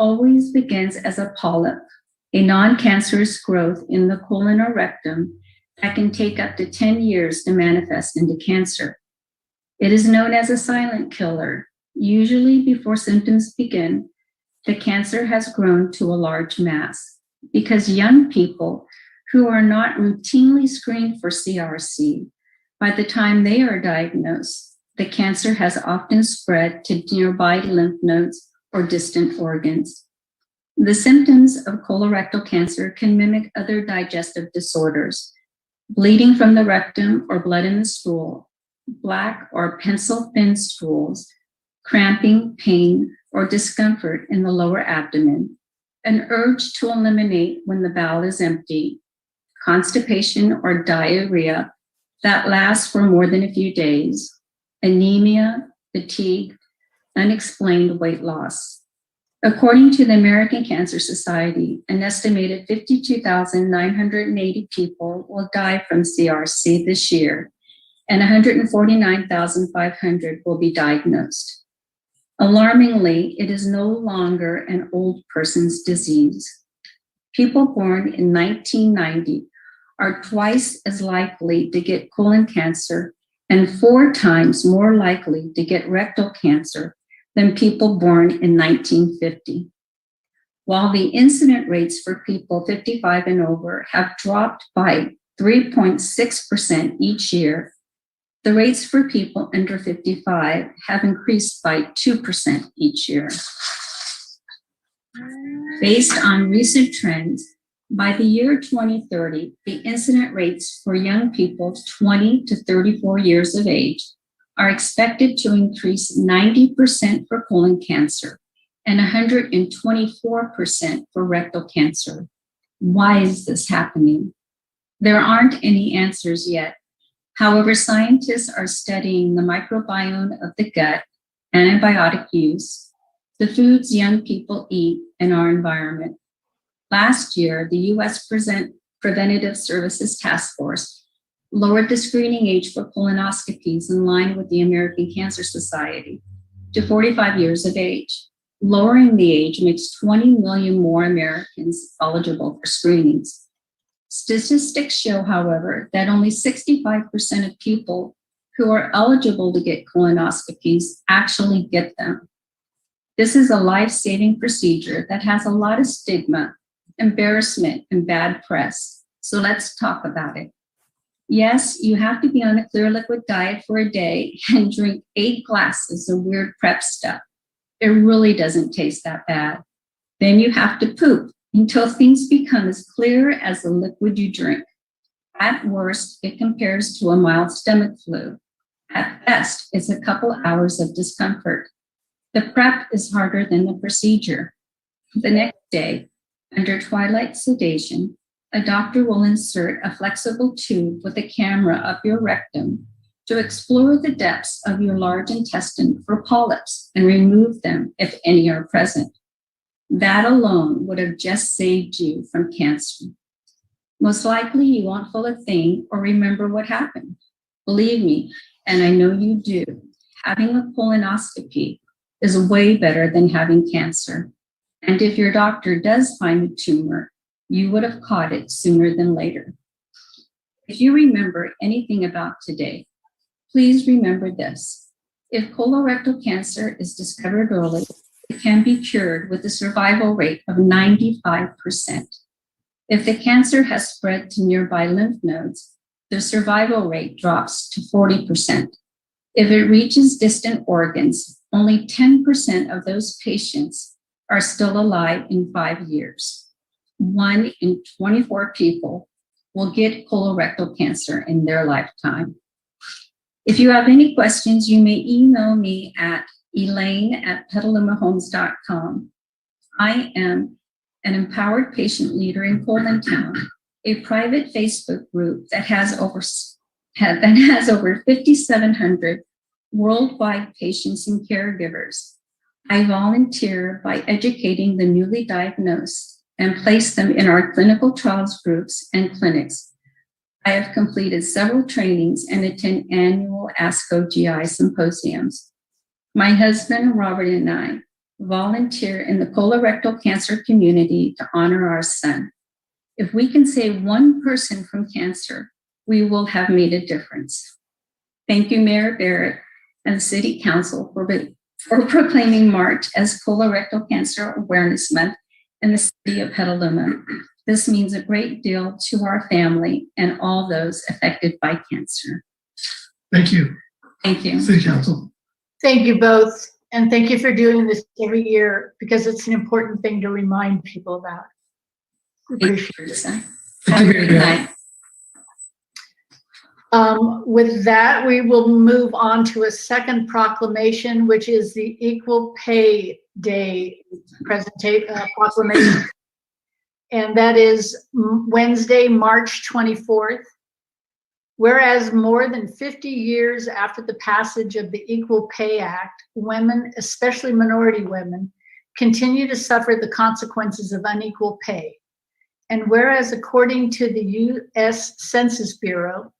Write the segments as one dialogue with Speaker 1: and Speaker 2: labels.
Speaker 1: always begins as a polyp, a non-cancerous growth in the colon or rectum that can take up to 10 years to manifest into cancer. It is known as a silent killer. Usually before symptoms begin, the cancer has grown to a large mass because young people who are not routinely screened for CRC, by the time they are diagnosed, the cancer has often spread to nearby lymph nodes or distant organs. The symptoms of colorectal cancer can mimic other digestive disorders: bleeding from the rectum or blood in the stool, black or pencil-thin stools, cramping, pain, or discomfort in the lower abdomen, an urge to eliminate when the bowel is empty, constipation or diarrhea that lasts for more than a few days, anemia, fatigue, unexplained weight loss. According to the American Cancer Society, an estimated 52,980 people will die from CRC this year, and 149,500 will be diagnosed. Alarmingly, it is no longer an old person's disease. People born in 1990 are twice as likely to get colon cancer and 4 times more likely to get rectal cancer than people born in 1950. While the incident rates for people 55 and over have dropped by 3.6% each year, the rates for people under 55 have increased by 2% each year. Based on recent trends, by the year 2030, the incident rates for young people 20 to 34 years of age are expected to increase 90% for colon cancer and 124% for rectal cancer. Why is this happening? There aren't any answers yet. However, scientists are studying the microbiome of the gut, antibiotic use, the foods young people eat, and our environment. Last year, the U.S. Preventative Services Task Force lowered the screening age for colonoscopies in line with the American Cancer Society to 45 years of age. Lowering the age makes 20 million more Americans eligible for screenings. Statistics show, however, that only 65% of people who are eligible to get colonoscopies actually get them. This is a life-saving procedure that has a lot of stigma, embarrassment, and bad press. So let's talk about it. Yes, you have to be on a clear liquid diet for a day and drink 8 glasses of weird prep stuff. It really doesn't taste that bad. Then you have to poop until things become as clear as the liquid you drink. At worst, it compares to a mild stomach flu. At best, it's a couple hours of discomfort. The prep is harder than the procedure. The next day, under twilight sedation, a doctor will insert a flexible tube with a camera up your rectum to explore the depths of your large intestine for polyps and remove them if any are present. That alone would have just saved you from cancer. Most likely you won't feel a thing or remember what happened. Believe me, and I know you do, having a colonoscopy is way better than having cancer. And if your doctor does find a tumor, you would have caught it sooner than later. If you remember anything about today, please remember this. If colorectal cancer is discovered early, it can be cured with a survival rate of 95%. If the cancer has spread to nearby lymph nodes, the survival rate drops to 40%. If it reaches distant organs, only 10% of those patients are still alive in 5 years. 1 in 24 people will get colorectal cancer in their lifetime. If you have any questions, you may email me at elaine@petalumahomes.com. I am an empowered patient leader in Coleman Town, a private Facebook group that has over 5,700 worldwide patients and caregivers. I volunteer by educating the newly diagnosed and place them in our clinical trials groups and clinics. I have completed several trainings and attend annual ASCO GI symposiums. My husband, Robert, and I volunteer in the colorectal cancer community to honor our son. If we can save one person from cancer, we will have made a difference. Thank you, Mayor Barrett and the City Council for proclaiming March as Colorectal Cancer Awareness Month in the city of Petaluma. This means a great deal to our family and all those affected by cancer.
Speaker 2: Thank you.
Speaker 1: Thank you.
Speaker 2: City Council.
Speaker 3: Thank you both. And thank you for doing this every year because it's an important thing to remind people about. Appreciate it.
Speaker 1: Have a great night.
Speaker 3: With that, we will move on to a second proclamation, which is the Equal Pay Day proclamation. And that is Wednesday, March 24th. Whereas more than 50 years after the passage of the Equal Pay Act, women, especially minority women, continue to suffer the consequences of unequal pay. And whereas according to the U.S. Census Bureau,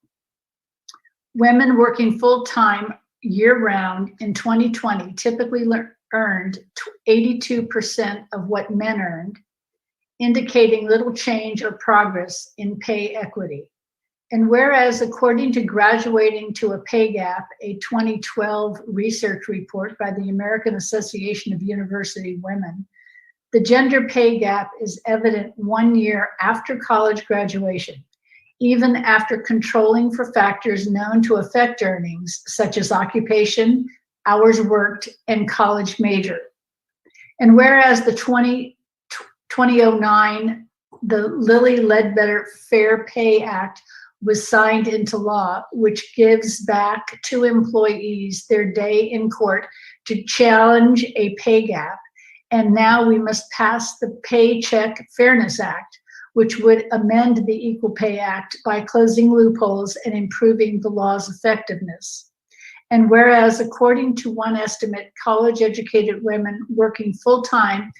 Speaker 3: women working full-time year-round in 2020 typically earned 82% of what men earned, indicating little change or progress in pay equity. And whereas according to Graduating to a Pay Gap, a 2012 research report by the American Association of University Women, the gender pay gap is evident 1 year after college graduation, even after controlling for factors known to affect earnings, such as occupation, hours worked, and college major. And whereas the 2009, the Lilly Ledbetter Fair Pay Act was signed into law, which gives back to employees their day in court to challenge a pay gap. And now we must pass the Paycheck Fairness Act, which would amend the Equal Pay Act by closing loopholes and improving the law's effectiveness. And whereas according to one estimate, college-educated women working full-time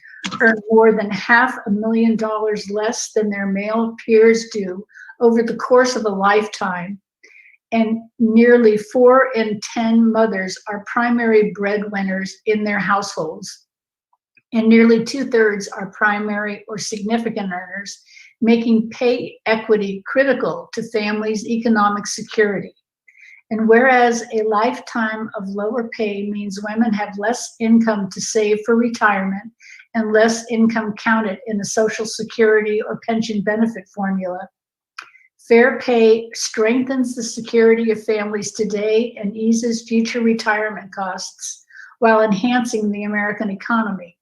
Speaker 3: earn more than $500,000 less than their male peers do over the course of a lifetime, and nearly 4 in 10 mothers are primary breadwinners in their households, and nearly 2/3 are primary or significant earners, making pay equity critical to families' economic security. And whereas a lifetime of lower pay means women have less income to save for retirement and less income counted in the Social Security or pension benefit formula, fair pay strengthens the security of families today and eases future retirement costs while enhancing the American economy.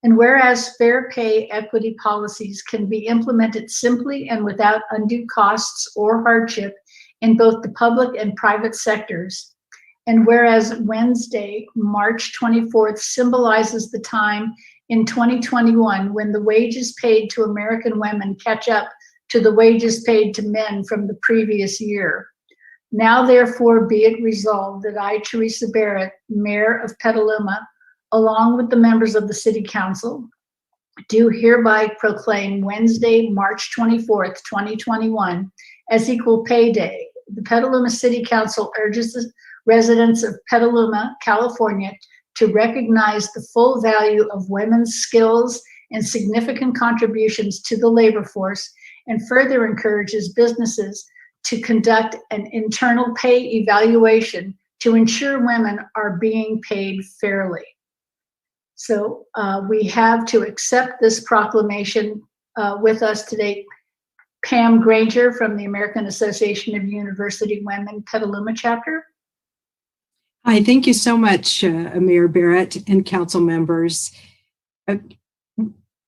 Speaker 3: And whereas fair pay equity policies can be implemented simply and without undue costs or hardship in both the public and private sectors, and whereas Wednesday, March 24th, symbolizes the time in 2021 when the wages paid to American women catch up to the wages paid to men from the previous year. Now, therefore, be it resolved that I, Teresa Barrett, Mayor of Petaluma, along with the members of the City Council, do hereby proclaim Wednesday, March 24th, 2021 as Equal Pay Day. The Petaluma City Council urges the residents of Petaluma, California, to recognize the full value of women's skills and significant contributions to the labor force, and further encourages businesses to conduct an internal pay evaluation to ensure women are being paid fairly. So we have to accept this proclamation with us today. Pam Granger from the American Association of University Women Petaluma Chapter.
Speaker 4: Hi, thank you so much, Mayor Barrett and council members.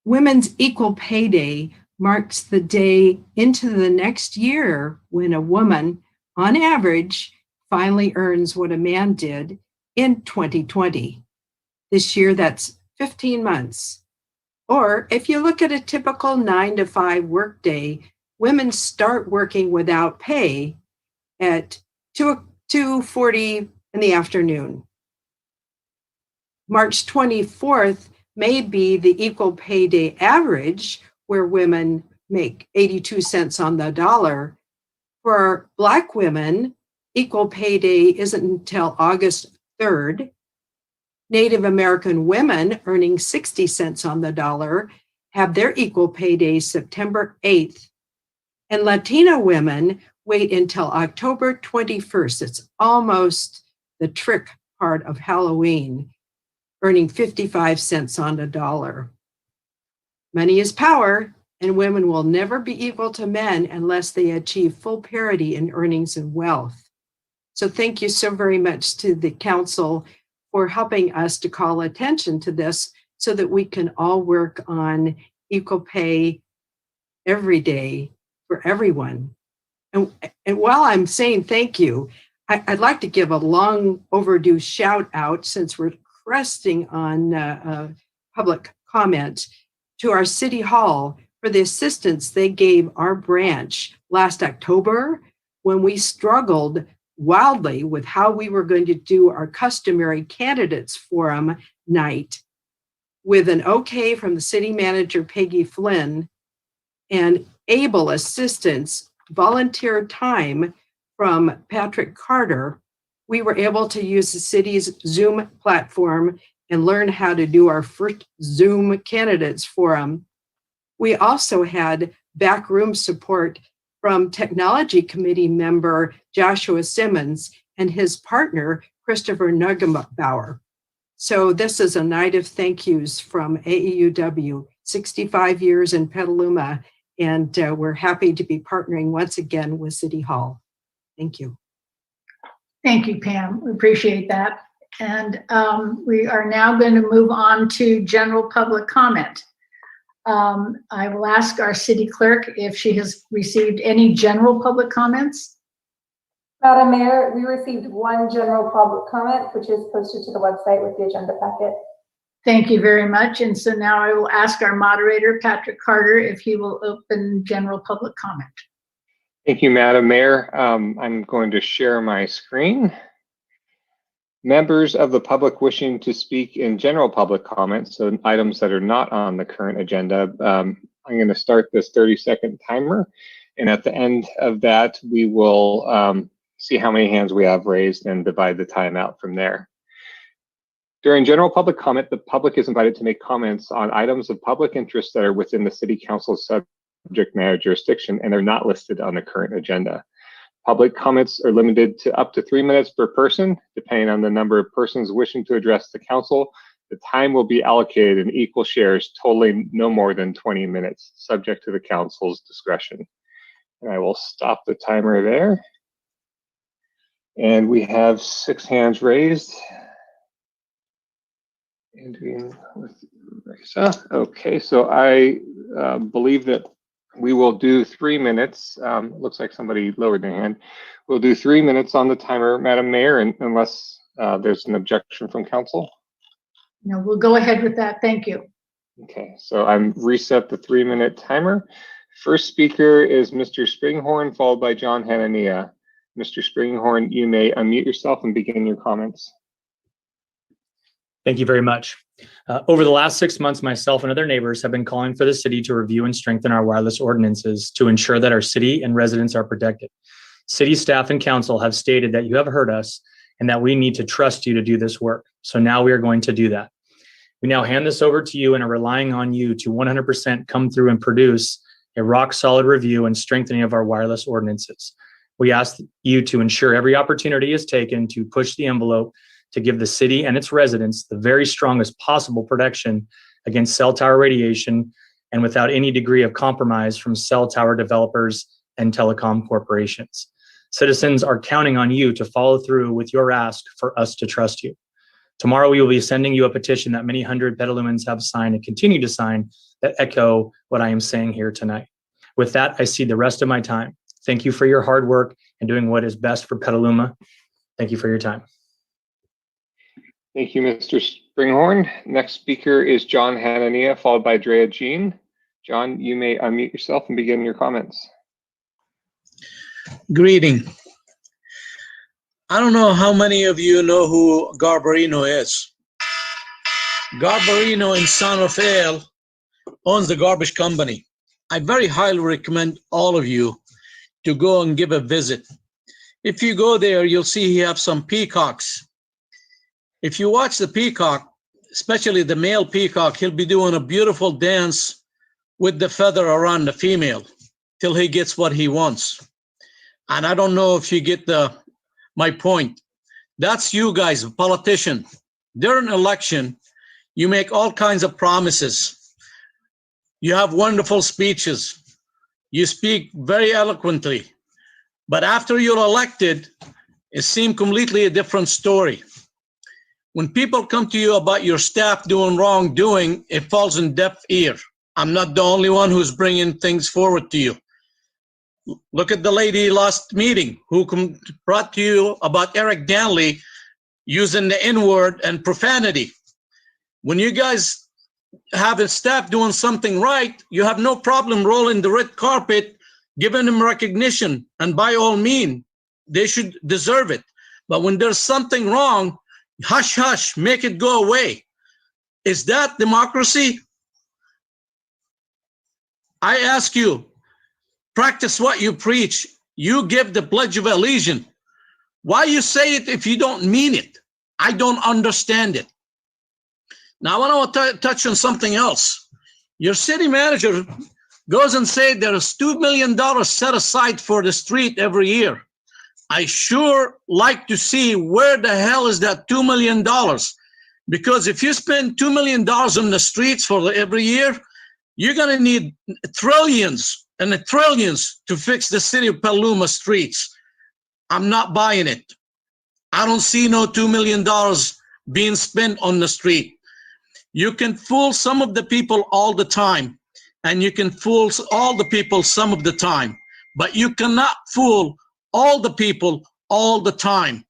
Speaker 4: Women's Equal Pay Day marks the day into the next year when a woman, on average, finally earns what a man did in 2020. This year, that's 15 months. Or if you look at a typical 9-to-5 workday, women start working without pay at 2:40 in the afternoon. March 24th may be the Equal Pay Day average, where women make 82 cents on the dollar. For Black women, Equal Pay Day isn't until August 3rd. Native American women earning 60 cents on the dollar have their equal pay day September 8th. And Latina women wait until October 21st. It's almost the trick part of Halloween, earning 55 cents on the dollar. Money is power, and women will never be equal to men unless they achieve full parity in earnings and wealth. So thank you so very much to the council for helping us to call attention to this so that we can all work on equal pay every day for everyone. And while I'm saying thank you, I'd like to give a long overdue shout out, since we're resting on public comment, to our City Hall for the assistance they gave our branch last October when we struggled wildly with how we were going to do our customary candidates forum night, with an okay from the city manager, Peggy Flynn, and able assistance, volunteer time from Patrick Carter. We were able to use the city's Zoom platform and learn how to do our first Zoom candidates forum. We also had backroom support from Technology Committee member Joshua Simmons and his partner, Christopher Nuggenbauer. So this is a night of thank yous from AEUW, 65 years in Petaluma, and we're happy to be partnering once again with City Hall. Thank you.
Speaker 3: Thank you, Pam. We appreciate that. And we are now going to move on to general public comment. I will ask our city clerk if she has received any general public comments.
Speaker 2: Madam Mayor, we received one general public comment, which is posted to the website with the agenda packet.
Speaker 3: Thank you very much. And so now I will ask our moderator, Patrick Carter, if he will open general public comment.
Speaker 5: Thank you, Madam Mayor. I'm going to share my screen. Members of the public wishing to speak in general public comments, so items that are not on the current agenda, I'm going to start this 30-second timer. And at the end of that, we will see how many hands we have raised and divide the time out from there. During general public comment, the public is invited to make comments on items of public interest that are within the City Council's subject matter jurisdiction and are not listed on the current agenda. Public comments are limited to up to 3 minutes per person. Depending on the number of persons wishing to address the council, the time will be allocated in equal shares, totaling no more than 20 minutes, subject to the council's discretion. And I will stop the timer there. And we have 6 hands raised. Ending with Raisa. Okay, so I believe that we will do 3 minutes. Looks like somebody lowered their hand. We'll do 3 minutes on the timer, Madam Mayor, unless there's an objection from council.
Speaker 3: No, we'll go ahead with that. Thank you.
Speaker 5: Okay, so I'm reset the 3-minute timer. First speaker is Mr. Springhorn, followed by John Hanania. Mr. Springhorn, you may unmute yourself and begin your comments.
Speaker 6: Thank you very much. Over the last 6 months, myself and other neighbors have been calling for the city to review and strengthen our wireless ordinances to ensure that our city and residents are protected. City staff and council have stated that you have heard us and that we need to trust you to do this work. So now we are going to do that. We now hand this over to you and are relying on you to 100% come through and produce a rock solid review and strengthening of our wireless ordinances. We ask you to ensure every opportunity is taken to push the envelope to give the city and its residents the very strongest possible protection against cell tower radiation and without any degree of compromise from cell tower developers and telecom corporations. Citizens are counting on you to follow through with your ask for us to trust you. Tomorrow, we will be sending you a petition that many hundred Petalumans have signed and continue to sign that echo what I am saying here tonight. With that, I cede the rest of my time. Thank you for your hard work and doing what is best for Petaluma. Thank you for your time.
Speaker 5: Thank you, Mr. Springhorn. Next speaker is John Hanania, followed by Drea Jean. John, you may unmute yourself and begin your comments.
Speaker 7: Greeting. I don't know how many of you know who Garbarino is. Garbarino in San Rafael owns the garbage company. I very highly recommend all of you to go and give a visit. If you go there, you'll see he have some peacocks If you watch the peacock, especially the male peacock, he'll be doing a beautiful dance with the feather around the female till he gets what he wants. And I don't know if you get my point. That's you guys, a politician. During an election, you make all kinds of promises. You have wonderful speeches. You speak very eloquently. But after you're elected, it seems completely a different story. When people come to you about your staff doing wrongdoing, it falls in deaf ear. I'm not the only one who's bringing things forward to you. Look at the lady last meeting who brought to you about Eric Danley using the N-word and profanity. When you guys have a staff doing something right, you have no problem rolling the red carpet, giving them recognition, and by all means, they should deserve it. But when there's something wrong, hush, hush, make it go away. Is that democracy? I ask you, practice what you preach. You give the Pledge of Allegiance. Why you say it if you don't mean it? I don't understand it. Now, I want to touch on something else. Your city manager goes and says there's $2 million set aside for the street every year. I sure like to see where the hell is that $2 million? Because if you spend $2 million on the streets for every year, you're going to need trillions and trillions to fix the city of Petaluma streets. I'm not buying it. I don't see no $2 million being spent on the street. You can fool some of the people all the time, and you can fool all the people some of the time, but you cannot fool all the people all the time.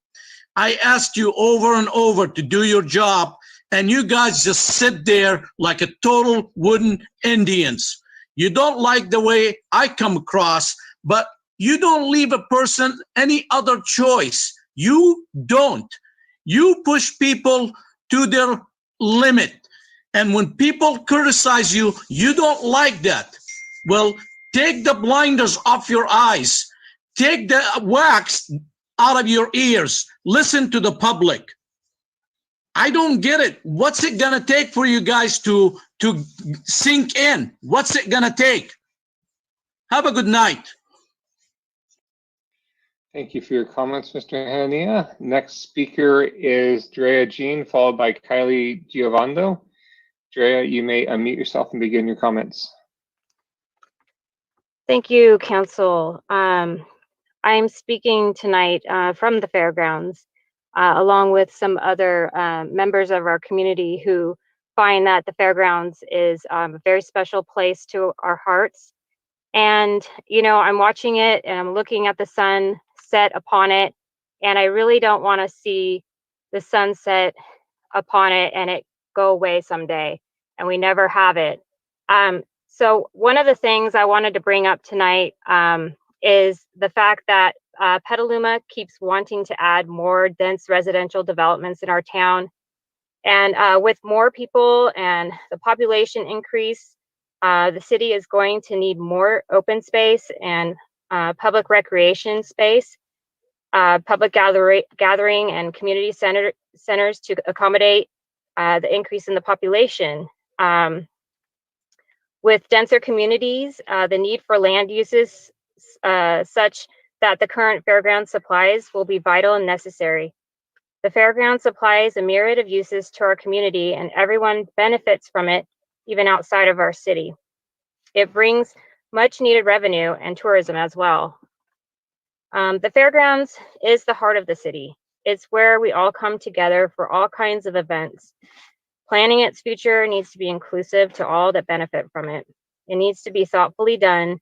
Speaker 7: I asked you over and over to do your job, and you guys just sit there like a total wooden Indians. You don't like the way I come across, but you don't leave a person any other choice. You don't. You push people to their limit. And when people criticize you, you don't like that. Well, take the blinders off your eyes. Take the wax out of your ears. Listen to the public. I don't get it. What's it gonna take for you guys to sink in? What's it gonna take? Have a good night.
Speaker 5: Thank you for your comments, Mr. Hanania. Next speaker is Drea Jean, followed by Kylie Giovando. Drea, you may unmute yourself and begin your comments.
Speaker 8: Thank you, Council. I'm speaking tonight from the fairgrounds, along with some other members of our community who find that the fairgrounds is a very special place to our hearts. And, you know, I'm watching it and I'm looking at the sun set upon it, and I really don't want to see the sunset upon it and it go away someday and we never have it. So one of the things I wanted to bring up tonight is the fact that Petaluma keeps wanting to add more dense residential developments in our town. And with more people and the population increase, the city is going to need more open space and public recreation space, public gathering and community centers to accommodate the increase in the population. With denser communities, the need for land uses such that the current fairground supplies will be vital and necessary. The fairground supplies a myriad of uses to our community, and everyone benefits from it, even outside of our city. It brings much needed revenue and tourism as well. The fairgrounds is the heart of the city. It's where we all come together for all kinds of events. Planning its future needs to be inclusive to all that benefit from it. It needs to be thoughtfully done.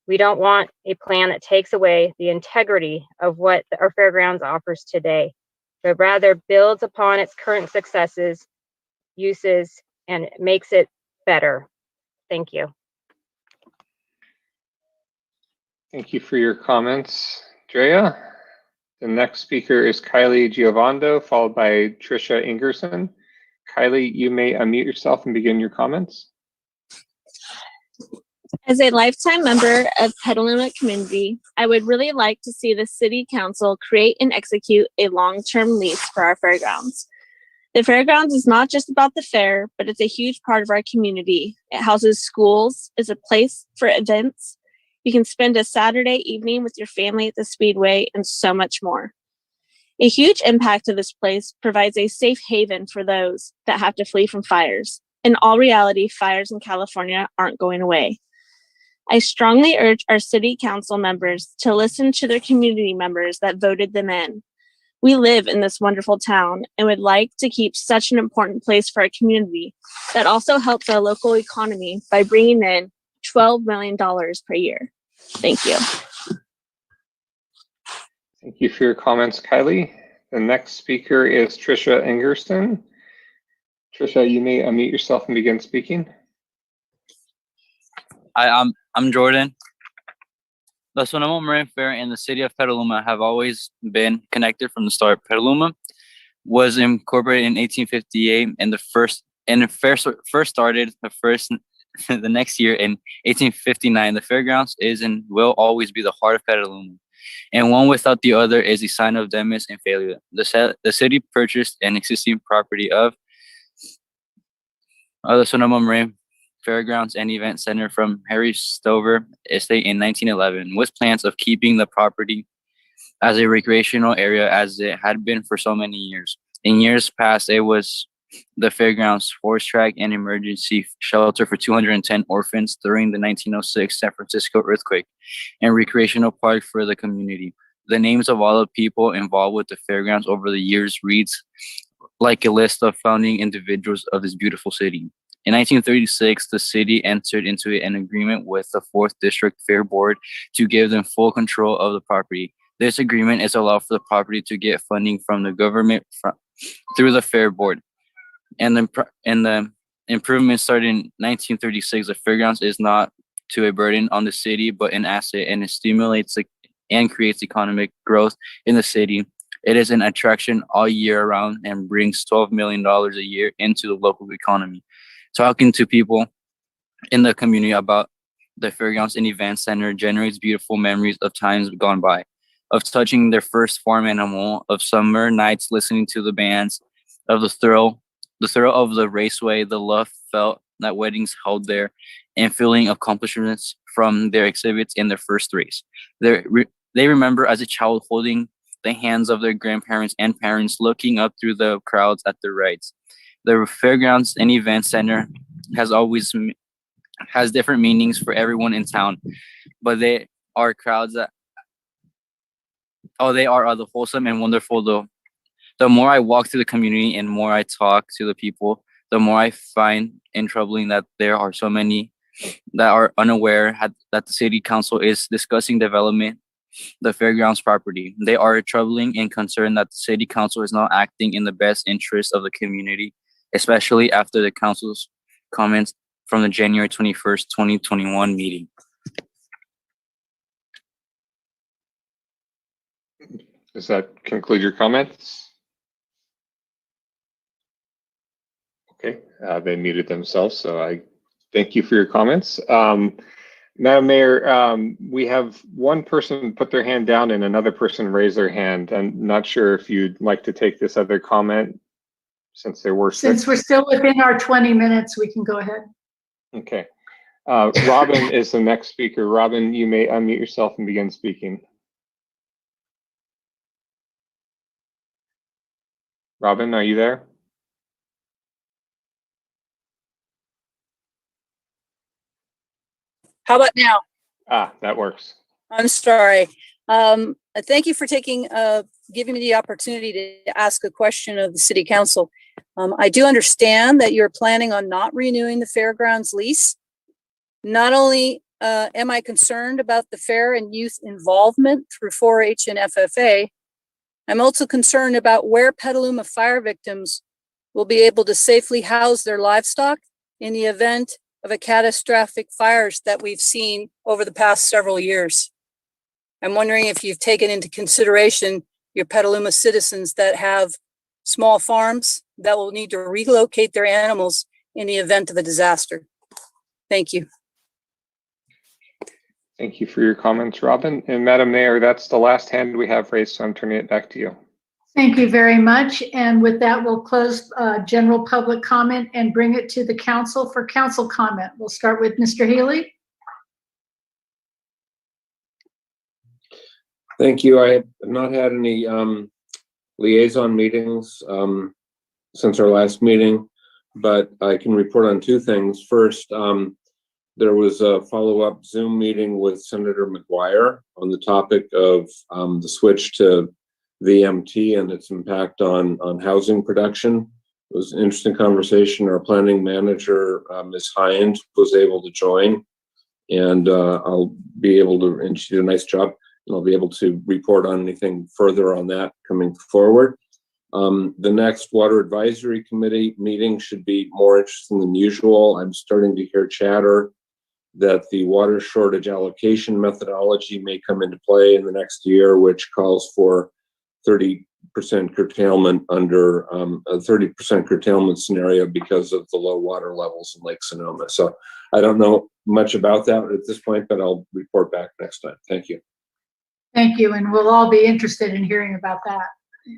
Speaker 8: We don't want a plan that takes away the integrity of what our fairgrounds offers today, but rather builds upon its current successes, uses, and makes it better. Thank you.
Speaker 5: Thank you for your comments, Drea. The next speaker is Kylie Giovando, followed by Tricia Ingerson. Kylie, you may unmute yourself and begin your comments.
Speaker 9: As a lifetime member of Petaluma Community, I would really like to see the City Council create and execute a long-term lease for our fairgrounds. The fairgrounds is not just about the fair, but it's a huge part of our community. It houses schools, is a place for events. You can spend a Saturday evening with your family at the Speedway, and so much more. A huge impact of this place provides a safe haven for those that have to flee from fires. In all reality, fires in California aren't going away. I strongly urge our city council members to listen to their community members that voted them in. We live in this wonderful town and would like to keep such an important place for our community that also helps our local economy by bringing in $12 million per year. Thank you.
Speaker 5: Thank you for your comments, Kylie. The next speaker is Trisha Ingerston. Trisha, you may unmute yourself and begin speaking.
Speaker 10: Hi, I'm Jordan. The Sonoma Marine Fair and the city of Petaluma have always been connected from the start. Petaluma was incorporated in 1858, and the fair first started the next year in 1859. The fairgrounds is and will always be the heart of Petaluma, and one without the other is a sign of damage and failure. The city purchased an existing property of the Sonoma Marine Fairgrounds and Event Center from Harry Stover Estate in 1911, with plans of keeping the property as a recreational area as it had been for so many years. In years past, it was the fairgrounds, horse track, and emergency shelter for 210 orphans during the 1906 San Francisco earthquake, and recreational park for the community. The names of all the people involved with the fairgrounds over the years reads like a list of founding individuals of this beautiful city. In 1936, the city entered into an agreement with the 4th District Fair Board to give them full control of the property. This agreement is allowed for the property to get funding from the government through the Fair Board. And the improvement started in 1936. The fairgrounds is not to a burden on the city, but an asset, and it stimulates and creates economic growth in the city. It is an attraction all year round and brings $12 million a year into the local economy. Talking to people in the community about the fairgrounds and event center generates beautiful memories of times gone by, of touching their first farm animal, of summer nights listening to the bands, of the thrill of the raceway, the love felt that weddings held there, and feeling accomplishments from their exhibits in their first race. They remember as a child holding the hands of their grandparents and parents, looking up through the crowds at the rides. The fairgrounds and event center has different meanings for everyone in town, but they are crowds that they are the wholesome and wonderful. The more I walk through the community and more I talk to the people, the more I find it troubling that there are so many that are unaware that the city council is discussing development the fairgrounds property. They are troubling and concerned that the city council is not acting in the best interest of the community, especially after the council's comments from the January 21st, 2021 meeting.
Speaker 5: Does that conclude your comments? Okay, they muted themselves, so I thank you for your comments. Madam Mayor, we have one person put their hand down and another person raise their hand. I'm not sure if you'd like to take this other comment since there were
Speaker 3: Since we're still within our 20 minutes, we can go ahead.
Speaker 5: Okay. Robin is the next speaker. Robin, you may unmute yourself and begin speaking. Robin, are you there?
Speaker 11: How about now?
Speaker 5: That works.
Speaker 11: I'm sorry. Thank you for giving me the opportunity to ask a question of the City Council. I do understand that you're planning on not renewing the fairgrounds lease. Not only am I concerned about the fair and youth involvement through 4-H and FFA, I'm also concerned about where Petaluma fire victims will be able to safely house their livestock in the event of a catastrophic fires that we've seen over the past several years. I'm wondering if you've taken into consideration your Petaluma citizens that have small farms that will need to relocate their animals in the event of a disaster. Thank you.
Speaker 5: Thank you for your comments, Robin. And Madam Mayor, that's the last hand we have raised, so I'm turning it back to you.
Speaker 3: Thank you very much. And with that, we'll close general public comment and bring it to the council for council comment. We'll start with Mr. Healy.
Speaker 12: Thank you. I have not had any liaison meetings since our last meeting, but I can report on two things. First, there was a follow-up Zoom meeting with Senator McGuire on the topic of the switch to VMT and its impact on housing production. It was an interesting conversation. Our planning manager, Ms. Hind, was able to join, and I'll be able to, and she did a nice job, and I'll be able to report on anything further on that coming forward. The next Water Advisory Committee meeting should be more interesting than usual. I'm starting to hear chatter that the water shortage allocation methodology may come into play in the next year, which calls for 30% curtailment under a 30% curtailment scenario because of the low water levels in Lake Sonoma. So I don't know much about that at this point, but I'll report back next time. Thank you.
Speaker 3: Thank you. And we'll all be interested in hearing about that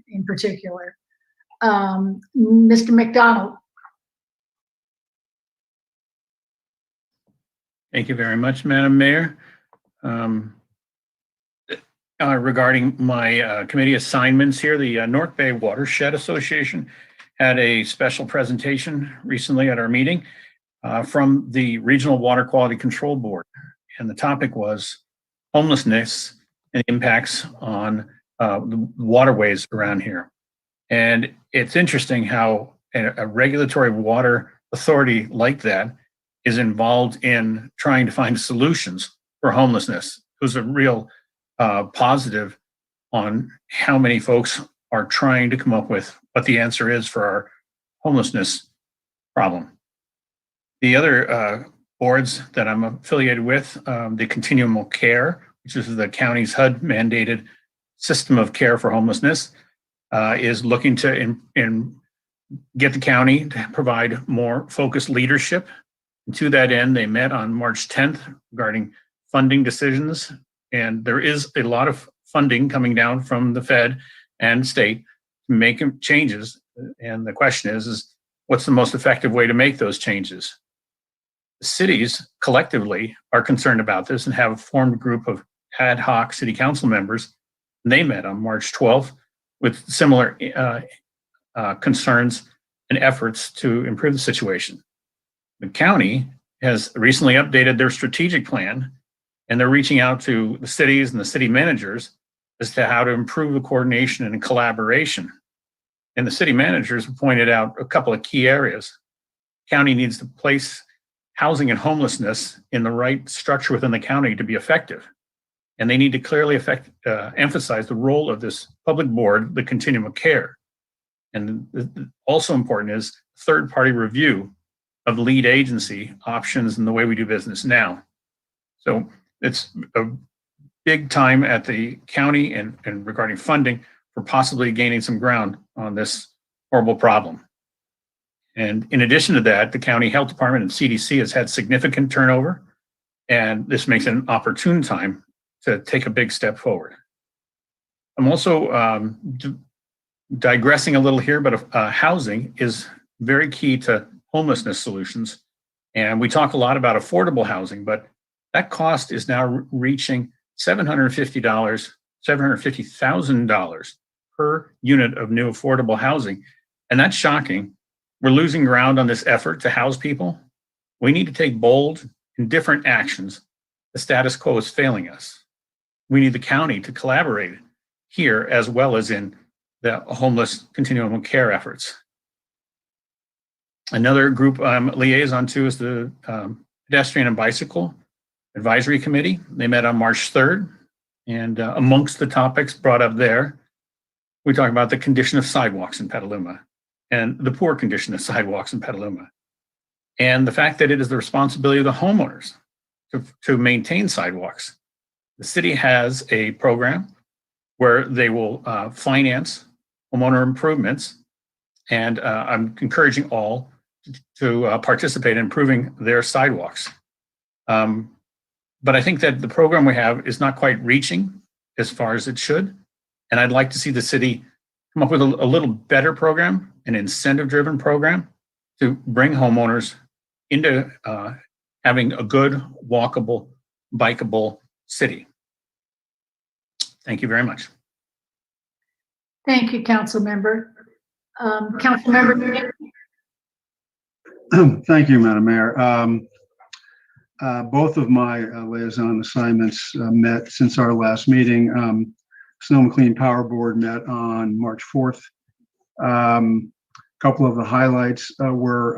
Speaker 3: in particular. Mr. McDonald.
Speaker 13: Thank you very much, Madam Mayor. Regarding my committee assignments here, the North Bay Watershed Association had a special presentation recently at our meeting from the Regional Water Quality Control Board. And the topic was homelessness and impacts on the waterways around here. And it's interesting how a regulatory water authority like that is involved in trying to find solutions for homelessness. It was a real positive on how many folks are trying to come up with what the answer is for our homelessness problem. The other boards that I'm affiliated with, the Continuum of Care, which is the county's HUD mandated system of care for homelessness, is looking to get the county to provide more focused leadership. And to that end, they met on March 10th regarding funding decisions. And there is a lot of funding coming down from the Fed and state to make changes. And the question is what's the most effective way to make those changes? The cities collectively are concerned about this and have formed a group of ad hoc city council members. And they met on March 12th with similar concerns and efforts to improve the situation. The county has recently updated their strategic plan, and they're reaching out to the cities and the city managers as to how to improve the coordination and collaboration. And the city managers pointed out a couple of key areas. County needs to place housing and homelessness in the right structure within the county to be effective. And they need to clearly emphasize the role of this public board, the Continuum of Care. And also important is third-party review of the lead agency options and the way we do business now. So it's a big time at the county and regarding funding for possibly gaining some ground on this horrible problem. And in addition to that, the county health department and CDC has had significant turnover, and this makes it an opportune time to take a big step forward. I'm also digressing a little here, but housing is very key to homelessness solutions. And we talk a lot about affordable housing, but that cost is now reaching $750,000 per unit of new affordable housing. And that's shocking. We're losing ground on this effort to house people. We need to take bold and different actions. The status quo is failing us. We need the county to collaborate here as well as in the homeless continuum of care efforts. Another group I'm liaison to is the Pedestrian and Bicycle Advisory Committee. They met on March 3rd, and amongst the topics brought up there, we talk about the condition of sidewalks in Petaluma and the poor condition of sidewalks in Petaluma, and the fact that it is the responsibility of the homeowners to maintain sidewalks. The city has a program where they will finance homeowner improvements, and I'm encouraging all to participate in improving their sidewalks. But I think that the program we have is not quite reaching as far as it should, and I'd like to see the city come up with a little better program, an incentive-driven program to bring homeowners into having a good, walkable, bikeable city. Thank you very much.
Speaker 3: Thank you, council member. Council member.
Speaker 14: Thank you, Madam Mayor. Both of my liaison assignments met since our last meeting. Sonoma Clean Power Board met on March 4th. A couple of the highlights were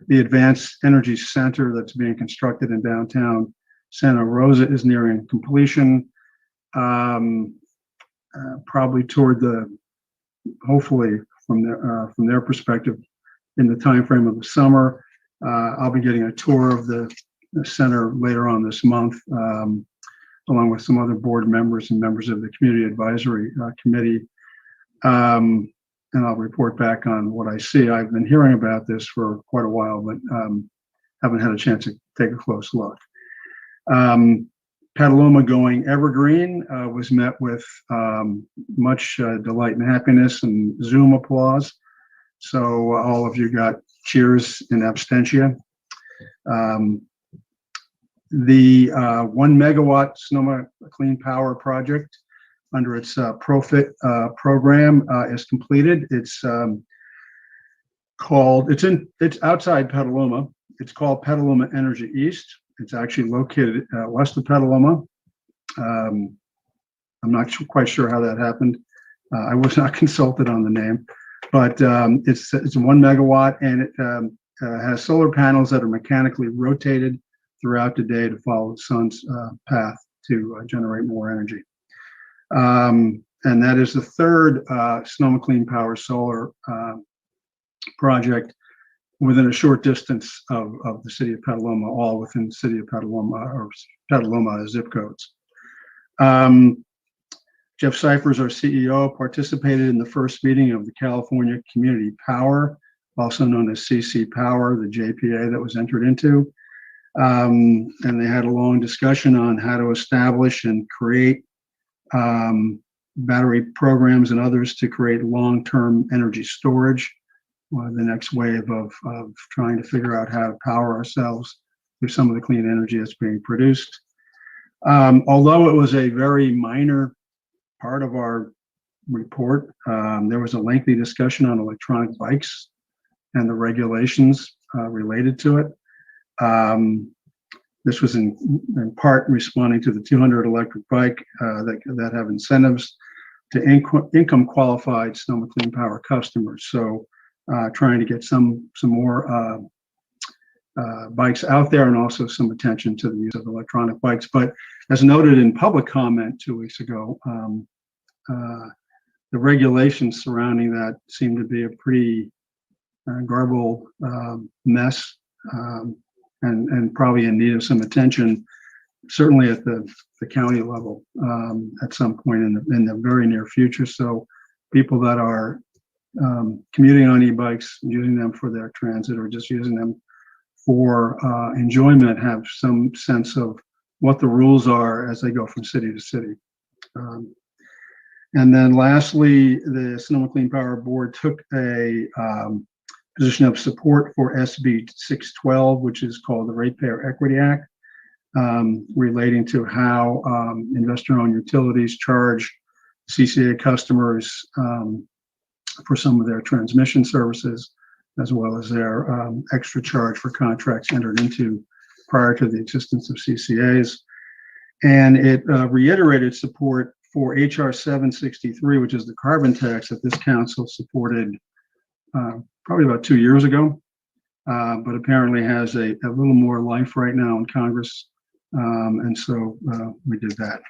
Speaker 14: the Advanced Energy Center that's being constructed in downtown Santa Rosa is nearing completion. Probably toward hopefully from their perspective, in the time frame of the summer. I'll be getting a tour of the center later on this month, along with some other board members and members of the Community Advisory Committee. And I'll report back on what I see. I've been hearing about this for quite a while, but haven't had a chance to take a close look. Petaluma going evergreen was met with much delight and happiness and Zoom applause. So all of you got cheers in absentia. The 1 megawatt Sonoma Clean Power project under its Profit program is completed. It's outside Petaluma. It's called Petaluma Energy East. It's actually located west of Petaluma. I'm not quite sure how that happened. I was not consulted on the name, but it's 1 megawatt, and it has solar panels that are mechanically rotated throughout the day to follow the sun's path to generate more energy. And that is the third Sonoma Clean Power solar project within a short distance of the city of Petaluma, all within the city of Petaluma or Petaluma zip codes. Jeff Cyphers, our CEO, participated in the first meeting of the California Community Power, also known as CC Power, the JPA that was entered into. And they had a long discussion on how to establish and create battery programs and others to create long-term energy storage. The next wave of trying to figure out how to power ourselves through some of the clean energy that's being produced. Although it was a very minor part of our report, there was a lengthy discussion on electronic bikes and the regulations related to it. This was in part responding to the 200 electric bike that have incentives to income qualified Sonoma Clean Power customers. So trying to get some more bikes out there, and also some attention to the use of electronic bikes. But as noted in public comment 2 weeks ago, the regulations surrounding that seem to be a pretty garbled mess, and probably in need of some attention, certainly at the county level, at some point in the very near future. So people that are commuting on e-bikes, using them for their transit, or just using them for enjoyment, have some sense of what the rules are as they go from city to city. And then lastly, the Sonoma Clean Power Board took a position of support for SB 612, which is called the Ratepayer Equity Act, relating to how investor-owned utilities charge CCA customers for some of their transmission services, as well as their extra charge for contracts entered into prior to the existence of CCAs. And it reiterated support for HR 763, which is the carbon tax that this council supported probably about 2 years ago, but apparently has a little more life right now in Congress. And so we did that.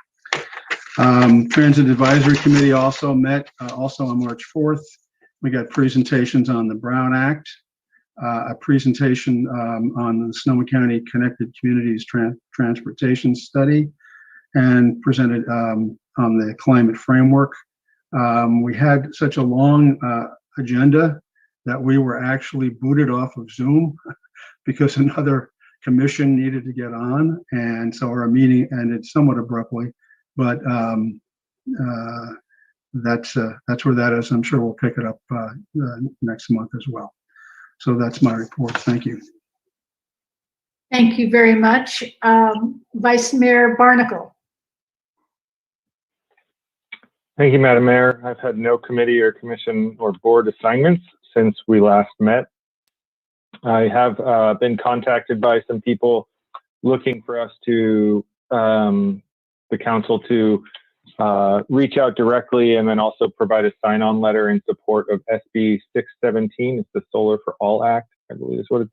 Speaker 14: Transit Advisory Committee also met also on March 4th. We got presentations on the Brown Act, a presentation on the Sonoma County Connected Communities Transportation Study, and presented on the climate framework. We had such a long agenda that we were actually booted off of Zoom because another commission needed to get on, and so our meeting ended somewhat abruptly. But that's where that is. I'm sure we'll pick it up next month as well. So that's my report. Thank you.
Speaker 3: Thank you very much. Vice Mayor Barnacle.
Speaker 5: Thank you, Madam Mayor. I've had no committee or commission or board assignments since we last met. I have been contacted by some people looking for us to, the council to reach out directly and then also provide a sign-on letter in support of SB 617. It's the Solar for All Act, I believe is what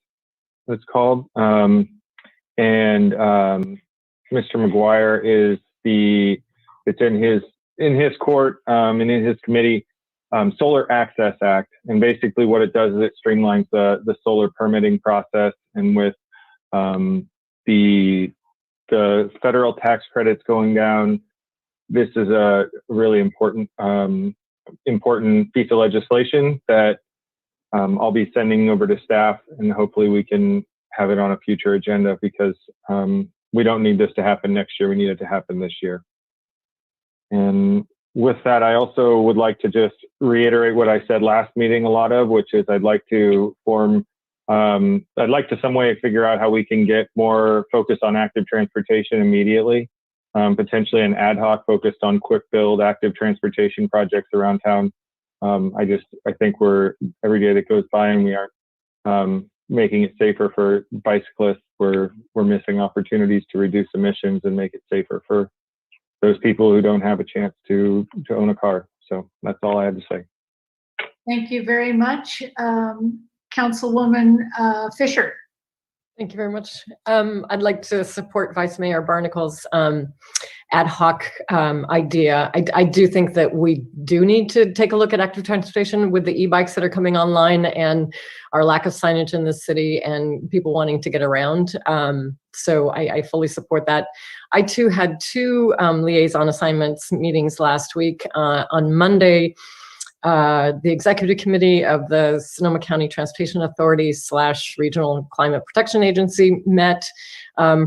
Speaker 5: it's called. And Mr. McGuire is it's in his court and in his committee, Solar Access Act. And basically what it does is it streamlines the solar permitting process. And with the federal tax credits going down, this is a really important piece of legislation that I'll be sending over to staff, and hopefully we can have it on a future agenda, because we don't need this to happen next year. We need it to happen this year. And with that, I also would like to just reiterate what I said last meeting a lot of, which is I'd like to some way figure out how we can get more focus on active transportation immediately, potentially an ad hoc focused on quick build active transportation projects around town. I think every day that goes by and we aren't making it safer for bicyclists, we're missing opportunities to reduce emissions and make it safer for those people who don't have a chance to own a car. So that's all I had to say.
Speaker 3: Thank you very much. Councilwoman Fisher.
Speaker 15: Thank you very much. I'd like to support Vice Mayor Barnacle's ad hoc idea. I do think that we do need to take a look at active transportation with the e-bikes that are coming online and our lack of signage in the city and people wanting to get around. So I fully support that. I too had two liaison assignments meetings last week. On Monday, the executive committee of the Sonoma County Transportation Authority / Regional Climate Protection Agency met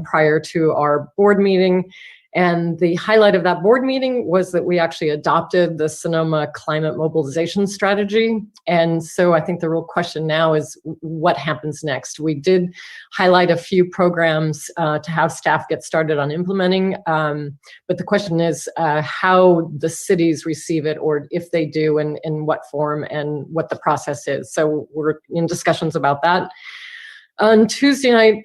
Speaker 15: prior to our board meeting. And the highlight of that board meeting was that we actually adopted the Sonoma Climate Mobilization Strategy. And so I think the real question now is what happens next? We did highlight a few programs to have staff get started on implementing, but the question is how the cities receive it, or if they do, and in what form, and what the process is. So we're in discussions about that. On Tuesday night,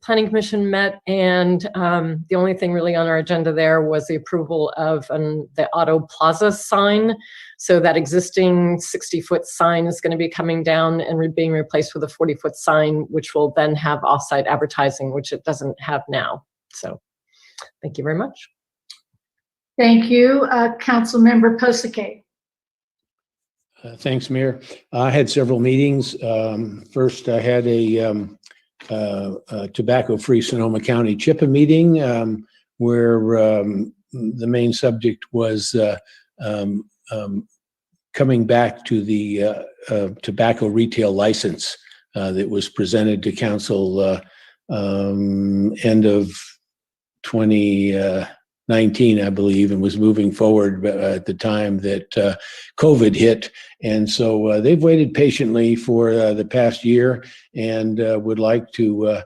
Speaker 15: Planning Commission met, and the only thing really on our agenda there was the approval of the Auto Plaza sign. So that existing 60-foot sign is going to be coming down and being replaced with a 40-foot sign, which will then have offsite advertising, which it doesn't have now. So thank you very much.
Speaker 3: Thank you. Councilmember Posake.
Speaker 16: Thanks, Mayor. I had several meetings. First, I had a tobacco-free Sonoma County CHIPA meeting where the main subject was coming back to the tobacco retail license that was presented to council end of 2019, I believe, and was moving forward at the time that COVID hit. And so they've waited patiently for the past year and would like to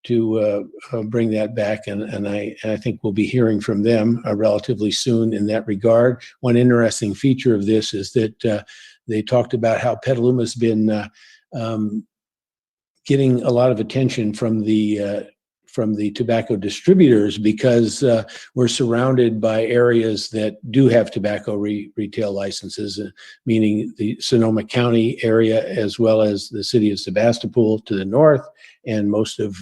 Speaker 16: bring that back. And I think we'll be hearing from them relatively soon in that regard. One interesting feature of this is that they talked about how Petaluma's been getting a lot of attention from the tobacco distributors because we're surrounded by areas that do have tobacco retail licenses, meaning the Sonoma County area, as well as the city of Sebastopol to the north, and most of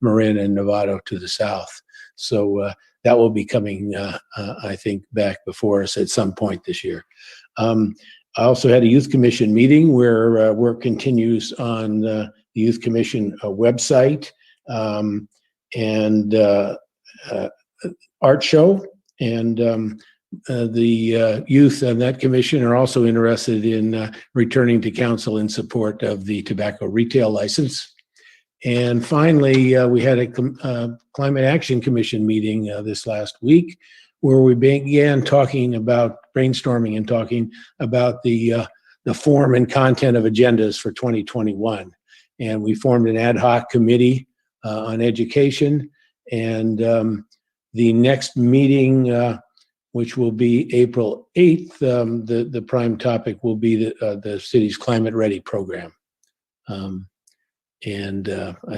Speaker 16: Marin and Novato to the south. So that will be coming, I think, back before us at some point this year. I also had a Youth Commission meeting where work continues on the Youth Commission website. And art show, and the youth on that commission are also interested in returning to council in support of the tobacco retail license. And finally, we had a Climate Action Commission meeting this last week where we began brainstorming and talking about the form and content of agendas for 2021. And we formed an ad hoc committee on education. And the next meeting, which will be April 8th, the prime topic will be the city's Climate Ready program. I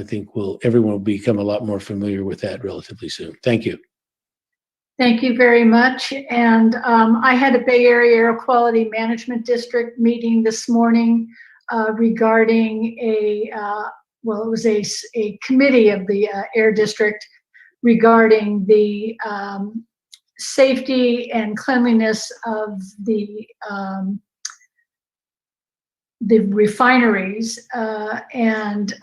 Speaker 16: think everyone will become a lot more familiar with that relatively soon. Thank you.
Speaker 3: Thank you very much. And I had a Bay Area Air Quality Management District meeting this morning regarding it was a committee of the Air District regarding the safety and cleanliness of the refineries, and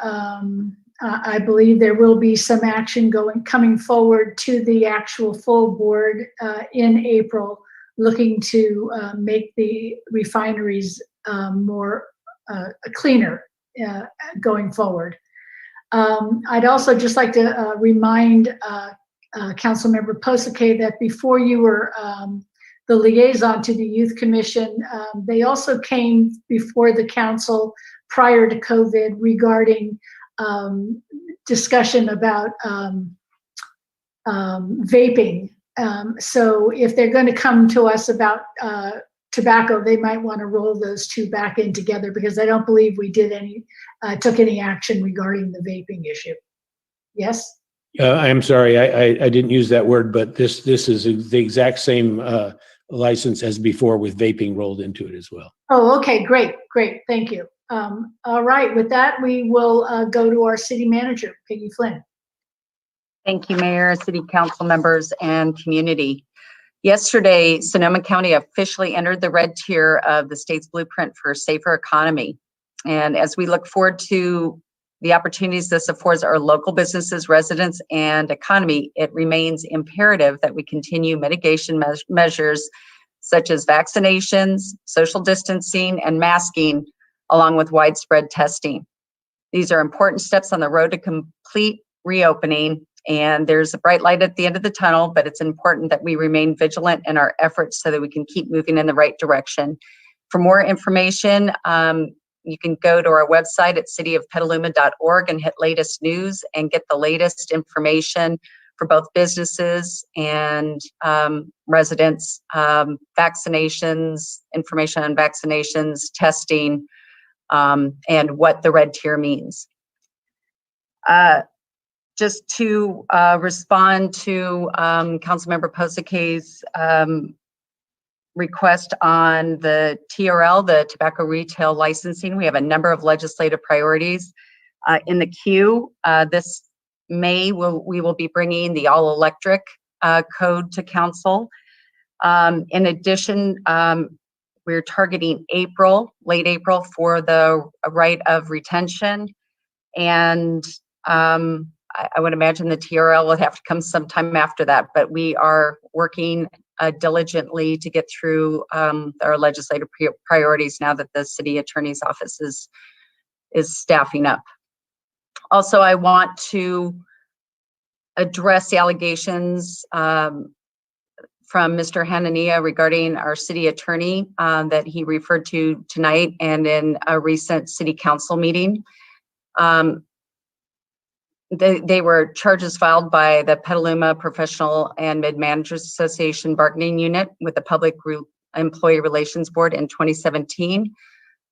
Speaker 3: I believe there will be some action coming forward to the actual full board in April, looking to make the refineries more cleaner going forward. I'd also just like to remind Councilmember Posake that before you were the liaison to the Youth Commission, they also came before the council prior to COVID regarding discussion about vaping. So if they're going to come to us about tobacco, they might want to roll those two back in together, because I don't believe we took any action regarding the vaping issue. Yes?
Speaker 16: I'm sorry, I didn't use that word, but this is the exact same license as before, with vaping rolled into it as well.
Speaker 3: Oh, okay, great, thank you. All right, with that, we will go to our city manager, Peggy Flynn.
Speaker 17: Thank you, Mayor, City Council members, and community. Yesterday, Sonoma County officially entered the red tier of the state's blueprint for a safer economy. And as we look forward to the opportunities this affords our local businesses, residents, and economy, it remains imperative that we continue mitigation measures such as vaccinations, social distancing, and masking, along with widespread testing. These are important steps on the road to complete reopening, and there's a bright light at the end of the tunnel, but it's important that we remain vigilant in our efforts so that we can keep moving in the right direction. For more information, you can go to our website at cityofpetaluma.org and hit latest news and get the latest information for both businesses and residents, vaccinations, information on vaccinations, testing, and what the red tier means. Just to respond to Councilmember Posake's request on the TRL, the tobacco retail licensing, we have a number of legislative priorities in the queue. This May, we will be bringing the all-electric code to council. In addition, we're targeting late April for the right of retention. And I would imagine the TRL will have to come sometime after that, but we are working diligently to get through our legislative priorities now that the city attorney's office is staffing up. Also, I want to address the allegations from Mr. Hanania regarding our city attorney that he referred to tonight and in a recent city council meeting. They were charges filed by the Petaluma Professional and Mid-Managers Association bargaining unit with the Public Employee Relations Board in 2017.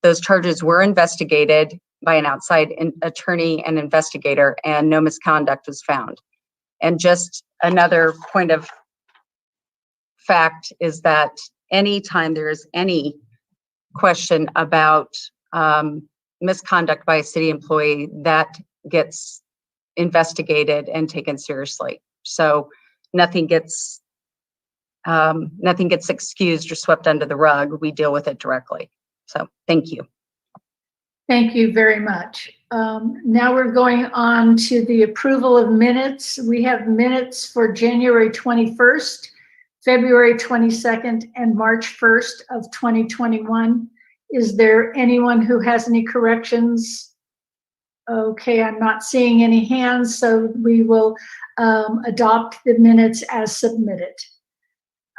Speaker 17: Those charges were investigated by an outside attorney and investigator, and no misconduct was found. And just another point of fact is that anytime there is any question about misconduct by a city employee, that gets investigated and taken seriously. So nothing gets excused or swept under the rug. We deal with it directly. So thank you.
Speaker 3: Thank you very much. Now we're going on to the approval of minutes. We have minutes for January 21st, February 22nd, and March 1st of 2021. Is there anyone who has any corrections? Okay, I'm not seeing any hands, so we will adopt the minutes as submitted.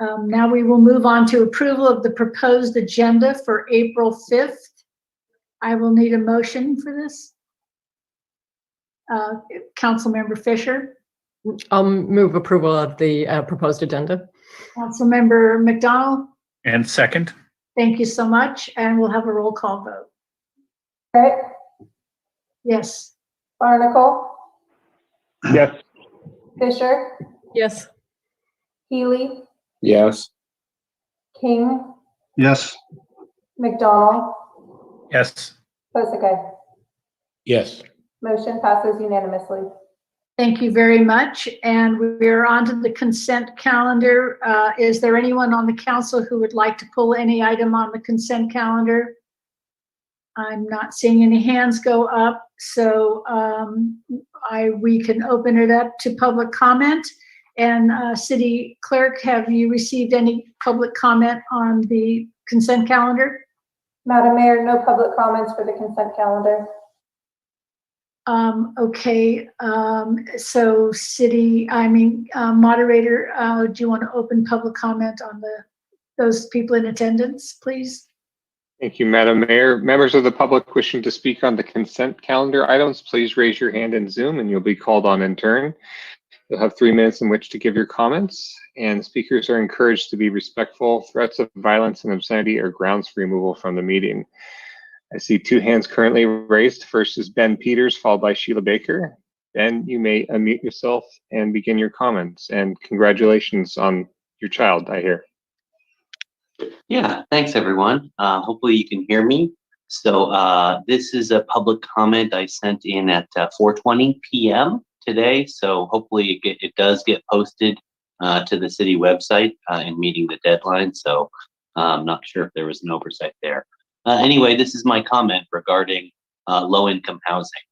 Speaker 3: Now we will move on to approval of the proposed agenda for April 5th. I will need a motion for this. Councilmember Fisher,
Speaker 15: I'll move approval of the proposed agenda.
Speaker 3: Councilmember McDonald,
Speaker 13: And second,
Speaker 3: thank you so much. And we'll have a roll call vote.
Speaker 2: Crick,
Speaker 3: Yes.
Speaker 2: Barnacle,
Speaker 5: Yes.
Speaker 2: Fisher,
Speaker 15: Yes.
Speaker 2: Healy,
Speaker 12: Yes.
Speaker 2: King,
Speaker 14: Yes.
Speaker 2: McDonald,
Speaker 13: yes.
Speaker 2: Hosaka.
Speaker 16: Yes.
Speaker 2: Motion passes unanimously.
Speaker 3: Thank you very much. And we're on to the consent calendar. Is there anyone on the council who would like to pull any item on the consent calendar? I'm not seeing any hands go up, so we can open it up to public comment. And City Clerk, have you received any public comment on the consent calendar?
Speaker 2: Madam Mayor, no public comments for the consent calendar.
Speaker 3: Okay, so moderator, do you want to open public comment on those people in attendance, please?
Speaker 5: Thank you, Madam Mayor. Members of the public wishing to speak on the consent calendar items, please raise your hand in Zoom and you'll be called on in turn. You'll have 3 minutes in which to give your comments, and speakers are encouraged to be respectful. Threats of violence and obscenity are grounds for removal from the meeting. I see 2 hands currently raised. First is Ben Peters, followed by Sheila Baker. Ben, you may unmute yourself and begin your comments. And congratulations on your child, I hear.
Speaker 18: Yeah, thanks everyone. Hopefully you can hear me. So this is a public comment I sent in at 4:20 p.m. today. So hopefully it does get posted to the city website in meeting the deadline. So I'm not sure if there was an oversight there. Anyway, this is my comment regarding low-income housing.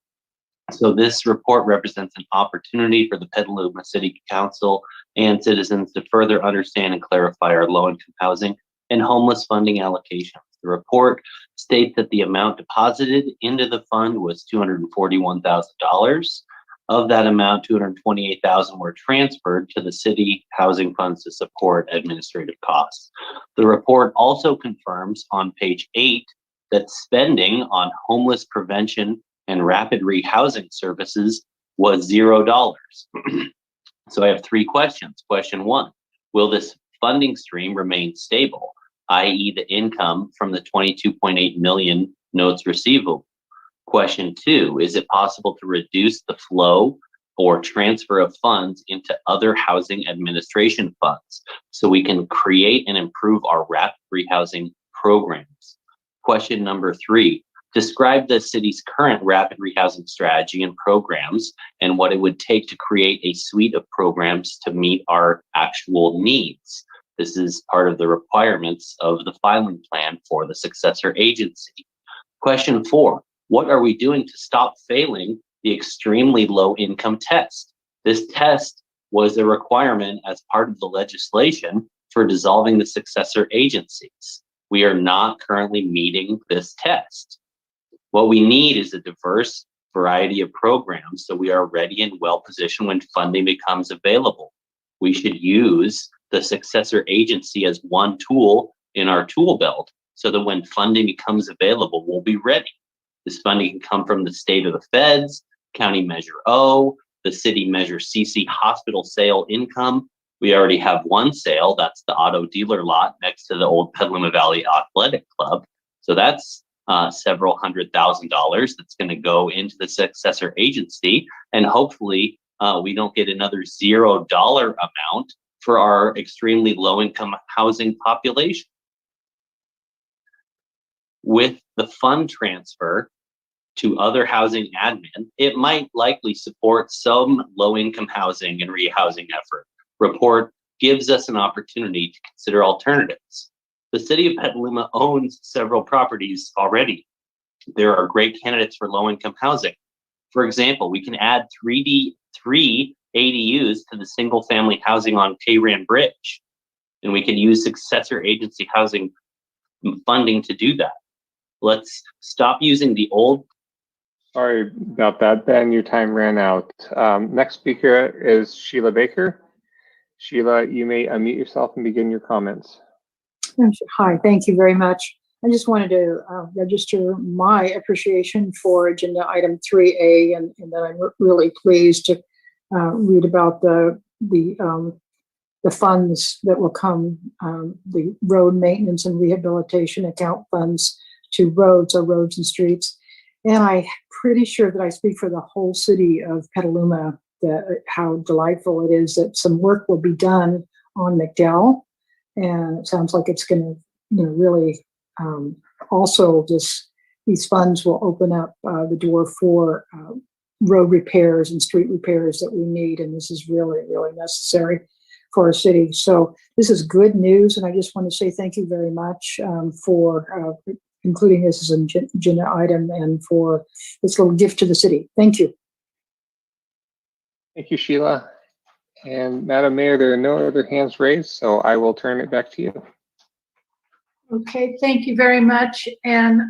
Speaker 18: So this report represents an opportunity for the Petaluma City Council and citizens to further understand and clarify our low-income housing and homeless funding allocations. The report states that the amount deposited into the fund was $241,000. Of that amount, $228,000 were transferred to the city housing funds to support administrative costs. The report also confirms on page 8 that spending on homeless prevention and rapid rehousing services was $0. So I have 3 questions. Question 1, will this funding stream remain stable, i.e. the income from the 22.8 million notes receivable? Question 2, is it possible to reduce the flow or transfer of funds into other housing administration funds so we can create and improve our rapid rehousing programs? Question number 3, describe the city's current rapid rehousing strategy and programs and what it would take to create a suite of programs to meet our actual needs. This is part of the requirements of the filing plan for the successor agency. Question 4, what are we doing to stop failing the extremely low income test? This test was a requirement as part of the legislation for dissolving the successor agencies. We are not currently meeting this test. What we need is a diverse variety of programs so we are ready and well positioned when funding becomes available. We should use the successor agency as one tool in our tool belt so that when funding becomes available, we'll be ready. This funding can come from the state of the feds, county measure O, the city measure CC hospital sale income. We already have one sale, that's the auto dealer lot next to the old Petaluma Valley Athletic Club. So that's several $100,000 that's going to go into the successor agency. And hopefully we don't get another $0 amount for our extremely low income housing population. With the fund transfer to other housing admin, it might likely support some low-income housing and rehousing effort. Report gives us an opportunity to consider alternatives. The city of Petaluma owns several properties already. There are great candidates for low-income housing. For example, we can add 3 ADUs to the single-family housing on Payran Bridge, and we can use successor agency housing funding to do that. Let's stop using the old.
Speaker 5: Sorry about that, Ben. Your time ran out. Next speaker is Sheila Baker. Sheila, you may unmute yourself and begin your comments.
Speaker 19: Hi, thank you very much. I just wanted to register my appreciation for agenda item 3A, and that I'm really pleased to read about the funds that will come, the road maintenance and rehabilitation account funds to roads and streets. And I'm pretty sure that I speak for the whole city of Petaluma, that how delightful it is that some work will be done on McDowell. And it sounds like it's going to, really also these funds will open up the door for road repairs and street repairs that we need. And this is really, really necessary for our city. So this is good news. And I just want to say thank you very much for including this as an agenda item and for this little gift to the city. Thank you.
Speaker 5: Thank you, Sheila. And Madam Mayor, there are no other hands raised, so I will turn it back to you.
Speaker 3: Okay, thank you very much. And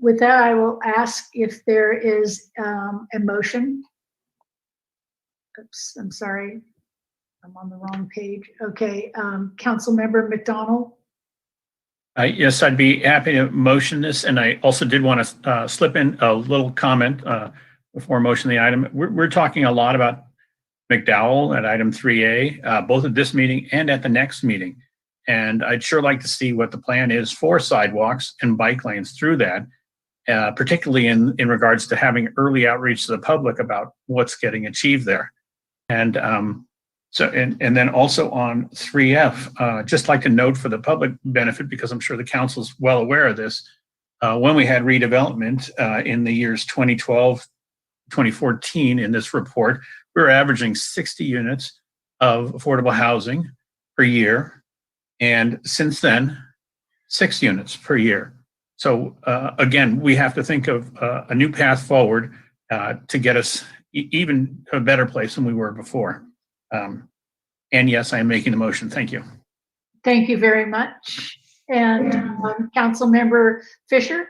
Speaker 3: with that, I will ask if there is a motion. Oops, I'm sorry. I'm on the wrong page. Okay, Councilmember McDonald.
Speaker 13: Yes, I'd be happy to motion this. And I also did want to slip in a little comment before motion the item. We're talking a lot about McDowell at item 3A, both at this meeting and at the next meeting. And I'd sure like to see what the plan is for sidewalks and bike lanes through that, particularly in regards to having early outreach to the public about what's getting achieved there. And and then also on 3F, just like to note for the public benefit, because I'm sure the council's well aware of this, when we had redevelopment in the years 2012, 2014 in this report, we were averaging 60 units of affordable housing per year. And since then, 6 units per year. So again, we have to think of a new path forward to get us even a better place than we were before. And yes, I am making the motion. Thank you.
Speaker 3: Thank you very much. And Councilmember Fisher?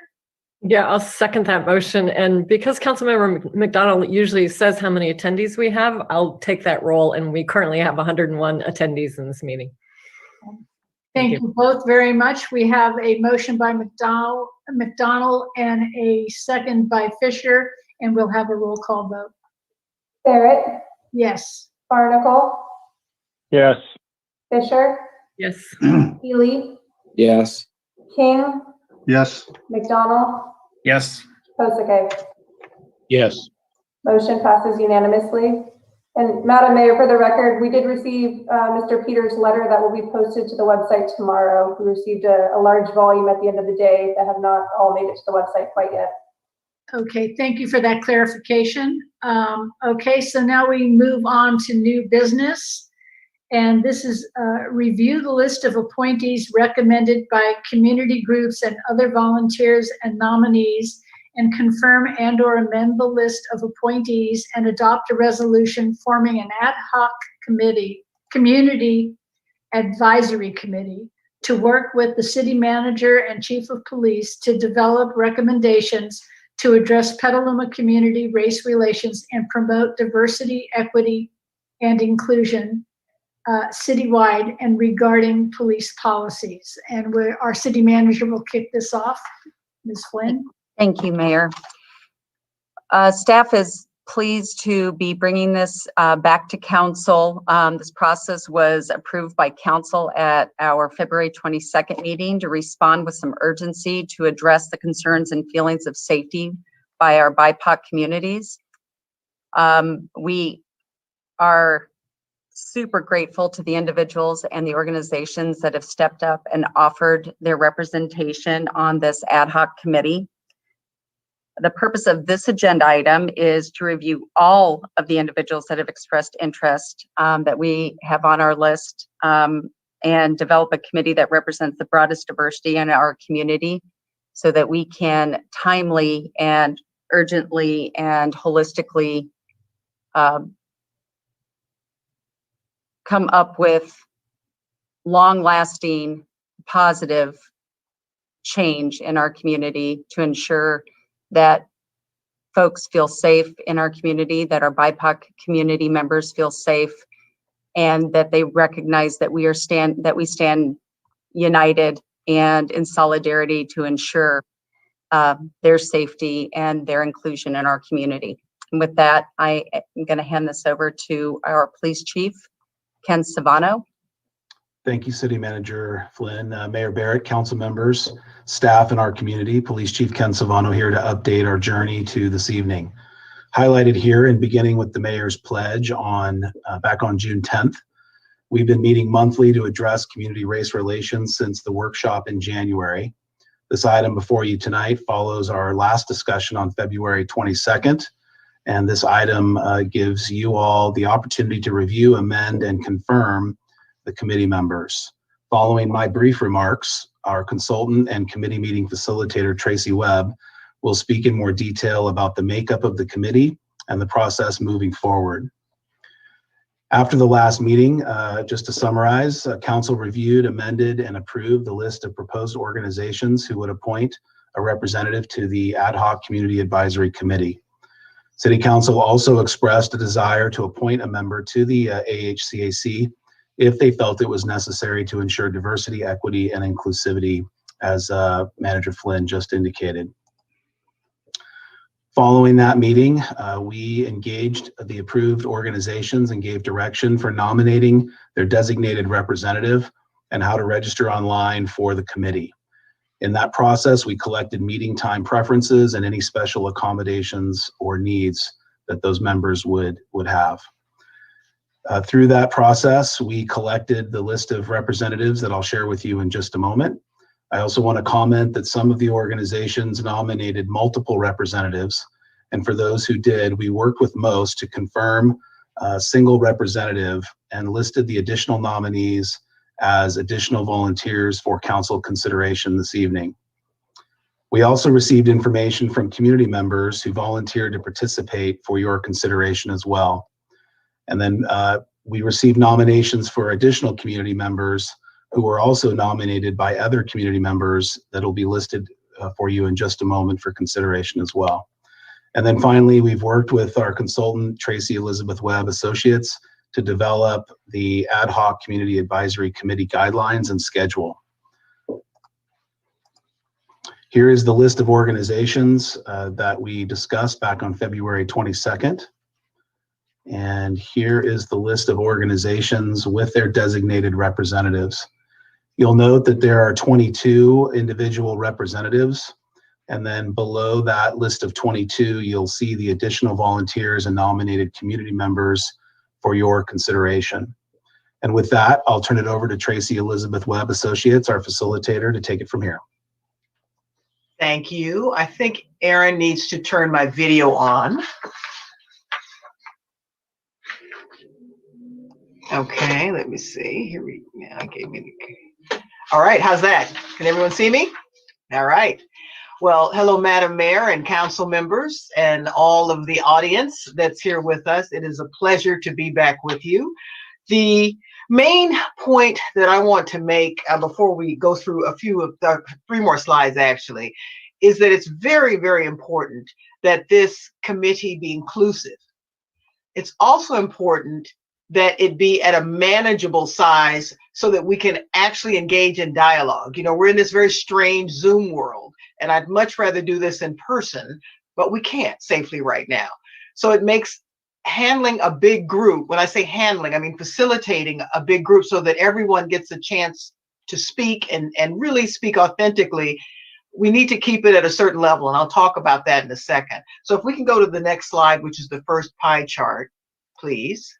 Speaker 15: Yeah, I'll second that motion. And because Councilmember McDonald usually says how many attendees we have, I'll take that role. And we currently have 101 attendees in this meeting.
Speaker 3: Thank you both very much. We have a motion by McDonald and a second by Fisher, and we'll have a roll call vote.
Speaker 2: Barrett?
Speaker 3: Yes.
Speaker 2: Barnacle?
Speaker 5: Yes.
Speaker 2: Fisher?
Speaker 15: Yes.
Speaker 2: Healy?
Speaker 12: Yes.
Speaker 2: King?
Speaker 14: Yes.
Speaker 2: McDonald?
Speaker 13: Yes.
Speaker 2: Kosake?
Speaker 16: Yes.
Speaker 2: Motion passes unanimously. And Madam Mayor, for the record, we did receive Mr. Peters' letter that will be posted to the website tomorrow. We received a large volume at the end of the day that have not all made it to the website quite yet.
Speaker 3: Okay, thank you for that clarification. Okay, so now we move on to new business. And this is review the list of appointees recommended by community groups and other volunteers and nominees, and confirm and or amend the list of appointees and adopt a resolution forming an ad hoc community advisory committee to work with the city manager and chief of police to develop recommendations to address Petaluma community race relations and promote diversity, equity, and inclusion citywide and regarding police policies. And our city manager will kick this off. Ms. Flynn.
Speaker 17: Thank you, Mayor. Staff is pleased to be bringing this back to council. This process was approved by council at our February 22nd meeting to respond with some urgency to address the concerns and feelings of safety by our BIPOC communities. We are super grateful to the individuals and the organizations that have stepped up and offered their representation on this ad hoc committee. The purpose of this agenda item is to review all of the individuals that have expressed interest that we have on our list and develop a committee that represents the broadest diversity in our community so that we can timely and urgently and holistically come up with long-lasting, positive change in our community to ensure that folks feel safe in our community, that our BIPOC community members feel safe, and that they recognize that we stand united and in solidarity to ensure their safety and their inclusion in our community. And with that, I am going to hand this over to our police chief, Ken Savano.
Speaker 20: Thank you, City Manager Flynn, Mayor Barrett, council members, staff in our community. Police Chief Ken Savano here to update our journey to this evening. Highlighted here and beginning with the mayor's pledge back on June 10th. We've been meeting monthly to address community race relations since the workshop in January. This item before you tonight follows our last discussion on February 22nd. And this item gives you all the opportunity to review, amend, and confirm the committee members. Following my brief remarks, our consultant and committee meeting facilitator, Tracy Webb, will speak in more detail about the makeup of the committee and the process moving forward. After the last meeting, just to summarize, council reviewed, amended, and approved the list of proposed organizations who would appoint a representative to the Ad Hoc Community Advisory Committee. City Council also expressed a desire to appoint a member to the AHCAC if they felt it was necessary to ensure diversity, equity, and inclusivity, as Manager Flynn just indicated. Following that meeting, we engaged the approved organizations and gave direction for nominating their designated representative and how to register online for the committee. In that process, we collected meeting time preferences and any special accommodations or needs that those members would have. Through that process, we collected the list of representatives that I'll share with you in just a moment. I also want to comment that some of the organizations nominated multiple representatives, and for those who did, we worked with most to confirm a single representative and listed the additional nominees as additional volunteers for council consideration this evening. We also received information from community members who volunteered to participate for your consideration as well. And then we received nominations for additional community members who were also nominated by other community members that will be listed for you in just a moment for consideration as well. And then finally, we've worked with our consultant, Tracy Elizabeth Webb Associates, to develop the Ad Hoc Community Advisory Committee guidelines and schedule. Here is the list of organizations that we discussed back on February 22nd. And here is the list of organizations with their designated representatives. You'll note that there are 22 individual representatives. And then below that list of 22, you'll see the additional volunteers and nominated community members for your consideration. And with that, I'll turn it over to Tracy Elizabeth Webb Associates, our facilitator, to take it from here.
Speaker 21: Thank you. I think Aaron needs to turn my video on. Okay, let me see. Here we go. Yeah, gave me the. All right, how's that? Can everyone see me? All right. Well, hello, Madam Mayor and council members and all of the audience that's here with us. It is a pleasure to be back with you. The main point that I want to make before we go through a few of the 3 more slides actually, is that it's very, very important that this committee be inclusive. It's also important that it be at a manageable size so that we can actually engage in dialogue. You know, we're in this very strange Zoom world, and I'd much rather do this in person, but we can't safely right now. So it makes handling a big group, when I say handling, I mean facilitating a big group so that everyone gets a chance to speak and really speak authentically. We need to keep it at a certain level, and I'll talk about that in a second. So if we can go to the next slide, which is the first pie chart, please.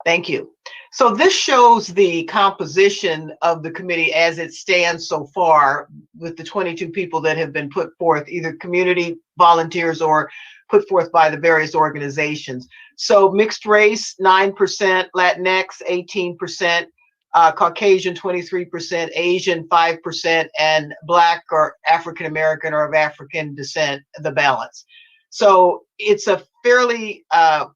Speaker 21: Thank you. So this shows the composition of the committee as it stands so far with the 22 people that have been put forth, either community volunteers or put forth by the various organizations. So mixed race, 9%, Latinx, 18%, Caucasian, 23%, Asian, 5%, and Black or African American or of African descent, the balance. So it's a fairly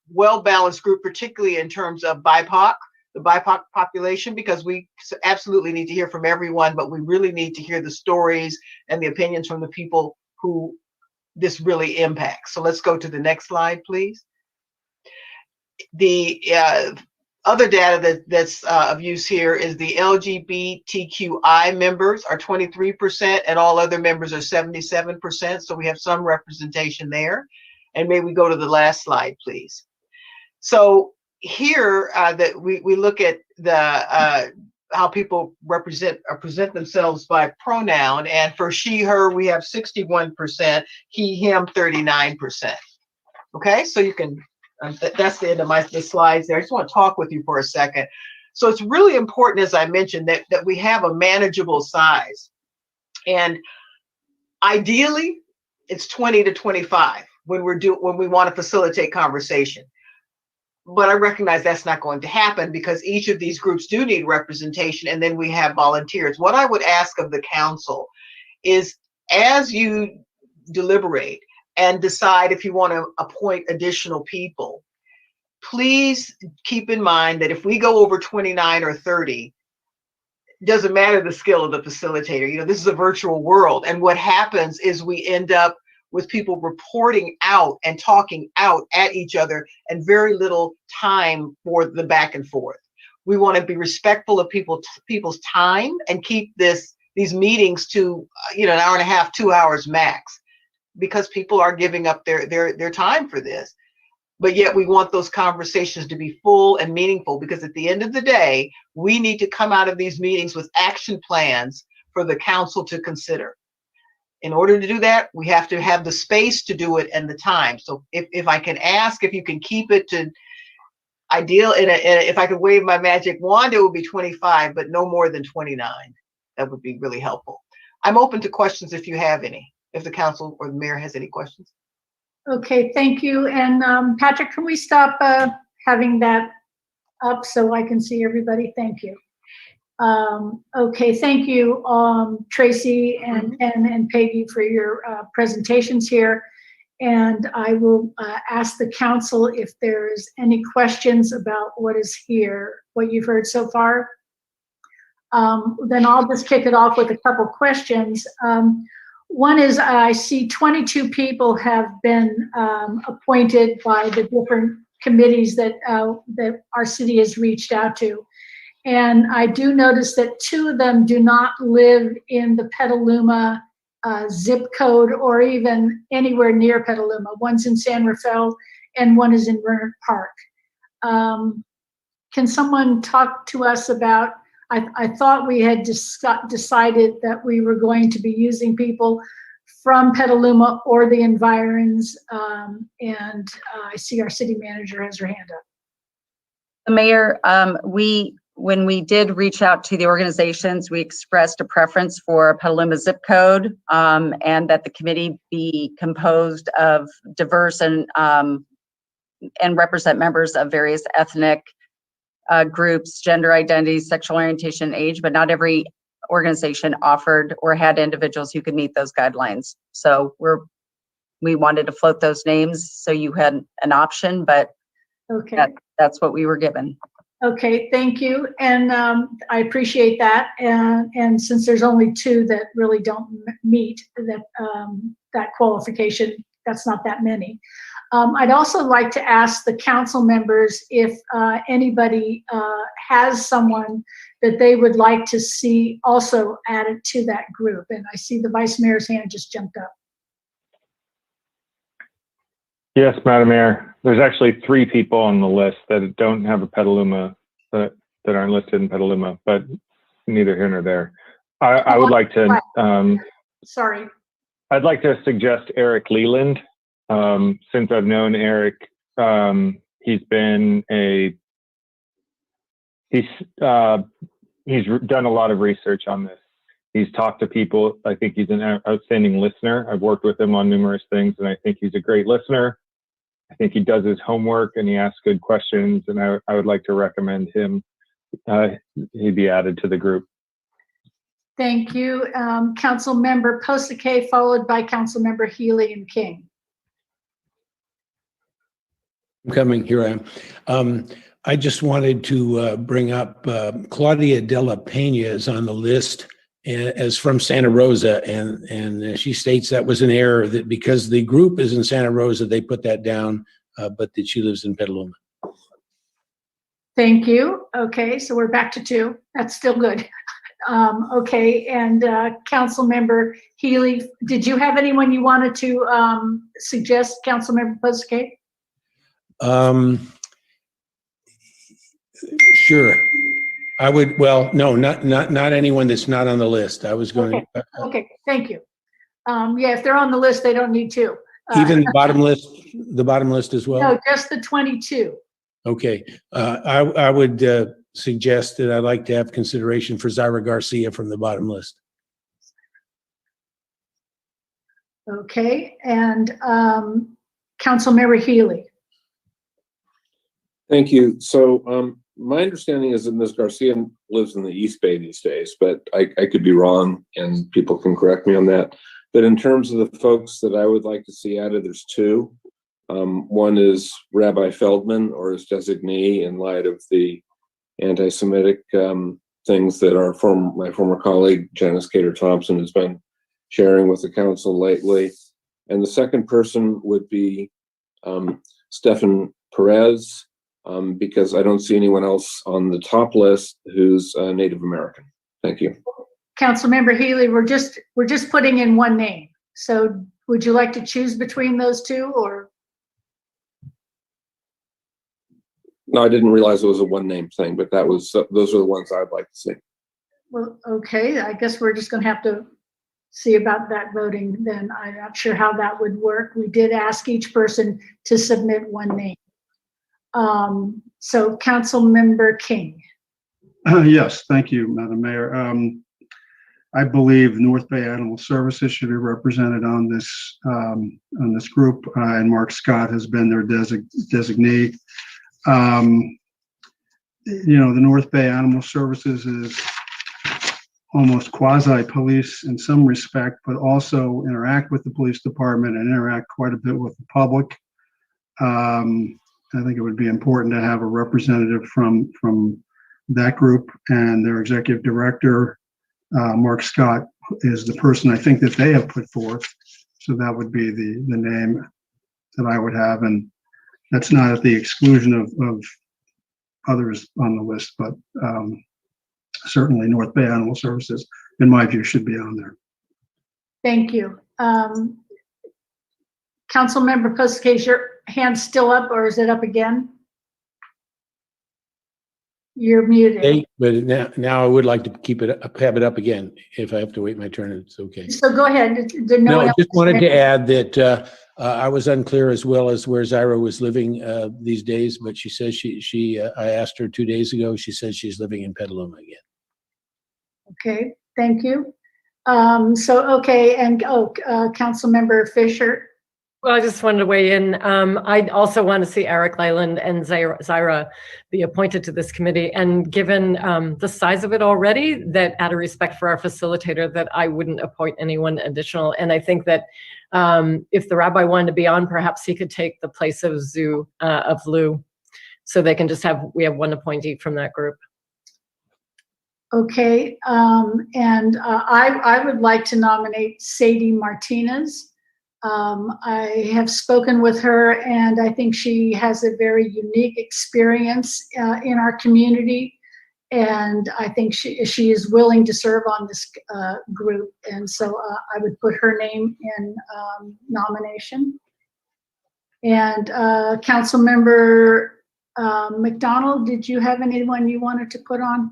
Speaker 21: well-balanced group, particularly in terms of BIPOC, the BIPOC population, because we absolutely need to hear from everyone, but we really need to hear the stories and the opinions from the people who this really impacts. So let's go to the next slide, please. The other data that's of use here is the LGBTQI members are 23% and all other members are 77%. So we have some representation there. And may we go to the last slide, please. So here that we look at the how people represent or present themselves by pronoun, and for she, her, we have 61%, he, him, 39%. Okay, so you can, that's the end of the slides there. I just want to talk with you for a second. So it's really important, as I mentioned, that we have a manageable size. And ideally, it's 20 to 25 when we want to facilitate conversation. But I recognize that's not going to happen because each of these groups do need representation, and then we have volunteers. What I would ask of the council is, as you deliberate and decide if you want to appoint additional people, please keep in mind that if we go over 29 or 30, it doesn't matter the skill of the facilitator. You know, this is a virtual world, and what happens is we end up with people reporting out and talking out at each other and very little time for the back and forth. We want to be respectful of people's time and keep these meetings to, you know, an hour and a half, 2 hours max, because people are giving up their time for this. But yet we want those conversations to be full and meaningful, because at the end of the day, we need to come out of these meetings with action plans for the council to consider. In order to do that, we have to have the space to do it and the time. So if I can ask if you can keep it to ideal, if I could wave my magic wand, it would be 25, but no more than 29. That would be really helpful. I'm open to questions if you have any, if the council or the mayor has any questions.
Speaker 3: Okay, thank you. And Patrick, can we stop having that up so I can see everybody? Thank you. Okay, thank you, Tracy and Peggy, for your presentations here. And I will ask the council if there's any questions about what is here, what you've heard so far. Then I'll just kick it off with a couple questions. One is, I see 22 people have been appointed by the different committees that our city has reached out to. And I do notice that 2 of them do not live in the Petaluma zip code or even anywhere near Petaluma. One's in San Rafael and one is in Bernard Park. Can someone talk to us about, I thought we had decided that we were going to be using people from Petaluma or the environs, and I see our city manager has her hand up.
Speaker 17: The mayor, when we did reach out to the organizations, we expressed a preference for Petaluma zip code, and that the committee be composed of diverse and represent members of various ethnic groups, gender identities, sexual orientation, age, but not every organization offered or had individuals who could meet those guidelines. So we wanted to float those names so you had an option, but
Speaker 3: okay,
Speaker 17: that's what we were given.
Speaker 3: Okay, thank you, and I appreciate that. And since there's only 2 that really don't meet that qualification, that's not that many. I'd also like to ask the council members if anybody has someone that they would like to see also added to that group. And I see the vice mayor's hand just jumped up.
Speaker 5: Yes, Madam Mayor. There's actually 3 people on the list that don't have a Petaluma, that aren't listed in Petaluma, but neither here nor there. I would like to.
Speaker 3: Sorry.
Speaker 5: I'd like to suggest Eric Leland. Since I've known Eric, he's done a lot of research on this. He's talked to people. I think he's an outstanding listener. I've worked with him on numerous things, and I think he's a great listener. I think he does his homework and he asks good questions, and I would like to recommend him. He'd be added to the group.
Speaker 3: Thank you. Council Member Posake, followed by Council Member Healy and King.
Speaker 16: I'm coming, here I am. I just wanted to bring up Claudia Della Pena is on the list as from Santa Rosa, and she states that was an error, that because the group is in Santa Rosa, they put that down, but that she lives in Petaluma.
Speaker 3: Thank you. Okay, so we're back to 2. That's still good. Okay, and Councilmember Healy, did you have anyone you wanted to suggest, Councilmember Puscake?
Speaker 16: Sure. I would, well, no, not anyone that's not on the list. I was going to.
Speaker 3: Okay, thank you. Yeah, if they're on the list, they don't need 2.
Speaker 16: Even the bottom list as well?
Speaker 3: No, just the 22.
Speaker 16: Okay. I would suggest that I'd like to have consideration for Zaira Garcia from the bottom list.
Speaker 3: Okay, and Councilmember Healy.
Speaker 12: Thank you. So my understanding is that Ms. Garcia lives in the East Bay these days, but I could be wrong and people can correct me on that. But in terms of the folks that I would like to see added, there's 2. One is Rabbi Feldman, or his designee, in light of the anti-Semitic things that my former colleague Janice Cater Thompson has been sharing with the council lately. And the second person would be Stefan Perez, because I don't see anyone else on the top list who's Native American. Thank you.
Speaker 3: Councilmember Healy, we're just putting in 1 name. So would you like to choose between those 2, or?
Speaker 12: No, I didn't realize it was a 1-name thing, but those are the ones I'd like to see.
Speaker 3: Well, okay, I guess we're just going to have to see about that voting then. I'm not sure how that would work. We did ask each person to submit 1 name. So Councilmember King.
Speaker 14: Yes, thank you, Madam Mayor. I believe North Bay Animal Services should be represented on this group, and Mark Scott has been their designee. You know, the North Bay Animal Services is almost quasi-police in some respect, but also interact with the police department and interact quite a bit with the public. I think it would be important to have a representative from that group, and their executive director, Mark Scott, is the person I think that they have put forth. So that would be the name that I would have, and that's not at the exclusion of others on the list, but certainly North Bay Animal Services, in my view, should be on there.
Speaker 3: Thank you. Councilmember Puscake, is your hand still up, or is it up again? You're muted.
Speaker 16: Hey, but now I would like to keep it up, have it up again. If I have to wait my turn, it's okay.
Speaker 3: So go ahead.
Speaker 16: No, just wanted to add that I was unclear as well as where Zaira was living these days, but she says I asked her 2 days ago. She says she's living in Petaluma again.
Speaker 3: Okay, thank you. Okay, and Councilmember Fisher.
Speaker 15: Well, I just wanted to weigh in. I also want to see Eric Leyland and Zaira be appointed to this committee. And given the size of it already, that out of respect for our facilitator, that I wouldn't appoint anyone additional. And I think that if the rabbi wanted to be on, perhaps he could take the place of Lou, so they can just we have 1 appointee from that group.
Speaker 3: Okay, and I would like to nominate Sadie Martinez. I have spoken with her, and I think she has a very unique experience in our community, and I think she is willing to serve on this group, and so I would put her name in nomination. And Councilmember McDonald, did you have anyone you wanted to put on?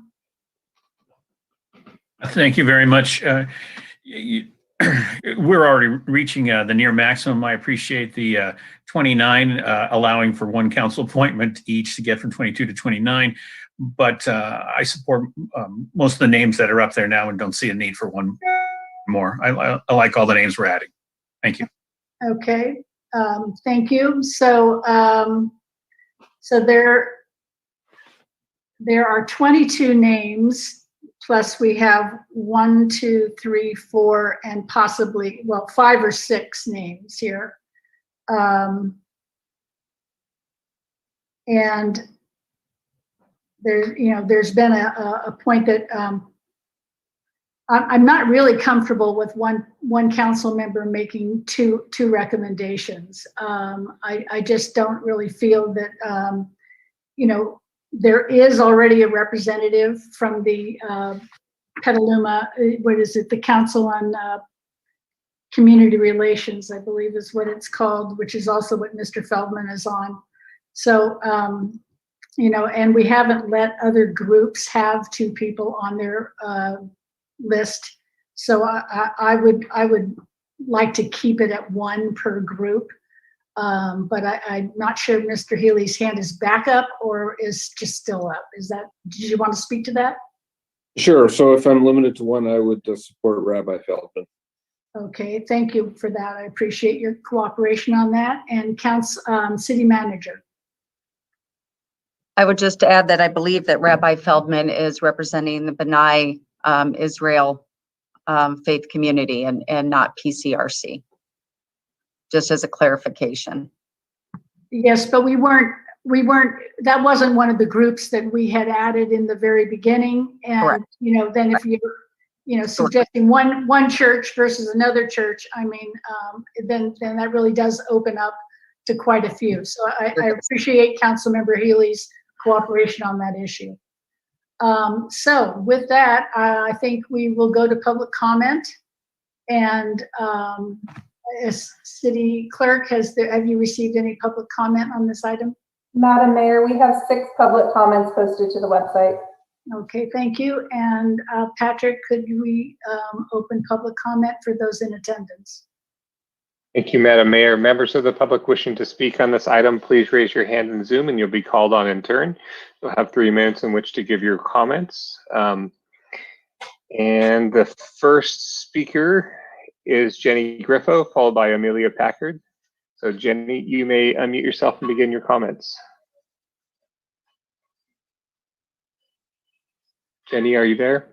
Speaker 13: Thank you very much. We're already reaching the near maximum. I appreciate the 29, allowing for 1 council appointment each to get from 22 to 29. But I support most of the names that are up there now and don't see a need for 1 more. I like all the names we're adding. Thank you.
Speaker 3: Okay, thank you. So there are 22 names. Plus we have 1, 2, 3, 4, and possibly, 5 or 6 names here. And there's been a point that I'm not really comfortable with one council member making two recommendations. I just don't really feel that, There is already a representative from the Petaluma, what is it, the Council on Community Relations, I believe is what it's called, which is also what Mr. Feldman is on. So, you know, and we haven't let other groups have 2 people on their list. So I would like to keep it at 1 per group. But I'm not sure Mr. Healy's hand is back up or is just still up. Did you want to speak to that?
Speaker 12: Sure. So if I'm limited to 1, I would support Rabbi Feldman.
Speaker 3: Okay, thank you for that. I appreciate your cooperation on that. And City Manager.
Speaker 17: I would just add that I believe that Rabbi Feldman is representing the B'nai Israel faith community and not PCRC. Just as a clarification.
Speaker 3: Yes, but we weren't, that wasn't one of the groups that we had added in the very beginning. And,
Speaker 17: correct.
Speaker 3: You know, then if you're, you know, suggesting one church versus another church, I mean, then that really does open up to quite a few. So I appreciate Councilmember Healy's cooperation on that issue. So with that, I think we will go to public comment. And as City Clerk, have you received any public comment on this item?
Speaker 2: Madam Mayor, we have 6 public comments posted to the website.
Speaker 3: Okay, thank you. And Patrick, could we open public comment for those in attendance?
Speaker 5: Thank you, Madam Mayor. Members of the public wishing to speak on this item, please raise your hand in Zoom and you'll be called on in turn. You'll have 3 minutes in which to give your comments. And the first speaker is Jenny Griffo, followed by Amelia Packard. So Jenny, you may unmute yourself and begin your comments. Jenny, are you there?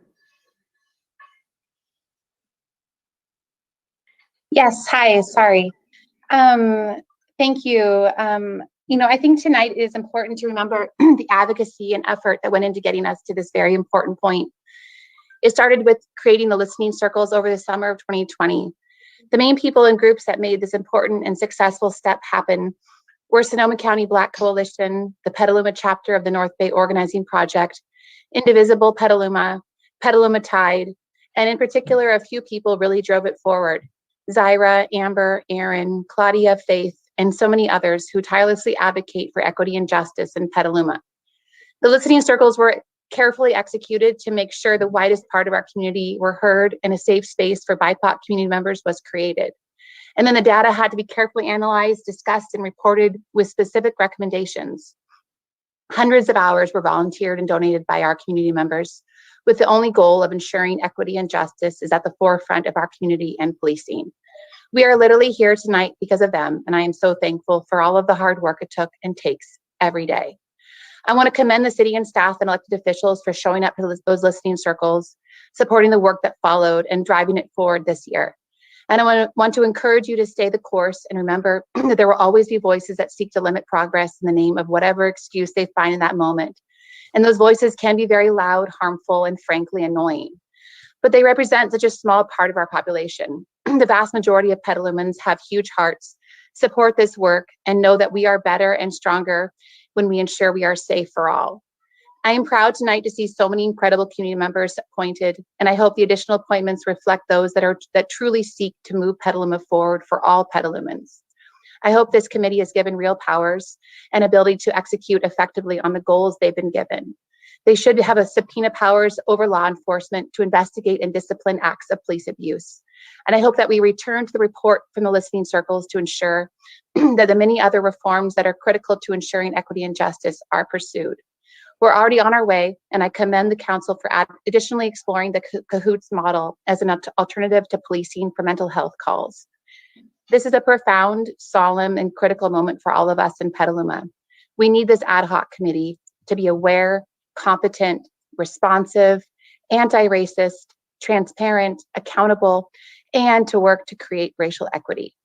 Speaker 1: Yes, hi, sorry. Thank you. You know, I think tonight it is important to remember the advocacy and effort that went into getting us to this very important point. It started with creating the listening circles over the summer of 2020. The main people and groups that made this important and successful step happen were Sonoma County Black Coalition, the Petaluma Chapter of the North Bay Organizing Project, Indivisible Petaluma, Petaluma Tide, and in particular, a few people really drove it forward. Zyra, Amber, Aaron, Claudia, Faith, and so many others who tirelessly advocate for equity and justice in Petaluma. The listening circles were carefully executed to make sure the widest part of our community were heard and a safe space for BIPOC community members was created. And then the data had to be carefully analyzed, discussed, and reported with specific recommendations. Hundreds of hours were volunteered and donated by our community members, with the only goal of ensuring equity and justice is at the forefront of our community and policing. We are literally here tonight because of them, and I am so thankful for all of the hard work it took and takes every day. I want to commend the city and staff and elected officials for showing up to those listening circles, supporting the work that followed, and driving it forward this year. And I want to encourage you to stay the course and remember that there will always be voices that seek to limit progress in the name of whatever excuse they find in that moment. And those voices can be very loud, harmful, and frankly annoying. But they represent such a small part of our population. The vast majority of Petalumans have huge hearts, support this work, and know that we are better and stronger when we ensure we are safe for all. I am proud tonight to see so many incredible community members appointed, and I hope the additional appointments reflect those that truly seek to move Petaluma forward for all Petalumans. I hope this committee is given real powers and ability to execute effectively on the goals they've been given. They should have a subpoena powers over law enforcement to investigate and discipline acts of police abuse. And I hope that we return to the report from the listening circles to ensure that the many other reforms that are critical to ensuring equity and justice are pursued. We're already on our way, and I commend the council for additionally exploring the CAHOOTS model as an alternative to policing for mental health calls. This is a profound, solemn, and critical moment for all of us in Petaluma. We need this ad hoc committee to be aware, competent, responsive, anti-racist, transparent, accountable, and to work to create racial equity.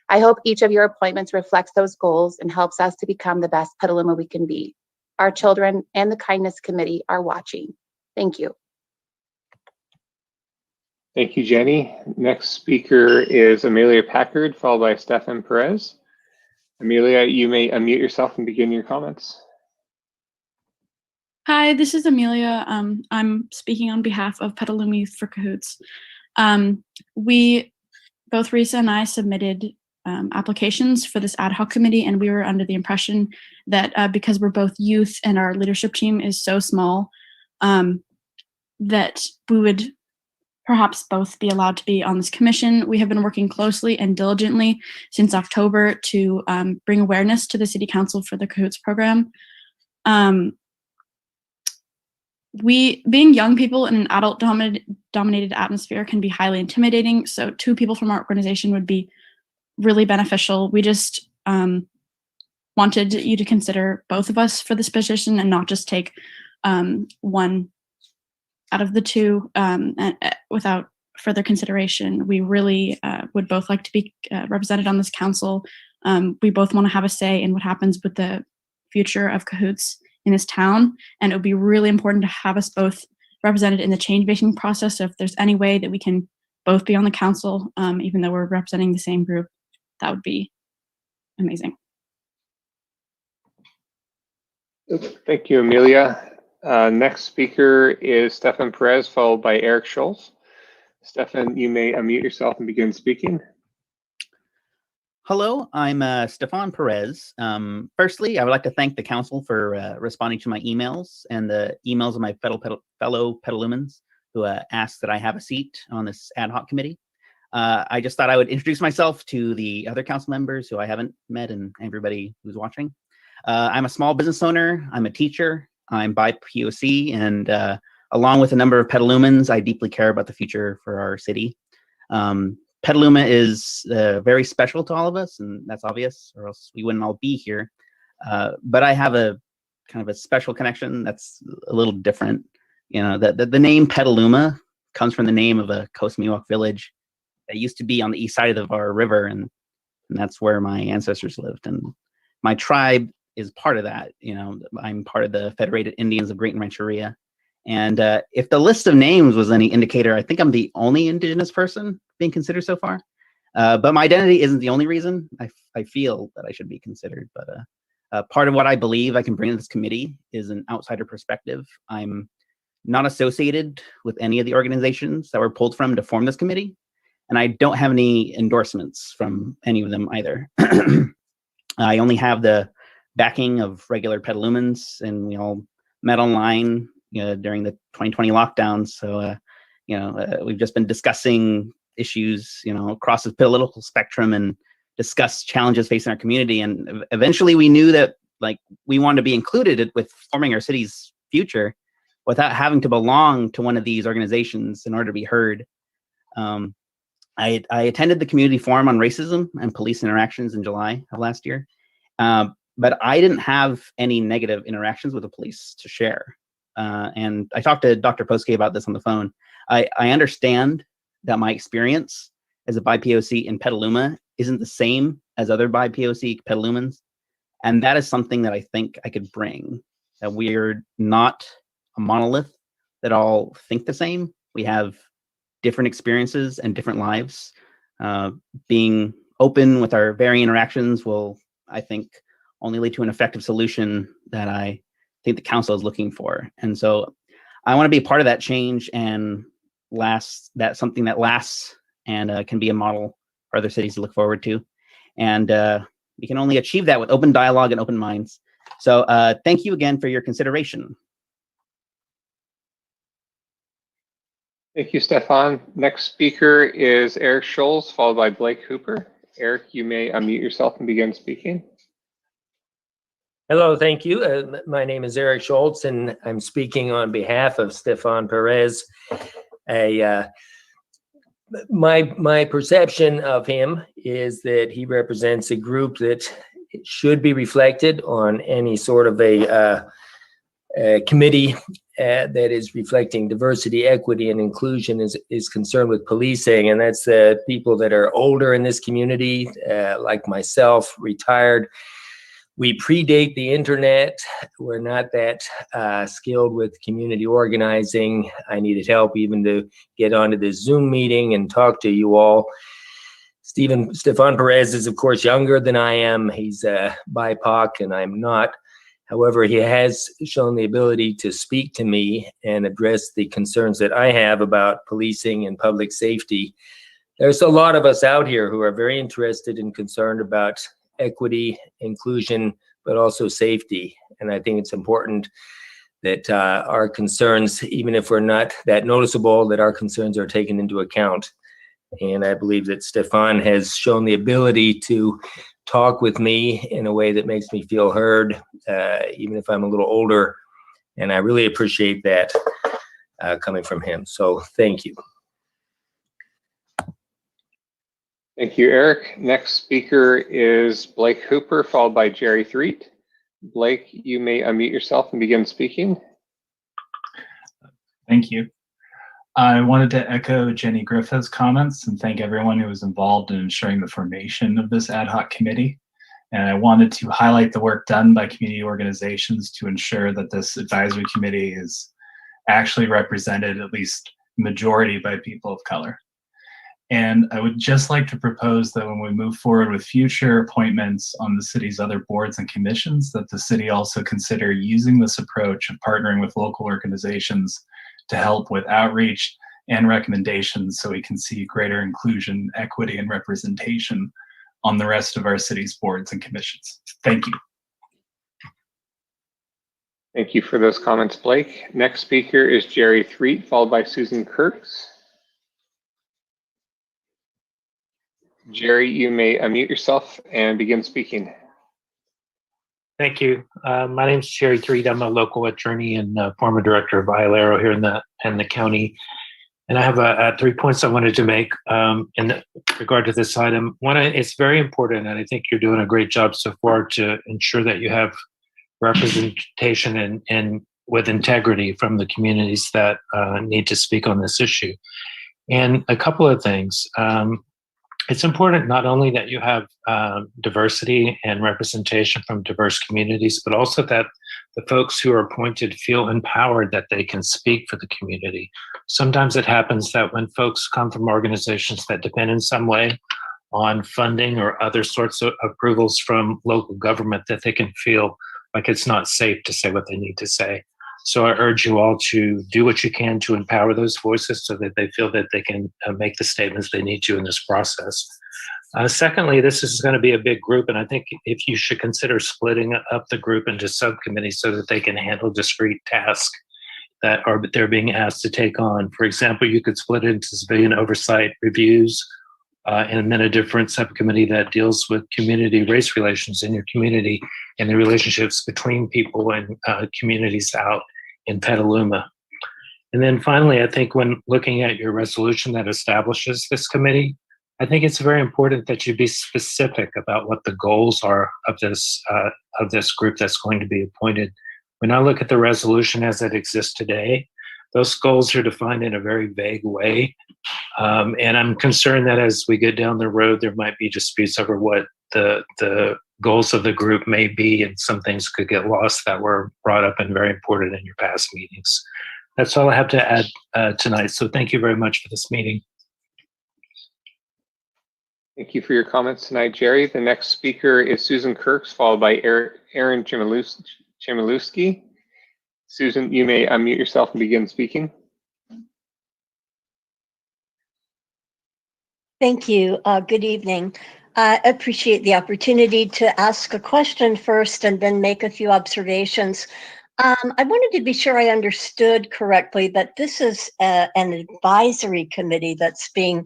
Speaker 1: I hope each of your appointments reflects those goals and helps us to become the best Petaluma we can be. Our children and the Kindness Committee are watching. Thank you.
Speaker 5: Thank you, Jenny. Next speaker is Amelia Packard, followed by Stefan Perez. Amelia, you may unmute yourself and begin your comments.
Speaker 4: Hi, this is Amelia. I'm speaking on behalf of Petaluma Youth for Cahoots. We, both Risa and I, submitted applications for this ad hoc committee, and we were under the impression that because we're both youth and our leadership team is so small, that we would perhaps both be allowed to be on this commission. We have been working closely and diligently since October to bring awareness to the City Council for the Cahoots program. Being young people in an adult dominated atmosphere can be highly intimidating. So 2 people from our organization would be really beneficial. We just wanted you to consider both of us for this position and not just take one out of the 2 without further consideration. We really would both like to be represented on this council. We both want to have a say in what happens with the future of Cahoots in this town, and it would be really important to have us both represented in the change making process. So if there's any way that we can both be on the council, even though we're representing the same group, that would be amazing.
Speaker 5: Thank you, Amelia. Next speaker is Stefan Perez, followed by Eric Schultz. Stefan, you may unmute yourself and begin speaking.
Speaker 22: Hello, I'm Stefan Perez. Firstly, I would like to thank the council for responding to my emails and the emails of my fellow Petalumans who asked that I have a seat on this ad hoc committee. I just thought I would introduce myself to the other council members who I haven't met and everybody who's watching. I'm a small business owner, I'm a teacher, I'm by POC, and along with a number of Petalumans, I deeply care about the future for our city. Petaluma is very special to all of us, and that's obvious, or else we wouldn't all be here. But I have a kind of a special connection that's a little different. You know, the name Petaluma comes from the name of a Coast Miwok village that used to be on the east side of our river, and that's where my ancestors lived. And my tribe is part of that. You know, I'm part of the Federated Indians of Great Rancheria. And if the list of names was any indicator, I think I'm the only Indigenous person being considered so far. But my identity isn't the only reason I feel that I should be considered. But part of what I believe I can bring to this committee is an outsider perspective. I'm not associated with any of the organizations that were pulled from to form this committee. And I don't have any endorsements from any of them either. I only have the backing of regular Petalumans, and we all met online during the 2020 lockdown. So, we've just been discussing issues, across the political spectrum and discuss challenges facing our community. And eventually we knew that we wanted to be included with forming our city's future without having to belong to one of these organizations in order to be heard. I attended the community forum on racism and police interactions in July of last year. But I didn't have any negative interactions with the police to share. And I talked to Dr. Poske about this on the phone. I understand that my experience as a BIPOC in Petaluma isn't the same as other BIPOC Petalumans. And that is something that I think I could bring, that we're not a monolith that all think the same. We have different experiences and different lives. Being open with our varying interactions will, I think, only lead to an effective solution that I think the council is looking for. And so I want to be a part of that change and something that lasts and can be a model for other cities to look forward to. And we can only achieve that with open dialogue and open minds. So thank you again for your consideration.
Speaker 5: Thank you, Stefan. Next speaker is Eric Schultz, followed by Blake Hooper. Eric, you may unmute yourself and begin speaking.
Speaker 23: Hello, thank you. My name is Eric Schultz, and I'm speaking on behalf of Stefan Perez. My perception of him is that he represents a group that should be reflected on any sort of a committee that is reflecting diversity, equity, and inclusion is concerned with policing, and that's the people that are older in this community, like myself, retired. We predate the internet. We're not that skilled with community organizing. I needed help even to get onto this Zoom meeting and talk to you all. Stefan Perez is, of course, younger than I am. He's BIPOC, and I'm not. However, he has shown the ability to speak to me and address the concerns that I have about policing and public safety. There's a lot of us out here who are very interested and concerned about equity, inclusion, but also safety. And I think it's important that our concerns, even if we're not that noticeable, that our concerns are taken into account. And I believe that Stefan has shown the ability to talk with me in a way that makes me feel heard, even if I'm a little older. And I really appreciate that coming from him. So thank you.
Speaker 5: Thank you, Eric. Next speaker is Blake Hooper, followed by Jerry Threet. Blake, you may unmute yourself and begin speaking.
Speaker 6: Thank you. I wanted to echo Jenny Griffith's comments and thank everyone who was involved in ensuring the formation of this ad hoc committee. And I wanted to highlight the work done by community organizations to ensure that this advisory committee is actually represented, at least majority, by people of color. And I would just like to propose that when we move forward with future appointments on the city's other boards and commissions, that the city also consider using this approach of partnering with local organizations to help with outreach and recommendations so we can see greater inclusion, equity, and representation on the rest of our city's boards and commissions. Thank you.
Speaker 5: Thank you for those comments, Blake. Next speaker is Jerry Threet, followed by Susan Kirks. Jerry, you may unmute yourself and begin speaking.
Speaker 7: Thank you. My name is Jerry Threet. I'm a local attorney and former director of ILARO here in the county. And I have 3 points I wanted to make in regard to this item. One, it's very important, and I think you're doing a great job so far to ensure that you have representation and with integrity from the communities that need to speak on this issue. And a couple of things. It's important not only that you have diversity and representation from diverse communities, but also that the folks who are appointed feel empowered that they can speak for the community. Sometimes it happens that when folks come from organizations that depend in some way on funding or other sorts of approvals from local government, that they can feel like it's not safe to say what they need to say. So I urge you all to do what you can to empower those voices so that they feel that they can make the statements they need to in this process. Secondly, this is going to be a big group, and I think if you should consider splitting up the group into subcommittees so that they can handle discrete tasks that they're being asked to take on. For example, you could split it into civilian oversight reviews, and then a different subcommittee that deals with community race relations in your community and the relationships between people and communities out in Petaluma. And then finally, I think when looking at your resolution that establishes this committee, I think it's very important that you be specific about what the goals are of this group that's going to be appointed. When I look at the resolution as it exists today, those goals are defined in a very vague way. And I'm concerned that as we get down the road, there might be disputes over what the goals of the group may be, and some things could get lost that were brought up and very important in your past meetings. That's all I have to add tonight. So thank you very much for this meeting.
Speaker 5: Thank you for your comments tonight, Jerry. The next speaker is Susan Kirks, followed by Aaron Chmielewski. Susan, you may unmute yourself and begin speaking.
Speaker 8: Thank you. Good evening. I appreciate the opportunity to ask a question first and then make a few observations. I wanted to be sure I understood correctly that this is an advisory committee that's being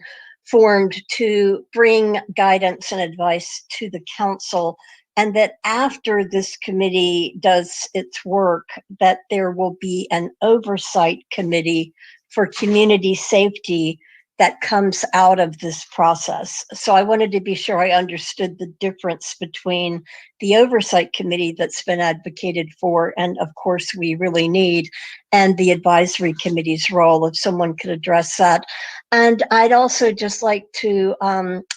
Speaker 8: formed to bring guidance and advice to the council, and that after this committee does its work, that there will be an oversight committee for community safety that comes out of this process. So I wanted to be sure I understood the difference between the oversight committee that's been advocated for, and of course we really need, and the advisory committee's role, if someone could address that. And I'd also just like to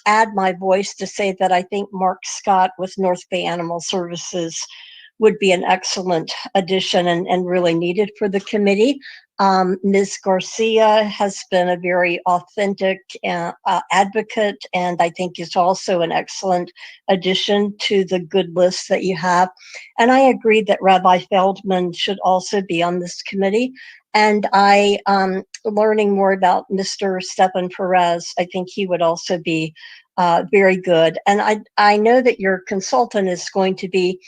Speaker 8: add my voice to say that I think Mark Scott with North Bay Animal Services would be an excellent addition and really needed for the committee. Ms. Garcia has been a very authentic advocate, and I think is also an excellent addition to the good list that you have. And I agree that Rabbi Feldman should also be on this committee. And learning more about Mr. Stephan Perez, I think he would also be very good. And I know that your consultant is going to be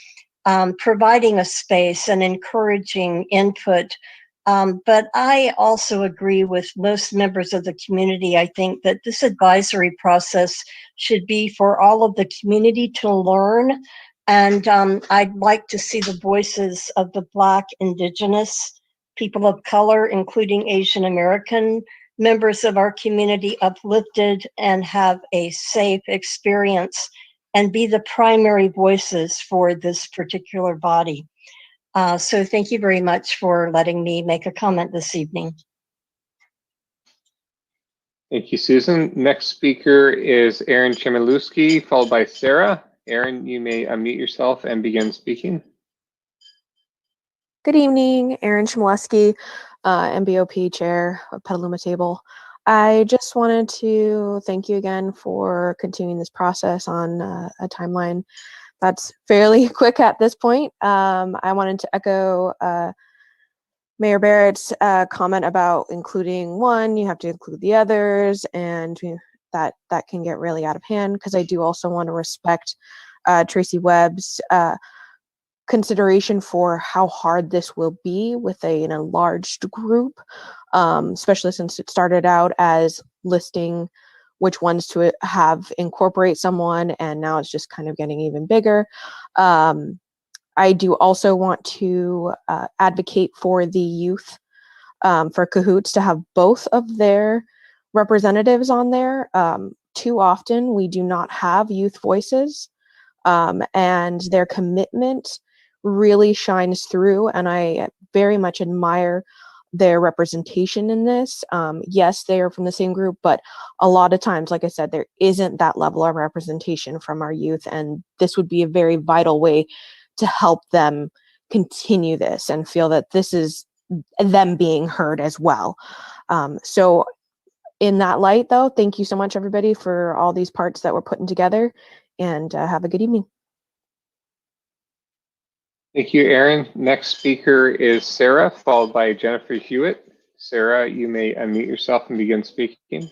Speaker 8: providing a space and encouraging input. But I also agree with most members of the community. I think that this advisory process should be for all of the community to learn. And I'd like to see the voices of the Black, Indigenous, people of color, including Asian American members of our community, uplifted and have a safe experience and be the primary voices for this particular body. So thank you very much for letting me make a comment this evening.
Speaker 5: Thank you, Susan. Next speaker is Aaron Chmielewski, followed by Sarah. Aaron, you may unmute yourself and begin speaking.
Speaker 9: Good evening, Aaron Chmielewski, MBOP Chair of Petaluma Table. I just wanted to thank you again for continuing this process on a timeline that's fairly quick at this point. I wanted to echo Mayor Barrett's comment about including one, you have to include the others, and that can get really out of hand, because I do also want to respect Tracy Webb's consideration for how hard this will be with an enlarged group, especially since it started out as listing which ones to have incorporate someone, and now it's just kind of getting even bigger. I do also want to advocate for the youth, for Cahoots to have both of their representatives on there. Too often we do not have youth voices, and their commitment really shines through, and I very much admire their representation in this. Yes, they are from the same group, but a lot of times, like I said, there isn't that level of representation from our youth, and this would be a very vital way to help them continue this and feel that this is them being heard as well. So in that light, though, thank you so much, everybody, for all these parts that we're putting together, and have a good evening.
Speaker 5: Thank you, Aaron. Next speaker is Sarah, followed by Jennifer Hewitt. Sarah, you may unmute yourself and begin speaking.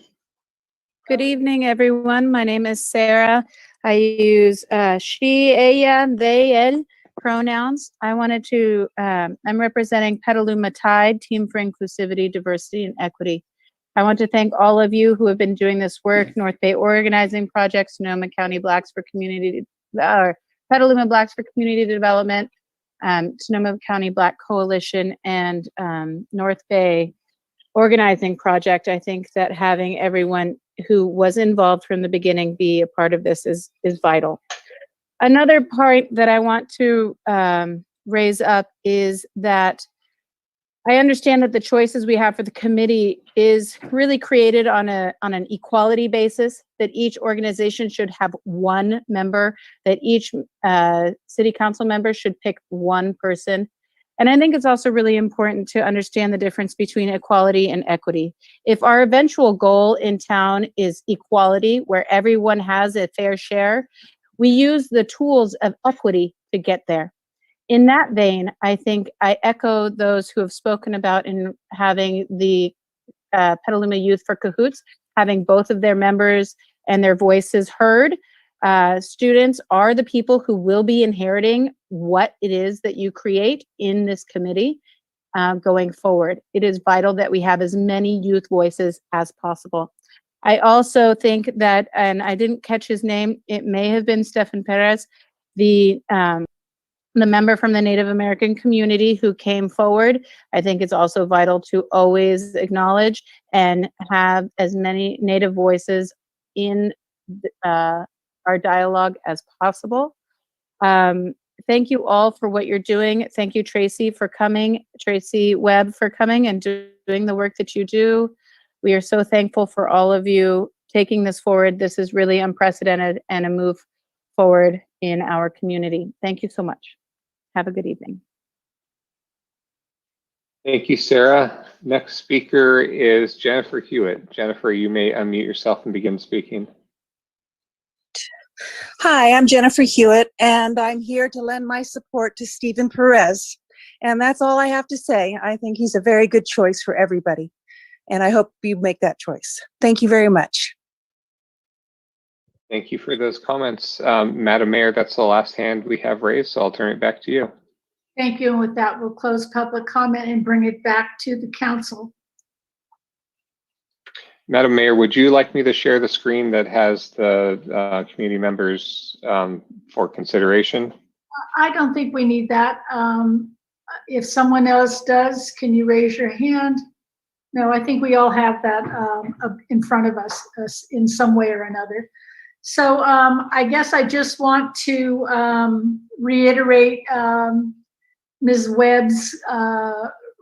Speaker 10: Good evening, everyone. My name is Sarah. I use she, ella, they, el pronouns. I wanted to, I'm representing Petaluma Tide, Team for Inclusivity, Diversity, and Equity. I want to thank all of you who have been doing this work, North Bay Organizing Project, Sonoma County Blacks for Community, Petaluma Blacks for Community Development, Sonoma County Black Coalition, and North Bay Organizing Project. I think that having everyone who was involved from the beginning be a part of this is vital. Another point that I want to raise up is that I understand that the choices we have for the committee is really created on an equality basis, that each organization should have one member, that each city council member should pick one person. And I think it's also really important to understand the difference between equality and equity. If our eventual goal in town is equality, where everyone has a fair share, we use the tools of equity to get there. In that vein, I think I echo those who have spoken about in having the Petaluma Youth for Cahoots, having both of their members and their voices heard. Students are the people who will be inheriting what it is that you create in this committee going forward. It is vital that we have as many youth voices as possible. I also think that, and I didn't catch his name, it may have been Stephan Perez, the member from the Native American community who came forward. I think it's also vital to always acknowledge and have as many Native voices in our dialogue as possible. Thank you all for what you're doing. Thank you, Tracy, for coming, Tracy Webb for coming and doing the work that you do. We are so thankful for all of you taking this forward. This is really unprecedented and a move forward in our community. Thank you so much. Have a good evening.
Speaker 5: Thank you, Sarah. Next speaker is Jennifer Hewitt. Jennifer, you may unmute yourself and begin speaking.
Speaker 11: Hi, I'm Jennifer Hewitt, and I'm here to lend my support to Stephen Perez. And that's all I have to say. I think he's a very good choice for everybody. And I hope you make that choice. Thank you very much.
Speaker 5: Thank you for those comments. Madam Mayor, that's the last hand we have raised, so I'll turn it back to you.
Speaker 3: Thank you. And with that, we'll close public comment and bring it back to the council.
Speaker 5: Madam Mayor, would you like me to share the screen that has the community members for consideration?
Speaker 3: I don't think we need that. If someone else does, can you raise your hand? No, I think we all have that in front of us in some way or another. So I guess I just want to reiterate Ms. Webb's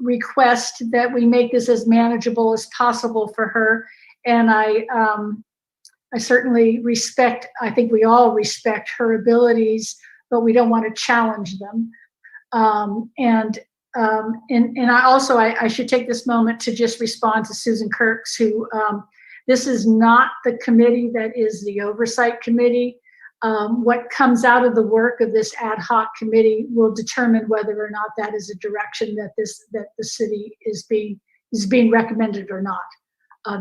Speaker 3: request that we make this as manageable as possible for her. And I certainly respect, I think we all respect her abilities, but we don't want to challenge them. And I also, I should take this moment to just respond to Susan Kirks, who this is not the committee that is the oversight committee. What comes out of the work of this ad hoc committee will determine whether or not that is a direction that the city is being recommended or not.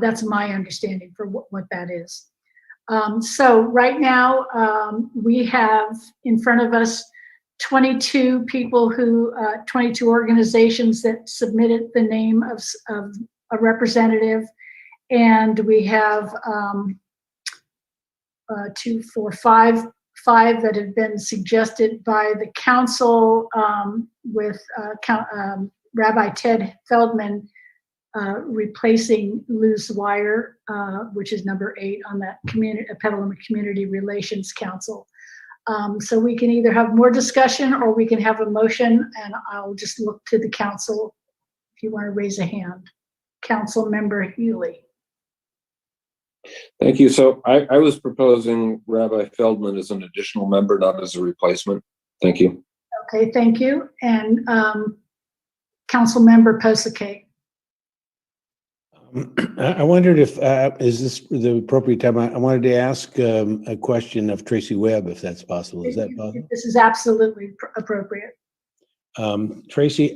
Speaker 3: That's my understanding for what that is. So right now we have in front of us 22 people 22 organizations that submitted the name of a representative, and we have 2, 4, 5 that have been suggested by the council, with Rabbi Ted Feldman replacing Luz Wire, which is number 8 on that Petaluma Community Relations Council. So we can either have more discussion or we can have a motion, and I'll just look to the council if you want to raise a hand. Council Member Healy.
Speaker 12: Thank you. So I was proposing Rabbi Feldman as an additional member, not as a replacement. Thank you.
Speaker 3: Okay, thank you. And Council Member Posake.
Speaker 16: I wondered if, is this the appropriate time? I wanted to ask a question of Tracy Webb, if that's possible. Is that possible?
Speaker 3: This is absolutely appropriate.
Speaker 16: Tracy,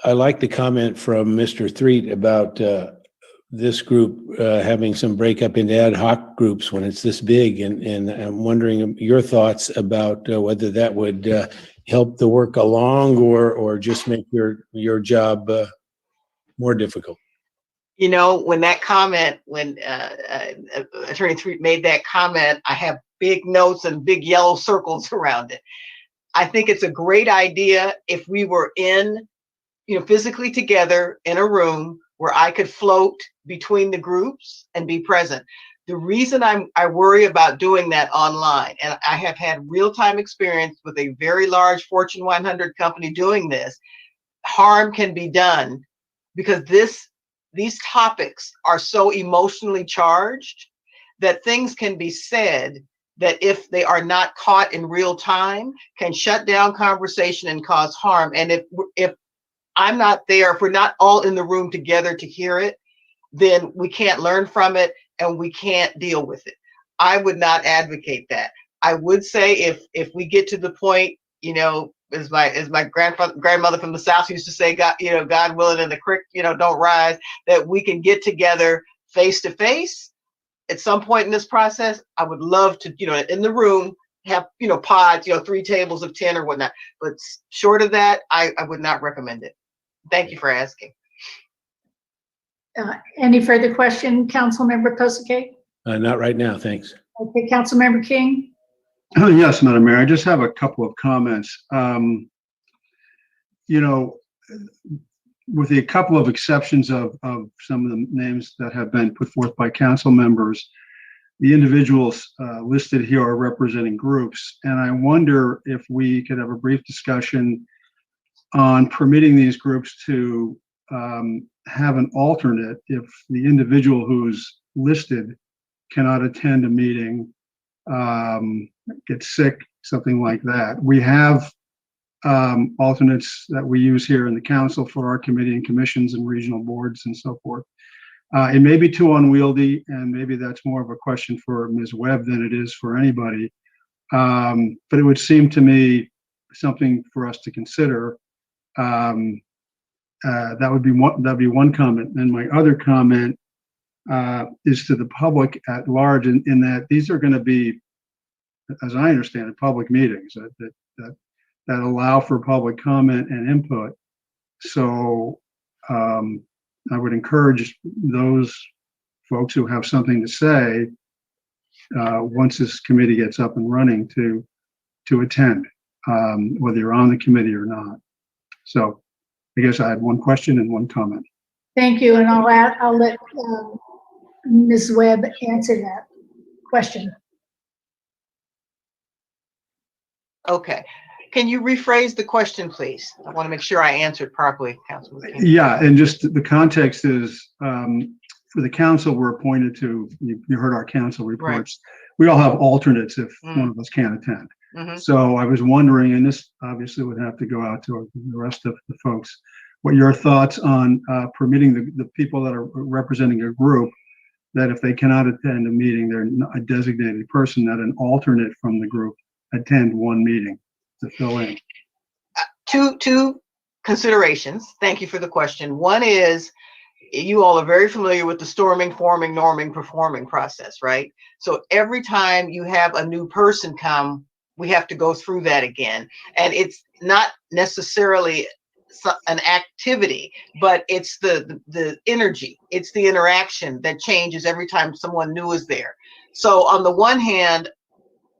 Speaker 16: I like the comment from Mr. Threet about this group having some breakup into ad hoc groups when it's this big, and I'm wondering your thoughts about whether that would help the work along or just make your job more difficult.
Speaker 21: You know, when Attorney Threet made that comment, I have big notes and big yellow circles around it. I think it's a great idea if we were physically together in a room where I could float between the groups and be present. The reason I worry about doing that online, and I have had real-time experience with a very large Fortune 100 company doing this, harm can be done because these topics are so emotionally charged that things can be said that if they are not caught in real time can shut down conversation and cause harm. And if I'm not there, if we're not all in the room together to hear it, then we can't learn from it and we can't deal with it. I would not advocate that. I would say if we get to the point, as my grandmother from the South used to say, God willing and the creek, don't rise, that we can get together face to face at some point in this process. I would love to, in the room, have, pods, 3 tables of 10 or whatnot. But short of that, I would not recommend it. Thank you for asking.
Speaker 3: Any further question, Council Member Posake?
Speaker 16: Not right now, thanks.
Speaker 3: Okay, Council Member King.
Speaker 14: Yes, Madam Mayor, I just have a couple of comments. With a couple of exceptions of some of the names that have been put forth by council members, the individuals listed here are representing groups. And I wonder if we could have a brief discussion on permitting these groups to have an alternate if the individual who's listed cannot attend a meeting, gets sick, something like that. We have alternates that we use here in the council for our committee and commissions and regional boards and so forth. It may be too unwieldy, and maybe that's more of a question for Ms. Webb than it is for anybody. But it would seem to me something for us to consider. That would be one comment. And my other comment is to the public at large, in that these are going to be, as I understand it, public meetings that allow for public comment and input. So I would encourage those folks who have something to say once this committee gets up and running to attend, whether you're on the committee or not. So I guess I had one question and one comment.
Speaker 3: Thank you, and I'll let Ms. Webb answer that question.
Speaker 21: Okay. Can you rephrase the question, please? I want to make sure I answered properly, Councilman King.
Speaker 14: Yeah, and just the context is, for the council, we're appointed to, you heard our council reports. Right. We all have alternates if one of us can't attend. Mm-hmm. So I was wondering, and this obviously would have to go out to the rest of the folks, what your thoughts on permitting the people that are representing a group, that if they cannot attend a meeting, they're a designated person, that an alternate from the group attend one meeting to fill in.
Speaker 21: Two considerations. Thank you for the question. One is, you all are very familiar with the storming, forming, norming, performing process, right? So every time you have a new person come, we have to go through that again. And it's not necessarily an activity, but it's the energy, it's the interaction that changes every time someone new is there. So on the one hand,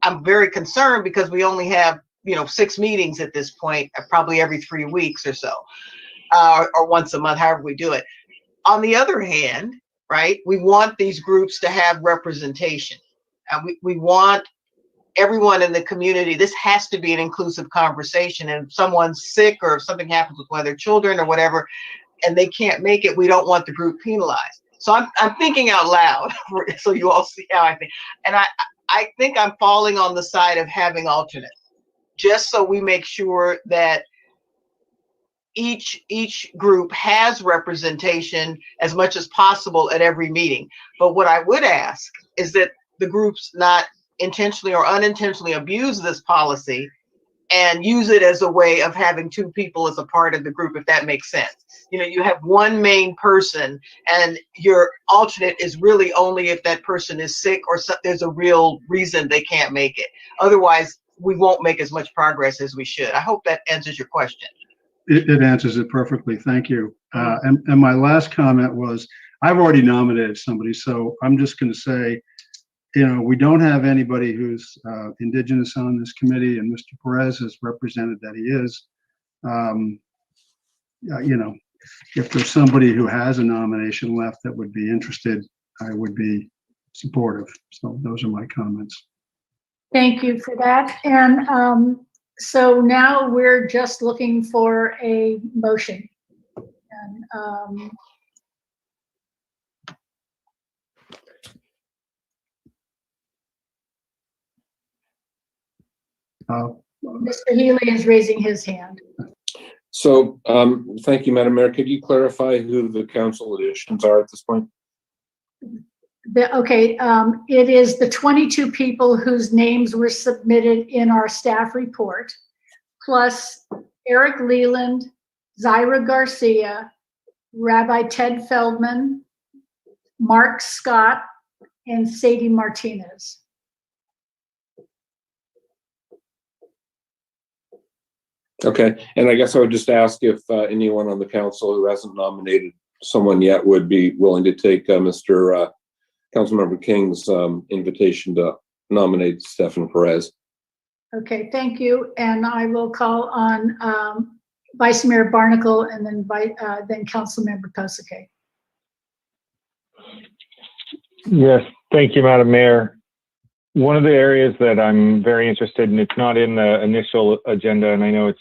Speaker 21: I'm very concerned because we only have 6 meetings at this point, probably every 3 weeks or so, or once a month, however we do it. On the other hand, right, we want these groups to have representation. We want everyone in the community. This has to be an inclusive conversation. And if someone's sick or if something happens with one of their children or whatever, and they can't make it, we don't want the group penalized. So I'm thinking out loud, so you all see how I think. And I think I'm falling on the side of having alternates, just so we make sure that each group has representation as much as possible at every meeting. But what I would ask is that the groups not intentionally or unintentionally abuse this policy and use it as a way of having 2 people as a part of the group, if that makes sense. You have one main person and your alternate is really only if that person is sick or there's a real reason they can't make it. Otherwise, we won't make as much progress as we should. I hope that answers your question.
Speaker 14: It answers it perfectly. Thank you. And my last comment was, I've already nominated somebody, so I'm just going to say, we don't have anybody who's Indigenous on this committee, and Mr. Perez has represented that he is. If there's somebody who has a nomination left that would be interested, I would be supportive. So those are my comments.
Speaker 3: Thank you for that. And so now we're just looking for a motion. And, Mr. Healy is raising his hand.
Speaker 12: So thank you, Madam Mayor. Could you clarify who the council additions are at this point?
Speaker 3: It is the 22 people whose names were submitted in our staff report, plus Eric Leland, Zyra Garcia, Rabbi Ted Feldman, Mark Scott, and Sadie Martinez.
Speaker 12: Okay, and I guess I would just ask if anyone on the council who hasn't nominated someone yet would be willing to take Mr. Councilmember King's invitation to nominate Stephen Perez.
Speaker 3: Okay, thank you. And I will call on Vice Mayor Barnacle and then Councilmember Kosake.
Speaker 5: Yes, thank you, Madam Mayor. One of the areas that I'm very interested in, it's not in the initial agenda, and I know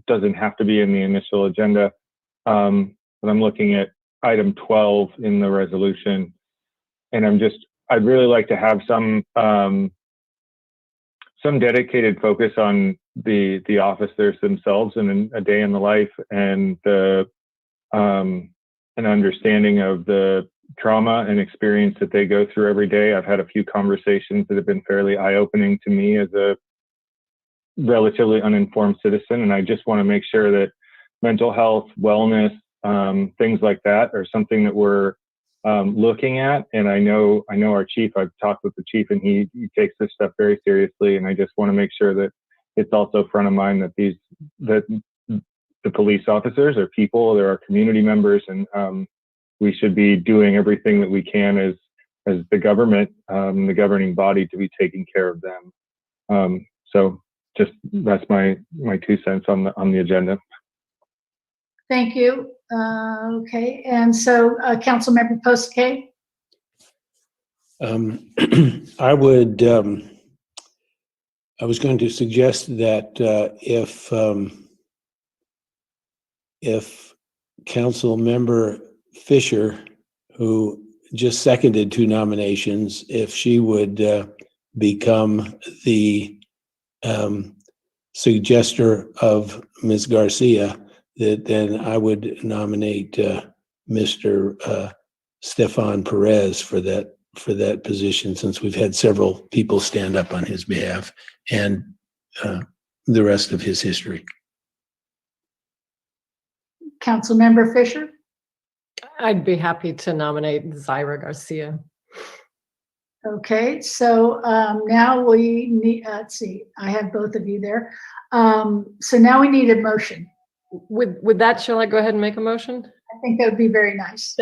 Speaker 5: doesn't have to be in the initial agenda, but I'm looking at item 12 in the resolution, and I'd really like to have some dedicated focus on
Speaker 18: the officers themselves and a day in the life, and the an understanding of the trauma and experience that they go through every day. I've had a few conversations that have been fairly eye-opening to me as a relatively uninformed citizen, and I just want to make sure that mental health, wellness, things like that are something that we're looking at. And I know our chief, I've talked with the chief, and he takes this stuff very seriously, and I just want to make sure that it's also front of mind that the police officers are people, they're our community members, and we should be doing everything that we can as the government, the governing body, to be taking care of them. So just that's my 2 cents on the agenda.
Speaker 3: Thank you. Okay, and so Councilmember Postcay.
Speaker 16: I was going to suggest that if Council Member Fisher, who just seconded 2 nominations, if she would become the suggester of Ms. Garcia, then I would nominate Mr. Stefan Perez for that position, since we've had several people stand up on his behalf and the rest of his history.
Speaker 3: Councilmember Fisher.
Speaker 15: I'd be happy to nominate Zaira Garcia.
Speaker 3: Okay, so now we need, let's see, I have both of you there. So now we need a motion.
Speaker 15: With that, shall I go ahead and make a motion?
Speaker 3: I think that would be very nice.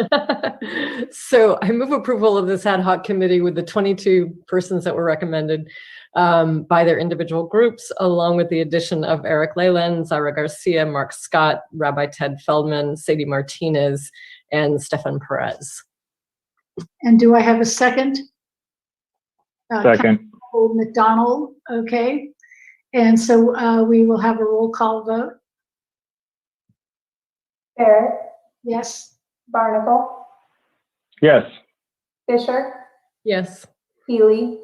Speaker 15: So I move approval of this ad hoc committee with the 22 persons that were recommended by their individual groups, along with the addition of Eric Leyland, Zaira Garcia, Mark Scott, Rabbi Ted Feldman, Sadie Martinez, and Stefan Perez.
Speaker 3: And do I have a second?
Speaker 18: Second.
Speaker 3: Councilmember McDonald, okay. And so we will have a roll call vote.
Speaker 2: Barrett,
Speaker 3: Yes.
Speaker 2: Barnacle,
Speaker 18: Yes.
Speaker 2: Fisher,
Speaker 15: Yes.
Speaker 2: Healy.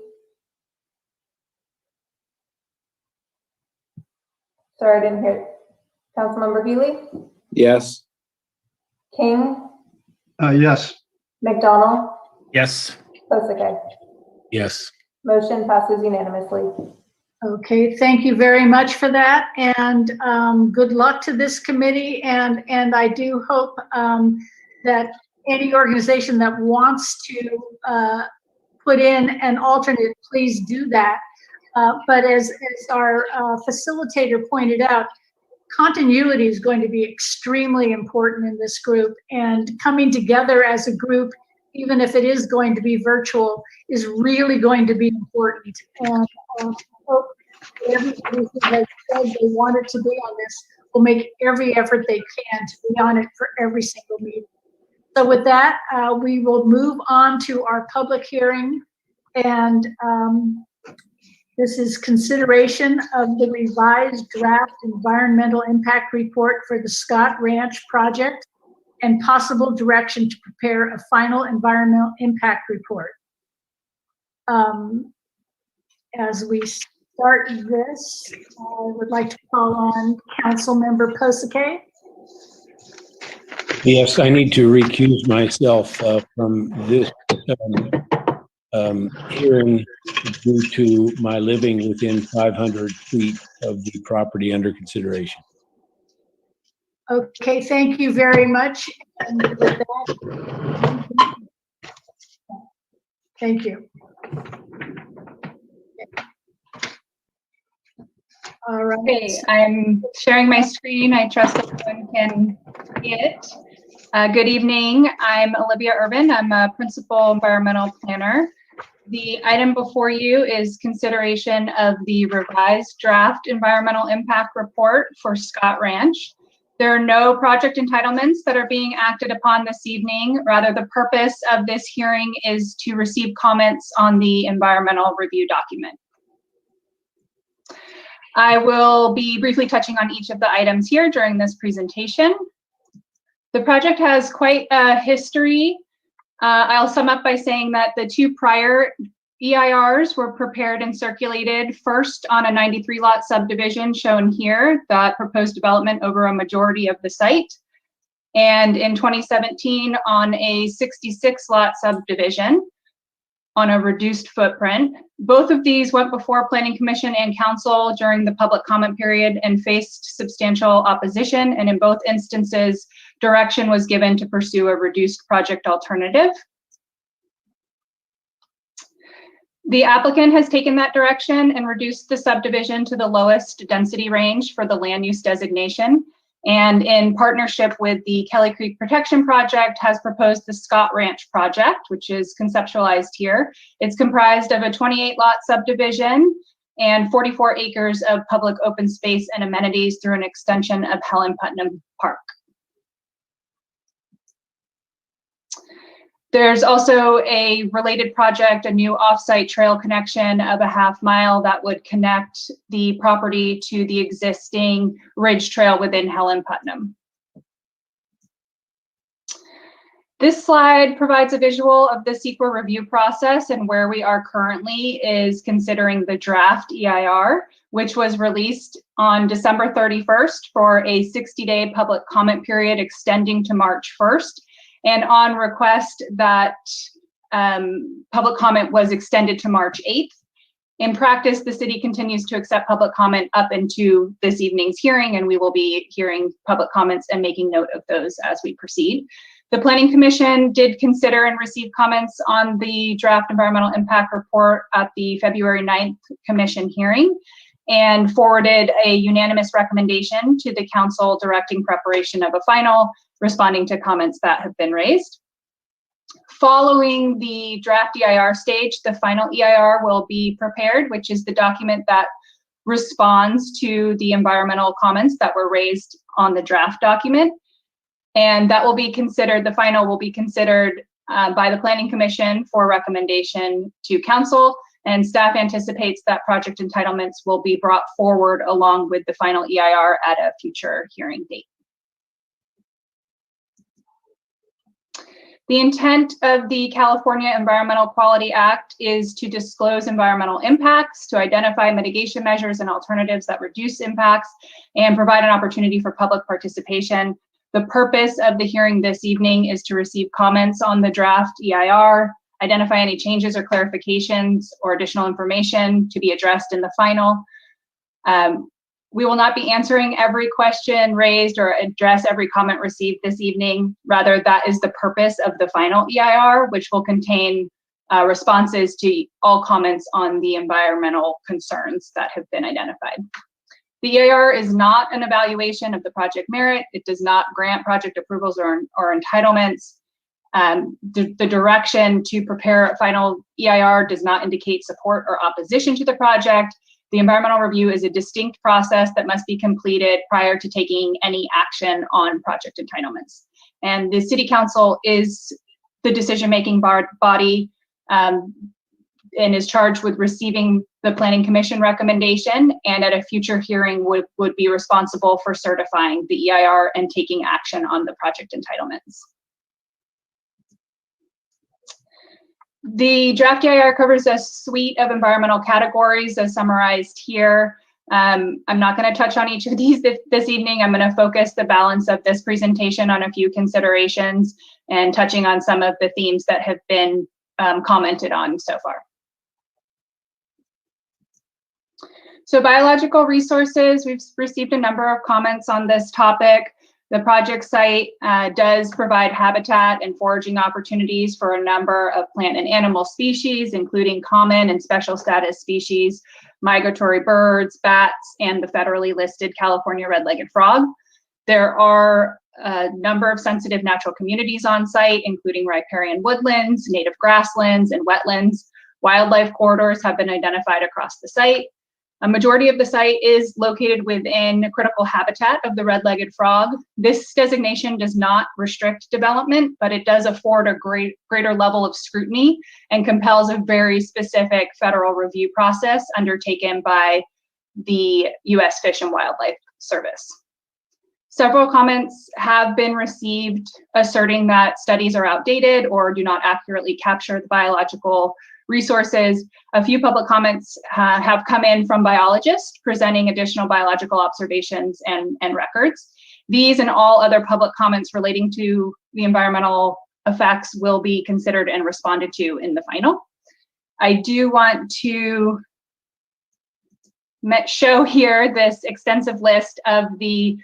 Speaker 2: Sorry, I didn't hear. Councilmember Healy,
Speaker 12: Yes.
Speaker 2: King,
Speaker 14: Yes.
Speaker 2: McDonald,
Speaker 13: Yes.
Speaker 2: Osaka.
Speaker 16: Yes.
Speaker 2: Motion passes unanimously.
Speaker 3: Okay, thank you very much for that, and good luck to this committee. And I do hope that any organization that wants to put in an alternate, please do that. But as our facilitator pointed out, continuity is going to be extremely important in this group, and coming together as a group, even if it is going to be virtual, is really going to be important. And I hope everybody who has said they wanted to be on this will make every effort they can to be on it for every single meeting. So with that, we will move on to our public hearing. And this is consideration of the revised draft environmental impact report for the Scott Ranch project and possible direction to prepare a final environmental impact report. As we start this, I would like to call on Councilmember Posake.
Speaker 16: Yes, I need to recuse myself from this hearing due to my living within 500 feet of the property under consideration.
Speaker 3: Okay, thank you very much. And with that, thank you. All right.
Speaker 19: Okay, I'm sharing my screen. I trust everyone can see it. Good evening. I'm Olivia Urban. I'm a principal environmental planner. The item before you is consideration of the revised draft environmental impact report for Scott Ranch. There are no project entitlements that are being acted upon this evening. Rather, the purpose of this hearing is to receive comments on the environmental review document. I will be briefly touching on each of the items here during this presentation. The project has quite a history. I'll sum up by saying that the 2 prior EIRs were prepared and circulated first on a 93 lot subdivision shown here that proposed development over a majority of the site. And in 2017 on a 66 lot subdivision on a reduced footprint. Both of these went before Planning Commission and Council during the public comment period and faced substantial opposition. And in both instances, direction was given to pursue a reduced project alternative. The applicant has taken that direction and reduced the subdivision to the lowest density range for the land use designation. And in partnership with the Kelly Creek Protection Project has proposed the Scott Ranch project, which is conceptualized here. It's comprised of a 28 lot subdivision and 44 acres of public open space and amenities through an extension of Helen Putnam Park. There's also a related project, a new off-site trail connection of a half mile that would connect the property to the existing ridge trail within Helen Putnam. This slide provides a visual of the CEQA review process, and where we are currently is considering the draft EIR, which was released on December 31st for a 60-day public comment period extending to March 1st. And on request that public comment was extended to March 8th. In practice, the city continues to accept public comment up into this evening's hearing, and we will be hearing public comments and making note of those as we proceed. The Planning Commission did consider and receive comments on the draft environmental impact report at the February 9th Commission hearing and forwarded a unanimous recommendation to the council directing preparation of a final, responding to comments that have been raised. Following the draft EIR stage, the final EIR will be prepared, which is the document that responds to the environmental comments that were raised on the draft document. And that will be considered, the final will be considered by the Planning Commission for recommendation to council, and staff anticipates that project entitlements will be brought forward along with the final EIR at a future hearing date. The intent of the California Environmental Quality Act is to disclose environmental impacts, to identify mitigation measures and alternatives that reduce impacts, and provide an opportunity for public participation. The purpose of the hearing this evening is to receive comments on the draft EIR, identify any changes or clarifications or additional information to be addressed in the final. We will not be answering every question raised or address every comment received this evening. Rather, that is the purpose of the final EIR, which will contain responses to all comments on the environmental concerns that have been identified. The EIR is not an evaluation of the project merit. It does not grant project approvals or entitlements. The direction to prepare a final EIR does not indicate support or opposition to the project. The environmental review is a distinct process that must be completed prior to taking any action on project entitlements. And the City Council is the decision-making body and is charged with receiving the Planning Commission recommendation, and at a future hearing would be responsible for certifying the EIR and taking action on the project entitlements. The draft EIR covers a suite of environmental categories as summarized here. I'm not going to touch on each of these this evening. I'm going to focus the balance of this presentation on a few considerations and touching on some of the themes that have been commented on so far. So biological resources, we've received a number of comments on this topic. The project site does provide habitat and foraging opportunities for a number of plant and animal species, including common and special status species, migratory birds, bats, and the federally listed California red-legged frog. There are a number of sensitive natural communities on site, including riparian woodlands, native grasslands, and wetlands. Wildlife corridors have been identified across the site. A majority of the site is located within critical habitat of the red-legged frog. This designation does not restrict development, but it does afford a greater level of scrutiny and compels a very specific federal review process undertaken by the U.S. Fish and Wildlife Service. Several comments have been received asserting that studies are outdated or do not accurately capture the biological resources, a few public comments have come in from biologists presenting additional biological observations and records. These and all other public comments relating to the environmental effects will be considered and responded to in the final. I do want to show here this extensive list of the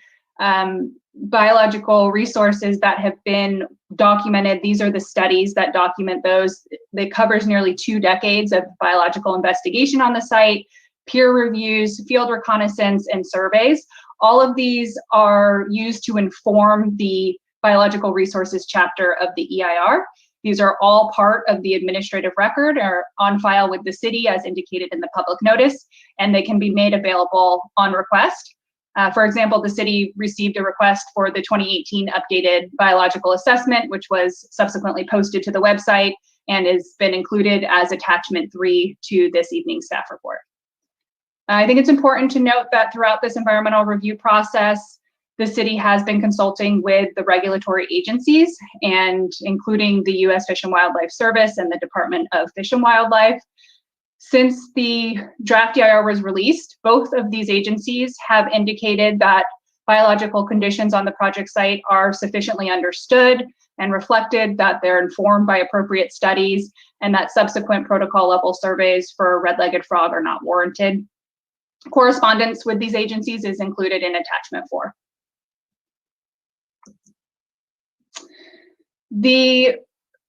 Speaker 19: biological resources that have been documented. These are the studies that document those. It covers nearly 2 decades of biological investigation on the site, peer reviews, field reconnaissance, and surveys. All of these are used to inform the biological resources chapter of the EIR. These are all part of the administrative record or on file with the city as indicated in the public notice, and they can be made available on request. For example, the city received a request for the 2018 updated biological assessment, which was subsequently posted to the website and has been included as attachment 3 to this evening's staff report. I think it's important to note that throughout this environmental review process, the city has been consulting with the regulatory agencies, and including the U.S. Fish and Wildlife Service and the Department of Fish and Wildlife. Since the draft EIR was released, both of these agencies have indicated that biological conditions on the project site are sufficiently understood and reflected, that they're informed by appropriate studies, and that subsequent protocol level surveys for red-legged frog are not warranted. Correspondence with these agencies is included in attachment 4. The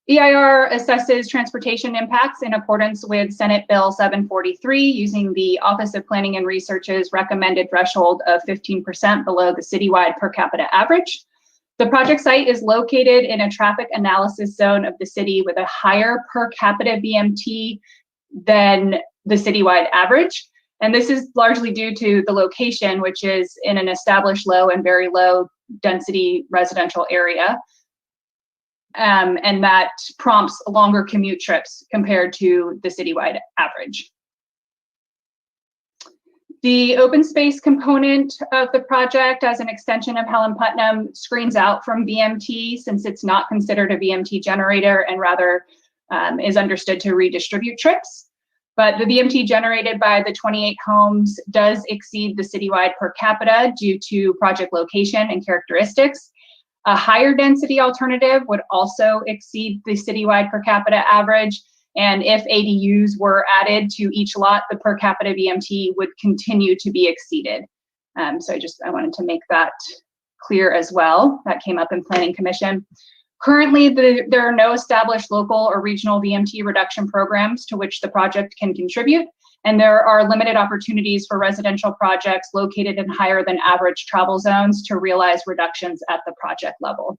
Speaker 19: EIR assesses transportation impacts in accordance with Senate Bill 743 using the Office of Planning and Research's recommended threshold of 15% below the citywide per capita average. The project site is located in a traffic analysis zone of the city with a higher per capita VMT than the citywide average. And this is largely due to the location, which is in an established low and very low density residential area. And that prompts longer commute trips compared to the citywide average. The open space component of the project as an extension of Helen Putnam screens out from VMT since it's not considered a VMT generator and rather is understood to redistribute trips. But the VMT generated by the 28 homes does exceed the citywide per capita due to project location and characteristics. A higher density alternative would also exceed the citywide per capita average. And if ADUs were added to each lot, the per capita VMT would continue to be exceeded. So I wanted to make that clear as well. That came up in Planning Commission. Currently, there are no established local or regional VMT reduction programs to which the project can contribute. And there are limited opportunities for residential projects located in higher than average travel zones to realize reductions at the project level.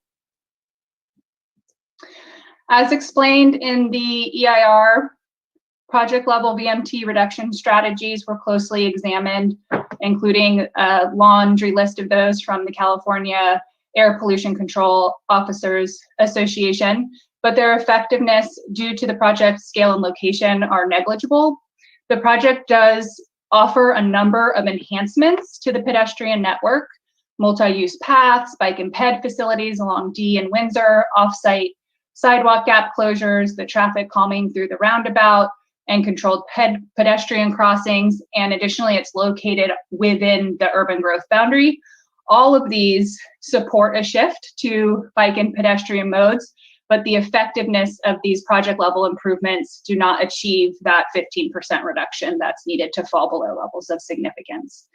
Speaker 19: As explained in the EIR, project level VMT reduction strategies were closely examined, including a laundry list of those from the California Air Pollution Control Officers Association, but their effectiveness due to the project's scale and location are negligible. The project does offer a number of enhancements to the pedestrian network, multi-use paths, bike and ped facilities along D and Windsor, off-site sidewalk gap closures, the traffic calming through the roundabout, and controlled pedestrian crossings. And additionally, it's located within the urban growth boundary. All of these support a shift to bike and pedestrian modes, but the effectiveness of these project level improvements do not achieve that 15% reduction that's needed to fall below levels of significance.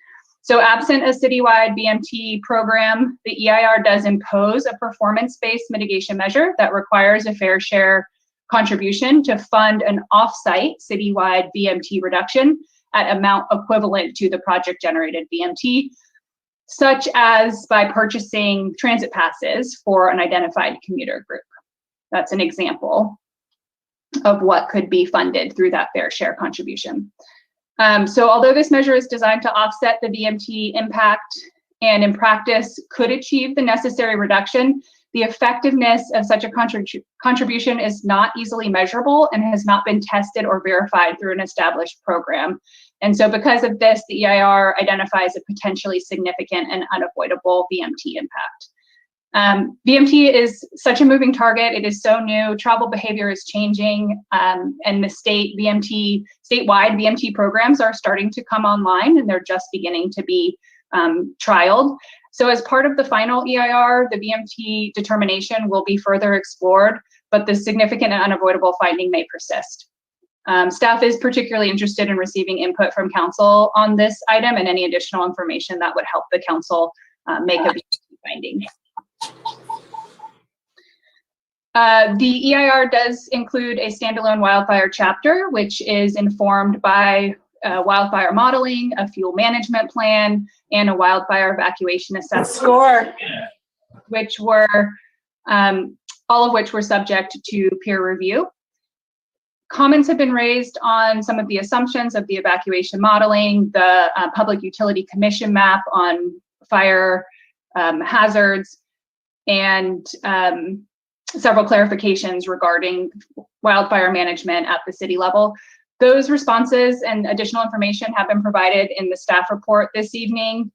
Speaker 19: So absent a citywide BMT program, the EIR does impose a performance-based mitigation measure that requires a fair share contribution to fund an off-site citywide BMT reduction at amount equivalent to the project generated BMT, such as by purchasing transit passes for an identified commuter group. That's an example of what could be funded through that fair share contribution. So although this measure is designed to offset the VMT impact and in practice could achieve the necessary reduction, the effectiveness of such a contribution is not easily measurable and has not been tested or verified through an established program. And so because of this, the EIR identifies a potentially significant and unavoidable VMT impact. VMT is such a moving target. It is so new. Travel behavior is changing, and the statewide VMT programs are starting to come online, and they're just beginning to be trialed. So as part of the final EIR, the VMT determination will be further explored, but the significant and unavoidable finding may persist. Staff is particularly interested in receiving input from council on this item and any additional information that would help the council make a VMT finding. The EIR does include a standalone wildfire chapter, which is informed by wildfire modeling, a fuel management plan, and a wildfire evacuation assessment, which were all of which were subject to peer review. Comments have been raised on some of the assumptions of the evacuation modeling, the Public Utility Commission map on fire hazards, and several clarifications regarding wildfire management at the city level. Those responses and additional information have been provided in the staff report this evening,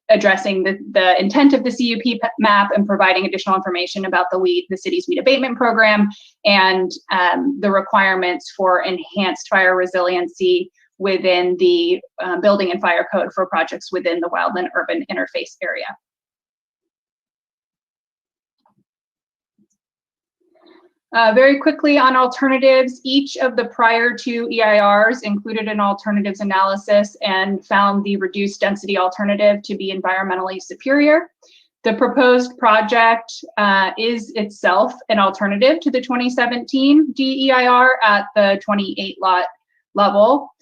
Speaker 19: addressing the intent of the CUP map and providing additional information about the city's weed abatement program and the requirements for enhanced fire resiliency within the building and fire code for projects within the wildland urban interface area. Very quickly on alternatives, each of the prior two EIRs included an alternatives analysis and found the reduced density alternative to be environmentally superior. The proposed project is itself an alternative to the 2017 DEIR at the 28 lot level.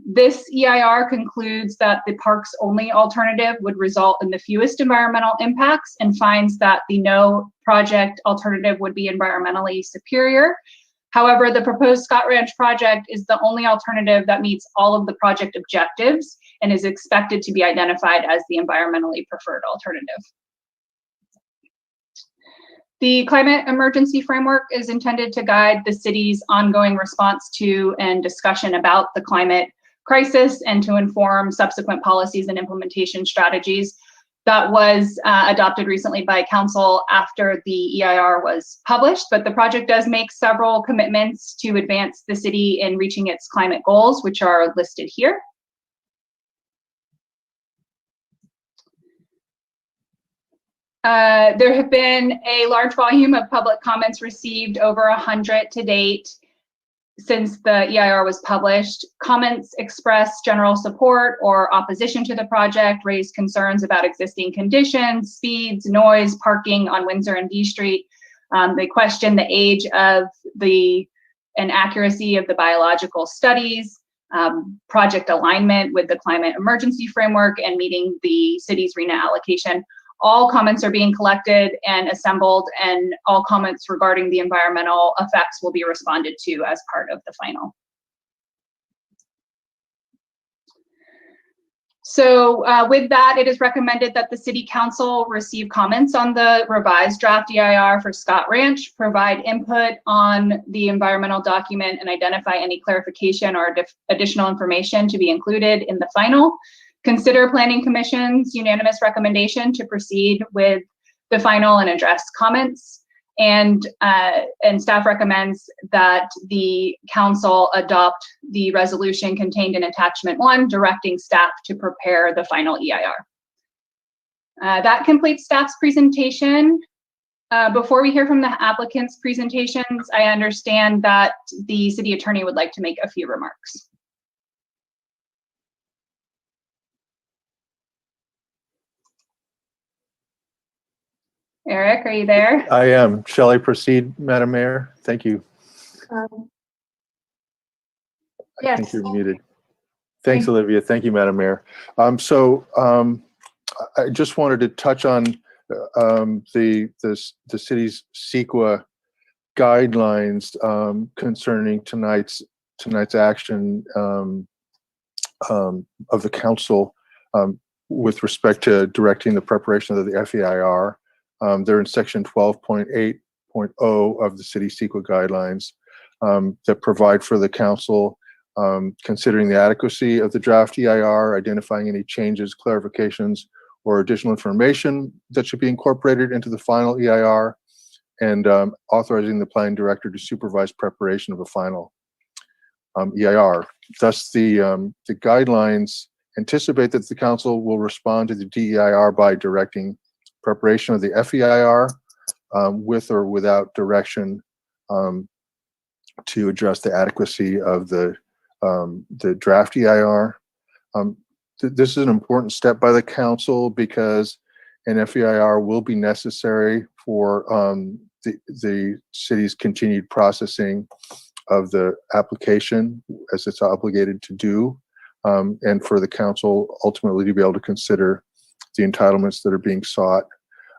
Speaker 19: This EIR concludes that the parks only alternative would result in the fewest environmental impacts and finds that the no project alternative would be environmentally superior. However, the proposed Scott Ranch project is the only alternative that meets all of the project objectives and is expected to be identified as the environmentally preferred alternative. The climate emergency framework is intended to guide the city's ongoing response to and discussion about the climate crisis and to inform subsequent policies and implementation strategies. That was adopted recently by council after the EIR was published, but the project does make several commitments to advance the city in reaching its climate goals, which are listed here. There have been a large volume of public comments received, over 100 to date, since the EIR was published. Comments express general support or opposition to the project, raise concerns about existing conditions, speeds, noise, parking on Windsor and D Street. They question the age of and accuracy of the biological studies, project alignment with the climate emergency framework, and meeting the city's RENA allocation. All comments are being collected and assembled, and all comments regarding the environmental effects will be responded to as part of the final. So with that, it is recommended that the City Council receive comments on the revised draft EIR for Scott Ranch, provide input on the environmental document, and identify any clarification or additional information to be included in the final. Consider Planning Commission's unanimous recommendation to proceed with the final and address comments. And staff recommends that the council adopt the resolution contained in attachment 1, directing staff to prepare the final EIR. That completes staff's presentation. Before we hear from the applicants' presentations, I understand that the city attorney would like to make a few remarks. Eric, are you there?
Speaker 1: I am. Shall I proceed, Madam Mayor? Thank you.
Speaker 19: Yes.
Speaker 1: I think you're muted. Thanks, Olivia. Thank you, Madam Mayor. I just wanted to touch on the city's CEQA guidelines concerning tonight's action of the council with respect to directing the preparation of the FEIR. They're in section 12.8.0 of the city CEQA guidelines that provide for the council considering the adequacy of the draft EIR, identifying any changes, clarifications, or additional information that should be incorporated into the final EIR, and authorizing the planning director to supervise preparation of a final EIR. Thus, the guidelines anticipate that the council will respond to the DEIR by directing preparation of the FEIR with or without direction to address the adequacy of the draft EIR. This is an important step by the council because an FEIR will be necessary for the city's continued processing of the application as it's obligated to do, and for the council ultimately to be able to consider the entitlements that are being sought.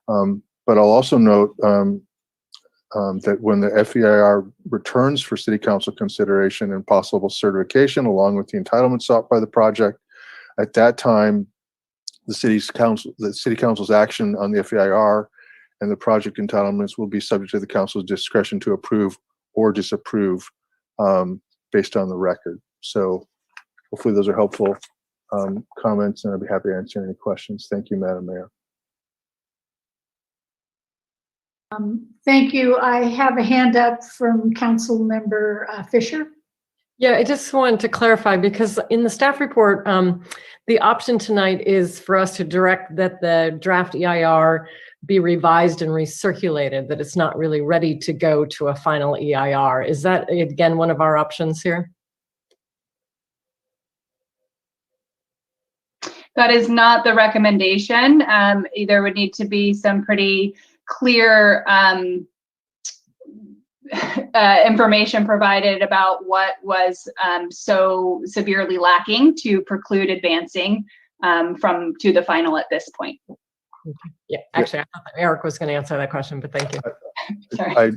Speaker 1: But I'll also note that when the FEIR returns for city council consideration and possible certification along with the entitlements sought by the project, at that time, the city council's action on the FEIR and the project entitlements will be subject to the council's discretion to approve or disapprove based on the record. So hopefully those are helpful comments, and I'd be happy to answer any questions. Thank you, Madam Mayor.
Speaker 3: Thank you. I have a hand up from Council Member Fisher.
Speaker 15: Yeah, I just wanted to clarify because in the staff report, the option tonight is for us to direct that the draft EIR be revised and recirculated, that it's not really ready to go to a final EIR. Is that, again, one of our options here?
Speaker 19: That is not the recommendation. There would need to be some pretty clear information provided about what was so severely lacking to preclude advancing to the final at this point.
Speaker 15: Yeah, actually, I thought that Eric was going to answer that question, but thank you.
Speaker 19: Sorry.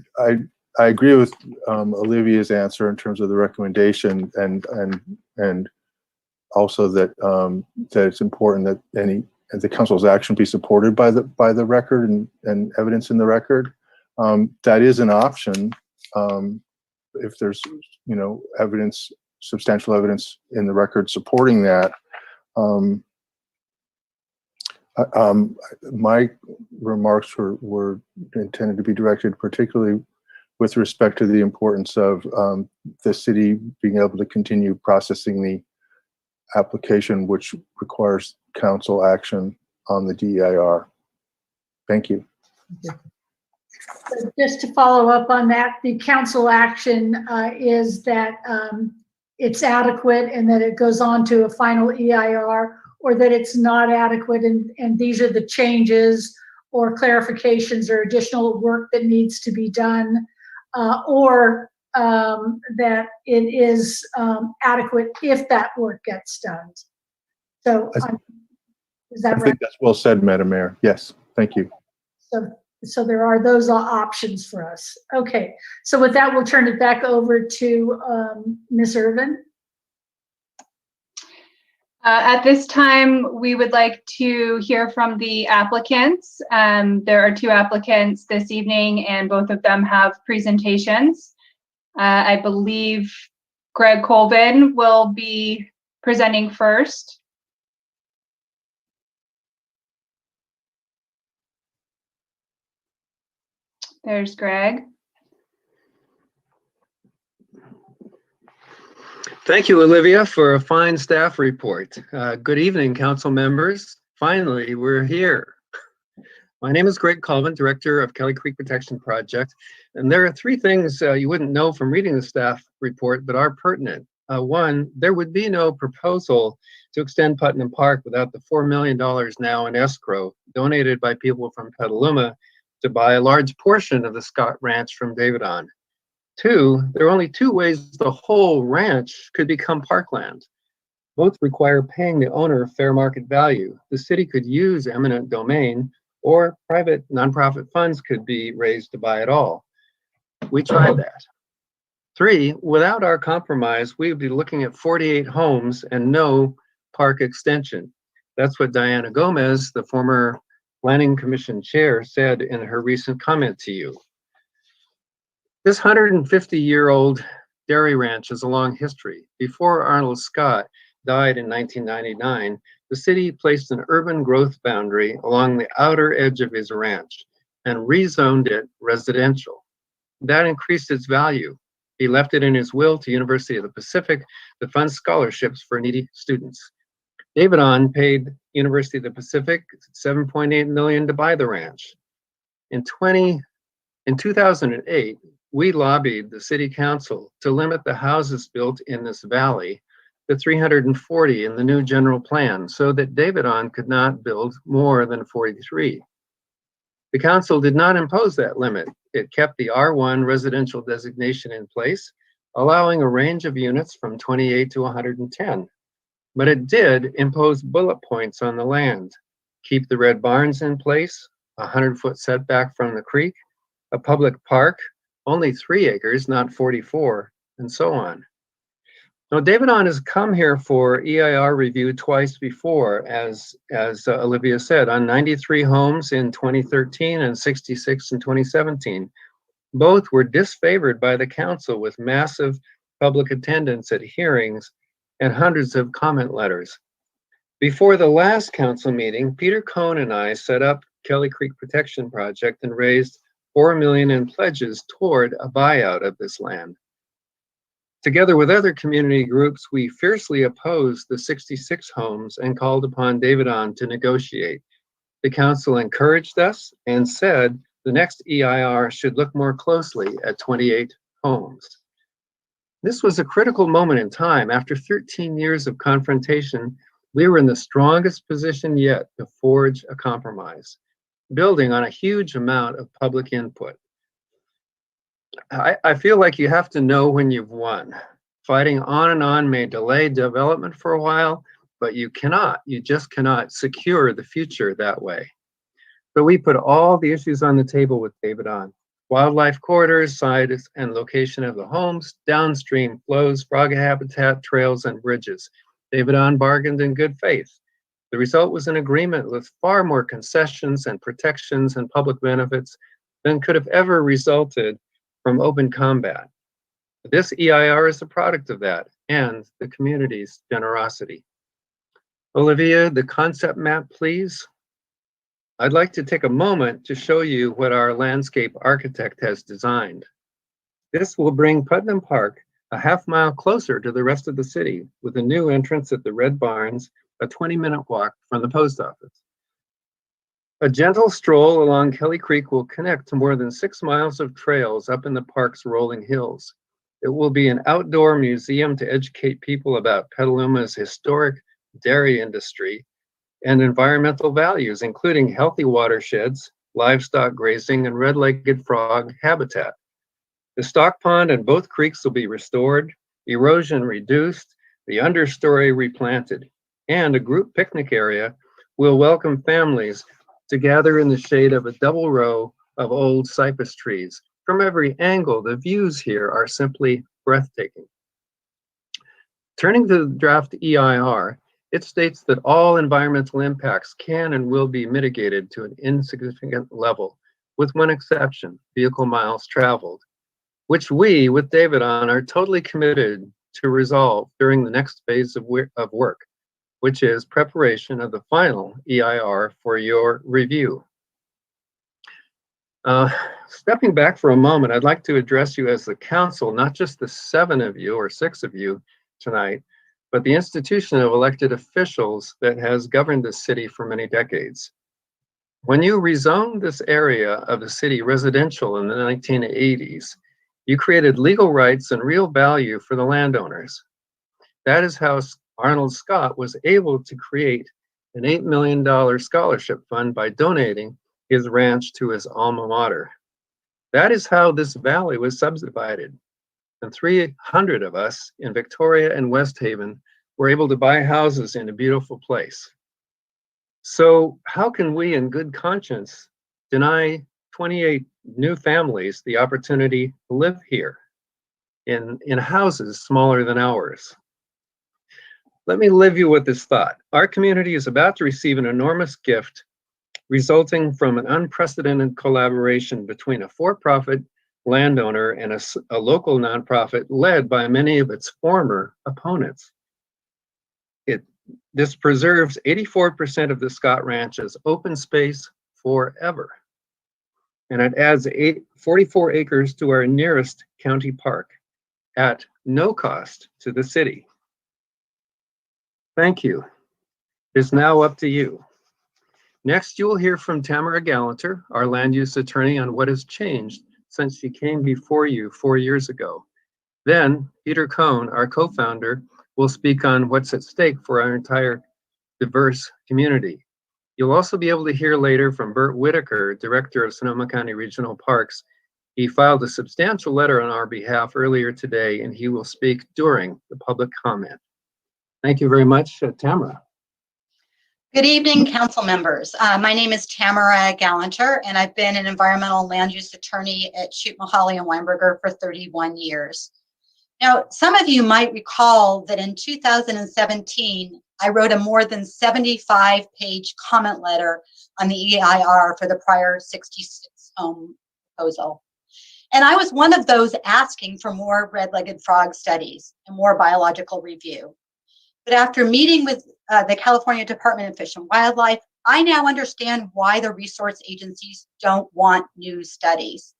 Speaker 1: I agree with Olivia's answer in terms of the recommendation, and also that that it's important that the council's action be supported by the record and evidence in the record. That is an option if there's evidence, substantial evidence in the record supporting that. My remarks were intended to be directed particularly with respect to the importance of the city being able to continue processing the application, which requires council action on the DEIR. Thank you.
Speaker 3: So just to follow up on that, the council action is that it's adequate and that it goes on to a final EIR, or that it's not adequate and these are the changes or clarifications or additional work that needs to be done, or that it is adequate if that work gets done. So is that right?
Speaker 1: I think that's well said, Madam Mayor. Yes, thank you.
Speaker 3: So there are those options for us. Okay, so with that, we'll turn it back over to Ms. Irvin.
Speaker 19: At this time, we would like to hear from the applicants. There are 2 applicants this evening, and both of them have presentations. I believe Greg Colvin will be presenting first. There's Greg.
Speaker 4: Thank you, Olivia, for a fine staff report. Good evening, council members. Finally, we're here. My name is Greg Colvin, Director of Kelly Creek Protection Project, and there are 3 things you wouldn't know from reading the staff report that are pertinent. 1, there would be no proposal to extend Putnam Park without the $4 million now in escrow donated by people from Petaluma to buy a large portion of the Scott Ranch from Davidon. 2, there are only 2 ways the whole ranch could become parkland. Both require paying the owner fair market value. The city could use eminent domain, or private nonprofit funds could be raised to buy it all. We tried that. 3, without our compromise, we would be looking at 48 homes and no park extension. That's what Diana Gomez, the former Planning Commission chair, said in her recent comment to you. This 150-year-old dairy ranch has a long history. Before Arnold Scott died in 1999, the city placed an urban growth boundary along the outer edge of his ranch and rezoned it residential. That increased its value. He left it in his will to University of the Pacific to fund scholarships for needy students. Davidon paid University of the Pacific $7.8 million to buy the ranch. In 2008, we lobbied the city council to limit the houses built in this valley to 340 in the new general plan so that Davidon could not build more than 43. The council did not impose that limit. It kept the R1 residential designation in place, allowing a range of units from 28 to 110. But it did impose bullet points on the land. Keep the red barns in place, a 100-foot setback from the creek, a public park, only 3 acres, not 44, and so on. Now, Davidon has come here for EIR review twice before, as Olivia said, on 93 homes in 2013 and 66 in 2017. Both were disfavored by the council with massive public attendance at hearings and hundreds of comment letters. Before the last council meeting, Peter Cohn and I set up Kelly Creek Protection Project and raised $4 million in pledges toward a buyout of this land. Together with other community groups, we fiercely opposed the 66 homes and called upon Davidon to negotiate. The council encouraged us and said the next EIR should look more closely at 28 homes. This was a critical moment in time. After 13 years of confrontation, we were in the strongest position yet to forge a compromise, building on a huge amount of public input. I feel like you have to know when you've won. Fighting on and on may delay development for a while, but you just cannot secure the future that way. So we put all the issues on the table with Davidon. Wildlife corridors, size and location of the homes, downstream flows, frog habitat, trails, and bridges. Davidon bargained in good faith. The result was an agreement with far more concessions and protections and public benefits than could have ever resulted from open combat. This EIR is a product of that and the community's generosity. Olivia, the concept map, please. I'd like to take a moment to show you what our landscape architect has designed. This will bring Putnam Park a half-mile closer to the rest of the city with a new entrance at the Red Barns, a 20-minute walk from the post office. A gentle stroll along Kelly Creek will connect to more than 6 miles of trails up in the park's rolling hills. It will be an outdoor museum to educate people about Petaluma's historic dairy industry and environmental values, including healthy watersheds, livestock grazing, and red-legged frog habitat. The stock pond and both creeks will be restored, erosion reduced, the understory replanted, and a group picnic area will welcome families to gather in the shade of a double row of old cypress trees. From every angle, the views here are simply breathtaking. Turning to the draft EIR, it states that all environmental impacts can and will be mitigated to an insignificant level, with one exception, vehicle miles traveled, which we, with Davidon, are totally committed to resolve during the next phase of work, which is preparation of the final EIR for your review. Stepping back for a moment, I'd like to address you as the council, not just the 7 of you or 6 of you tonight, but the institution of elected officials that has governed the city for many decades. When you rezoned this area of the city residential in the 1980s, you created legal rights and real value for the landowners. That is how Arnold Scott was able to create an $8 million scholarship fund by donating his ranch to his alma mater. That is how this valley was subdivided. And 300 of us in Victoria and West Haven were able to buy houses in a beautiful place. So how can we in good conscience deny 28 new families the opportunity to live here in houses smaller than ours? Let me leave you with this thought. Our community is about to receive an enormous gift resulting from an unprecedented collaboration between a for-profit landowner and a local nonprofit led by many of its former opponents. This preserves 84% of the Scott Ranch's open space forever. And it adds 44 acres to our nearest county park at no cost to the city. Thank you. It's now up to you. Next, you will hear from Tamara Gallanter, our land use attorney, on what has changed since she came before you 4 years ago. Then, Peter Cohn, our co-founder, will speak on what's at stake for our entire diverse community. You'll also be able to hear later from Bert Whitaker, Director of Sonoma County Regional Parks. He filed a substantial letter on our behalf earlier today, and he will speak during the public comment. Thank you very much, Tamara.
Speaker 17: Good evening, council members. My name is Tamara Gallanter, and I've been an environmental land use attorney at Shute, Mohali, and Weinberger for 31 years. Now, some of you might recall that in 2017, I wrote a more than 75-page comment letter on the EIR for the prior 66-home proposal. And I was one of those asking for more red-legged frog studies and more biological review. But after meeting with the California Department of Fish and Wildlife, I now understand why the resource agencies don't want new studies.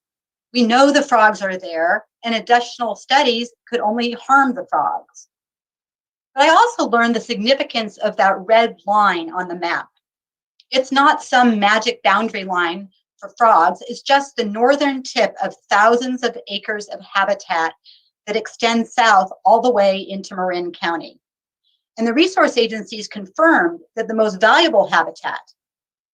Speaker 17: We know the frogs are there, and additional studies could only harm the frogs. But I also learned the significance of that red line on the map. It's not some magic boundary line for frogs, it's just the northern tip of thousands of acres of habitat that extend south all the way into Marin County. And the resource agencies confirmed that the most valuable habitat,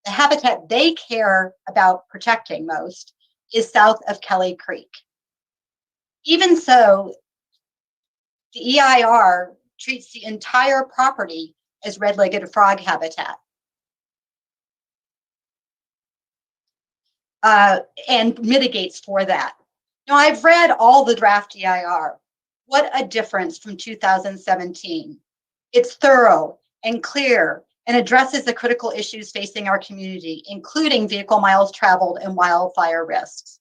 Speaker 17: the habitat they care about protecting most, is south of Kelly Creek. Even so, the EIR treats the entire property as red-legged frog habitat. And mitigates for that. Now, I've read all the draft EIR. What a difference from 2017. It's thorough and clear and addresses the critical issues facing our community, including vehicle miles traveled and wildfire risks.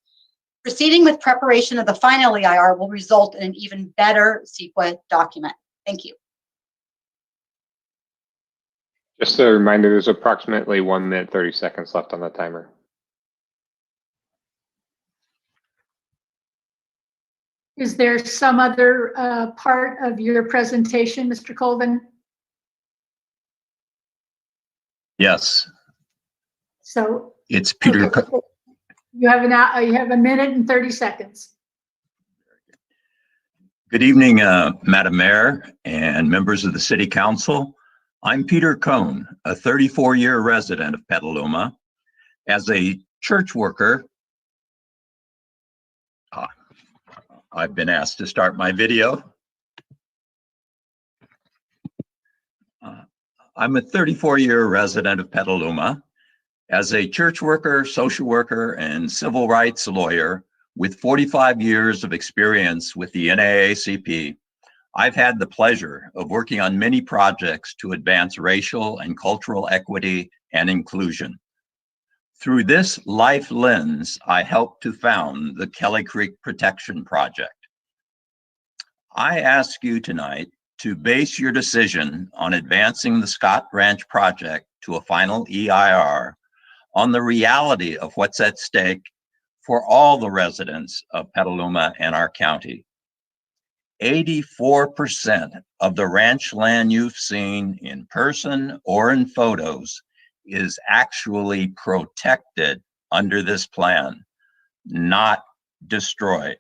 Speaker 17: Proceeding with preparation of the final EIR will result in an even better CEQA document. Thank you.
Speaker 5: Just a reminder, there's approximately 1 minute, 30 seconds left on the timer.
Speaker 3: Is there some other part of your presentation, Mr. Colvin?
Speaker 20: Yes.
Speaker 3: So
Speaker 20: it's Peter.
Speaker 3: Okay. You have a minute and 30 seconds.
Speaker 20: Good evening, Madam Mayor and members of the City Council. I'm Peter Cohn, a 34-year resident of Petaluma. As a church worker, I've been asked to start my video. I'm a 34-year resident of Petaluma. As a church worker, social worker, and civil rights lawyer with 45 years of experience with the NAACP, I've had the pleasure of working on many projects to advance racial and cultural equity and inclusion. Through this life lens, I helped to found the Kelly Creek Protection Project. I ask you tonight to base your decision on advancing the Scott Ranch project to a final EIR on the reality of what's at stake for all the residents of Petaluma and our county. 84% of the ranch land you've seen in person or in photos is actually protected under this plan, not destroyed.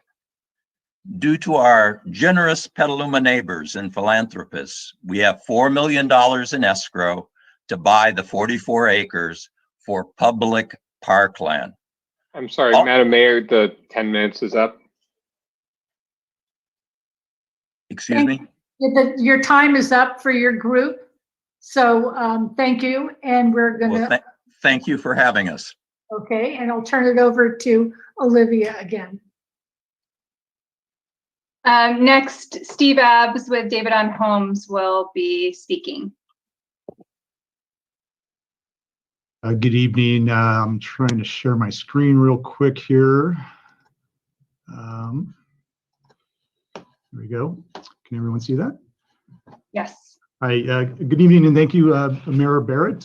Speaker 20: Due to our generous Petaluma neighbors and philanthropists, we have $4 million in escrow to buy the 44 acres for public parkland.
Speaker 5: I'm sorry, Madam Mayor, the 10 minutes is up.
Speaker 20: Excuse me?
Speaker 3: Your time is up for your group. So thank you. And we're going to.
Speaker 20: Thank you for having us.
Speaker 3: Okay. And I'll turn it over to Olivia again.
Speaker 19: Next, Steve Abbs with Davidon Homes will be speaking.
Speaker 22: Good evening. I'm trying to share my screen real quick here. There we go. Can everyone see that?
Speaker 19: Yes.
Speaker 22: Hi, good evening, and thank you, Mayor Barrett,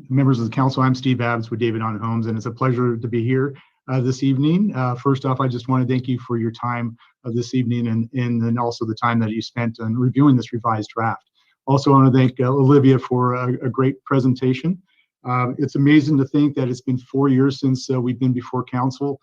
Speaker 22: members of the council. I'm Steve Abbs with Davidon Homes, and it's a pleasure to be here this evening. First off, I just want to thank you for your time this evening and then also the time that you spent on reviewing this revised draft. Also, I want to thank Olivia for a great presentation. It's amazing to think that it's been 4 years since we've been before council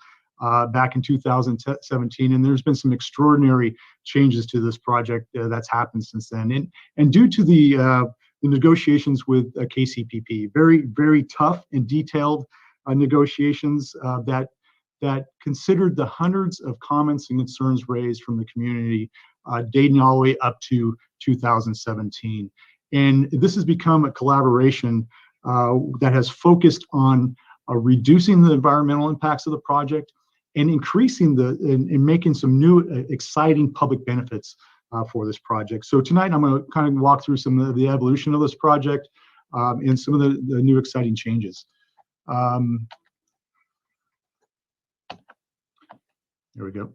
Speaker 22: back in 2017, and there's been some extraordinary changes to this project that's happened since then. And due to the negotiations with KCPP, very, very tough and detailed negotiations that considered the hundreds of comments and concerns raised from the community dating all the way up to 2017. And this has become a collaboration that has focused on reducing the environmental impacts of the project and increasing and making some new exciting public benefits for this project. So tonight I'm going to kind of walk through some of the evolution of this project and some of the new exciting changes. There we go.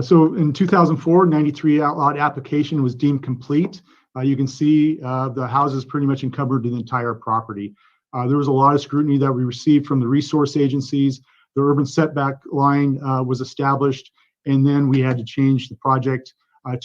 Speaker 22: So in 2004, 93 lot application was deemed complete. You can see the houses pretty much encumbered the entire property. There was a lot of scrutiny that we received from the resource agencies. The urban setback line was established, and then we had to change the project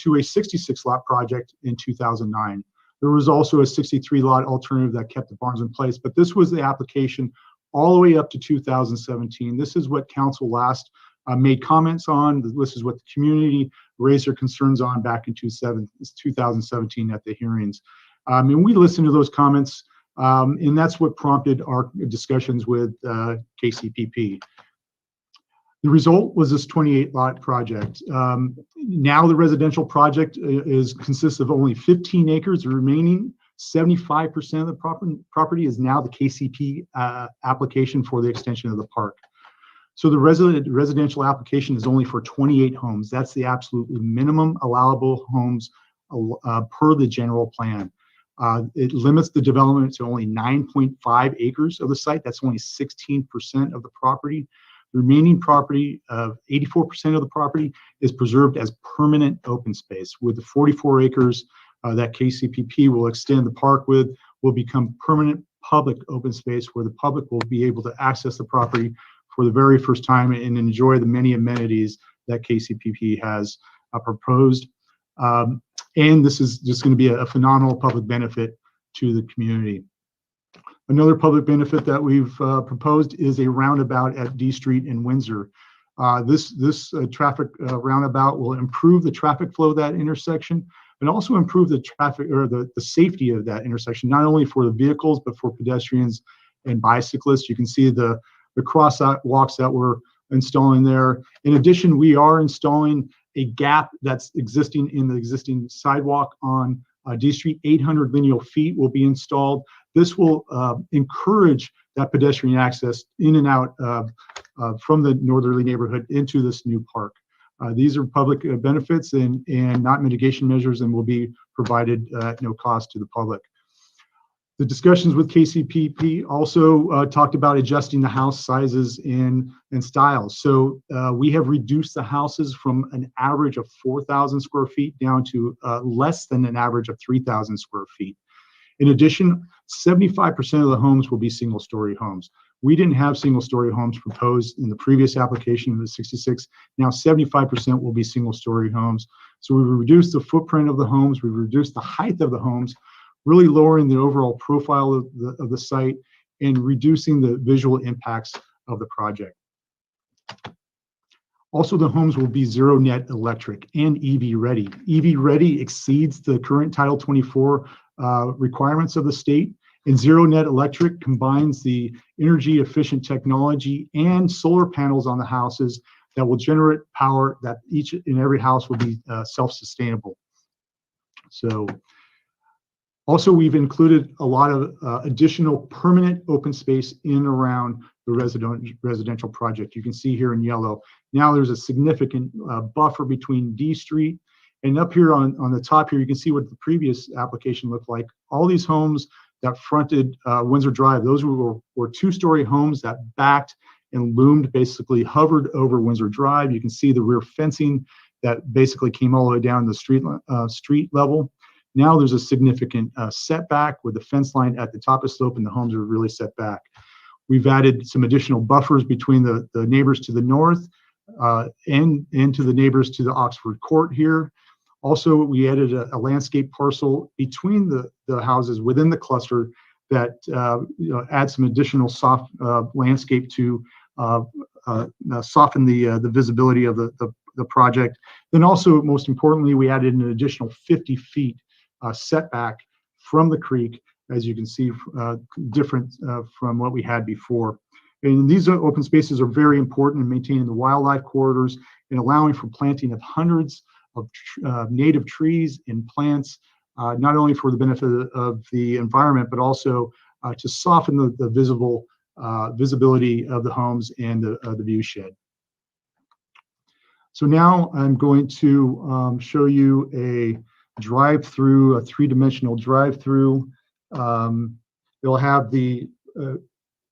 Speaker 22: to a 66 lot project in 2009. There was also a 63 lot alternative that kept the barns in place, but this was the application all the way up to 2017. This is what council last made comments on. This is what the community raised their concerns on back in 2017 at the hearings. And we listened to those comments, and that's what prompted our discussions with KCPP. The result was this 28 lot project. Now the residential project consists of only 15 acres. The remaining 75% of the property is now the KCP application for the extension of the park. So the residential application is only for 28 homes. That's the absolute minimum allowable homes per the general plan. It limits the development to only 9.5 acres of the site. That's only 16% of the property. The remaining property of 84% of the property is preserved as permanent open space, with the 44 acres that KCPP will extend the park with will become permanent public open space where the public will be able to access the property for the very first time and enjoy the many amenities that KCPP has proposed. And this is just going to be a phenomenal public benefit to the community. Another public benefit that we've proposed is a roundabout at D Street in Windsor. This traffic roundabout will improve the traffic flow of that intersection and also improve the traffic or the safety of that intersection, not only for the vehicles, but for pedestrians and bicyclists. You can see the crosswalks that we're installing there. In addition, we are installing a gap that's existing in the existing sidewalk on D Street. 800 lineal feet will be installed. This will encourage that pedestrian access in and out from the northerly neighborhood into this new park. These are public benefits and not mitigation measures, and will be provided at no cost to the public. The discussions with KCPP also talked about adjusting the house sizes and styles. So we have reduced the houses from an average of 4,000 square feet down to less than an average of 3,000 square feet. In addition, 75% of the homes will be single-story homes. We didn't have single-story homes proposed in the previous application of the 66. Now 75% will be single-story homes. So we've reduced the footprint of the homes, we've reduced the height of the homes, really lowering the overall profile of the site and reducing the visual impacts of the project. Also, the homes will be zero net electric and EV ready. EV ready exceeds the current Title 24 requirements of the state, and zero net electric combines the energy efficient technology and solar panels on the houses that will generate power that each and every house will be self-sustainable. So also, we've included a lot of additional permanent open space in and around the residential project. You can see here in yellow. Now there's a significant buffer between D Street, and up here on the top here, you can see what the previous application looked like. All these homes that fronted Windsor Drive, those were two-story homes that backed and loomed, basically hovered over Windsor Drive. You can see the rear fencing that basically came all the way down to the street level. Now there's a significant setback with the fence line at the top of the slope, and the homes are really set back. We've added some additional buffers between the neighbors to the north and to the neighbors to the Oxford Court here. Also, we added a landscape parcel between the houses within the cluster that adds some additional soft landscape to soften the visibility of the project. Then also, most importantly, we added an additional 50 feet setback from the creek, as you can see, different from what we had before. And these open spaces are very important in maintaining the wildlife corridors and allowing for planting of hundreds of native trees and plants, not only for the benefit of the environment, but also to soften the visibility of the homes and the view shed. So now I'm going to show you a drive-through, a three-dimensional drive-through. It'll have the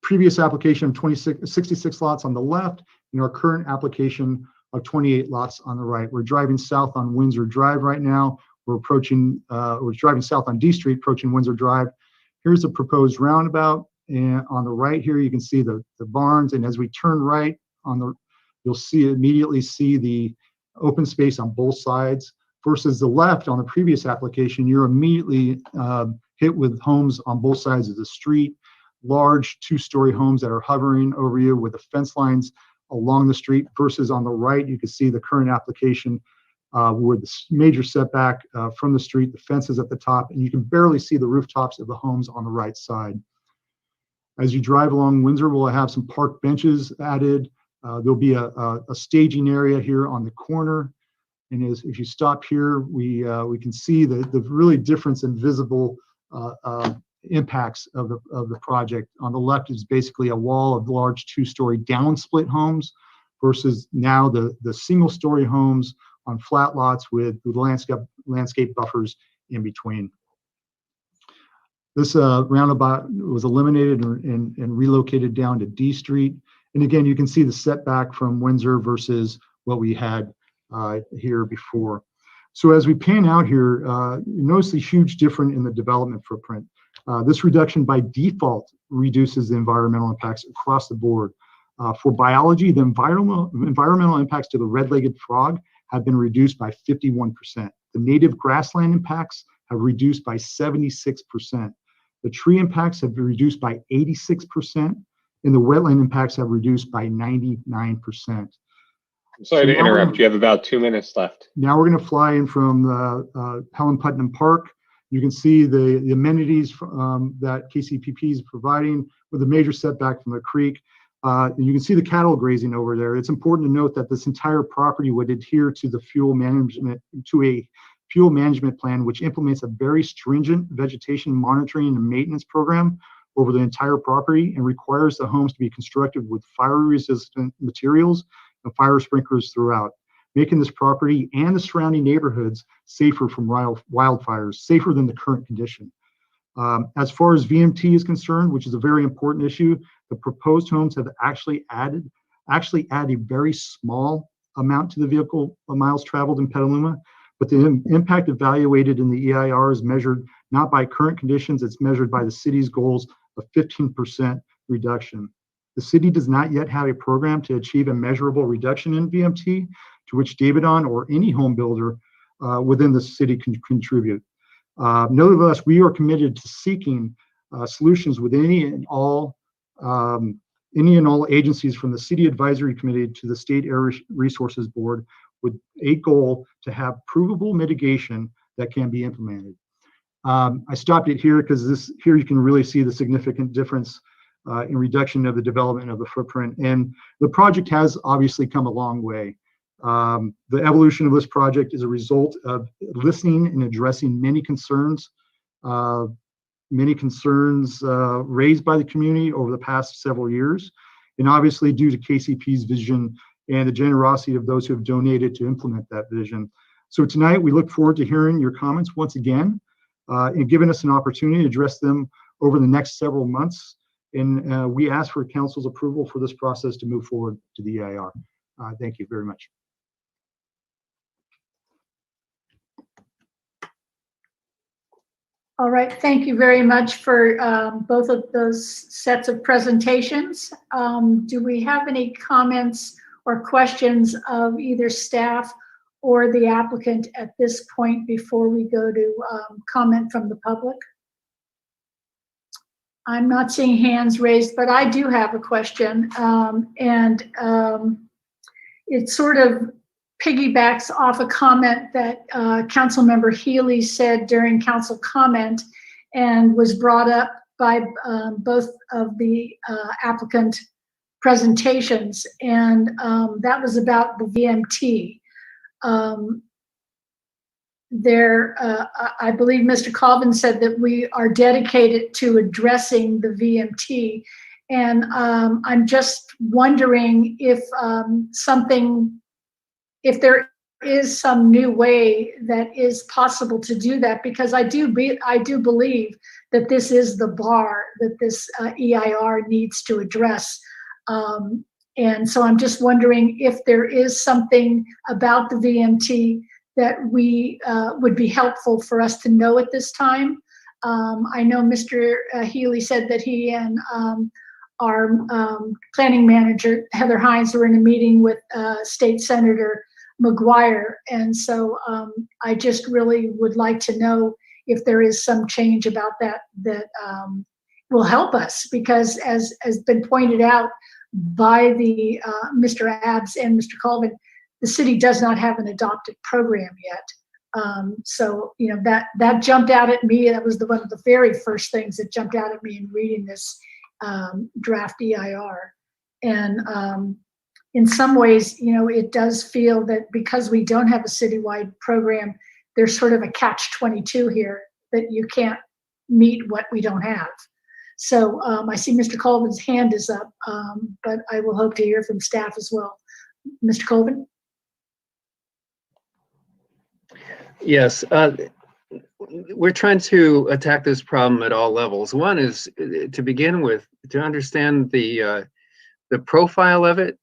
Speaker 22: previous application of 66 lots on the left and our current application of 28 lots on the right. We're driving south on Windsor Drive right now. We're driving south on D Street, approaching Windsor Drive. Here's the proposed roundabout, and on the right here you can see the barns. And as we turn right you'll immediately see the open space on both sides. Versus the left on the previous application, you're immediately hit with homes on both sides of the street, large two-story homes that are hovering over you with the fence lines along the street. Versus on the right, you can see the current application with the major setback from the street, the fences at the top, and you can barely see the rooftops of the homes on the right side. As you drive along Windsor, we'll have some park benches added. There'll be a staging area here on the corner. And if you stop here, we can see the really difference in visible impacts of the project. On the left is basically a wall of large two-story down split homes versus now the single-story homes on flat lots with landscape buffers in between. This roundabout was eliminated and relocated down to D Street. And again, you can see the setback from Windsor versus what we had here before. So as we pan out here, you notice the huge difference in the development footprint. This reduction by default reduces the environmental impacts across the board. For biology, the environmental impacts to the red-legged frog have been reduced by 51%. The native grassland impacts have reduced by 76%. The tree impacts have been reduced by 86%, and the wetland impacts have reduced by 99%.
Speaker 5: I'm sorry to interrupt. You have about 2 minutes left.
Speaker 22: Now we're going to fly in from Helen Putnam Park. You can see the amenities that KCPP is providing with a major setback from the creek. And you can see the cattle grazing over there. It's important to note that this entire property would adhere to a fuel management plan, which implements a very stringent vegetation monitoring and maintenance program over the entire property and requires the homes to be constructed with fire-resistant materials and fire sprinklers throughout, making this property and the surrounding neighborhoods safer from wildfires, safer than the current condition. As far as VMT is concerned, which is a very important issue, the proposed homes have actually add a very small amount to the vehicle miles traveled in Petaluma, but the impact evaluated in the EIR is measured not by current conditions, it's measured by the city's goals of 15% reduction. The city does not yet have a program to achieve a measurable reduction in VMT to which Davidon or any home builder within the city can contribute. Nevertheless, we are committed to seeking solutions with any and all agencies from the City Advisory Committee to the State Air Resources Board with a goal to have provable mitigation that can be implemented. I stopped it here because here you can really see the significant difference in reduction of the development of the footprint. And the project has obviously come a long way. The evolution of this project is a result of listening and addressing many concerns raised by the community over the past several years, and obviously due to KCP's vision and the generosity of those who have donated to implement that vision. So tonight, we look forward to hearing your comments once again and giving us an opportunity to address them over the next several months. And we ask for council's approval for this process to move forward to the EIR. Thank you very much.
Speaker 3: All right, thank you very much for both of those sets of presentations. Do we have any comments or questions of either staff or the applicant at this point before we go to comment from the public? I'm not seeing hands raised, but I do have a question, it sort of piggybacks off a comment that Councilmember Healy said during council comment and was brought up by both of the applicant presentations, and that was about the VMT. I believe Mr. Colvin said that we are dedicated to addressing the VMT, and I'm just wondering if if there is some new way that is possible to do that, because I do believe that this is the bar that this EIR needs to address. And so I'm just wondering if there is something about the VMT that we would be helpful for us to know at this time. I know Mr. Healy said that he and our planning manager, Heather Hines, were in a meeting with State Senator McGuire. And so I just really would like to know if there is some change about that will help us, because as been pointed out by the Mr. Abbs and Mr. Colvin, the city does not have an adopted program yet. So, you know, that jumped out at me. That was one of the very first things that jumped out at me in reading this draft EIR. And in some ways, you know, it does feel that because we don't have a citywide program, there's sort of a catch-22 here, that you can't meet what we don't have. So I see Mr. Colvin's hand is up, but I will hope to hear from staff as well. Mr. Colvin?
Speaker 4: Yes, we're trying to attack this problem at all levels. One is, to begin with, to understand the profile of it.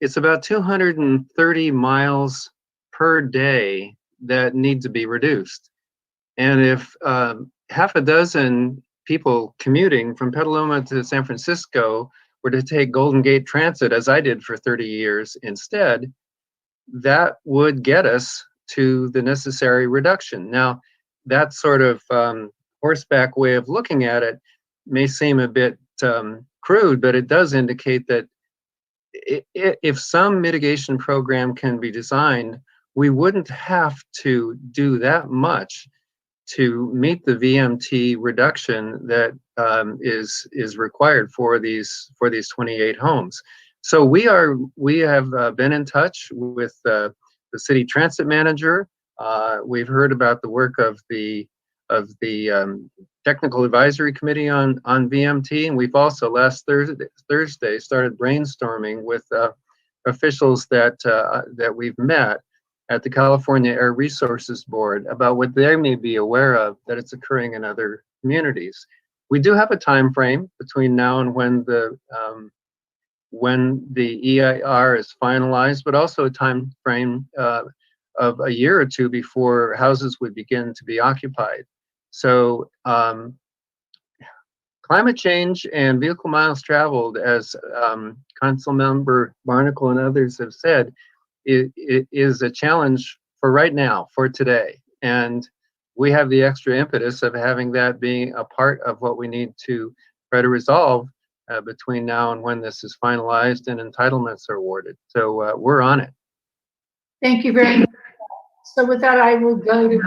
Speaker 4: It's about 230 miles per day that need to be reduced. And if half a dozen people commuting from Petaluma to San Francisco were to take Golden Gate Transit, as I did for 30 years instead, that would get us to the necessary reduction. Now, that sort of horseback way of looking at it may seem a bit crude, but it does indicate that if some mitigation program can be designed, we wouldn't have to do that much to meet the VMT reduction that is required for these 28 homes. So we have been in touch with the city transit manager. We've heard about the work of the Technical Advisory Committee on VMT, and we've also last Thursday started brainstorming with officials that we've met at the California Air Resources Board about what they may be aware of that it's occurring in other communities. We do have a time frame between now and when the EIR is finalized, but also a time frame of a year or two before houses would begin to be occupied. So climate change and vehicle miles traveled, as Councilmember Barnacle and others have said, it is a challenge for right now, for today. And we have the extra impetus of having that being a part of what we need to try to resolve between now and when this is finalized and entitlements are awarded. So we're on it.
Speaker 3: Thank you very much. So with that, I will go to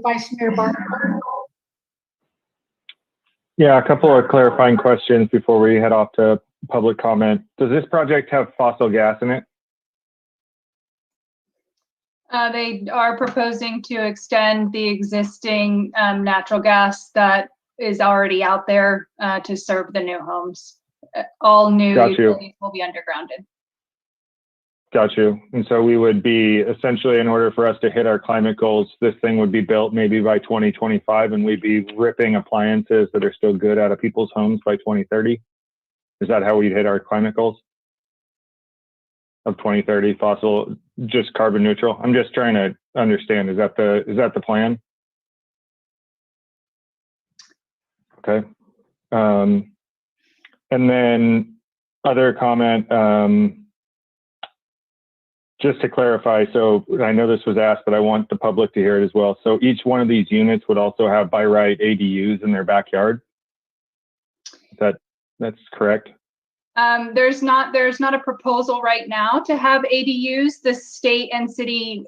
Speaker 3: Vice Mayor Barnacle.
Speaker 18: Yeah, a couple of clarifying questions before we head off to public comment. Does this project have fossil gas in it?
Speaker 19: They are proposing to extend the existing natural gas that is already out there to serve the new homes. All new utilities will be undergrounded.
Speaker 18: Got you. And so we would be essentially, in order for us to hit our climate goals, this thing would be built maybe by 2025, and we'd be ripping appliances that are still good out of people's homes by 2030. Is that how we'd hit our climate goals of 2030, fossil, just carbon neutral? I'm just trying to understand. Is that the plan? Okay. And then other comment, just to clarify, so I know this was asked, but I want the public to hear it as well. So each one of these units would also have by right ADUs in their backyard? That's correct?
Speaker 19: There's not a proposal right now to have ADUs. The state and city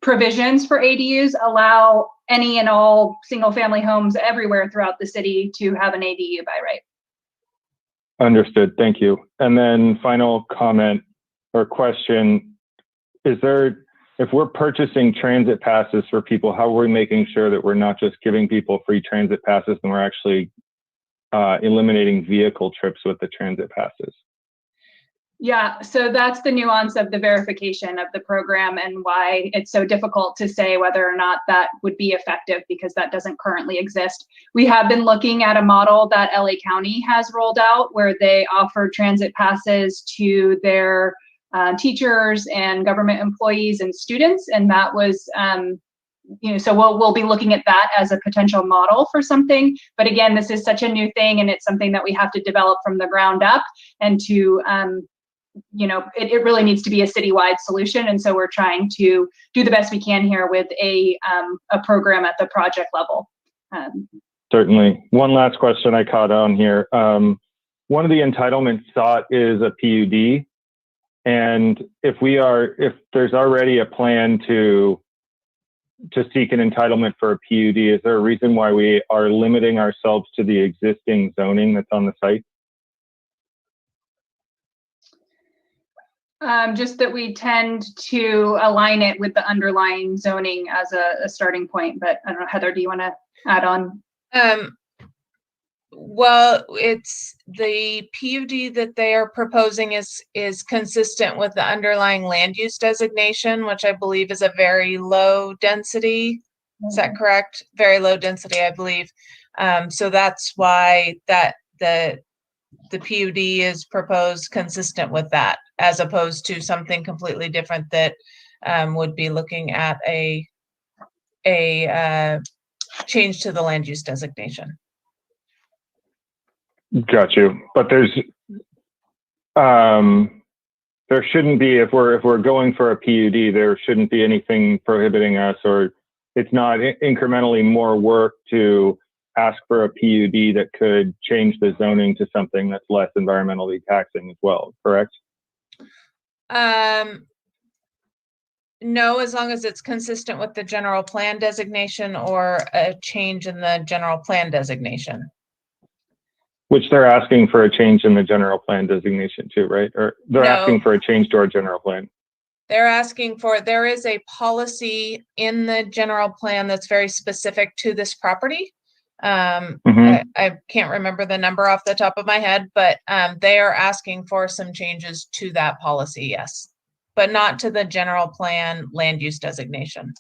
Speaker 19: provisions for ADUs allow any and all single family homes everywhere throughout the city to have an ADU by right.
Speaker 18: Understood. Thank you. And then final comment or question, if we're purchasing transit passes for people, how are we making sure that we're not just giving people free transit passes and we're actually eliminating vehicle trips with the transit passes?
Speaker 19: Yeah, so that's the nuance of the verification of the program and why it's so difficult to say whether or not that would be effective, because that doesn't currently exist. We have been looking at a model that LA County has rolled out where they offer transit passes to their teachers and government employees and students, and that was so we'll be looking at that as a potential model for something. But again, this is such a new thing, and it's something that we have to develop from the ground up, and to it really needs to be a citywide solution. And so we're trying to do the best we can here with a program at the project level.
Speaker 18: Certainly. One last question I caught on here. One of the entitlements sought is a PUD. And if there's already a plan to seek an entitlement for a PUD, is there a reason why we are limiting ourselves to the existing zoning that's on the site?
Speaker 19: Just that we tend to align it with the underlying zoning as a starting point. But I don't know, Heather, do you want to add on?
Speaker 6: Well, it's the PUD that they are proposing is consistent with the underlying land use designation, which I believe is a very low density. Is that correct? Very low density, I believe. So that's why the PUD is proposed consistent with that, as opposed to something completely different that would be looking at a change to the land use designation.
Speaker 18: Got you. But there shouldn't be, if we're going for a PUD, there shouldn't be anything prohibiting us, or it's not incrementally more work to ask for a PUD that could change the zoning to something that's less environmentally taxing as well, correct?
Speaker 6: No, as long as it's consistent with the general plan designation or a change in the general plan designation.
Speaker 18: Which they're asking for a change in the general plan designation too, right? Or they're asking for a change to our general plan.
Speaker 6: They're asking for, there is a policy in the general plan that's very specific to this property. I can't remember the number off the top of my head, but they are asking for some changes to that policy, yes, but not to the general plan land use designation.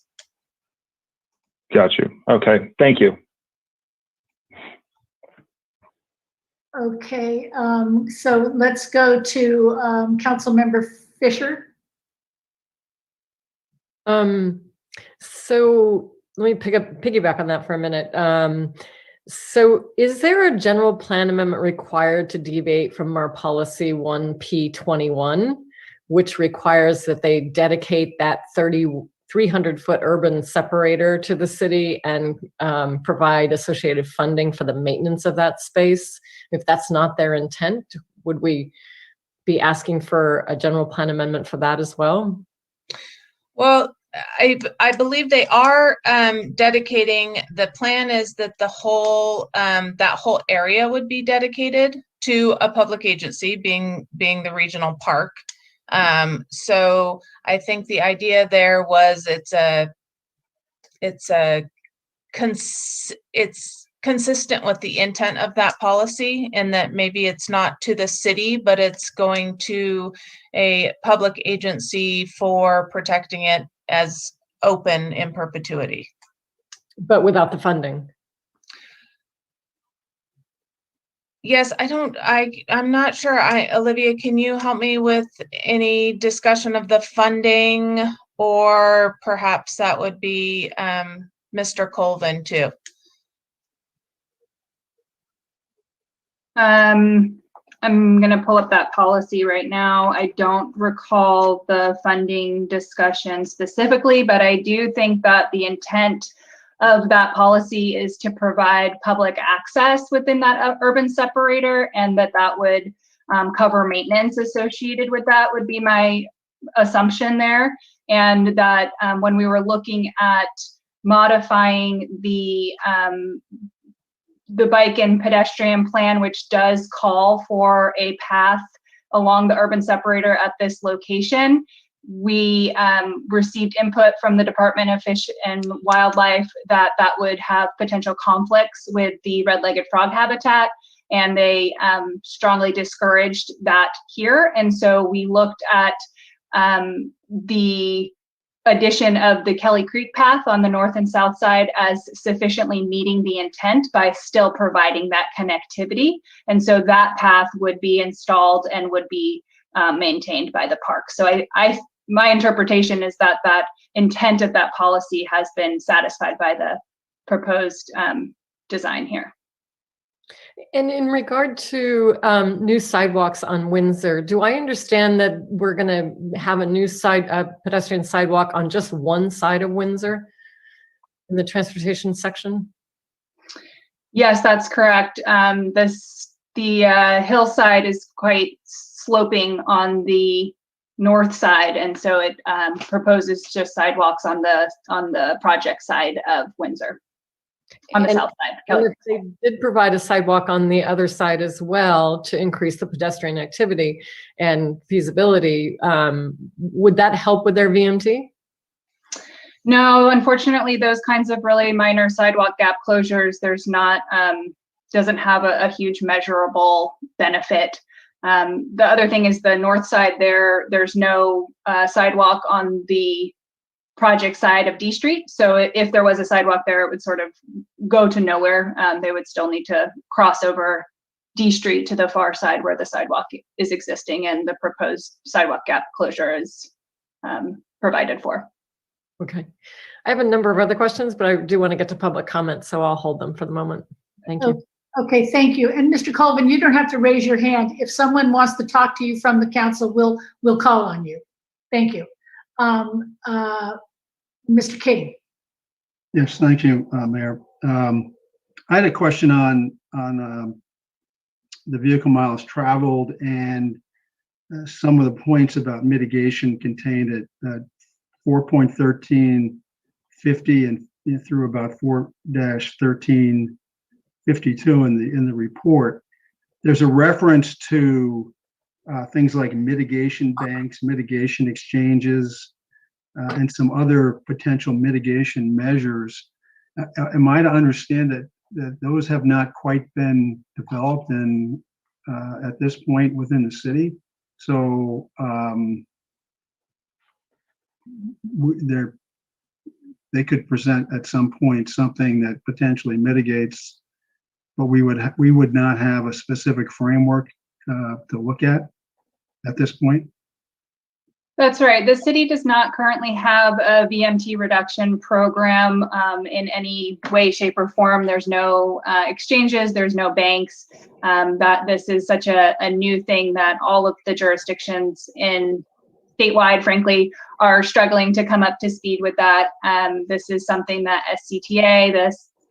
Speaker 18: Got you. Okay, thank you.
Speaker 3: Okay, so let's go to Councilmember Fisher.
Speaker 15: So let me piggyback on that for a minute. So is there a general plan amendment required to deviate from our policy 1P21, which requires that they dedicate that 300-foot urban separator to the city and provide associated funding for the maintenance of that space? If that's not their intent, would we be asking for a general plan amendment for that as well?
Speaker 6: Well, I believe they are dedicating, the plan is that the whole that whole area would be dedicated to a public agency, being the regional park. So I think the idea there was it's consistent with the intent of that policy, and that maybe it's not to the city, but it's going to a public agency for protecting it as open in perpetuity.
Speaker 15: But without the funding.
Speaker 6: Yes, I'm not sure. Olivia, can you help me with any discussion of the funding, or perhaps that would be Mr. Colvin too?
Speaker 19: I'm going to pull up that policy right now. I don't recall the funding discussion specifically, but I do think that the intent of that policy is to provide public access within that urban separator, and that would cover maintenance associated with that would be my assumption there. And that when we were looking at modifying the bike and pedestrian plan, which does call for a path along the urban separator at this location, we received input from the Department of Fish and Wildlife that would have potential conflicts with the red-legged frog habitat, and they strongly discouraged that here. And so we looked at the addition of the Kelly Creek path on the north and south side as sufficiently meeting the intent by still providing that connectivity. And so that path would be installed and would be maintained by the park. So my interpretation is that intent of that policy has been satisfied by the proposed design here.
Speaker 15: And in regard to new sidewalks on Windsor, do I understand that we're going to have a new pedestrian sidewalk on just one side of Windsor in the transportation section?
Speaker 19: Yes, that's correct. The hillside is quite sloping on the north side, and so it proposes just sidewalks on the project side of Windsor. On the south side.
Speaker 15: And they did provide a sidewalk on the other side as well to increase the pedestrian activity and feasibility. Would that help with their VMT?
Speaker 19: No, unfortunately, those kinds of really minor sidewalk gap closures, there's not, doesn't have a huge measurable benefit. The other thing is the north side there's no sidewalk on the project side of D Street. So if there was a sidewalk there, it would sort of go to nowhere. They would still need to cross over D Street to the far side where the sidewalk is existing and the proposed sidewalk gap closure is provided for.
Speaker 15: Okay. I have a number of other questions, but I do want to get to public comment, so I'll hold them for the moment. Thank you.
Speaker 3: Okay, thank you. And Mr. Colvin, you don't have to raise your hand. If someone wants to talk to you from the council, we'll call on you. Thank you. Mr. King.
Speaker 14: Yes, thank you, Mayor. I had a question on the vehicle miles traveled and some of the points about mitigation contained at 4.1350 and through about 4-1352 in the report. There's a reference to things like mitigation banks, mitigation exchanges, and some other potential mitigation measures. Am I to understand that those have not quite been developed and at this point within the city? So they could present at some point something that potentially mitigates, but we would not have a specific framework to look at this point.
Speaker 19: That's right. The city does not currently have a VMT reduction program in any way, shape, or form. There's no exchanges, there's no banks. That this is such a new thing that all of the jurisdictions in statewide, frankly, are struggling to come up to speed with that. This is something that SCTA,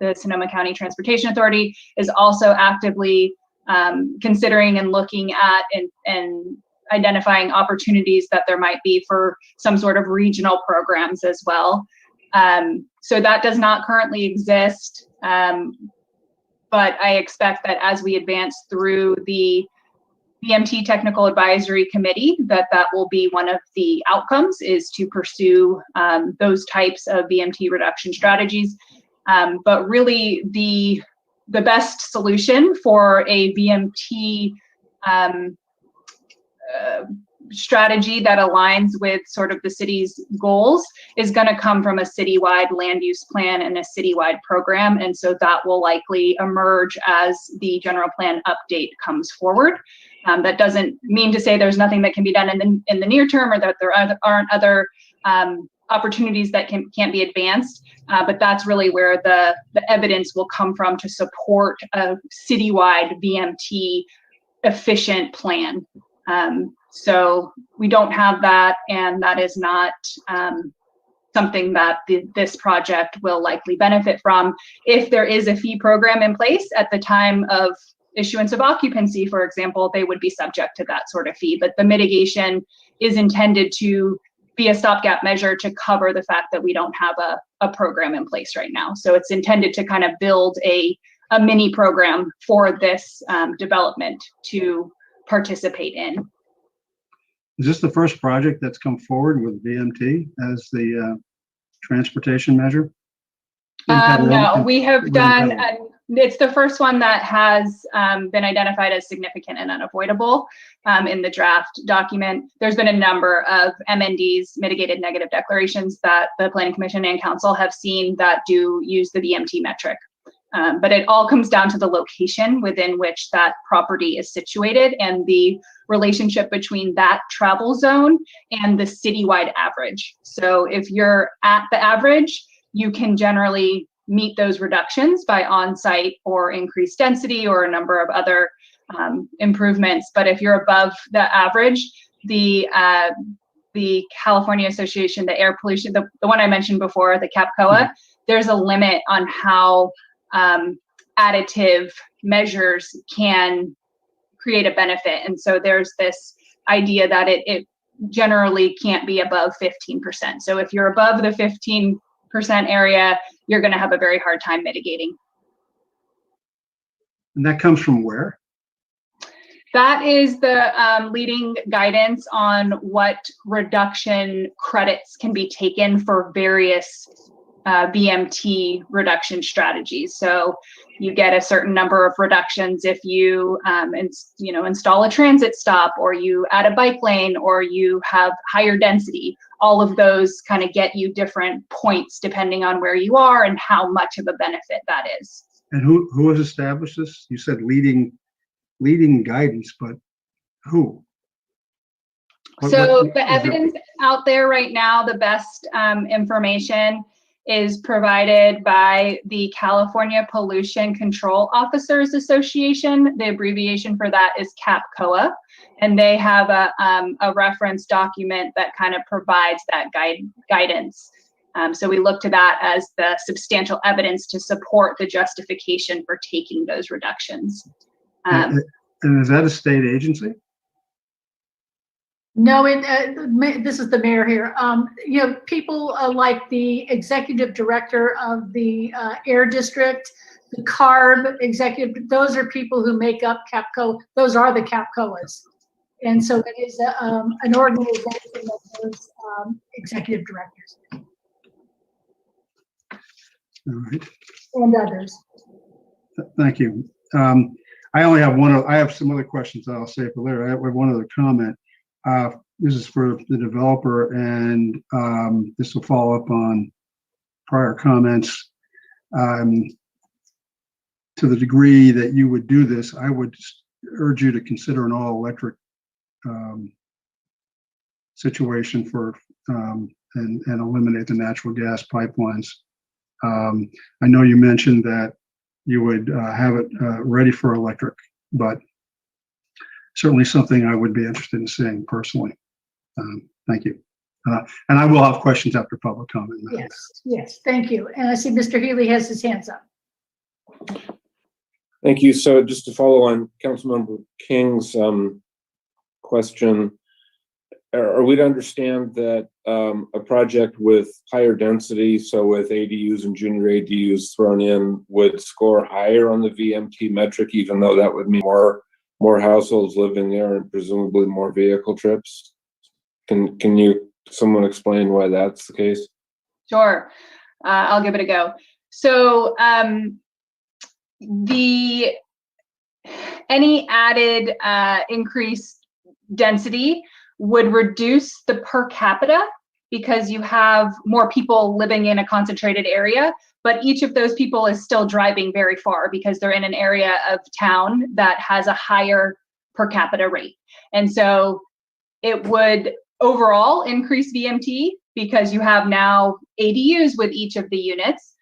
Speaker 19: the Sonoma County Transportation Authority, is also actively considering and looking at and identifying opportunities that there might be for some sort of regional programs as well. So that does not currently exist, but I expect that as we advance through the VMT Technical Advisory Committee, that will be one of the outcomes, is to pursue those types of VMT reduction strategies. But really the best solution for a VMT strategy that aligns with sort of the city's goals is going to come from a citywide land use plan and a citywide program. And so that will likely emerge as the general plan update comes forward. That doesn't mean to say there's nothing that can be done in the near term, or that there aren't other opportunities that can't be advanced, but that's really where the evidence will come from to support a citywide VMT efficient plan. So we don't have that, and that is not something that this project will likely benefit from. If there is a fee program in place at the time of issuance of occupancy, for example, they would be subject to that sort of fee. But the mitigation is intended to be a stopgap measure to cover the fact that we don't have a program in place right now. So it's intended to kind of build a mini program for this development to participate in.
Speaker 14: Is this the first project that's come forward with VMT as the transportation measure?
Speaker 19: No, we have done, it's the first one that has been identified as significant and unavoidable in the draft document. There's been a number of MNDs, mitigated negative declarations, that the Planning Commission and Council have seen that do use the VMT metric. But it all comes down to the location within which that property is situated and the relationship between that travel zone and the citywide average. So if you're at the average, you can generally meet those reductions by on-site or increased density or a number of other improvements. But if you're above the average, the California Association, the air pollution, the one I mentioned before, the CAPCOA, there's a limit on how additive measures can create a benefit. And so there's this idea that it generally can't be above 15%. So if you're above the 15% area, you're going to have a very hard time mitigating.
Speaker 14: And that comes from where?
Speaker 19: That is the leading guidance on what reduction credits can be taken for various VMT reduction strategies. So you get a certain number of reductions if you install a transit stop, or you add a bike lane, or you have higher density. All of those kind of get you different points depending on where you are and how much of a benefit that is.
Speaker 14: And who has established this? You said leading guidance, but who?
Speaker 19: So the evidence out there right now, the best information is provided by the California Pollution Control Officers Association. The abbreviation for that is CAPCOA, and they have a reference document that kind of provides that guidance. So we look to that as the substantial evidence to support the justification for taking those reductions.
Speaker 14: And is that a state agency?
Speaker 3: No, this is the mayor here. People like the executive director of the Air District, the CARB executive, those are people who make up CAPCO. Those are the CAPCOAs. And so it is an organization that has executive directors.
Speaker 14: All right.
Speaker 3: And others.
Speaker 14: Thank you. I only have I have some other questions that I'll save for later. I have one other comment. This is for the developer, and this will follow up on prior comments. To the degree that you would do this, I would urge you to consider an all-electric situation for and eliminate the natural gas pipelines. I know you mentioned that you would have it ready for electric, but certainly something I would be interested in seeing personally. Thank you. And I will have questions after public comment.
Speaker 3: Yes, thank you. And I see Mr. Healy has his hands up.
Speaker 12: Thank you. So just to follow on Councilmember King's question, are we to understand that a project with higher density, so with ADUs and junior ADUs thrown in, would score higher on the VMT metric, even though that would mean more households living there and presumably more vehicle trips? Can someone explain why that's the case?
Speaker 19: Sure, I'll give it a go. So any added increased density would reduce the per capita because you have more people living in a concentrated area, but each of those people is still driving very far because they're in an area of town that has a higher per capita rate. And so it would overall increase VMT because you have now ADUs with each of the units,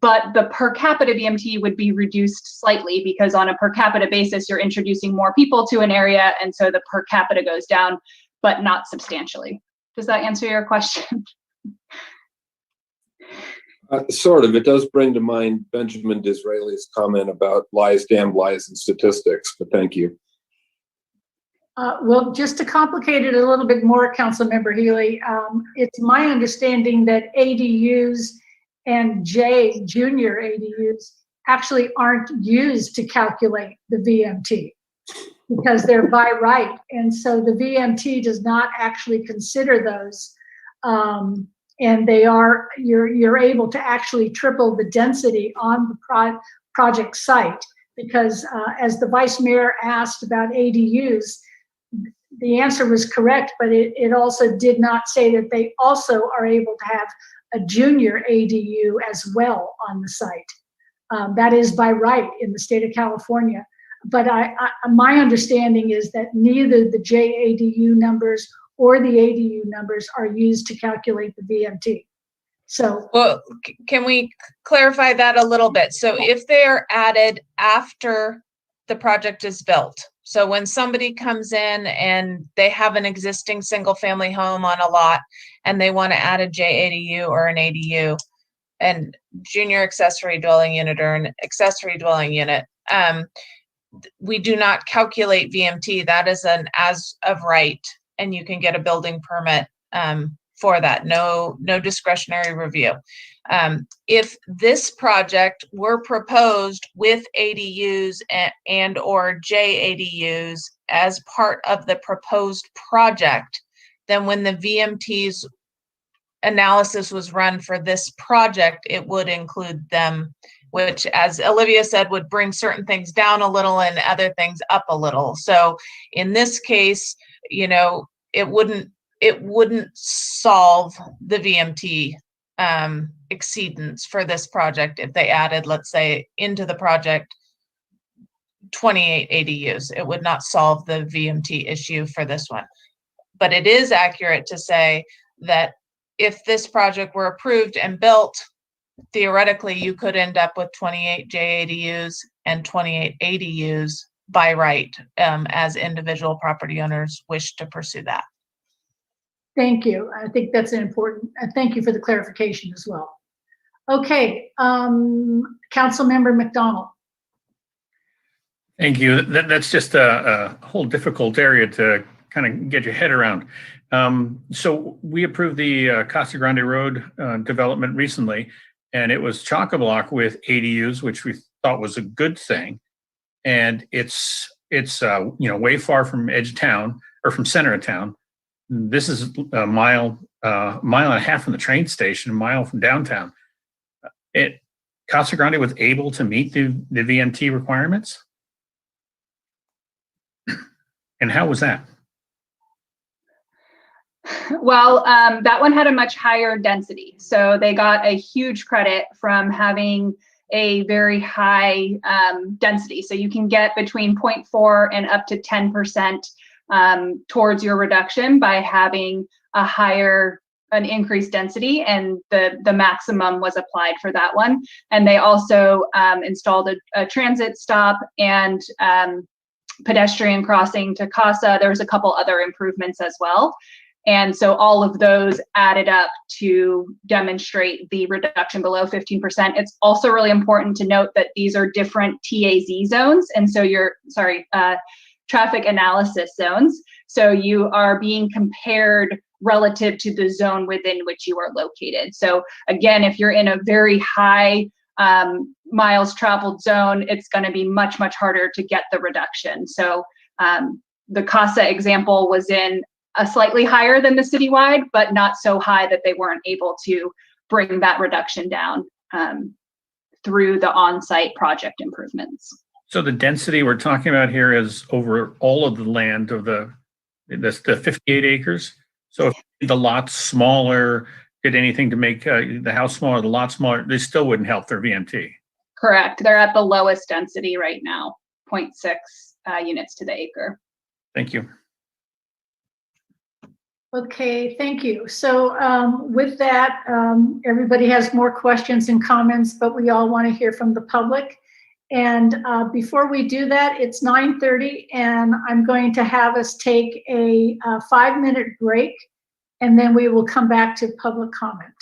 Speaker 19: but the per capita VMT would be reduced slightly because on a per capita basis, you're introducing more people to an area, and so the per capita goes down, but not substantially. Does that answer your question?
Speaker 12: Sort of. It does bring to mind Benjamin Disraeli's comment about lies, damned lies, and statistics, but thank you.
Speaker 3: Well, just to complicate it a little bit more, Councilmember Healy, it's my understanding that ADUs and junior ADUs actually aren't used to calculate the VMT because they're by right. And so the VMT does not actually consider those. And they are, you're able to actually triple the density on the project site because as the Vice Mayor asked about ADUs, the answer was correct, but it also did not say that they also are able to have a junior ADU as well on the site. That is by right in the state of California. But my understanding is that neither the JADU numbers or the ADU numbers are used to calculate the VMT. So,
Speaker 6: well, can we clarify that a little bit? So if they are added after the project is built, so when somebody comes in and they have an existing single family home on a lot and they want to add a JADU or an ADU and junior accessory dwelling unit or an accessory dwelling unit, we do not calculate VMT. That is an as of right, and you can get a building permit for that. No discretionary review. If this project were proposed with ADUs and or JADUs as part of the proposed project, then when the VMT's analysis was run for this project, it would include them, which, as Olivia said, would bring certain things down a little and other things up a little. So in this case, you know, it wouldn't solve the VMT exceedance for this project if they added, let's say, into the project 28 ADUs. It would not solve the VMT issue for this one. But it is accurate to say that if this project were approved and built, theoretically, you could end up with 28 JADUs and 28 ADUs by right, as individual property owners wish to pursue that.
Speaker 3: thank you. I think that's an important, thank you for the clarification as well. Okay, Councilmember McDonald.
Speaker 13: Thank you. That's just a whole difficult area to kind of get your head around. So we approved the Casa Grande Road development recently, and it was chock-a-block with ADUs, which we thought was a good thing. And it's you know, way far from edge of town or from center of town. This is a mile and a half from the train station, a mile from downtown. Casa Grande was able to meet the VMT requirements. And how was that?
Speaker 19: Well, that one had a much higher density. So they got a huge credit from having a very high density. So you can get between 0.4 and up to 10% towards your reduction by having an increased density, and the maximum was applied for that one. And they also installed a transit stop and pedestrian crossing to Casa. There was a couple other improvements as well. And so all of those added up to demonstrate the reduction below 15%. It's also really important to note that these are different TAZ zones. And so traffic analysis zones. So you are being compared relative to the zone within which you are located. So again, if you're in a very high miles traveled zone, it's going to be much, much harder to get the reduction. So the Casa example was in a slightly higher than the citywide, but not so high that they weren't able to bring that reduction down through the on-site project improvements.
Speaker 13: So the density we're talking about here is over all of the land of the 58 acres. So if the lot's smaller, did anything to make the house smaller, the lot smaller, they still wouldn't help their VMT.
Speaker 19: Correct. They're at the lowest density right now, 0.6 units to the acre.
Speaker 13: Thank you.
Speaker 3: Okay, thank you. So with that, everybody has more questions and comments, but we all want to hear from the public. And before we do that, it's 9:30 and I'm going to have us take a 5-minute break and then we will come back to public comment.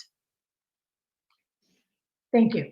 Speaker 3: Thank you.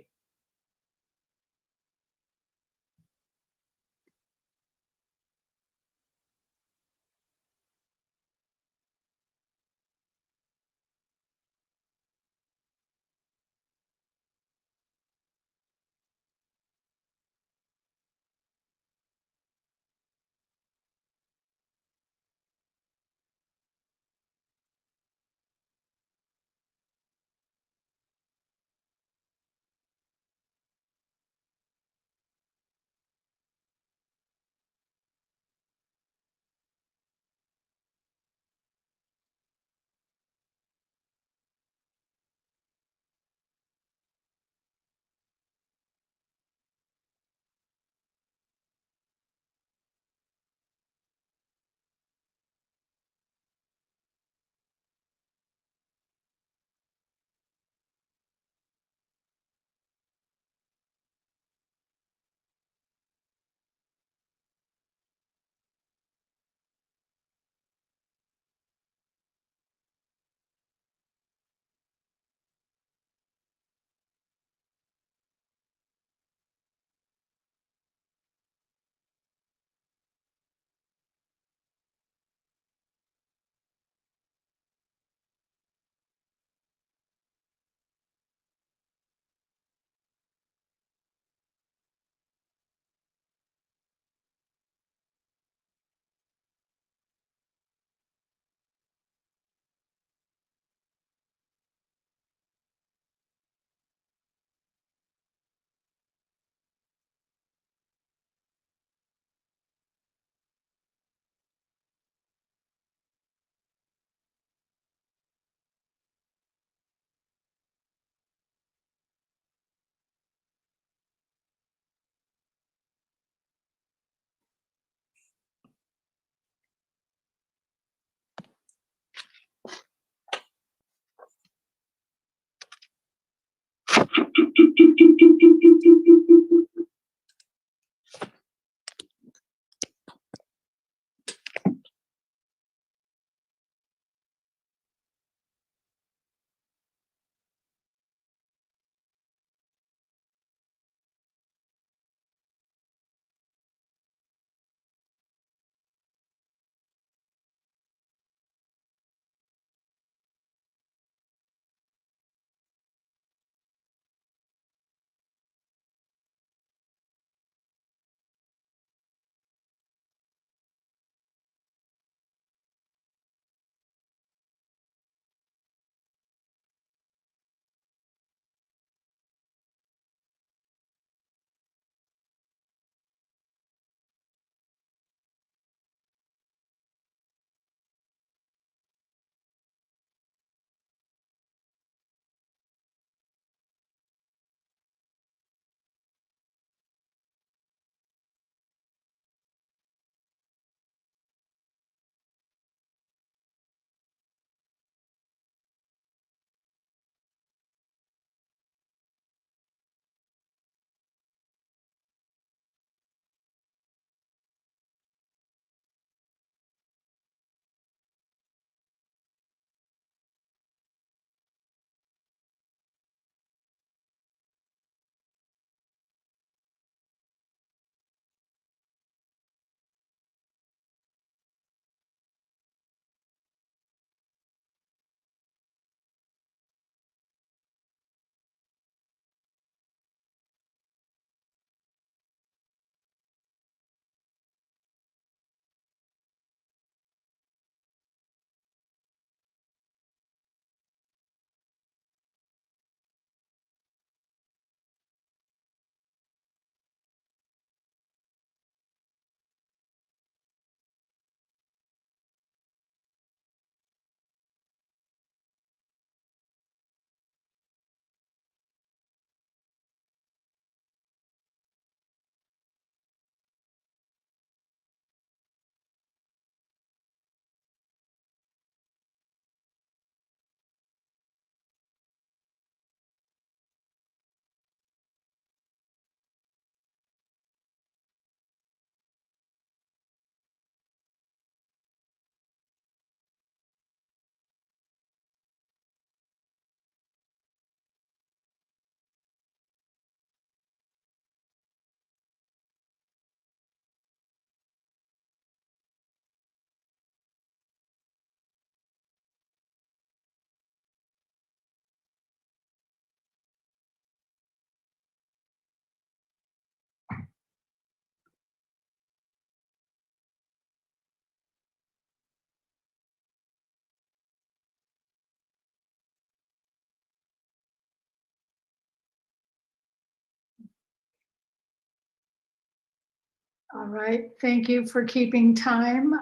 Speaker 3: All right, thank you for keeping time,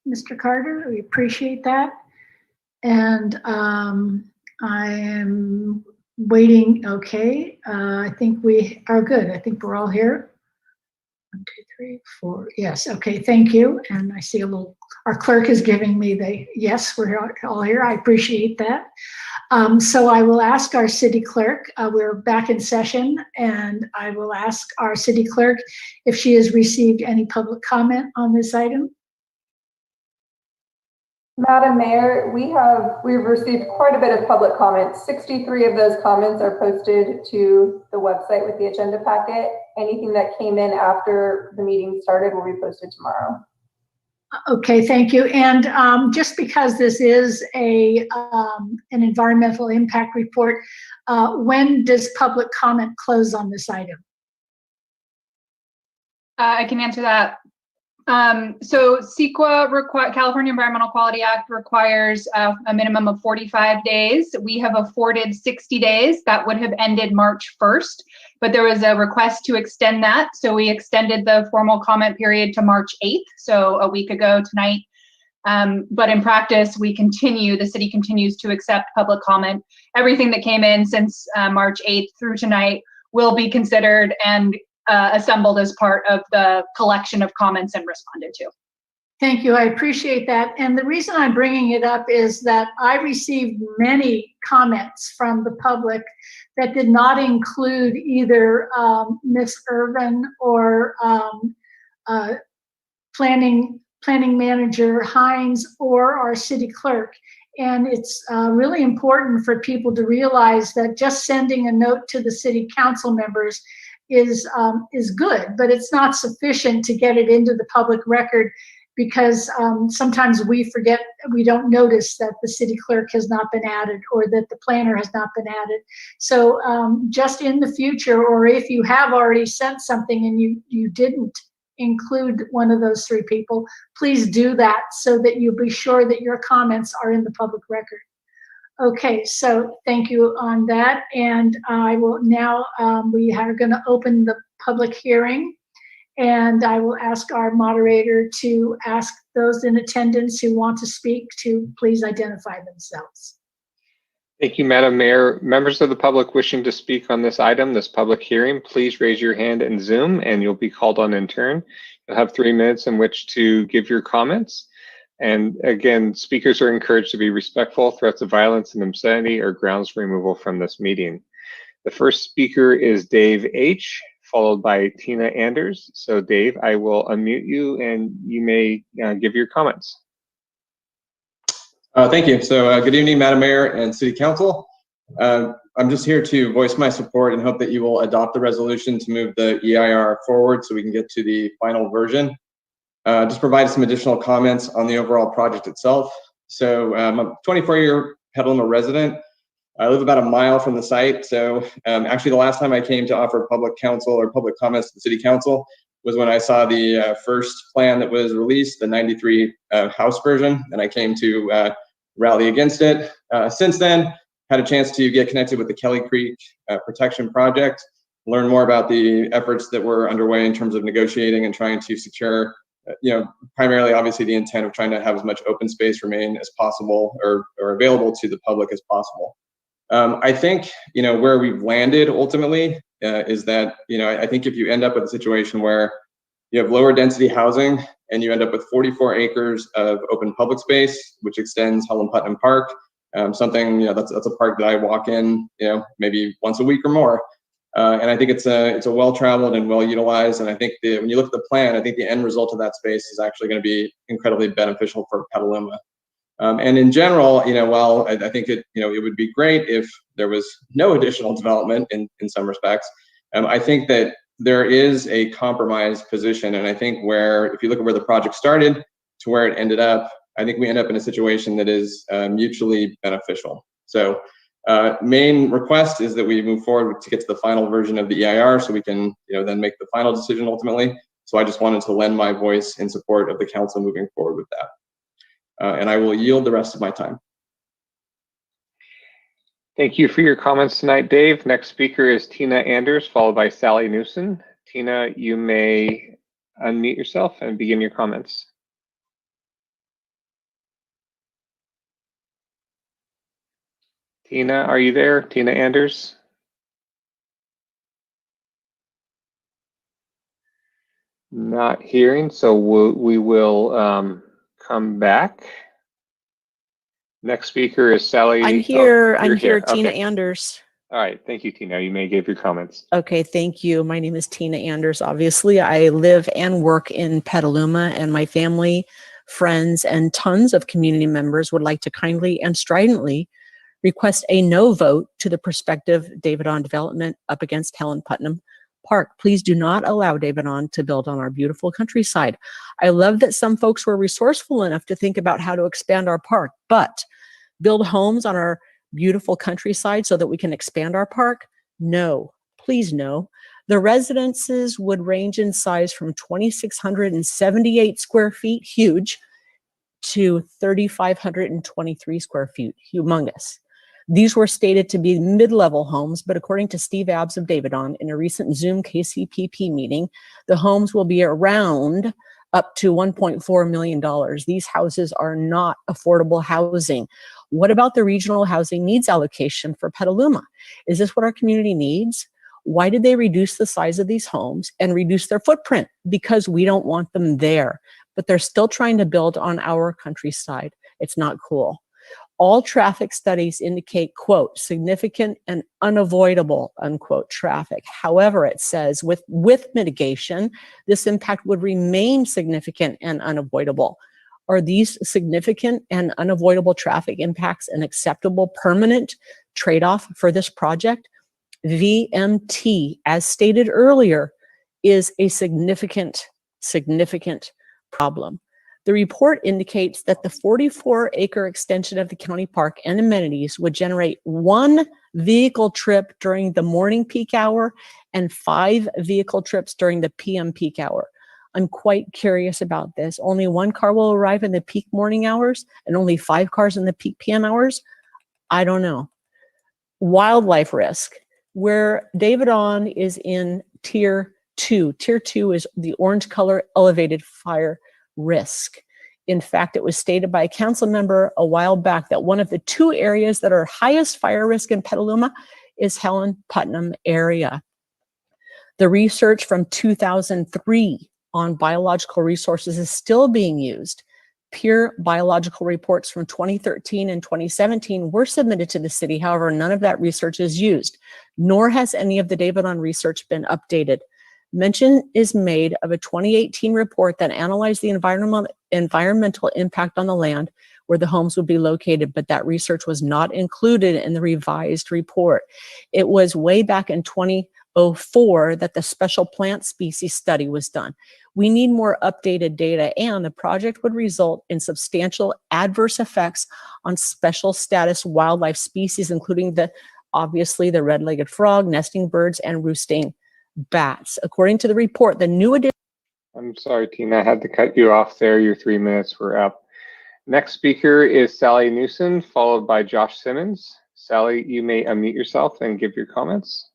Speaker 3: Mr. Carter. We appreciate that. And I am waiting. Okay, I think we are good. I think we're all here. 1, 2, 3, 4. Yes. Okay. Thank you. And I see a little. Our clerk is giving me the yes. We're all here. I appreciate that. So I will ask our city clerk. We're back in session, and I will ask our city clerk if she has received any public comment on this item.
Speaker 2: Madam Mayor, we've received quite a bit of public comments. 63 of those comments are posted to the website with the agenda packet. Anything that came in after the meeting started will be posted tomorrow.
Speaker 3: Okay, thank you. And just because this is an environmental impact report, when does public comment close on this item?
Speaker 19: I can answer that. So CEQA, California Environmental Quality Act, requires a minimum of 45 days. We have afforded 60 days. That would have ended March 1st, but there was a request to extend that. So we extended the formal comment period to March 8th, so a week ago tonight. But in practice, the city continues to accept public comment. Everything that came in since March 8th through tonight will be considered and assembled as part of the collection of comments and responded to.
Speaker 3: Thank you. I appreciate that. And the reason I'm bringing it up is that I received many comments from the public that did not include either Ms. Irvin or planning manager Hines or our city clerk. And it's really important for people to realize that just sending a note to the city council members is good, but it's not sufficient to get it into the public record, because sometimes we forget, we don't notice that the city clerk has not been added or that the planner has not been added. So just in the future, or if you have already sent something and you didn't include one of those 3 people, please do that so that you'll be sure that your comments are in the public record. Okay, so thank you on that. And I will now, we are going to open the public hearing, and I will ask our moderator to ask those in attendance who want to speak to please identify themselves.
Speaker 5: Thank you, Madam Mayor. Members of the public wishing to speak on this item, this public hearing, please raise your hand in Zoom and you'll be called on in turn. You'll have 3 minutes in which to give your comments. And again, speakers are encouraged to be respectful. Threats of violence and obscenity are grounds for removal from this meeting. The first speaker is Dave H., followed by Tina Anders. So Dave, I will unmute you and you may give your comments.
Speaker 7: Thank you. So good evening, Madam Mayor and City Council. I'm just here to voice my support and hope that you will adopt the resolution to move the EIR forward so we can get to the final version. Just provide some additional comments on the overall project itself. So I'm a 24-year Petaluma resident. I live about a mile from the site. So actually the last time I came to offer public counsel or public comments to the City Council was when I saw the first plan that was released, the 93 House version, and I came to rally against it. Since then, had a chance to get connected with the Kelly Creek Protection Project, learn more about the efforts that were underway in terms of negotiating and trying to secure primarily, obviously, the intent of trying to have as much open space remain as possible or available to the public as possible. I think, where we've landed ultimately is that, I think if you end up with a situation where you have lower density housing and you end up with 44 acres of open public space, which extends Helen Putnam Park, something, that's a park that I walk in, maybe once a week or more. And I think it's a well-traveled and well-utilized. And I think when you look at the plan, I think the end result of that space is actually going to be incredibly beneficial for Petaluma. And in general, while I think it would be great if there was no additional development in some respects, I think that there is a compromised position. And I think if you look at where the project started to where it ended up, I think we end up in a situation that is mutually beneficial. So main request is that we move forward to get to the final version of the EIR so we can then make the final decision ultimately. So I just wanted to lend my voice in support of the council moving forward with that. And I will yield the rest of my time.
Speaker 5: Thank you for your comments tonight, Dave. Next speaker is Tina Anders, followed by Sally Newsom. Tina, you may unmute yourself and begin your comments. Tina, are you there? Tina Anders? Not hearing, so we will come back. Next speaker is Sally.
Speaker 8: I'm here.
Speaker 5: Oh,
Speaker 8: I'm
Speaker 5: you're
Speaker 8: here, Tina
Speaker 5: Okay.
Speaker 8: Anders.
Speaker 5: All right, thank you, Tina. You may give your comments.
Speaker 8: Okay, thank you. My name is Tina Anders. Obviously, I live and work in Petaluma, and my family, friends, and tons of community members would like to kindly and stridently request a no vote to the prospective Davidon development up against Helen Putnam Park. Please do not allow Davidon to build on our beautiful countryside. I love that some folks were resourceful enough to think about how to expand our park, but build homes on our beautiful countryside so that we can expand our park? No, please no. The residences would range in size from 2,678 square feet, huge, to 3,523 square feet, humongous. These were stated to be mid-level homes, but according to Steve Abbs of Davidon in a recent Zoom KCPP meeting, the homes will be around up to $1.4 million. These houses are not affordable housing. What about the regional housing needs allocation for Petaluma? Is this what our community needs? Why did they reduce the size of these homes and reduce their footprint? Because we don't want them there, but they're still trying to build on our countryside. It's not cool. All traffic studies indicate, quote, significant and unavoidable, unquote, traffic. However, it says with mitigation, this impact would remain significant and unavoidable. Are these significant and unavoidable traffic impacts an acceptable permanent trade-off for this project? VMT, as stated earlier, is a significant problem. The report indicates that the 44-acre extension of the county park and amenities would generate 1 vehicle trip during the morning peak hour and 5 vehicle trips during the PM peak hour. I'm quite curious about this. Only 1 car will arrive in the peak morning hours and only 5 cars in the peak PM hours? I don't know. Wildlife risk, where Davidon is in Tier 2. Tier 2 is the orange color elevated fire risk. In fact, it was stated by a council member a while back that one of the 2 areas that are highest fire risk in Petaluma is Helen Putnam area. The research from 2003 on biological resources is still being used. Peer biological reports from 2013 and 2017 were submitted to the city. However, none of that research is used, nor has any of the Davidon research been updated. Mention is made of a 2018 report that analyzed the environmental impact on the land where the homes would be located, but that research was not included in the revised report. It was way back in 2004 that the special plant species study was done. We need more updated data, and the project would result in substantial adverse effects on special status wildlife species, including obviously the red-legged frog, nesting birds, and roosting bats. According to the report, the new addition.
Speaker 5: I'm sorry, Tina, I had to cut you off there. Your 3 minutes were up. Next speaker is Sally Newson, followed by Josh Simmons. Sally, you may unmute yourself and give your comments.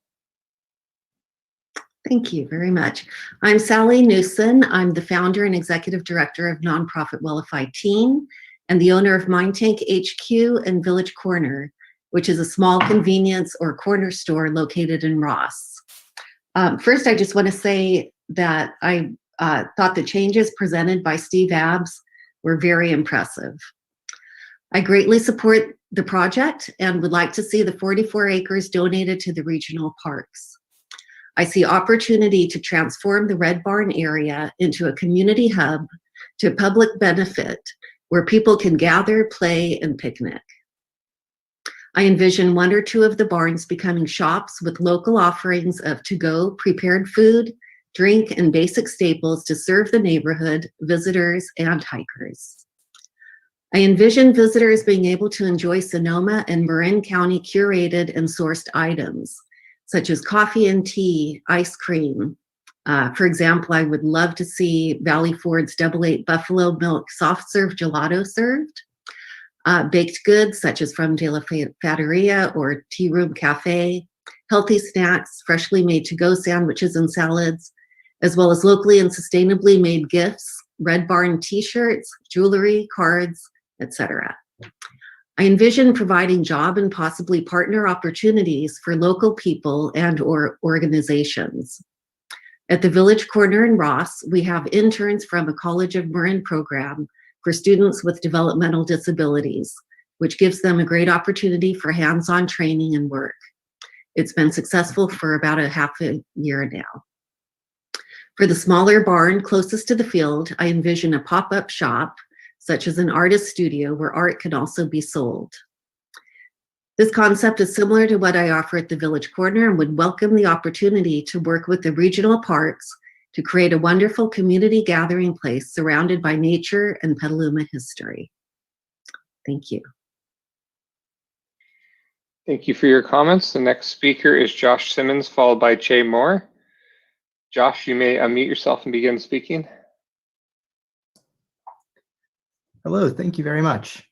Speaker 9: Thank you very much. I'm Sally Newson. I'm the founder and executive director of nonprofit Wellify Teen and the owner of Mind Tank HQ and Village Corner, which is a small convenience or corner store located in Ross. First, I just want to say that I thought the changes presented by Steve Abbs were very impressive. I greatly support the project and would like to see the 44 acres donated to the regional parks. I see opportunity to transform the Red Barn area into a community hub to public benefit where people can gather, play, and picnic. I envision 1 or 2 of the barns becoming shops with local offerings of to-go prepared food, drink, and basic staples to serve the neighborhood, visitors, and hikers. I envision visitors being able to enjoy Sonoma and Marin County curated and sourced items, such as coffee and tea, ice cream. For example, I would love to see Valley Ford's Double 8 buffalo milk soft serve gelato served. Baked goods such as from De La Fatteria or Tea Room Cafe, healthy snacks, freshly made to-go sandwiches and salads, as well as locally and sustainably made gifts, Red Barn t-shirts, jewelry, cards, etc. I envision providing job and possibly partner opportunities for local people and/or organizations. At the Village Corner in Ross, we have interns from a College of Marin program for students with developmental disabilities, which gives them a great opportunity for hands-on training and work. It's been successful for about a half a year now. For the smaller barn closest to the field, I envision a pop-up shop, such as an artist studio where art can also be sold. This concept is similar to what I offer at the Village Corner and would welcome the opportunity to work with the regional parks to create a wonderful community gathering place surrounded by nature and Petaluma history. Thank you.
Speaker 5: Thank you for your comments. The next speaker is Josh Simmons, followed by Che Moore. Josh, you may unmute yourself and begin speaking.
Speaker 10: Hello, thank you very much.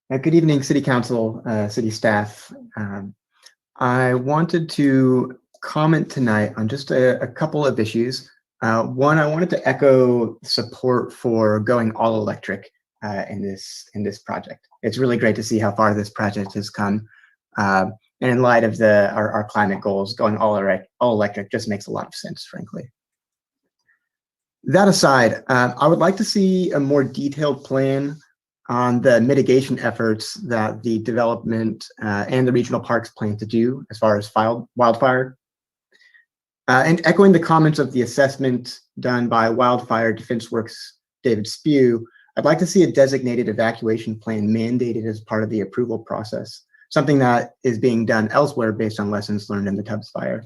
Speaker 10: Good evening, City Council, City staff. I wanted to comment tonight on just a couple of issues. One, I wanted to echo support for going all electric in this project. It's really great to see how far this project has come. And in light of our climate goals, going all electric just makes a lot of sense, frankly. That aside, I would like to see a more detailed plan on the mitigation efforts that the development and the regional parks plan to do as far as wildfire. And echoing the comments of the assessment done by Wildfire Defense Works David Spew, I'd like to see a designated evacuation plan mandated as part of the approval process, something that is being done elsewhere based on lessons learned in the Tubbs fire.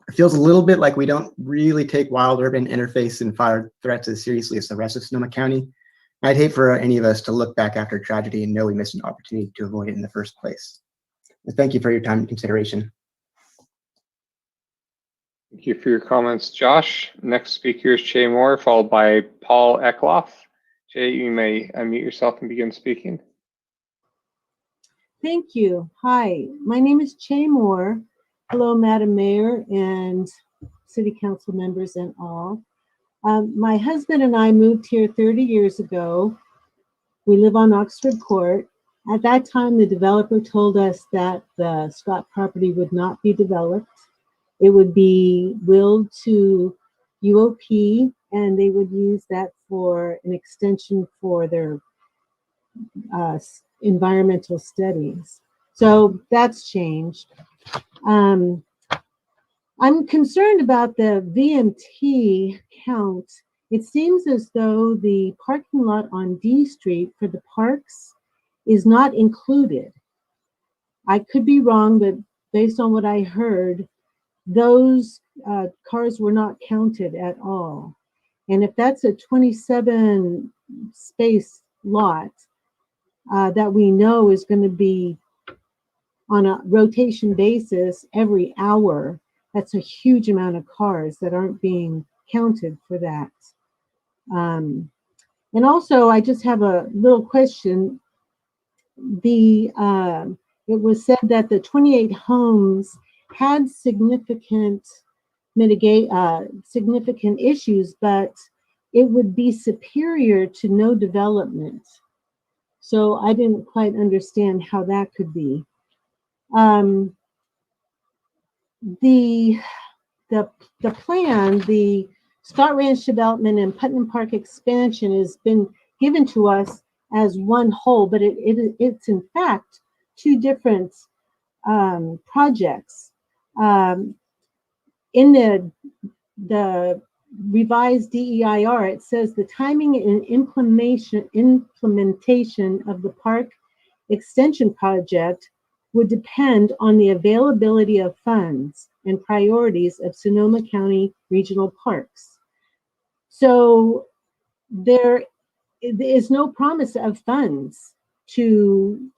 Speaker 10: It feels a little bit like we don't really take wild urban interface and fire threats as seriously as the rest of Sonoma County. I'd hate for any of us to look back after tragedy and know we missed an opportunity to avoid it in the first place. But thank you for your time and consideration.
Speaker 5: Thank you for your comments, Josh. Next speaker is Che Moore, followed by Paul Eckloff. Che, you may unmute yourself and begin speaking.
Speaker 11: Thank you. Hi, my name is Che Moore. Hello, Madam Mayor and City Council members and all. My husband and I moved here 30 years ago. We live on Oxford Court. At that time, the developer told us that the Scott property would not be developed. It would be willed to UOP, and they would use that for an extension for their environmental studies. So that's changed. I'm concerned about the VMT count. It seems as though the parking lot on D Street for the parks is not included. I could be wrong, but based on what I heard, those cars were not counted at all. And if that's a 27 space lot that we know is going to be on a rotation basis every hour, that's a huge amount of cars that aren't being counted for that. And also, I just have a little question. It was said that the 28 homes had significant issues, but it would be superior to no development. So I didn't quite understand how that could be. The plan, the Scott Ranch development and Putnam Park expansion has been given to us as one whole, but it's in fact two different projects. In the revised DEIR, it says the timing and implementation of the park extension project would depend on the availability of funds and priorities of Sonoma County regional parks. So there is no promise of funds to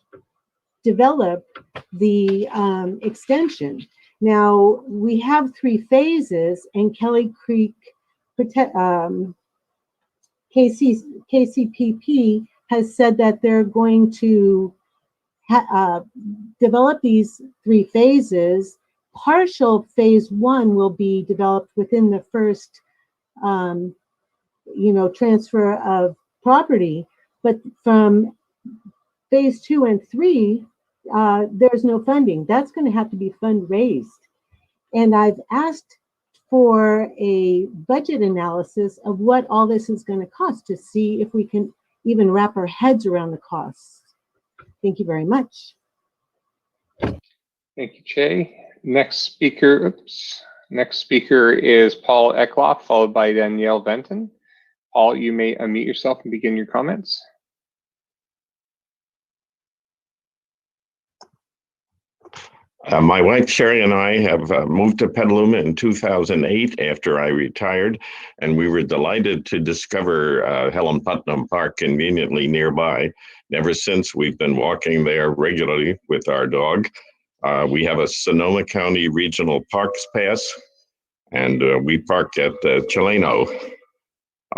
Speaker 11: develop the extension. Now, we have 3 phases, and Kelly Creek KCPP has said that they're going to develop these 3 phases partial phase 1 will be developed within the first, transfer of property, but from phase 2 and 3, there's no funding. That's going to have to be fundraised. And I've asked for a budget analysis of what all this is going to cost to see if we can even wrap our heads around the costs. Thank you very much.
Speaker 5: Thank you, Jay. Next speaker is Paul Eckloff, followed by Danielle Benton. Paul, you may unmute yourself and begin your comments.
Speaker 16: My wife Sherry and I have moved to Petaluma in 2008 after I retired, and we were delighted to discover Helen Putnam Park conveniently nearby. And ever since, we've been walking there regularly with our dog. We have a Sonoma County Regional Parks Pass, and we park at Chileno.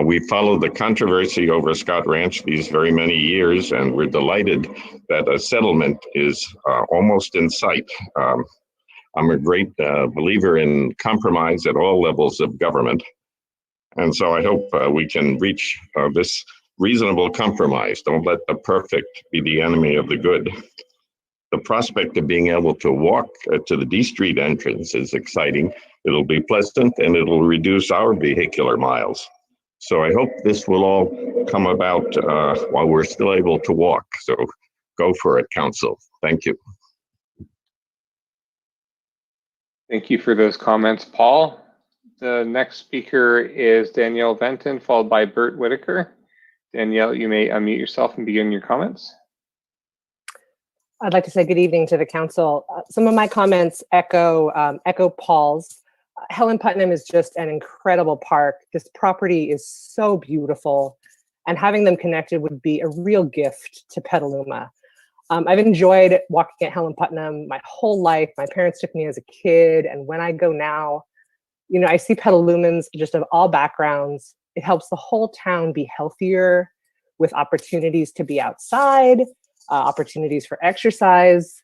Speaker 16: We followed the controversy over Scott Ranch these very many years, and we're delighted that a settlement is almost in sight. I'm a great believer in compromise at all levels of government. And so I hope we can reach this reasonable compromise. Don't let the perfect be the enemy of the good. The prospect of being able to walk to the D Street entrance is exciting. It'll be pleasant and it'll reduce our vehicular miles. So I hope this will all come about while we're still able to walk. So go for it, Council. Thank you.
Speaker 5: Thank you for those comments, Paul. The next speaker is Danielle Benton, followed by Bert Whitaker. Danielle, you may unmute yourself and begin your comments.
Speaker 21: I'd like to say good evening to the council. Some of my comments echo Paul's. Helen Putnam is just an incredible park. This property is so beautiful, and having them connected would be a real gift to Petaluma. I've enjoyed walking at Helen Putnam my whole life. My parents took me as a kid, and when I go now, I see Petalumans just of all backgrounds. It helps the whole town be healthier with opportunities to be outside, opportunities for exercise.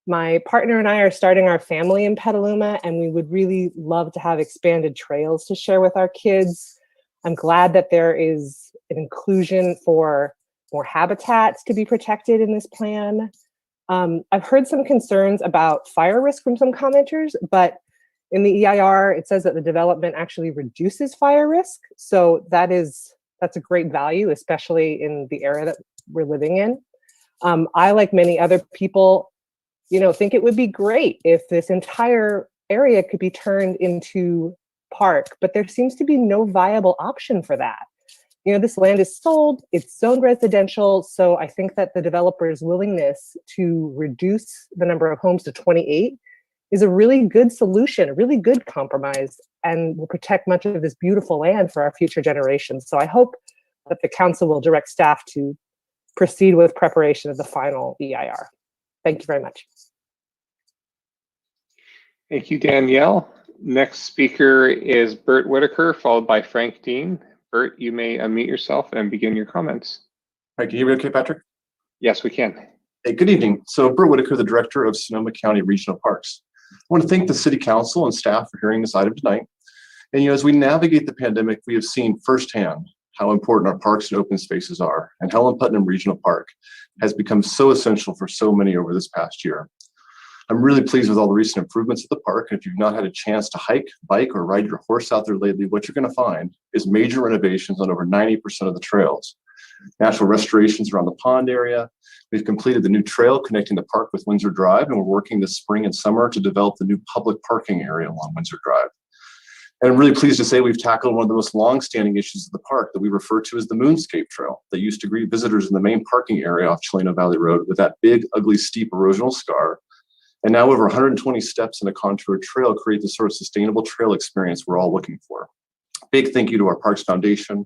Speaker 21: My partner and I are starting our family in Petaluma, and we would really love to have expanded trails to share with our kids. I'm glad that there is an inclusion for more habitats to be protected in this plan. I've heard some concerns about fire risk from some commenters, but in the EIR, it says that the development actually reduces fire risk. So that's a great value, especially in the area that we're living in. I, like many other people, think it would be great if this entire area could be turned into park, but there seems to be no viable option for that. This land is sold, it's zoned residential, so I think that the developer's willingness to reduce the number of homes to 28 is a really good solution, a really good compromise, and will protect much of this beautiful land for our future generations. So I hope that the council will direct staff to proceed with preparation of the final EIR. Thank you very much.
Speaker 5: Thank you, Danielle. Next speaker is Bert Whitaker, followed by Frank Dean. Bert, you may unmute yourself and begin your comments.
Speaker 23: Hi, can you hear me okay, Patrick?
Speaker 5: Yes, we can.
Speaker 23: Hey, good evening. So Bert Whitaker, the Director of Sonoma County Regional Parks. I want to thank the City Council and staff for hearing this item tonight. And as we navigate the pandemic, we have seen firsthand how important our parks and open spaces are. And Helen Putnam Regional Park has become so essential for so many over this past year. I'm really pleased with all the recent improvements at the park. And if you've not had a chance to hike, bike, or ride your horse out there lately, what you're going to find is major renovations on over 90% of the trails. Natural restorations around the pond area. We've completed the new trail connecting the park with Windsor Drive, and we're working this spring and summer to develop the new public parking area along Windsor Drive. And I'm really pleased to say we've tackled one of the most long-standing issues of the park that we refer to as the Moonscape Trail that used to greet visitors in the main parking area off Chileno Valley Road with that big, ugly, steep erosional scar. And now over 120 steps in a contoured trail create the sort of sustainable trail experience we're all looking for. Big thank you to our Parks Foundation,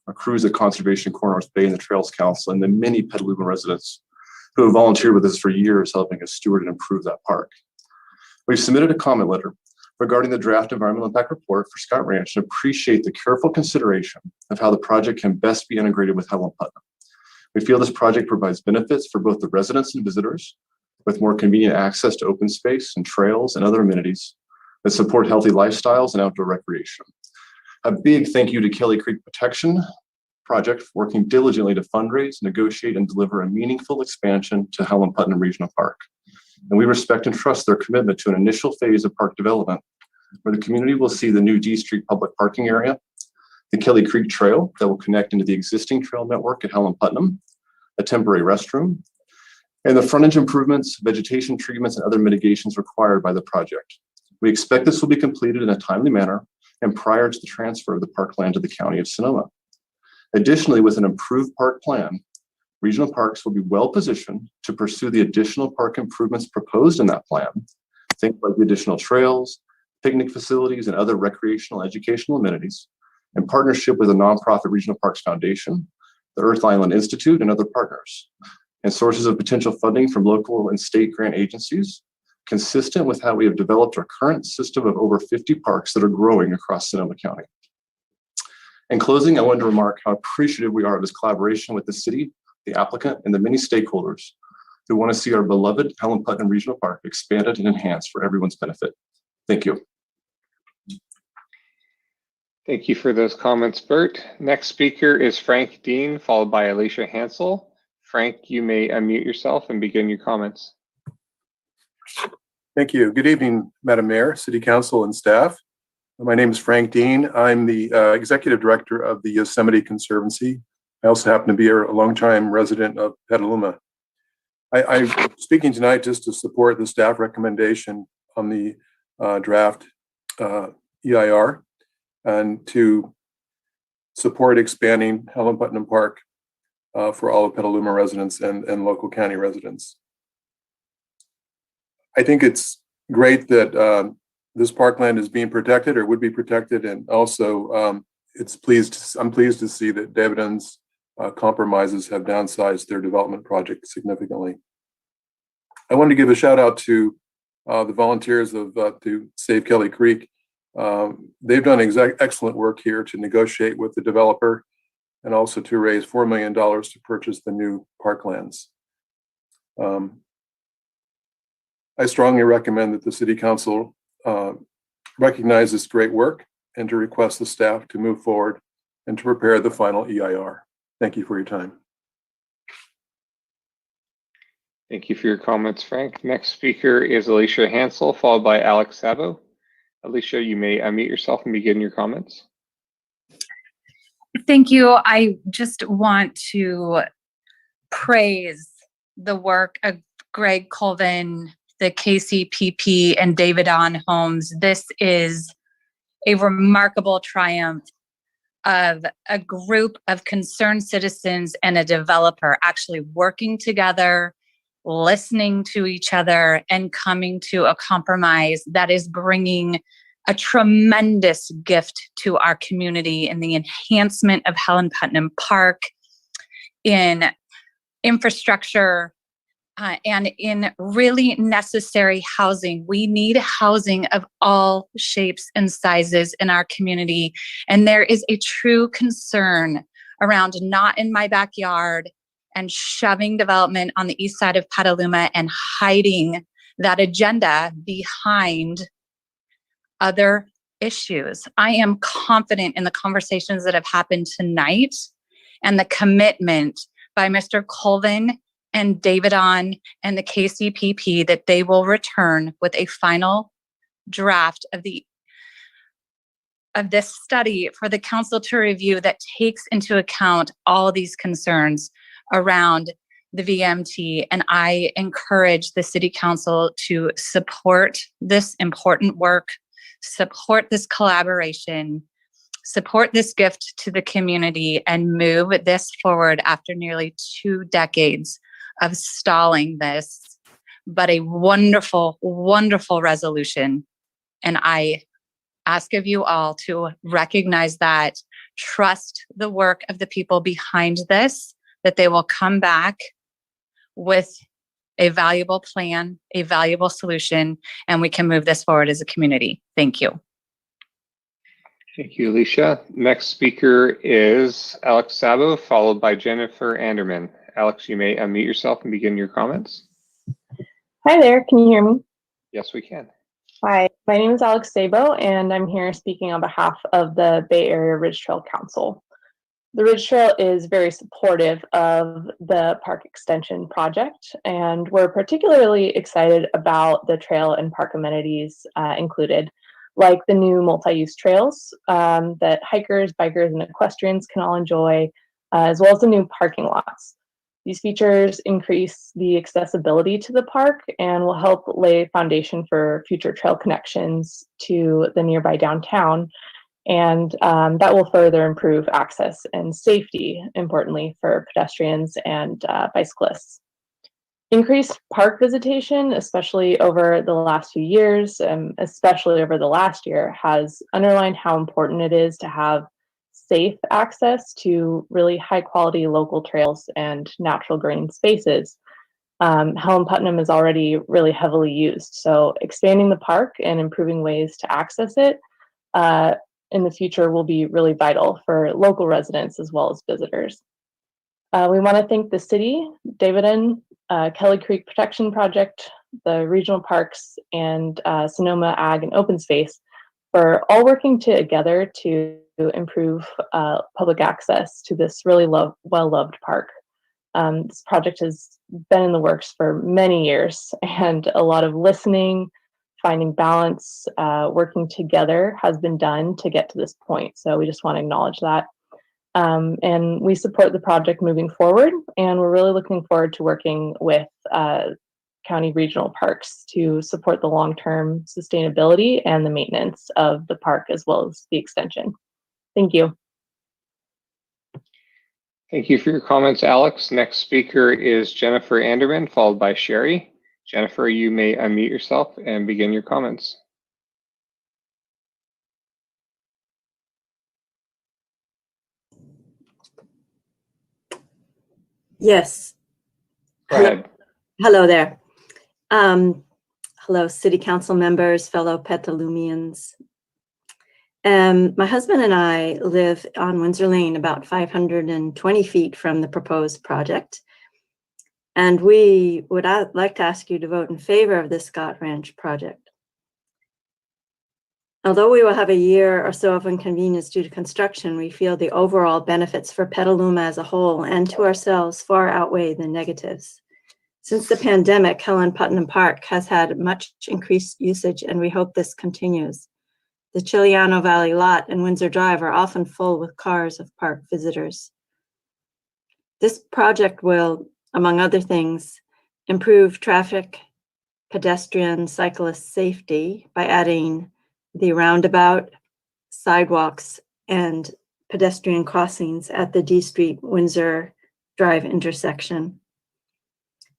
Speaker 23: our crews at Conservation Corps North Bay and the Trails Council, and the many Petaluma residents who have volunteered with us for years helping us steward and improve that park. We've submitted a comment letter regarding the draft environmental impact report for Scott Ranch and appreciate the careful consideration of how the project can best be integrated with Helen Putnam. We feel this project provides benefits for both the residents and visitors. with more convenient access to open space and trails and other amenities that support healthy lifestyles and outdoor recreation. A big thank you to Kelly Creek Protection Project for working diligently to fundraise, negotiate, and deliver a meaningful expansion to Helen Putnam Regional Park. And we respect and trust their commitment to an initial phase of park development, where the community will see the new D Street public parking area, the Kelly Creek Trail that will connect into the existing trail network at Helen Putnam, a temporary restroom, and the frontage improvements, vegetation treatments, and other mitigations required by the project. We expect this will be completed in a timely manner and prior to the transfer of the parkland to the County of Sonoma. Additionally, with an improved park plan, regional parks will be well positioned to pursue the additional park improvements proposed in that plan. Things like the additional trails, picnic facilities, and other recreational educational amenities, in partnership with the nonprofit Regional Parks Foundation, the Earth Island Institute, and other partners, and sources of potential funding from local and state grant agencies, consistent with how we have developed our current system of over 50 parks that are growing across Sonoma County. In closing, I wanted to remark how appreciative we are of this collaboration with the city, the applicant, and the many stakeholders who want to see our beloved Helen Putnam Regional Park expanded and enhanced for everyone's benefit. Thank you.
Speaker 5: Thank you for those comments, Bert. Next speaker is Frank Dean, followed by Alicia Hansel. Frank, you may unmute yourself and begin your comments.
Speaker 1: Thank you. Good evening, Madam Mayor, City Council, and staff. My name is Frank Dean. I'm the Executive Director of the Yosemite Conservancy. I also happen to be a longtime resident of Petaluma. I'm speaking tonight just to support the staff recommendation on the draft EIR and to support expanding Helen Putnam Park for all of Petaluma residents and local county residents. I think it's great that this parkland is being protected or would be protected, and also I'm pleased to see that Davidon's compromises have downsized their development project significantly. I wanted to give a shout out to the volunteers to Save Kelly Creek. They've done excellent work here to negotiate with the developer and also to raise $4 million to purchase the new parklands. I strongly recommend that the City Council recognize this great work and to request the staff to move forward and to prepare the final EIR. Thank you for your time.
Speaker 5: Thank you for your comments, Frank. Next speaker is Alicia Hansel, followed by Alex Sabo. Alicia, you may unmute yourself and begin your comments.
Speaker 17: Thank you. I just want to praise the work of Greg Colvin, the KCPP, and Davidon homes. This is a remarkable triumph of a group of concerned citizens and a developer actually working together, listening to each other, and coming to a compromise that is bringing a tremendous gift to our community in the enhancement of Helen Putnam Park, in infrastructure, and in really necessary housing. We need housing of all shapes and sizes in our community. And there is a true concern around not in my backyard and shoving development on the east side of Petaluma and hiding that agenda behind other issues. I am confident in the conversations that have happened tonight and the commitment by Mr. Colvin and Davidon and the KCPP that they will return with a final draft of this study for the council to review that takes into account all these concerns around the VMT. And I encourage the City Council to support this important work, support this collaboration, support this gift to the community, and move this forward after nearly 2 decades of stalling this, but a wonderful, wonderful resolution. And I ask of you all to recognize that, trust the work of the people behind this, that they will come back with a valuable plan, a valuable solution, and we can move this forward as a community. Thank you.
Speaker 5: Thank you, Alicia. Next speaker is Alex Sabo, followed by Jennifer Anderman. Alex, you may unmute yourself and begin your comments.
Speaker 4: Hi there, can you hear me?
Speaker 5: Yes, we can.
Speaker 4: Hi, my name is Alex Sabo, and I'm here speaking on behalf of the Bay Area Ridge Trail Council. The Ridge Trail is very supportive of the park extension project, and we're particularly excited about the trail and park amenities included, like the new multi-use trails that hikers, bikers, and equestrians can all enjoy, as well as the new parking lots. These features increase the accessibility to the park and will help lay foundation for future trail connections to the nearby downtown. And that will further improve access and safety, importantly, for pedestrians and bicyclists. Increased park visitation, especially over the last few years, especially over the last year, has underlined how important it is to have safe access to really high quality local trails and natural green spaces. Helen Putnam is already really heavily used, so expanding the park and improving ways to access it in the future will be really vital for local residents as well as visitors. We want to thank the city, Davidon, Kelly Creek Protection Project, the regional parks, and Sonoma Ag and Open Space for all working together to improve public access to this really well-loved park. This project has been in the works for many years, and a lot of listening, finding balance, working together has been done to get to this point. So we just want to acknowledge that. And we support the project moving forward, and we're really looking forward to working with county regional parks to support the long-term sustainability and the maintenance of the park as well as the extension. Thank you.
Speaker 5: Thank you for your comments, Alex. Next speaker is Jennifer Anderman, followed by Sherry. Jennifer, you may unmute yourself and begin your comments.
Speaker 20: Yes.
Speaker 5: Go ahead.
Speaker 20: Hello there. Hello, City Council members, fellow Petalumians. My husband and I live on Windsor Lane, about 520 feet from the proposed project. And we would like to ask you to vote in favor of this Scott Ranch project. Although we will have a year or so of inconvenience due to construction, we feel the overall benefits for Petaluma as a whole and to ourselves far outweigh the negatives. Since the pandemic, Helen Putnam Park has had much increased usage, and we hope this continues. The Chiliano Valley lot and Windsor Drive are often full with cars of park visitors. This project will, among other things, improve traffic, pedestrian, cyclist safety by adding the roundabout, sidewalks, and pedestrian crossings at the D Street Windsor Drive intersection.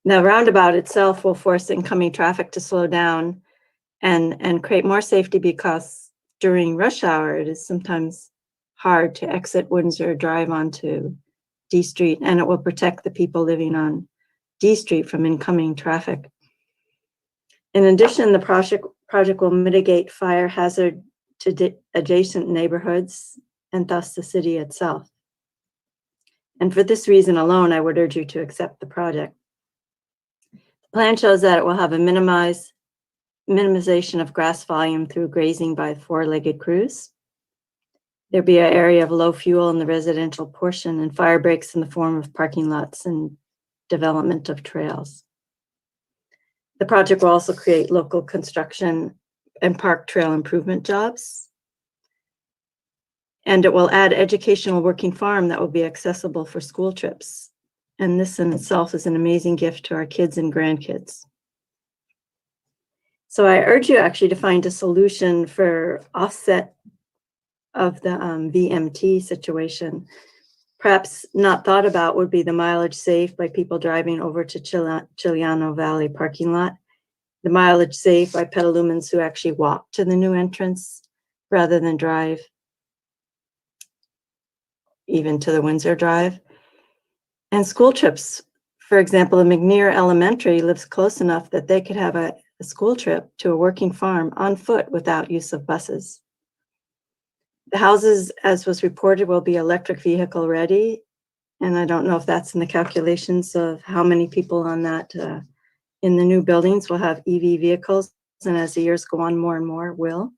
Speaker 20: The roundabout itself will force incoming traffic to slow down and create more safety, because during rush hour, it is sometimes hard to exit Windsor Drive onto D Street, and it will protect the people living on D Street from incoming traffic. In addition, the project will mitigate fire hazard to adjacent neighborhoods and thus the city itself. And for this reason alone, I would urge you to accept the project. The plan shows that it will have a minimization of grass volume through grazing by four-legged crews. There'll be an area of low fuel in the residential portion and fire breaks in the form of parking lots and development of trails. The project will also create local construction and park trail improvement jobs. And it will add educational working farm that will be accessible for school trips. And this in itself is an amazing gift to our kids and grandkids. So I urge you actually to find a solution for offset of the VMT situation. Perhaps not thought about would be the mileage saved by people driving over to Chiliano Valley parking lot, the mileage saved by Petalumans who actually walk to the new entrance rather than drive even to the Windsor Drive, and school trips. For example, the McNear Elementary lives close enough that they could have a school trip to a working farm on foot without use of buses. The houses, as was reported, will be electric vehicle ready. And I don't know if that's in the calculations of how many people on that in the new buildings will have EV vehicles, and as the years go on, more and more will.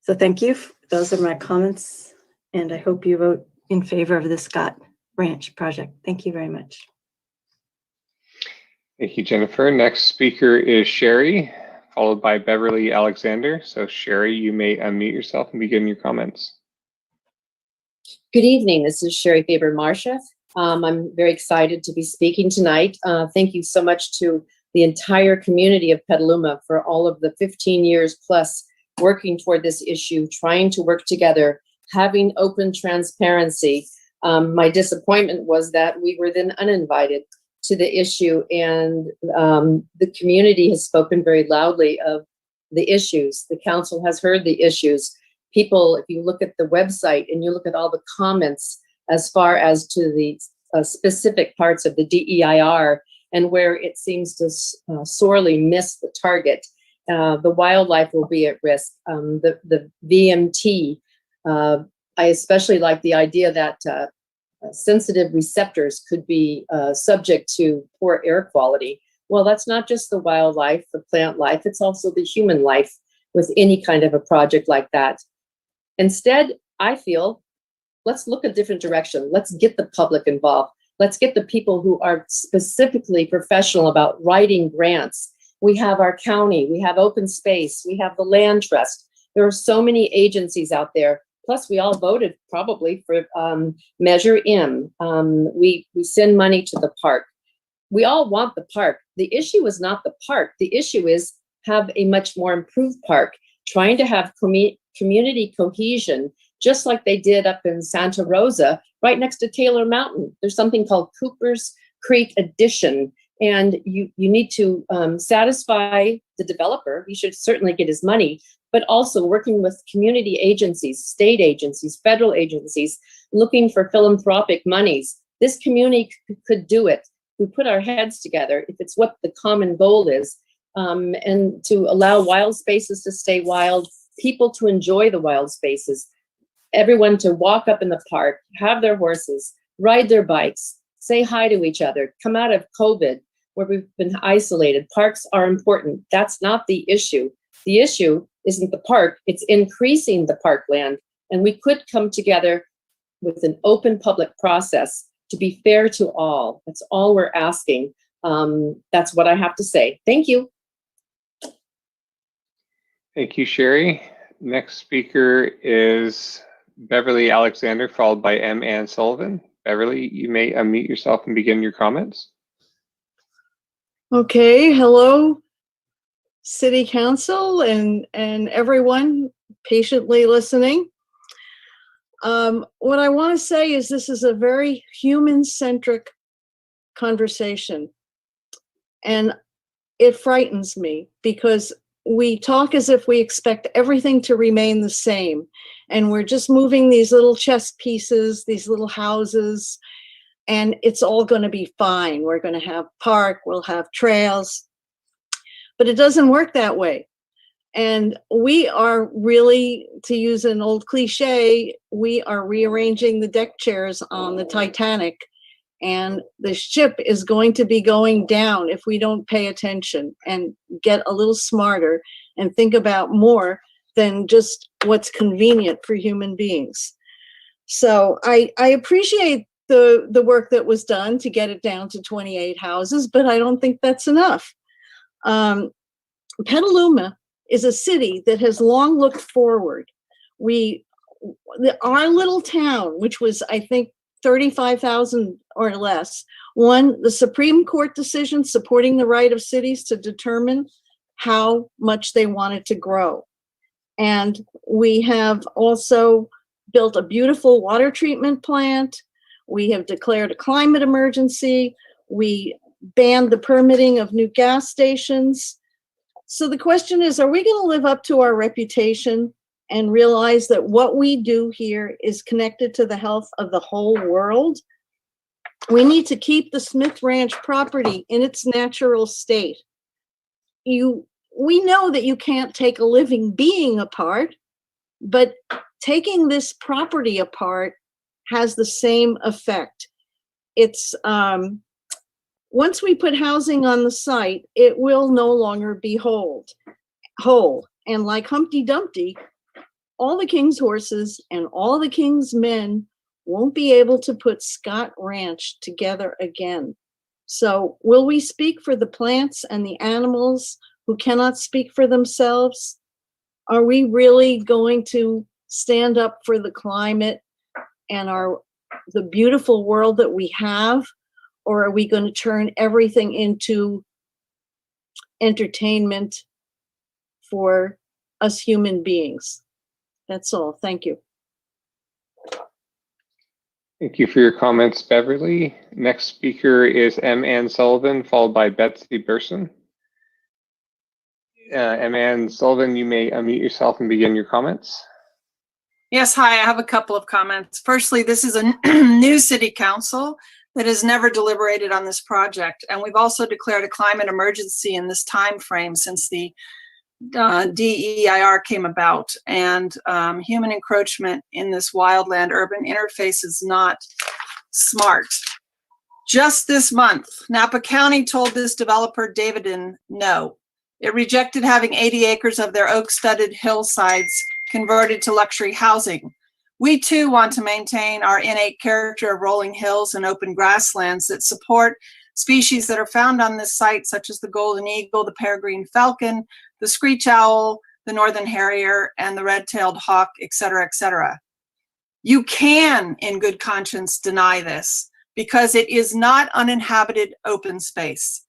Speaker 20: So thank you. Those are my comments, and I hope you vote in favor of the Scott Ranch project. Thank you very much.
Speaker 5: Thank you, Jennifer. Next speaker is Sherry, followed by Beverly Alexander. So Sherry, you may unmute yourself and begin your comments.
Speaker 15: Good evening. This is Sherry Faber-Marsha. I'm very excited to be speaking tonight. Thank you so much to the entire community of Petaluma for all of the 15 years plus working toward this issue, trying to work together, having open transparency. My disappointment was that we were then uninvited to the issue, and the community has spoken very loudly of the issues. The council has heard the issues. People, if you look at the website and you look at all the comments as far as to the specific parts of the DEIR and where it seems to sorely miss the target, the wildlife will be at risk. The VMT, I especially like the idea that sensitive receptors could be subject to poor air quality. Well, that's not just the wildlife, the plant life, it's also the human life with any kind of a project like that. Instead, I feel, let's look a different direction. Let's get the public involved. Let's get the people who are specifically professional about writing grants. We have our county, we have open space, we have the land trust. There are so many agencies out there. Plus, we all voted probably for Measure M. We send money to the park. We all want the park. The issue is not the park. The issue is have a much more improved park, trying to have community cohesion, just like they did up in Santa Rosa, right next to Taylor Mountain. There's something called Cooper's Creek Addition, and you need to satisfy the developer. You should certainly get his money, but also working with community agencies, state agencies, federal agencies, looking for philanthropic monies. This community could do it. We put our heads together, if it's what the common goal is, and to allow wild spaces to stay wild, people to enjoy the wild spaces, everyone to walk up in the park, have their horses, ride their bikes, say hi to each other, come out of COVID, where we've been isolated. Parks are important. That's not the issue. The issue isn't the park, it's increasing the parkland. And we could come together with an open public process to be fair to all. That's all we're asking. That's what I have to say. Thank you.
Speaker 5: Thank you, Sherry. Next speaker is Beverly Alexander, followed by M. Ann Sullivan. Beverly, you may unmute yourself and begin your comments.
Speaker 18: Okay, hello, City Council and everyone patiently listening. What I want to say is this is a very human-centric conversation, and it frightens me because we talk as if we expect everything to remain the same, and we're just moving these little chess pieces, these little houses, and it's all going to be fine. We're going to have park, we'll have trails, but it doesn't work that way. And we are really, to use an old cliche, we are rearranging the deck chairs on the Titanic, and the ship is going to be going down if we don't pay attention and get a little smarter and think about more than just what's convenient for human beings. So I appreciate the work that was done to get it down to 28 houses, but I don't think that's enough. Petaluma is a city that has long looked forward. Our little town, which was, I think, 35,000 or less, won the Supreme Court decision supporting the right of cities to determine how much they wanted to grow. And we have also built a beautiful water treatment plant. We have declared a climate emergency. We banned the permitting of new gas stations. So the question is, are we going to live up to our reputation and realize that what we do here is connected to the health of the whole world? We need to keep the Smith Ranch property in its natural state. We know that you can't take a living being apart, but taking this property apart has the same effect. It's Once we put housing on the site, it will no longer be whole. And like Humpty Dumpty, all the king's horses and all the king's men won't be able to put Scott Ranch together again. So will we speak for the plants and the animals who cannot speak for themselves? Are we really going to stand up for the climate and the beautiful world that we have? Or are we going to turn everything into entertainment for us human beings? That's all. Thank you.
Speaker 5: Thank you for your comments, Beverly. Next speaker is M. Ann Sullivan, followed by Betsy Burson. M. Ann Sullivan, you may unmute yourself and begin your comments.
Speaker 12: Yes, hi, I have a couple of comments. Firstly, this is a new city council that has never deliberated on this project. And we've also declared a climate emergency in this time frame since the DEIR came about, and human encroachment in this wildland urban interface is not smart. Just this month, Napa County told this developer, Davidon, no. It rejected having 80 acres of their oak-studded hillsides converted to luxury housing. We too want to maintain our innate character of rolling hills and open grasslands that support species that are found on this site, such as the golden eagle, the peregrine falcon, the screech owl, the northern harrier, and the red-tailed hawk, et cetera, et cetera. You can, in good conscience, deny this because it is not uninhabited open space.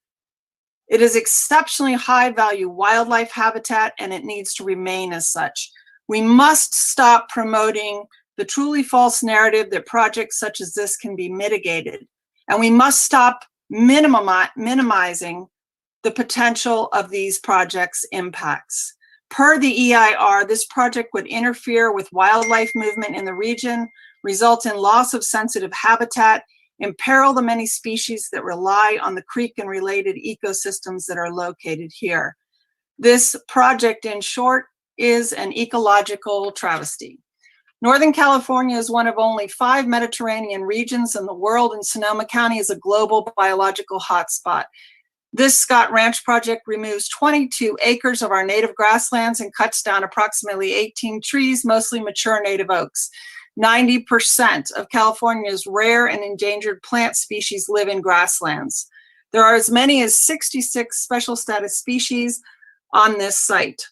Speaker 12: It is exceptionally high-value wildlife habitat, and it needs to remain as such. We must stop promoting the truly false narrative that projects such as this can be mitigated, and we must stop minimizing the potential of these projects' impacts. Per the EIR, this project would interfere with wildlife movement in the region, result in loss of sensitive habitat, imperil the many species that rely on the creek and related ecosystems that are located here. This project, in short, is an ecological travesty. Northern California is one of only 5 Mediterranean regions in the world, and Sonoma County is a global biological hotspot. This Scott Ranch project removes 22 acres of our native grasslands and cuts down approximately 18 trees, mostly mature native oaks. 90% of California's rare and endangered plant species live in grasslands. There are as many as 66 special status species on this site.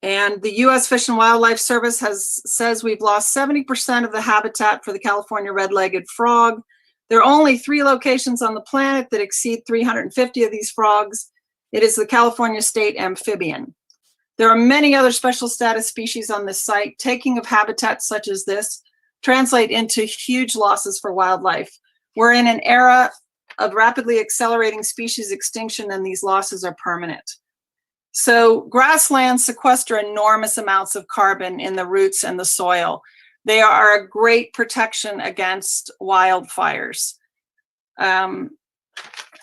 Speaker 12: And the U.S. Fish and Wildlife Service says we've lost 70% of the habitat for the California red-legged frog. There are only 3 locations on the planet that exceed 350 of these frogs. It is the California state amphibian. There are many other special status species on this site. Taking of habitats such as this translate into huge losses for wildlife. We're in an era of rapidly accelerating species extinction, and these losses are permanent. So grasslands sequester enormous amounts of carbon in the roots and the soil. They are a great protection against wildfires.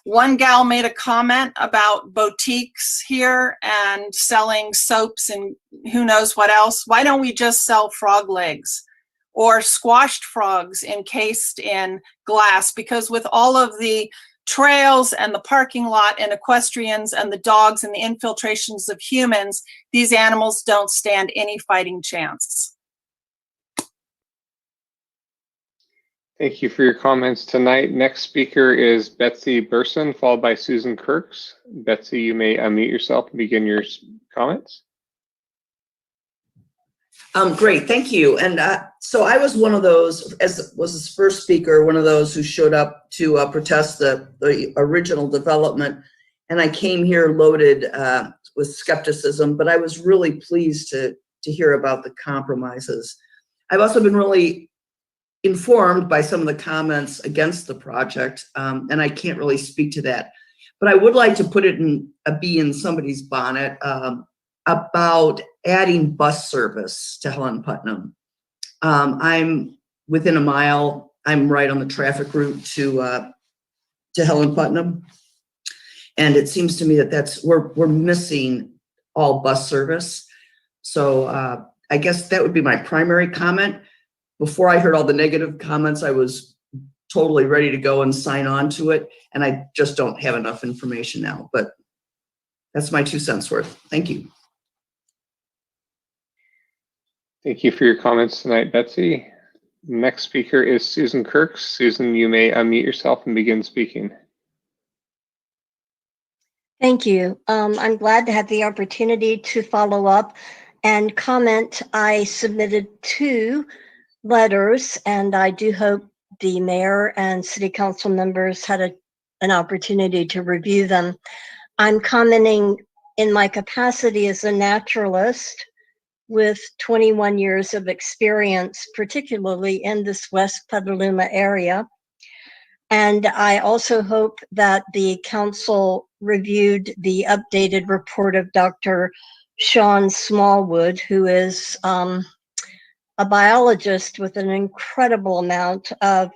Speaker 12: One gal made a comment about boutiques here and selling soaps and who knows what else. Why don't we just sell frog legs or squashed frogs encased in glass? Because with all of the trails and the parking lot and equestrians and the dogs and the infiltrations of humans, these animals don't stand any fighting chance.
Speaker 5: Thank you for your comments tonight. Next speaker is Betsy Burson, followed by Susan Kirks. Betsy, you may unmute yourself and begin your comments.
Speaker 14: Great, thank you. And so I was one of those, as was his first speaker, one of those who showed up to protest the original development. And I came here loaded with skepticism, but I was really pleased to hear about the compromises. I've also been really informed by some of the comments against the project, and I can't really speak to that. But I would like to put it in a bee in somebody's bonnet about adding bus service to Helen Putnam. I'm within a mile. I'm right on the traffic route to Helen Putnam, and it seems to me that we're missing all bus service. So I guess that would be my primary comment. Before I heard all the negative comments, I was totally ready to go and sign on to it. And I just don't have enough information now, but that's my 2 cents worth. Thank you.
Speaker 5: Thank you for your comments tonight, Betsy. Next speaker is Susan Kirks. Susan, you may unmute yourself and begin speaking.
Speaker 6: Thank you. I'm glad to have the opportunity to follow up and comment. I submitted 2 letters, and I do hope the mayor and city council members had an opportunity to review them. I'm commenting in my capacity as a naturalist with 21 years of experience, particularly in this West Petaluma area. And I also hope that the council reviewed the updated report of Dr. Sean Smallwood, who is a biologist with an incredible amount of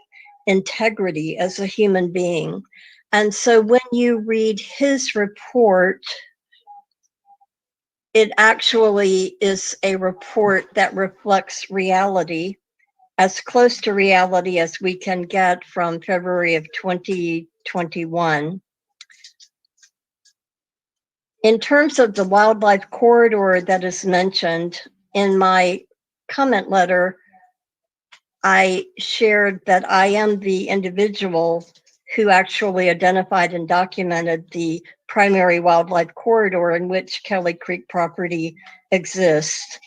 Speaker 6: integrity as a human being. And so when you read his report, it actually is a report that reflects reality, as close to reality as we can get from February of 2021. In terms of the wildlife corridor that is mentioned in my comment letter, I shared that I am the individual who actually identified and documented the primary wildlife corridor in which Kelly Creek property exists.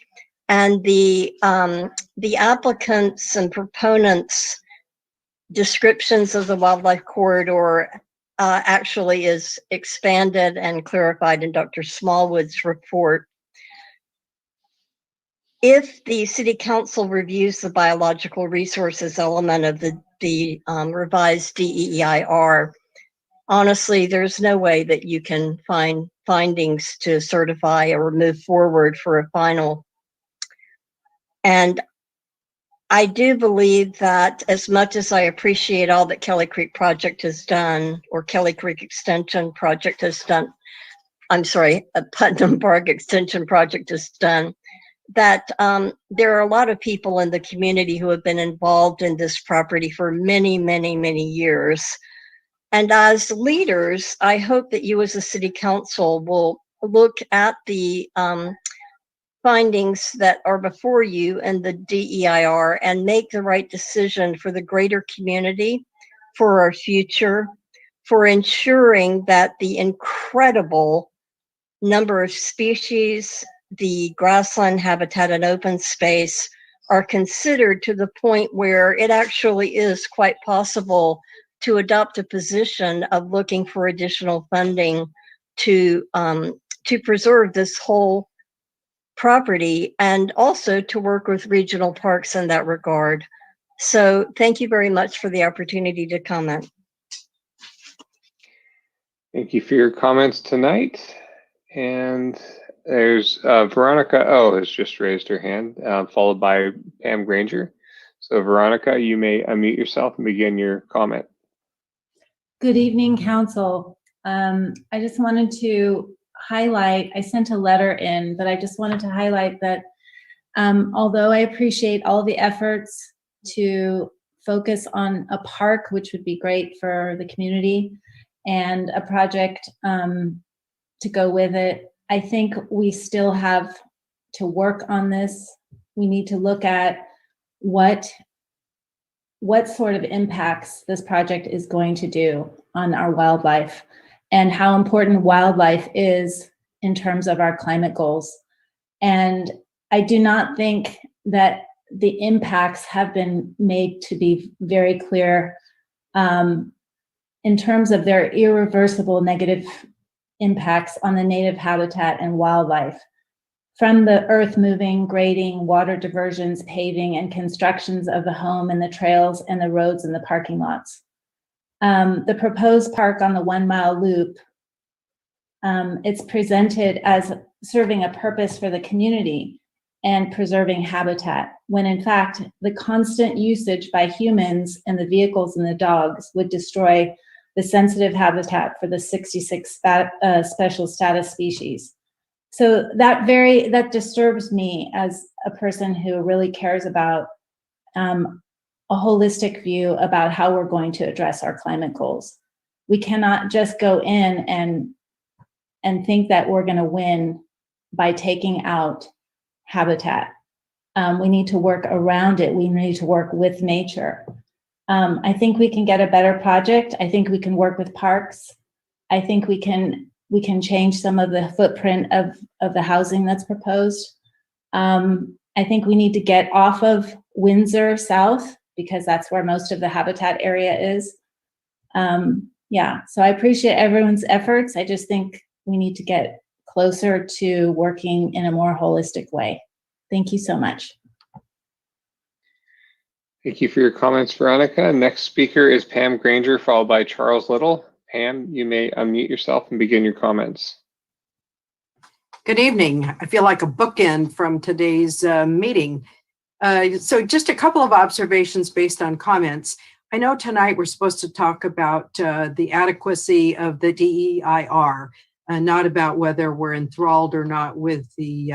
Speaker 6: And the applicants and proponents' descriptions of the wildlife corridor actually is expanded and clarified in Dr. Smallwood's report. If the city council reviews the biological resources element of the revised DEIR, honestly, there's no way that you can find findings to certify or move forward for a final. And I do believe that as much as I appreciate all that Kelly Creek Project has done, or Kelly Creek Extension Project has done, I'm sorry, Putnam Park Extension Project has done, that there are a lot of people in the community who have been involved in this property for many, many, many years. And as leaders, I hope that you as a city council will look at the findings that are before you in the DEIR and make the right decision for the greater community, for our future, for ensuring that the incredible number of species, the grassland habitat and open space are considered to the point where it actually is quite possible to adopt a position of looking for additional funding to preserve this whole property, and also to work with regional parks in that regard. So thank you very much for the opportunity to comment.
Speaker 5: Thank you for your comments tonight. And there's Veronica O has just raised her hand, followed by Pam Granger. So Veronica, you may unmute yourself and begin your comment.
Speaker 13: Good evening, Council. I just wanted to highlight, I sent a letter in, but I just wanted to highlight that although I appreciate all the efforts to focus on a park, which would be great for the community, and a project to go with it, I think we still have to work on this. We need to look at what sort of impacts this project is going to do on our wildlife, and how important wildlife is in terms of our climate goals. And I do not think that the impacts have been made to be very clear in terms of their irreversible negative impacts on the native habitat and wildlife. From the earth moving, grading, water diversions, paving, and constructions of the home and the trails and the roads and the parking lots. The proposed park on the 1 mile loop, it's presented as serving a purpose for the community and preserving habitat, when in fact, the constant usage by humans and the vehicles and the dogs would destroy the sensitive habitat for the 66 special status species. So that disturbs me as a person who really cares about a holistic view about how we're going to address our climate goals. We cannot just go in and think that we're going to win by taking out habitat. We need to work around it. We need to work with nature. I think we can get a better project. I think we can work with parks. I think we can change some of the footprint of the housing that's proposed. I think we need to get off of Windsor South because that's where most of the habitat area is. Yeah, so I appreciate everyone's efforts. I just think we need to get closer to working in a more holistic way. Thank you so much.
Speaker 5: Thank you for your comments, Veronica. Next speaker is Pam Granger, followed by Charles Little. Pam, you may unmute yourself and begin your comments.
Speaker 2: Good evening. I feel like a bookend from today's meeting. So just a couple of observations based on comments. I know tonight we're supposed to talk about the adequacy of the DEIR, not about whether we're enthralled or not with the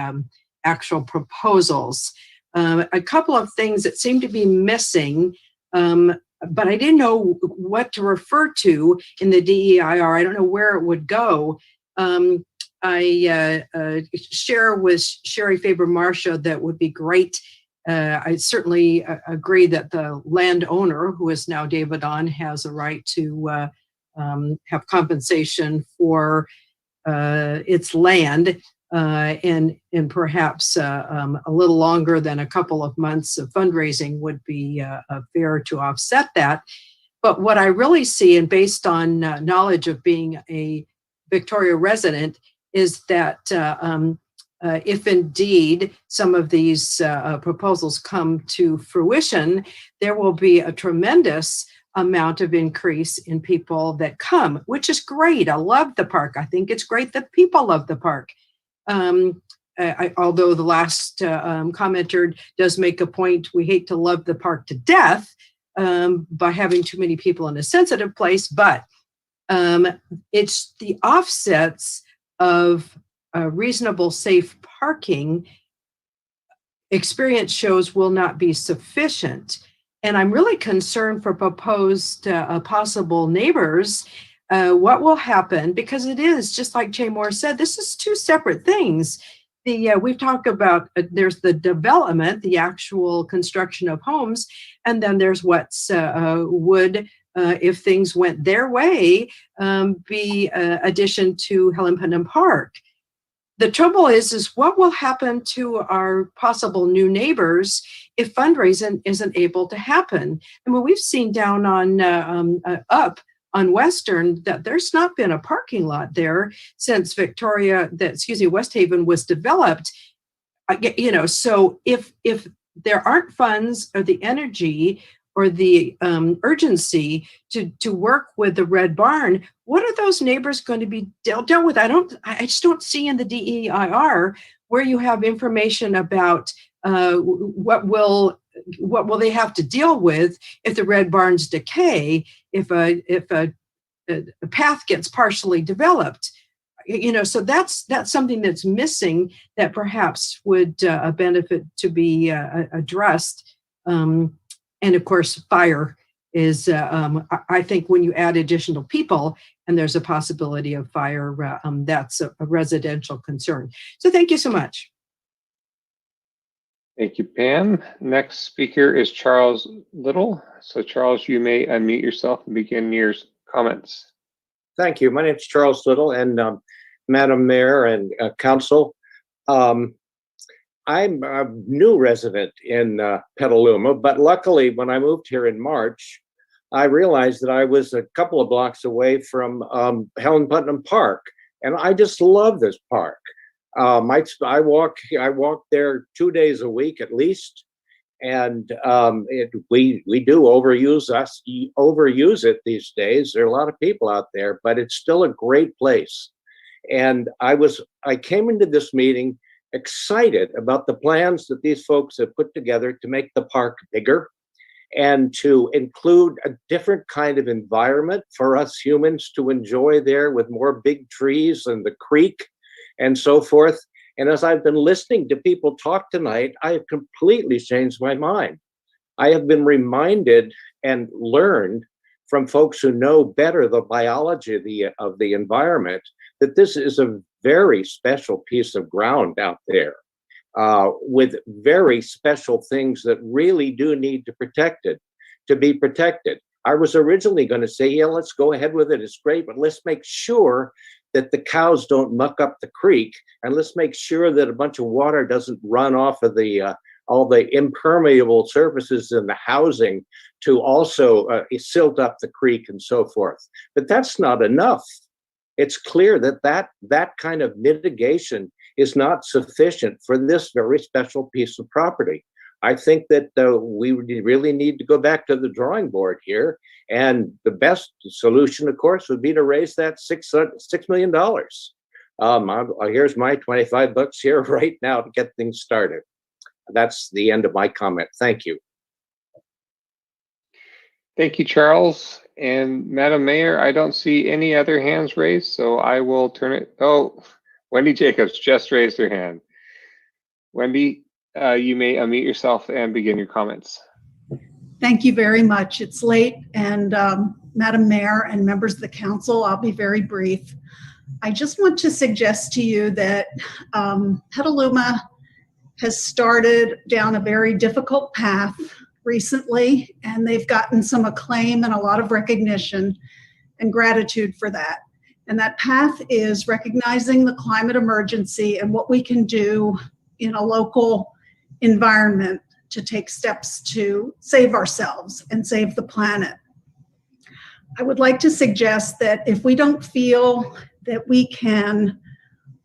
Speaker 2: actual proposals. A couple of things that seem to be missing, but I didn't know what to refer to in the DEIR. I don't know where it would go. I share with Sherry Faber-Marcia that would be great. I certainly agree that the landowner, who is now Davidon, has a right to have compensation for its land, and perhaps a little longer than a couple of months of fundraising would be fair to offset that. But what I really see, and based on knowledge of being a Victoria resident, is that if indeed some of these proposals come to fruition, there will be a tremendous amount of increase in people that come, which is great. I love the park. I think it's great that people love the park. Although the last commenter does make a point, we hate to love the park to death by having too many people in a sensitive place, but it's the offsets of reasonable, safe parking. Experience shows will not be sufficient. And I'm really concerned for proposed possible neighbors. What will happen, because it is, just like Jay Moore said, this is two separate things. We've talked about, there's the development, the actual construction of homes, and then there's what's would, if things went their way, be addition to Helen Putnam Park. The trouble is what will happen to our possible new neighbors if fundraising isn't able to happen? I mean, we've seen down on up on Western that there's not been a parking lot there since West Haven was developed. You know, so if there aren't funds or the energy or the urgency to work with the Red Barn, what are those neighbors going to be dealt with? I just don't see in the DEIR where you have information about what will they have to deal with if the Red Barns decay, if a path gets partially developed. You know, so that's something that's missing that perhaps would benefit to be addressed. And of course, fire is, I think when you add additional people and there's a possibility of fire, that's a residential concern. So thank you so much.
Speaker 5: Thank you, Pam. Next speaker is Charles Little. So Charles, you may unmute yourself and begin your comments.
Speaker 19: Thank you. My name is Charles Little, and Madam Mayor and Council. I'm a new resident in Petaluma, but luckily when I moved here in March, I realized that I was a couple of blocks away from Helen Putnam Park, and I just love this park. I walk there 2 days a week at least, and we do overuse it these days. There are a lot of people out there, but it's still a great place. And I came into this meeting excited about the plans that these folks have put together to make the park bigger and to include a different kind of environment for us humans to enjoy there, with more big trees and the creek and so forth. And as I've been listening to people talk tonight, I have completely changed my mind. I have been reminded and learned from folks who know better the biology of the environment that this is a very special piece of ground out there with very special things that really do need to be protected. I was originally going to say, yeah, let's go ahead with it. It's great, but let's make sure that the cows don't muck up the creek, and let's make sure that a bunch of water doesn't run off of the all the impermeable surfaces in the housing to also silt up the creek and so forth. But that's not enough. It's clear that that kind of mitigation is not sufficient for this very special piece of property. I think that we really need to go back to the drawing board here. And the best solution, of course, would be to raise that $6 million. Here's my $25 here right now to get things started. That's the end of my comment. Thank you.
Speaker 5: Thank you, Charles. And Madam Mayor, I don't see any other hands raised, so I will turn it. Oh, Wendy Jacobs just raised her hand. Wendy, you may unmute yourself and begin your comments.
Speaker 3: Thank you very much. It's late, and Madam Mayor and members of the council, I'll be very brief. I just want to suggest to you that Petaluma has started down a very difficult path recently, and they've gotten some acclaim and a lot of recognition and gratitude for that. And that path is recognizing the climate emergency and what we can do in a local environment to take steps to save ourselves and save the planet. I would like to suggest that if we don't feel that we can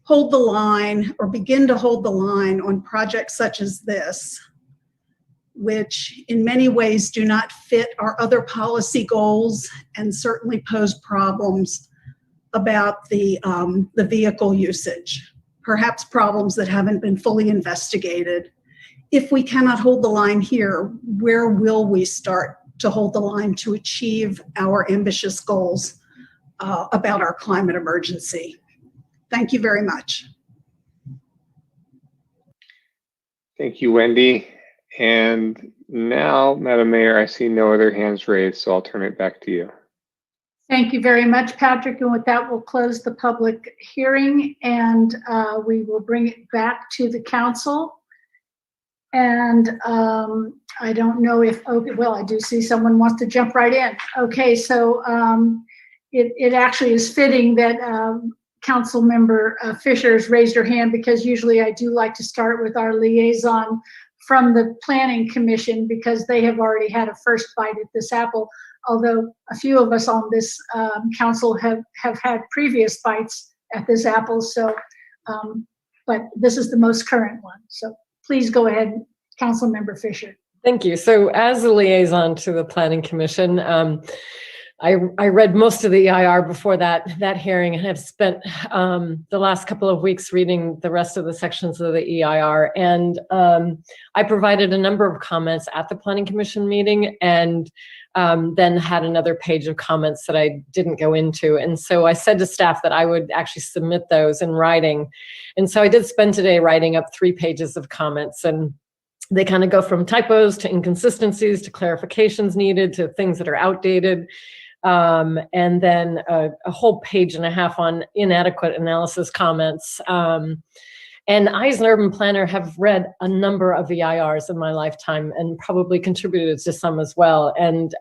Speaker 3: hold the line or begin to hold the line on projects such as this, which in many ways do not fit our other policy goals and certainly pose problems about the vehicle usage, perhaps problems that haven't been fully investigated. If we cannot hold the line here, where will we start to hold the line to achieve our ambitious goals about our climate emergency? Thank you very much.
Speaker 5: Thank you, Wendy. And now, Madam Mayor, I see no other hands raised, so I'll turn it back to you.
Speaker 7: Thank you very much, Patrick. And with that, we'll close the public hearing, and we will bring it back to the council. And I don't know if, okay, well, I do see someone wants to jump right in. Okay, so it actually is fitting that Council Member Fisher's raised her hand, because usually I do like to start with our liaison from the Planning Commission, because they have already had a first bite at this apple, although a few of us on this council have had previous bites at this apple. So, but this is the most current one. So please go ahead, Council Member Fisher.
Speaker 22: Thank you. So as a liaison to the Planning Commission, I read most of the EIR before that hearing, and have spent the last couple of weeks reading the rest of the sections of the EIR. And I provided a number of comments at the Planning Commission meeting, and then had another page of comments that I didn't go into. And so I said to staff that I would actually submit those in writing. And so I did spend today writing up 3 pages of comments, and they kind of go from typos to inconsistencies to clarifications needed to things that are outdated. And then a whole page and a half on inadequate analysis comments. And I, as an urban planner, have read a number of EIRs in my lifetime and probably contributed to some as well. And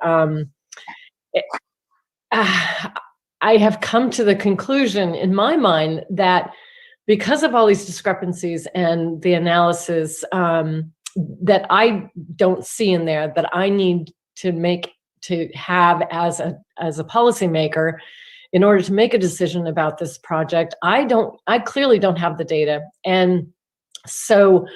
Speaker 22: I have come to the conclusion in my mind that because of all these discrepancies and the analysis that I don't see in there, that I need to have as a policymaker in order to make a decision about this project. I clearly don't have the data. And so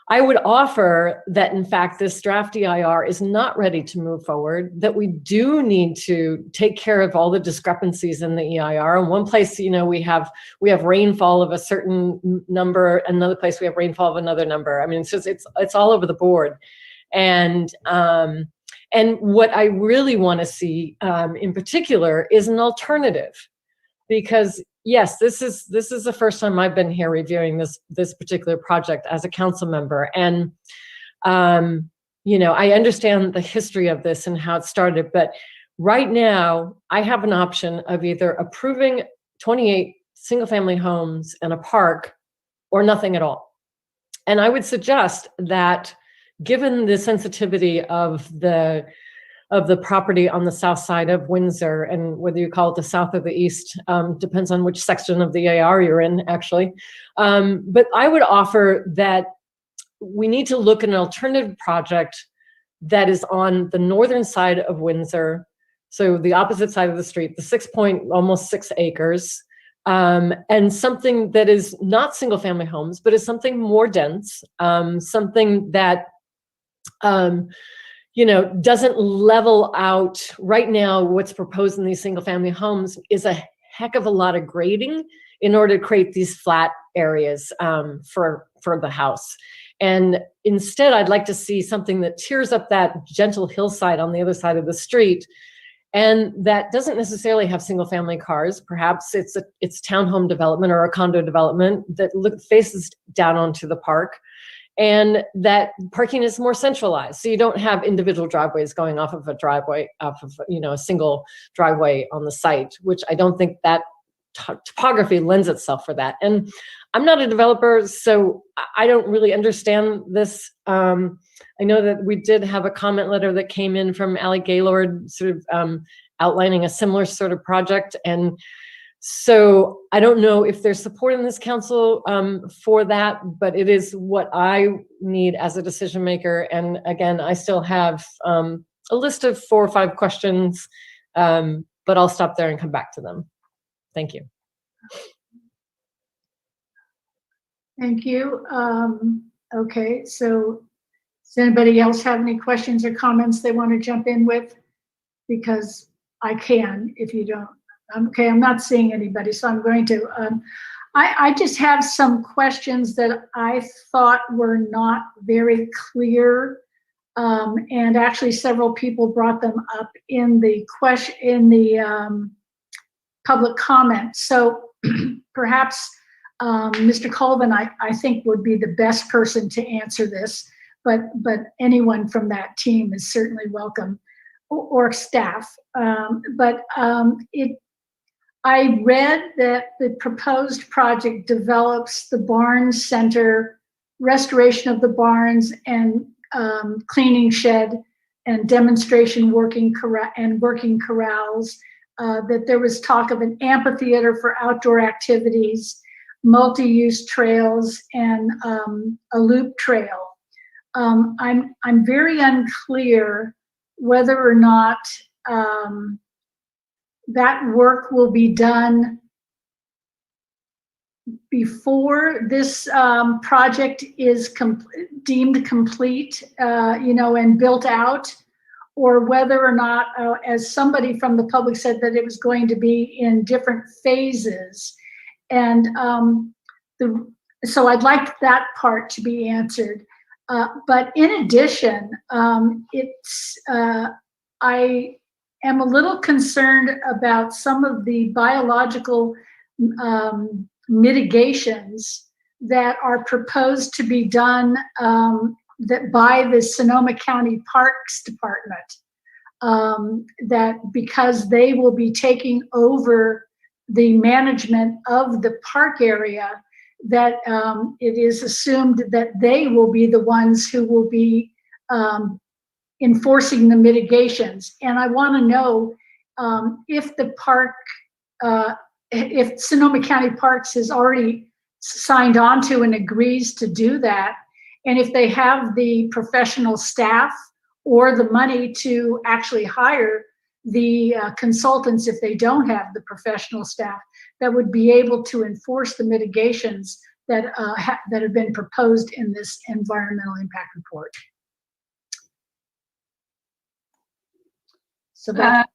Speaker 22: I would offer that, in fact, this draft EIR is not ready to move forward, that we do need to take care of all the discrepancies in the EIR. In one place, you know, we have rainfall of a certain number, another place we have rainfall of another number. I mean, it's all over the board. And what I really want to see in particular is an alternative, because yes, this is the first time I've been here reviewing this particular project as a council member. And I understand the history of this and how it started, but right now I have an option of either approving 28 single-family homes and a park or nothing at all. And I would suggest that, given the sensitivity of the property on the south side of Windsor, and whether you call it the south or the east, depends on which section of the AR you're in, actually. But I would offer that we need to look at an alternative project that is on the northern side of Windsor, so the opposite side of the street, the almost 6 acres, and something that is not single-family homes, but is something more dense, something that doesn't level out. Right now, what's proposed in these single-family homes is a heck of a lot of grading in order to create these flat areas for the house. And instead, I'd like to see something that tears up that gentle hillside on the other side of the street, and that doesn't necessarily have single-family cars. Perhaps it's townhome development or a condo development that faces down onto the park, and that parking is more centralized. So you don't have individual driveways going off of a single driveway on the site, which I don't think that topography lends itself for that. And I'm not a developer, so I don't really understand this. I know that we did have a comment letter that came in from Allie Gaylord sort of outlining a similar sort of project. And so I don't know if there's support in this council for that, but it is what I need as a decision maker. And again, I still have a list of 4 or 5 questions, but I'll stop there and come back to them. Thank you.
Speaker 7: Thank you. Okay, so does anybody else have any questions or comments they want to jump in with? Because I can, if you don't. Okay, I'm not seeing anybody, so I'm going to. I just have some questions that I thought were not very clear, and actually several people brought them up in the public comment. So perhaps Mr. Colvin, I think, would be the best person to answer this, but anyone from that team is certainly welcome, or staff. I read that the proposed project develops the Barnes Center, restoration of the barns, and cleaning shed, and demonstration working corrals. That there was talk of an amphitheater for outdoor activities, multi-use trails, and a loop trail. I'm very unclear whether or not that work will be done before this project is deemed complete, and built out, or whether or not, as somebody from the public said, that it was going to be in different phases. And so I'd like that part to be answered. But in addition, I am a little concerned about some of the biological mitigations that are proposed to be done by the Sonoma County Parks Department, that because they will be taking over the management of the park area, that it is assumed that they will be the ones who will be enforcing the mitigations. And I want to know if the park, if Sonoma County Parks has already signed on to and agrees to do that, and if they have the professional staff or the money to actually hire the consultants, if they don't have the professional staff, that would be able to enforce the mitigations that have been proposed in this environmental impact report. So that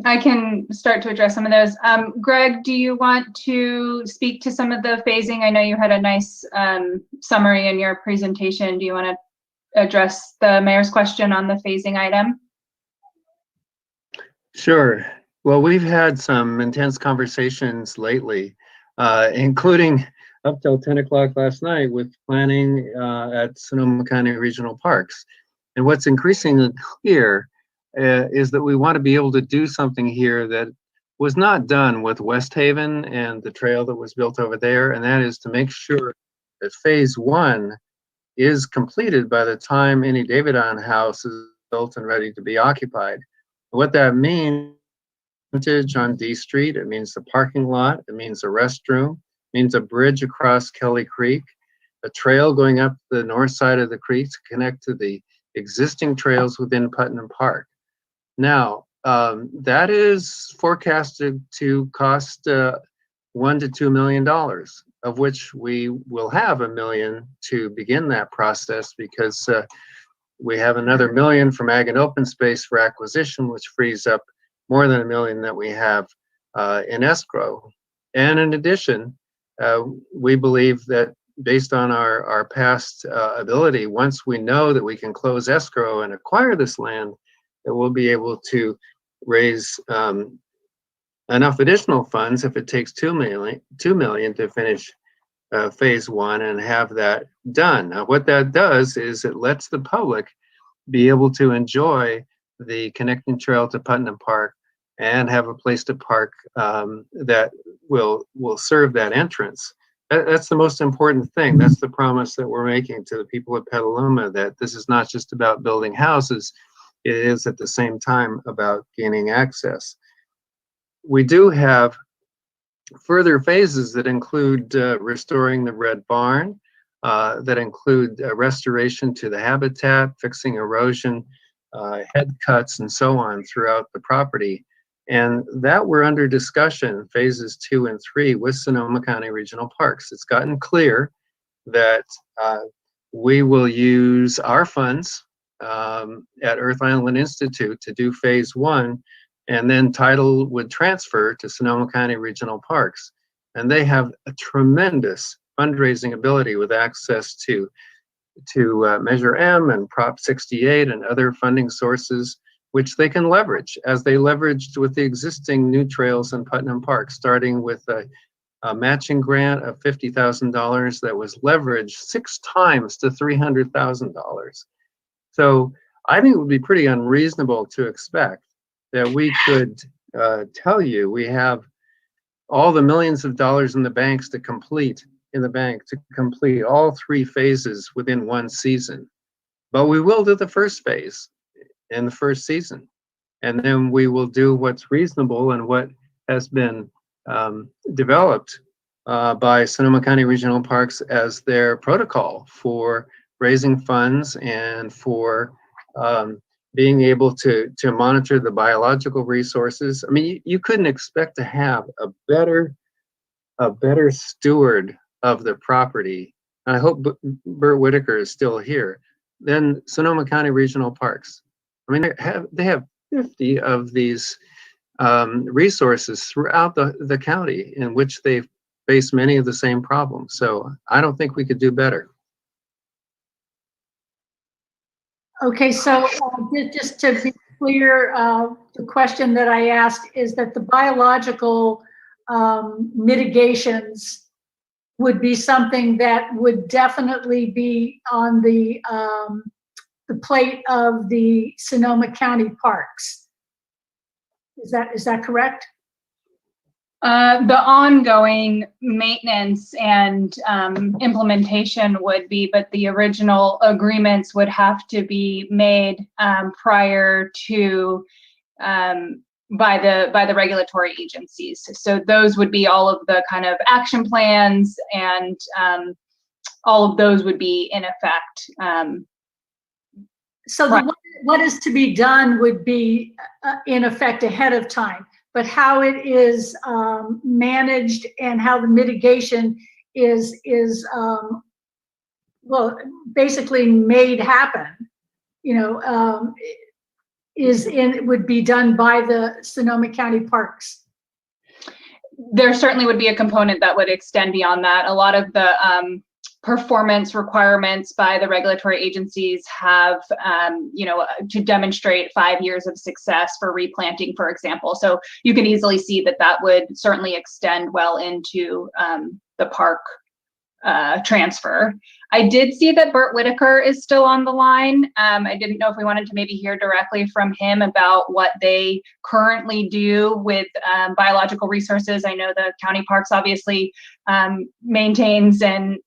Speaker 8: I can start to address some of those. Greg, do you want to speak to some of the phasing? I know you had a nice summary in your presentation. Do you want to address the mayor's question on the phasing item?
Speaker 9: Sure. Well, we've had some intense conversations lately, including up till 10 o'clock last night with planning at Sonoma County Regional Parks. And what's increasingly clear is that we want to be able to do something here that was not done with West Haven and the trail that was built over there, and that is to make sure that phase 1 is completed by the time any Davidon house is built and ready to be occupied. What that means on D Street, it means the parking lot, it means a restroom, it means a bridge across Kelly Creek, a trail going up the north side of the creek to connect to the existing trails within Putnam Park. Now, that is forecasted to cost $1 to $2 million, of which we will have $1 million to begin that process, because we have another $1 million from Ag and Open Space for acquisition, which frees up more than $1 million that we have in escrow. And in addition, we believe that based on our past ability, once we know that we can close escrow and acquire this land, that we'll be able to raise enough additional funds, if it takes $2 million to finish phase 1 and have that done. Now, what that does is it lets the public be able to enjoy the connecting trail to Putnam Park and have a place to park that will serve that entrance. That's the most important thing. That's the promise that we're making to the people of Petaluma, that this is not just about building houses, it is at the same time about gaining access. We do have further phases that include restoring the Red Barn, that include restoration to the habitat, fixing erosion, head cuts, and so on throughout the property. And that we're under discussion, phases 2 and 3, with Sonoma County Regional Parks. It's gotten clear that we will use our funds at Earth Island Institute to do phase 1, and then title would transfer to Sonoma County Regional Parks. And they have a tremendous fundraising ability with access to Measure M and Prop 68 and other funding sources, which they can leverage, as they leveraged with the existing new trails in Putnam Park, starting with a matching grant of $50,000 that was leveraged 6 times to $300,000. So I think it would be pretty unreasonable to expect that we could tell you we have all the millions of dollars in the bank to complete all 3 phases within 1 season. But we will do the first phase in the first season, and then we will do what's reasonable and what has been developed by Sonoma County Regional Parks as their protocol for raising funds and for being able to monitor the biological resources. I mean, you couldn't expect to have a better steward of the property. I hope Burt Whitaker is still here, than Sonoma County Regional Parks. I mean, they have 50 of these resources throughout the county in which they face many of the same problems. So I don't think we could do better.
Speaker 7: Okay, so just to be clear, the question that I asked is that the biological mitigations would be something that would definitely be on the plate of the Sonoma County Parks. Is that correct?
Speaker 8: The ongoing maintenance and implementation would be, but the original agreements would have to be made prior to by the regulatory agencies. So those would be all of the kind of action plans, and all of those would be in effect.
Speaker 7: So what is to be done would be in effect ahead of time, but how it is managed and how the mitigation is well, basically made happen, would be done by the Sonoma County Parks.
Speaker 8: There certainly would be a component that would extend beyond that. A lot of the performance requirements by the regulatory agencies have, to demonstrate 5 years of success for replanting, for example. So you can easily see that would certainly extend well into the park transfer. I did see that Burt Whitaker is still on the line. I didn't know if we wanted to maybe hear directly from him about what they currently do with biological resources. I know the county parks obviously maintains and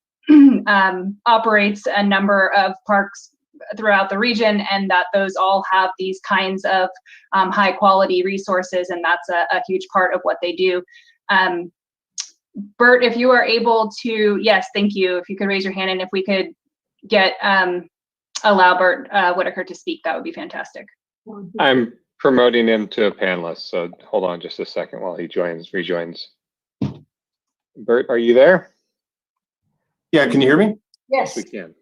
Speaker 8: operates a number of parks throughout the region, and that those all have these kinds of high quality resources, and that's a huge part of what they do. Bert, if you are able to, yes, thank you. If you could raise your hand, and if we could get allow Bert Whitaker to speak, that would be fantastic.
Speaker 5: I'm promoting him to a panelist, so hold on just a second while he rejoins. Bert, are you there?
Speaker 23: Yeah, can you hear me?
Speaker 8: Yes,
Speaker 5: we can.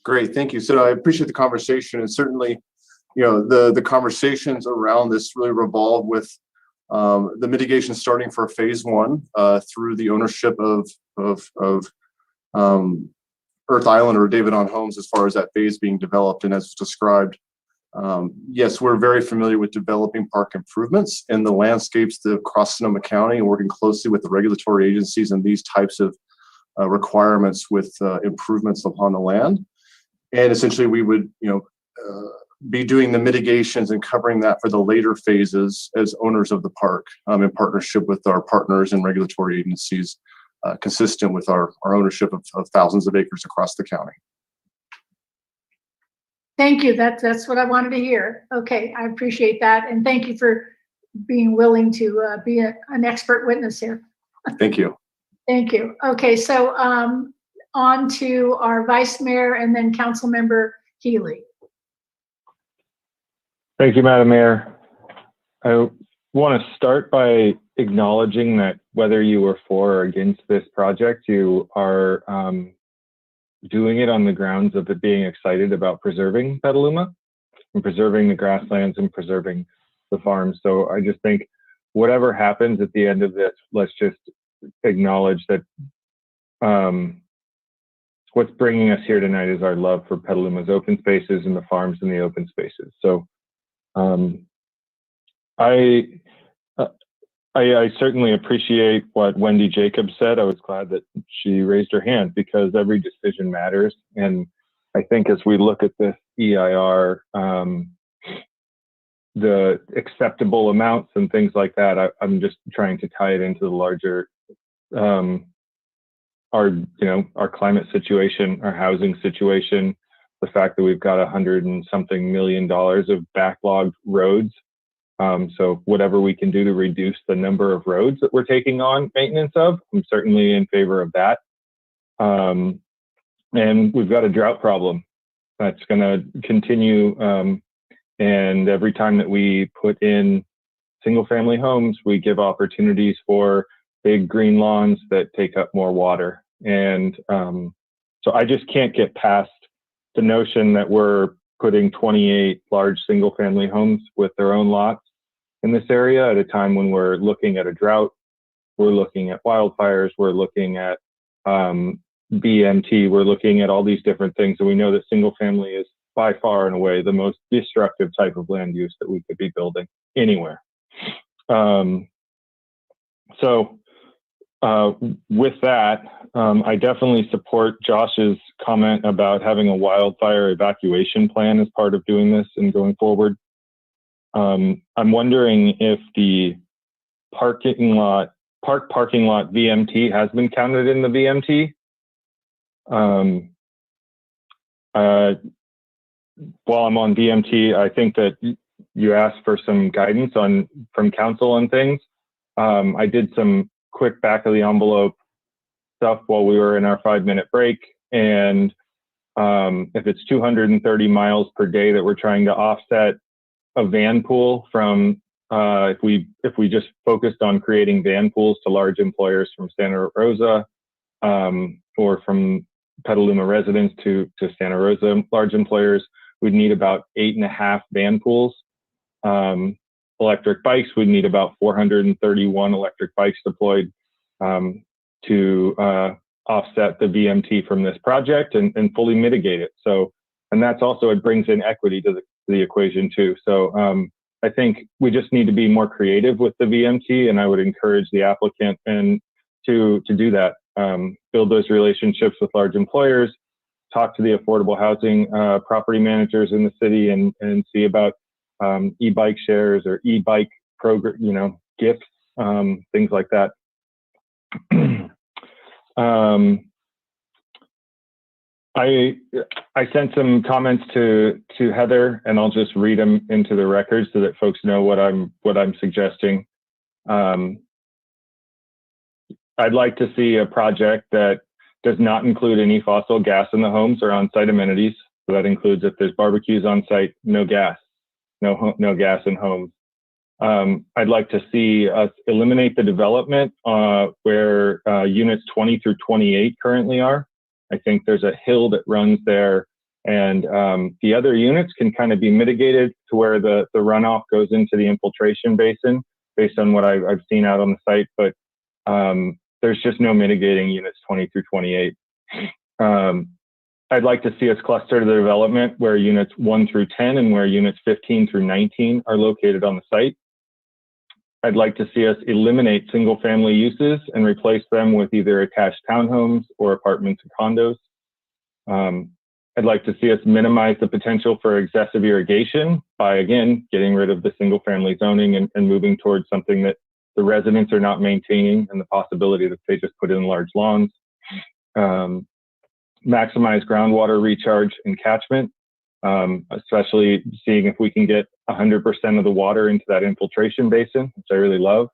Speaker 23: Great, thank you. So I appreciate the conversation, and certainly, you know, the conversations around this really revolve with the mitigation starting for phase one through the ownership of Earth Island or Davidon Homes as far as that phase being developed. And as described, yes, we're very familiar with developing park improvements in the landscapes across Sonoma County and working closely with the regulatory agencies and these types of requirements with improvements upon the land. And essentially we would, you know, be doing the mitigations and covering that for the later phases as owners of the park in partnership with our partners and regulatory agencies, consistent with our ownership of thousands of acres across the county.
Speaker 7: Thank you. That's what I wanted to hear. Okay, I appreciate that. And thank you for being willing to be an expert witness here.
Speaker 23: Thank you.
Speaker 7: Thank you. Okay, so on to our Vice Mayor and then Council Member Healy.
Speaker 10: Thank you, Madam Mayor. I want to start by acknowledging that whether you were for or against this project, you are doing it on the grounds of it being excited about preserving Petaluma and preserving the grasslands and preserving the farms. So I just think whatever happens at the end of this, let's just acknowledge that what's bringing us here tonight is our love for Petaluma's open spaces and the farms and the open spaces. So I certainly appreciate what Wendy Jacobs said. I was glad that she raised her hand because every decision matters. And I think as we look at this EIR, the acceptable amounts and things like that, I'm just trying to tie it into the larger, our climate situation, our housing situation, the fact that we've got $100 and something million of backlogged roads. So whatever we can do to reduce the number of roads that we're taking on maintenance of, I'm certainly in favor of that. And we've got a drought problem that's going to continue. And every time that we put in single family homes, we give opportunities for big green lawns that take up more water. And so I just can't get past the notion that we're putting 28 large single family homes with their own lots in this area at a time when we're looking at a drought, we're looking at wildfires, we're looking at BMT, we're looking at all these different things. And we know that single family is by far and away the most destructive type of land use that we could be building anywhere. With that, I definitely support Josh's comment about having a wildfire evacuation plan as part of doing this and going forward. I'm wondering if the park parking lot VMT has been counted in the VMT. While I'm on VMT, I think that you asked for some guidance from council on things. I did some quick back of the envelope stuff while we were in our 5-minute break. And if it's 230 miles per day that we're trying to offset a van pool from, if we just focused on creating van pools to large employers from Santa Rosa or from Petaluma residents to Santa Rosa large employers, we'd need about 8.5 van pools. Electric bikes, we'd need about 431 electric bikes deployed to offset the VMT from this project and fully mitigate it. So, and that's also, it brings in equity to the equation too. So I think we just need to be more creative with the VMT, and I would encourage the applicant to do that. build those relationships with large employers, talk to the affordable housing property managers in the city, and see about e-bike shares or e-bike program, gifts, things like that. I sent some comments to Heather, and I'll just read them into the record so that folks know what I'm suggesting. I'd like to see a project that does not include any fossil gas in the homes or on-site amenities. So that includes if there's barbecues on site, no gas, no gas in homes. I'd like to see us eliminate the development where units 20 through 28 currently are. I think there's a hill that runs there, and the other units can kind of be mitigated to where the runoff goes into the infiltration basin based on what I've seen out on the site, but there's just no mitigating units 20 through 28. I'd like to see us cluster the development where units 1 through 10 and where units 15 through 19 are located on the site. I'd like to see us eliminate single family uses and replace them with either attached townhomes or apartments and condos. I'd like to see us minimize the potential for excessive irrigation by, again, getting rid of the single family zoning and moving towards something that the residents are not maintaining, and the possibility that they just put in large lawns. Maximize groundwater recharge and catchment, especially seeing if we can get 100% of the water into that infiltration basin, which I really love.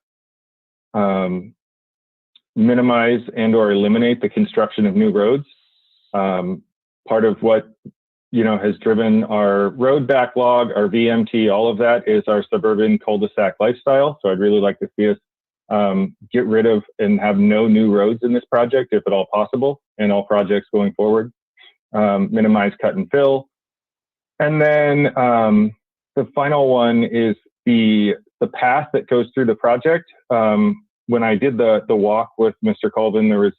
Speaker 10: Minimize and or eliminate the construction of new roads. Part of what has driven our road backlog, our VMT, all of that is our suburban cul-de-sac lifestyle. So I'd really like to see us get rid of and have no new roads in this project, if at all possible, in all projects going forward. Minimize cut and fill. And then the final one is the path that goes through the project. When I did the walk with Mr. Colvin, there was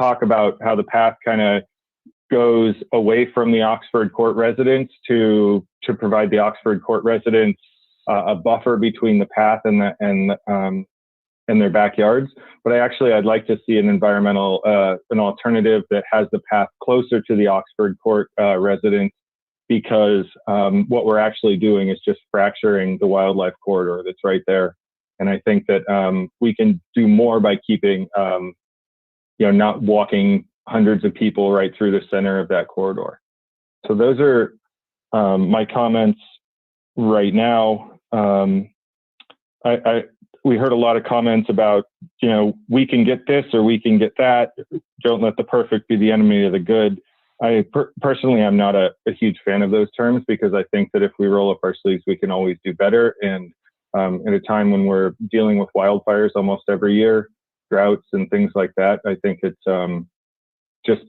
Speaker 10: talk about how the path kind of goes away from the Oxford Court residents to provide the Oxford Court residents a buffer between the path and their backyards. But I'd like to see an an alternative that has the path closer to the Oxford Court residents, because what we're actually doing is just fracturing the wildlife corridor that's right there. And I think that we can do more by keeping, not walking hundreds of people right through the center of that corridor. So those are my comments right now. We heard a lot of comments about, we can get this or we can get that. Don't let the perfect be the enemy of the good. I personally am not a huge fan of those terms, because I think that if we roll up our sleeves, we can always do better. And at a time when we're dealing with wildfires almost every year, droughts and things like that, I think it's just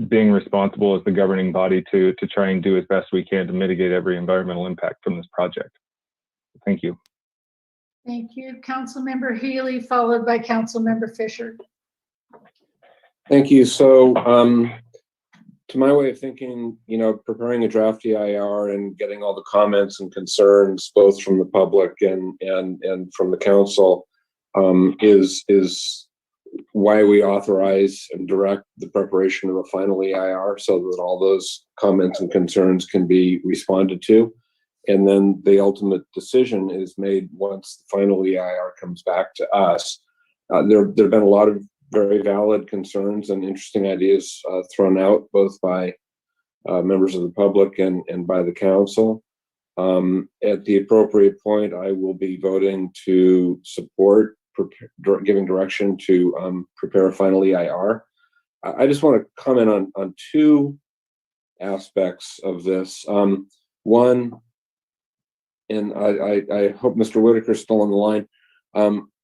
Speaker 10: being responsible as the governing body to try and do as best we can to mitigate every environmental impact from this project. Thank you.
Speaker 7: Thank you. Councilmember Healy, followed by Councilmember Fisher.
Speaker 11: Thank you. So to my way of thinking, preparing a draft EIR and getting all the comments and concerns, both from the public and from the council, is why we authorize and direct the preparation of a final EIR, so that all those comments and concerns can be responded to. And then the ultimate decision is made once the final EIR comes back to us. There have been a lot of very valid concerns and interesting ideas thrown out, both by members of the public and by the council. At the appropriate point, I will be voting to support giving direction to prepare a final EIR. I just want to comment on two aspects of this. One, and I hope Mr. Whitaker's still on the line.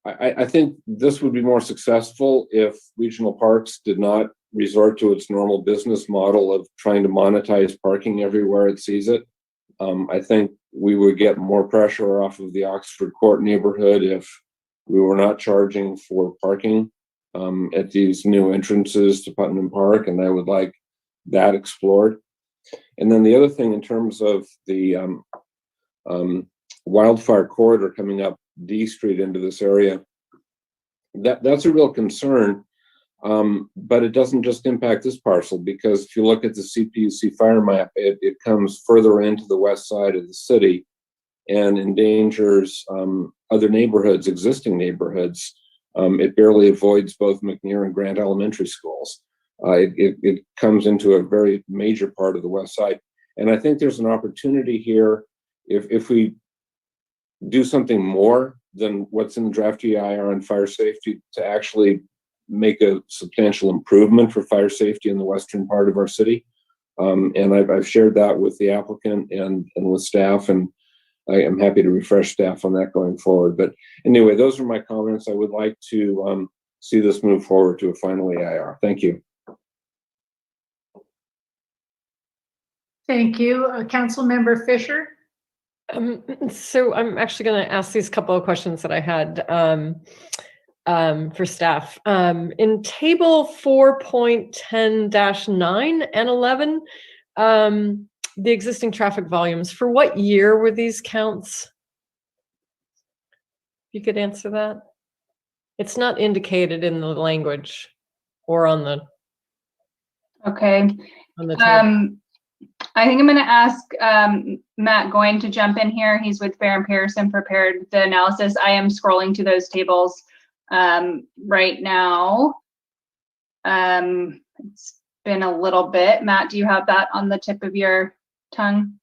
Speaker 11: I think this would be more successful if regional parks did not resort to its normal business model of trying to monetize parking everywhere it sees it. I think we would get more pressure off of the Oxford Court neighborhood if we were not charging for parking at these new entrances to Putnam Park, and I would like that explored. And then the other thing, in terms of the wildfire corridor coming up D Street into this area, that's a real concern. But it doesn't just impact this parcel, because if you look at the CPUC fire map, it comes further into the west side of the city and endangers other neighborhoods, existing neighborhoods. It barely avoids both McNair and Grant elementary schools. It comes into a very major part of the west side. And I think there's an opportunity here, if we do something more than what's in the draft EIR on fire safety, to actually make a substantial improvement for fire safety in the western part of our city. And I've shared that with the applicant and with staff, and I am happy to refresh staff on that going forward. But anyway, those are my comments. I would like to see this move forward to a final EIR. Thank you.
Speaker 7: Thank you. Councilmember Fisher.
Speaker 22: So I'm actually going to ask these couple of questions that I had for staff. In table 4.10-9 and 11, the existing traffic volumes, for what year were these counts? You could answer that. It's not indicated in the language or on the.
Speaker 8: Okay.
Speaker 22: On the table.
Speaker 8: I think I'm going to ask Matt Goin to jump in here. He's with Fair and Pearson, prepared the analysis. I am scrolling to those tables right now. It's been a little bit. Matt, do you have that on the tip of your tongue?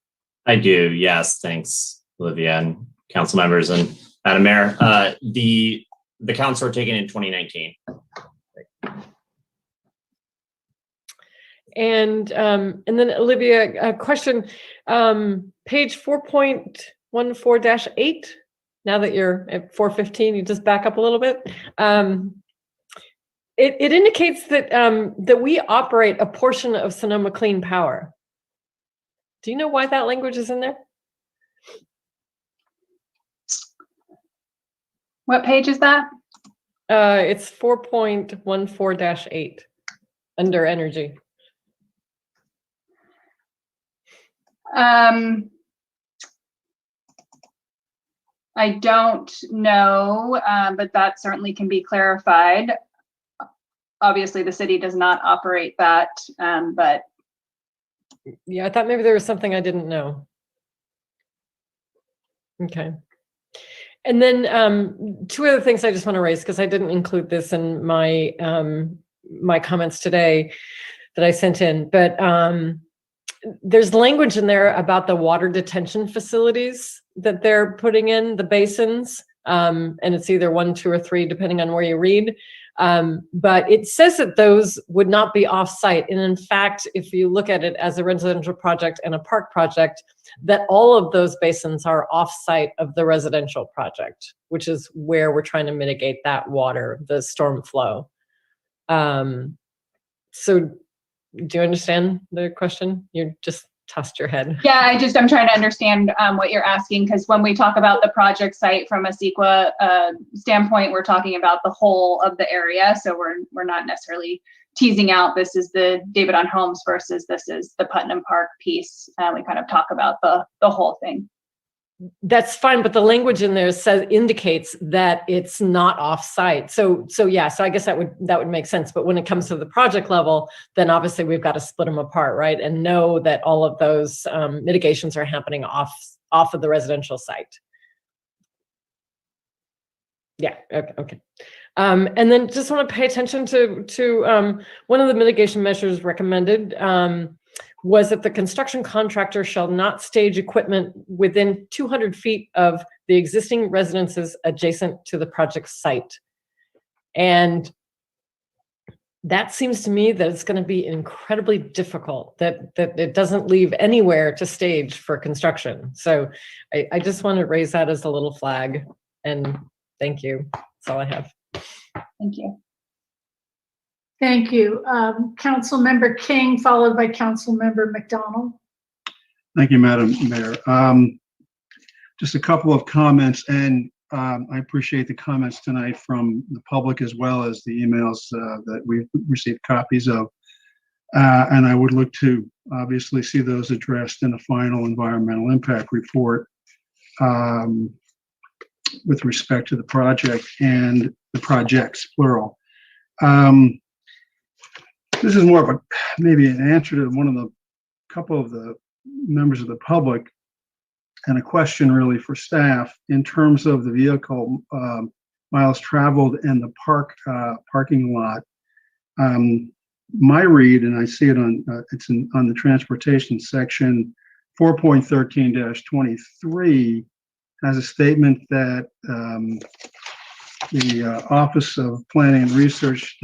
Speaker 1: I do, yes. Thanks, Olivia and council members and Madam Mayor. The counts were taken in 2019.
Speaker 22: And then Olivia, a question, page 4.14-8, now that you're at 415, you just back up a little bit. It indicates that that we operate a portion of Sonoma Clean Power. Do you know why that language is in there?
Speaker 8: What page is that?
Speaker 22: It's 4.14-8 under energy.
Speaker 8: I don't know, but that certainly can be clarified. Obviously, the city does not operate that, but.
Speaker 22: Yeah, I thought maybe there was something I didn't know. Okay. And then two other things I just want to raise, because I didn't include this in my my comments today that I sent in, but there's language in there about the water detention facilities that they're putting in, the basins, and it's either 1, 2, or 3, depending on where you read. But it says that those would not be off-site. And in fact, if you look at it as a residential project and a park project, that all of those basins are off-site of the residential project, which is where we're trying to mitigate that water, the storm flow. So do you understand the question? You just tossed your head.
Speaker 8: Yeah, I'm trying to understand what you're asking, because when we talk about the project site from a CEQA standpoint, we're talking about the whole of the area. So we're not necessarily teasing out this is the Davidon Homes versus this is the Putnam Park piece. We kind of talk about the whole thing.
Speaker 22: That's fine, but the language in there indicates that it's not off-site. So yeah, so I guess that would make sense. But when it comes to the project level, then obviously we've got to split them apart, right? And know that all of those mitigations are happening off of the residential site. Yeah. Okay. And then just want to pay attention to one of the mitigation measures recommended. Was that the construction contractor shall not stage equipment within 200 feet of the existing residences adjacent to the project site. And that seems to me that it's going to be incredibly difficult, that it doesn't leave anywhere to stage for construction. So I just want to raise that as a little flag, and thank you. That's all I have.
Speaker 8: Thank you.
Speaker 7: Thank you. Councilmember King, followed by Councilmember McDonald.
Speaker 16: Thank you, Madam Mayor. Just a couple of comments, and I appreciate the comments tonight from the public as well as the emails that we've received copies of. And I would look to obviously see those addressed in the final environmental impact report with respect to the project and the projects, plural. this is more of a, maybe an answer to one of the couple of the members of the public, and a question really for staff in terms of the vehicle miles traveled and the parking lot. My read, and I see it on it's on the transportation section 4.13-23, has a statement that the Office of Planning and Research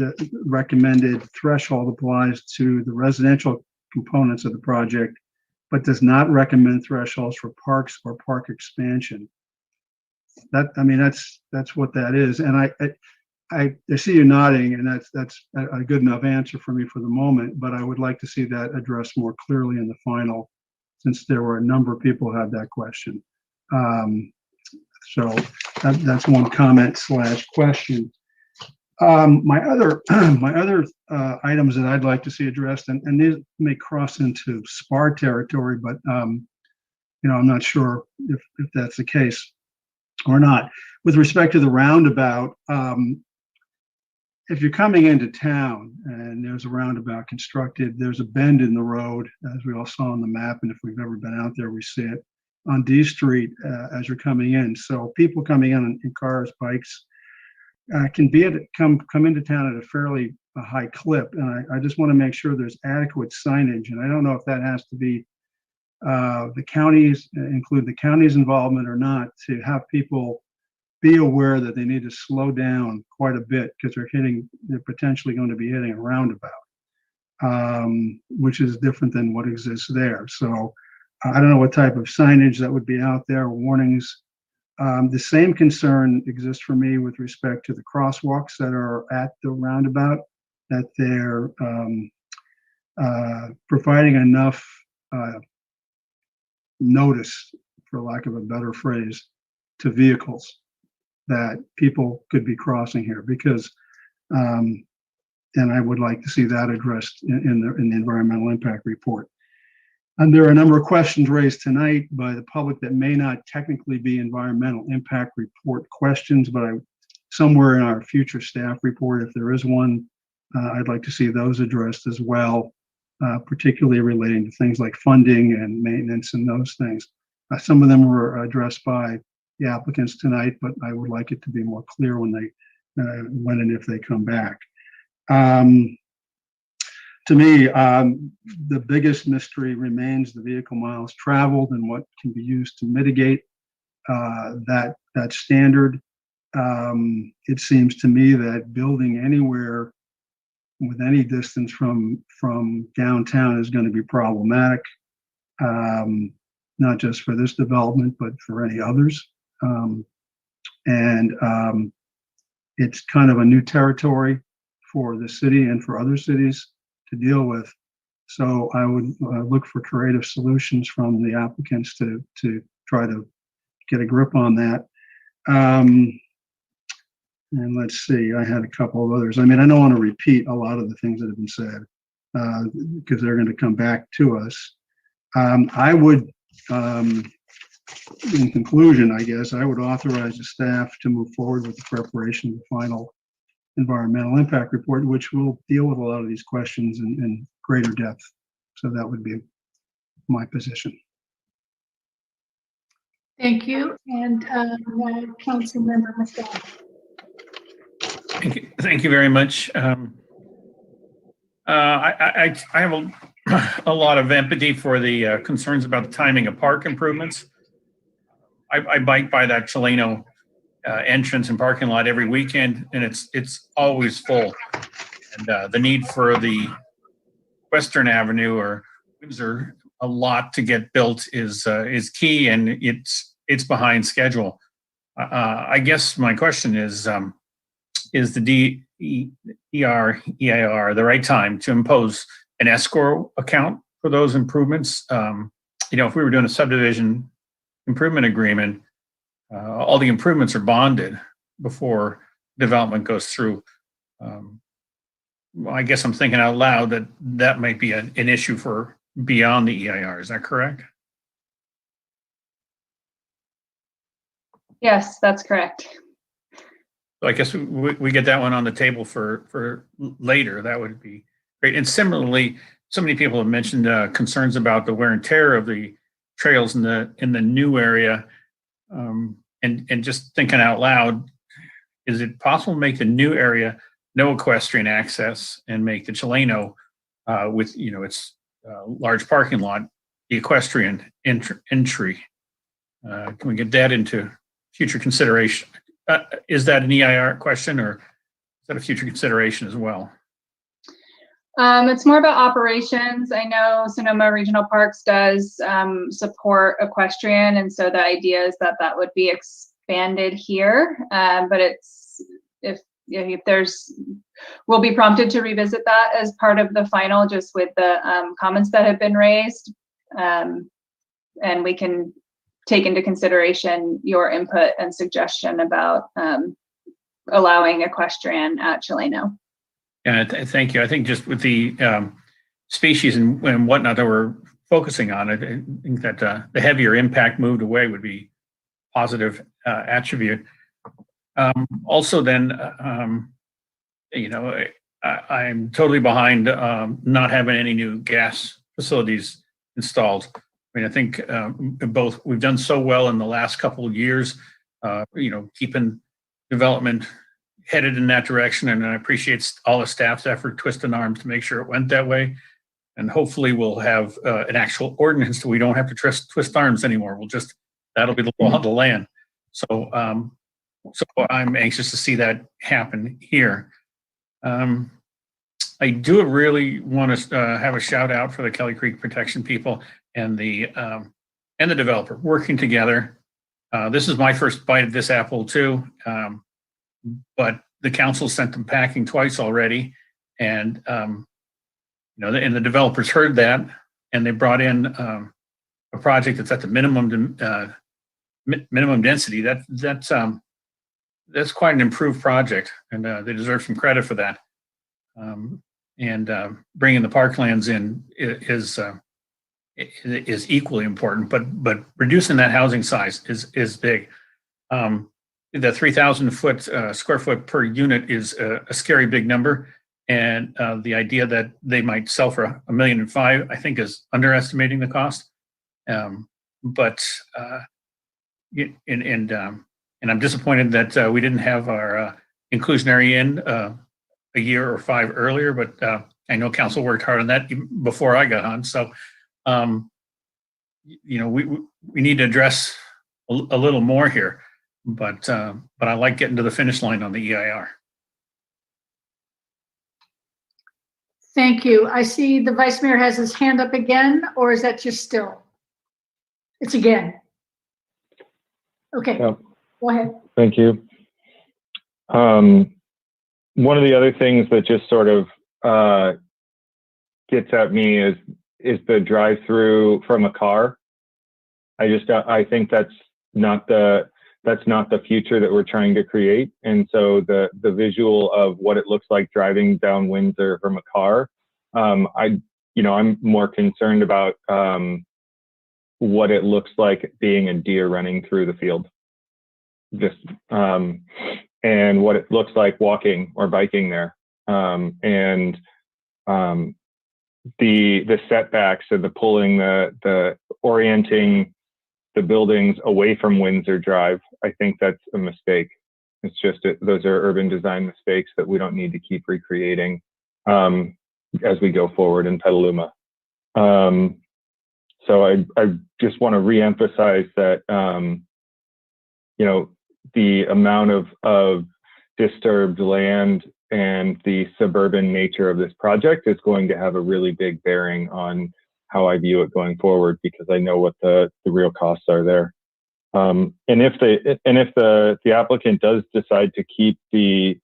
Speaker 16: recommended threshold applies to the residential components of the project, but does not recommend thresholds for parks or park expansion. That, I mean, that's what that is. And I see you nodding, and that's a good enough answer for me for the moment, but I would like to see that addressed more clearly in the final, since there were a number of people who had that question. So that's one comment / question. My other items that I'd like to see addressed, and these may cross into SPAR territory, but you know, I'm not sure if that's the case or not. With respect to the roundabout, if you're coming into town and there's a roundabout constructed, there's a bend in the road, as we all saw on the map, and if we've ever been out there, we see it on D Street as you're coming in. So people coming in cars, bikes, can come into town at a fairly high clip, and I just want to make sure there's adequate signage. And I don't know if that has to be the counties, include the county's involvement or not, to have people be aware that they need to slow down quite a bit because they're potentially going to be hitting a roundabout, which is different than what exists there. So I don't know what type of signage that would be out there, warnings. The same concern exists for me with respect to the crosswalks that are at the roundabout, that they're providing enough notice, for lack of a better phrase, to vehicles that people could be crossing here, because and I would like to see that addressed in the environmental impact report. And there are a number of questions raised tonight by the public that may not technically be environmental impact report questions, but somewhere in our future staff report, if there is one, I'd like to see those addressed as well, particularly relating to things like funding and maintenance and those things. Some of them were addressed by the applicants tonight, but I would like it to be more clear when and if they come back. To me, the biggest mystery remains the vehicle miles traveled and what can be used to mitigate that standard. It seems to me that building anywhere with any distance from downtown is going to be problematic, not just for this development, but for any others. It's kind of a new territory for the city and for other cities to deal with. So I would look for creative solutions from the applicants to try to get a grip on that. And let's see, I had a couple of others. I mean, I don't want to repeat a lot of the things that have been said because they're going to come back to us. I would, in conclusion, I guess, I would authorize the staff to move forward with the preparation of the final environmental impact report, which will deal with a lot of these questions in greater depth. So that would be my position.
Speaker 7: Thank you. And Council Member McDowell.
Speaker 4: Thank you very much. I have a lot of empathy for the concerns about the timing of park improvements. I bike by that Chileno entrance and parking lot every weekend, and it's always full. And the need for the Western Avenue or Windsor a lot to get built is key, and it's behind schedule. I guess my question is the EIR the right time to impose an escrow account for those improvements? If we were doing a subdivision improvement agreement, all the improvements are bonded before development goes through. I guess I'm thinking out loud that might be an issue for beyond the EIR. Is that correct?
Speaker 8: Yes, that's correct.
Speaker 4: So I guess we get that one on the table for later. That would be great. And similarly, so many people have mentioned concerns about the wear and tear of the trails in the new area. And just thinking out loud, is it possible to make the new area no equestrian access and make the Chileno with its large parking lot the equestrian entry? Can we get that into future consideration? Is that an EIR question, or is that a future consideration as well?
Speaker 8: It's more about operations. I know Sonoma Regional Parks does support equestrian, and so the idea is that that would be expanded here. But if there's, we'll be prompted to revisit that as part of the final, just with the comments that have been raised, and we can take into consideration your input and suggestion about allowing equestrian at Chileno.
Speaker 4: Yeah, thank you. I think just with the species and whatnot that we're focusing on, I think that the heavier impact moved away would be positive attribute. Also, then, I'm totally behind not having any new gas facilities installed. I mean, I think we've done so well in the last couple of years, keeping development headed in that direction, and I appreciate all the staff's effort, twisting arms to make sure it went that way. And hopefully we'll have an actual ordinance that we don't have to twist arms anymore. That'll be the law of the land. So I'm anxious to see that happen here. I do really want to have a shout out for the Kelly Creek Protection people and the developer working together. This is my first bite of this apple too. But the council sent them packing twice already, and and the developers heard that, and they brought in a project that's at the minimum density. That's quite an improved project, and they deserve some credit for that. Bringing the parklands in is equally important, but reducing that housing size is big. The 3,000 square foot per unit is a scary big number, and the idea that they might sell for $1.5 million, I think, is underestimating the cost. And I'm disappointed that we didn't have our inclusionary in a year or 5 earlier. But I know council worked hard on that before I got on. So we need to address a little more here. But I like getting to the finish line on the EIR.
Speaker 7: Thank you. I see the Vice Mayor has his hand up again, or is that just still? It's again. Okay,
Speaker 10: Yep.
Speaker 7: Go ahead.
Speaker 10: Thank you. One of the other things that just sort of gets at me is the drive-through from a car. I think that's not the future that we're trying to create. And so the visual of what it looks like driving down Windsor from a car, I'm more concerned about what it looks like being a deer running through the field. And what it looks like walking or biking there. The setbacks and the pulling, the orienting the buildings away from Windsor Drive, I think that's a mistake. It's just those are urban design mistakes that we don't need to keep recreating as we go forward in Petaluma. So I just want to reemphasize that the amount of disturbed land and the suburban nature of this project is going to have a really big bearing on how I view it going forward, because I know what the real costs are there. And if the applicant does decide to keep the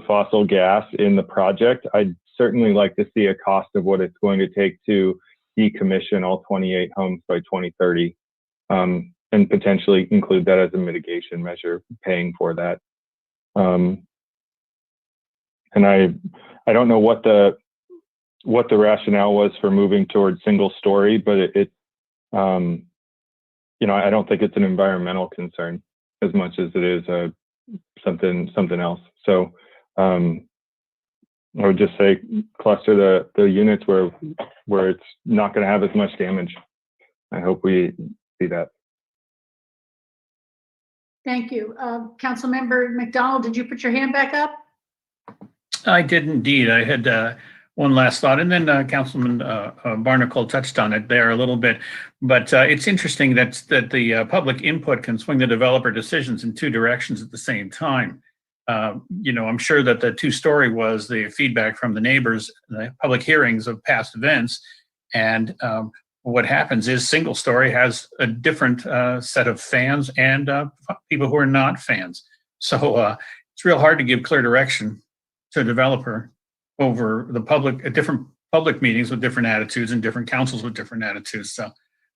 Speaker 10: fossil gas in the project, I'd certainly like to see a cost of what it's going to take to decommission all 28 homes by 2030, and potentially include that as a mitigation measure, paying for that. And I don't know what the rationale was for moving towards single story, but I don't think it's an environmental concern as much as it is something else. So I would just say cluster the units where it's not going to have as much damage. I hope we see that.
Speaker 7: Thank you. Councilmember McDonald, did you put your hand back up?
Speaker 4: I did indeed. I had one last thought, and then Councilman Barnacle touched on it there a little bit. But it's interesting that the public input can swing the developer decisions in two directions at the same time. I'm sure that the two-story was the feedback from the neighbors, the public hearings of past events, and what happens is single-story has a different set of fans and people who are not fans. So it's real hard to give clear direction to a developer over the public at different public meetings with different attitudes and different councils with different attitudes. So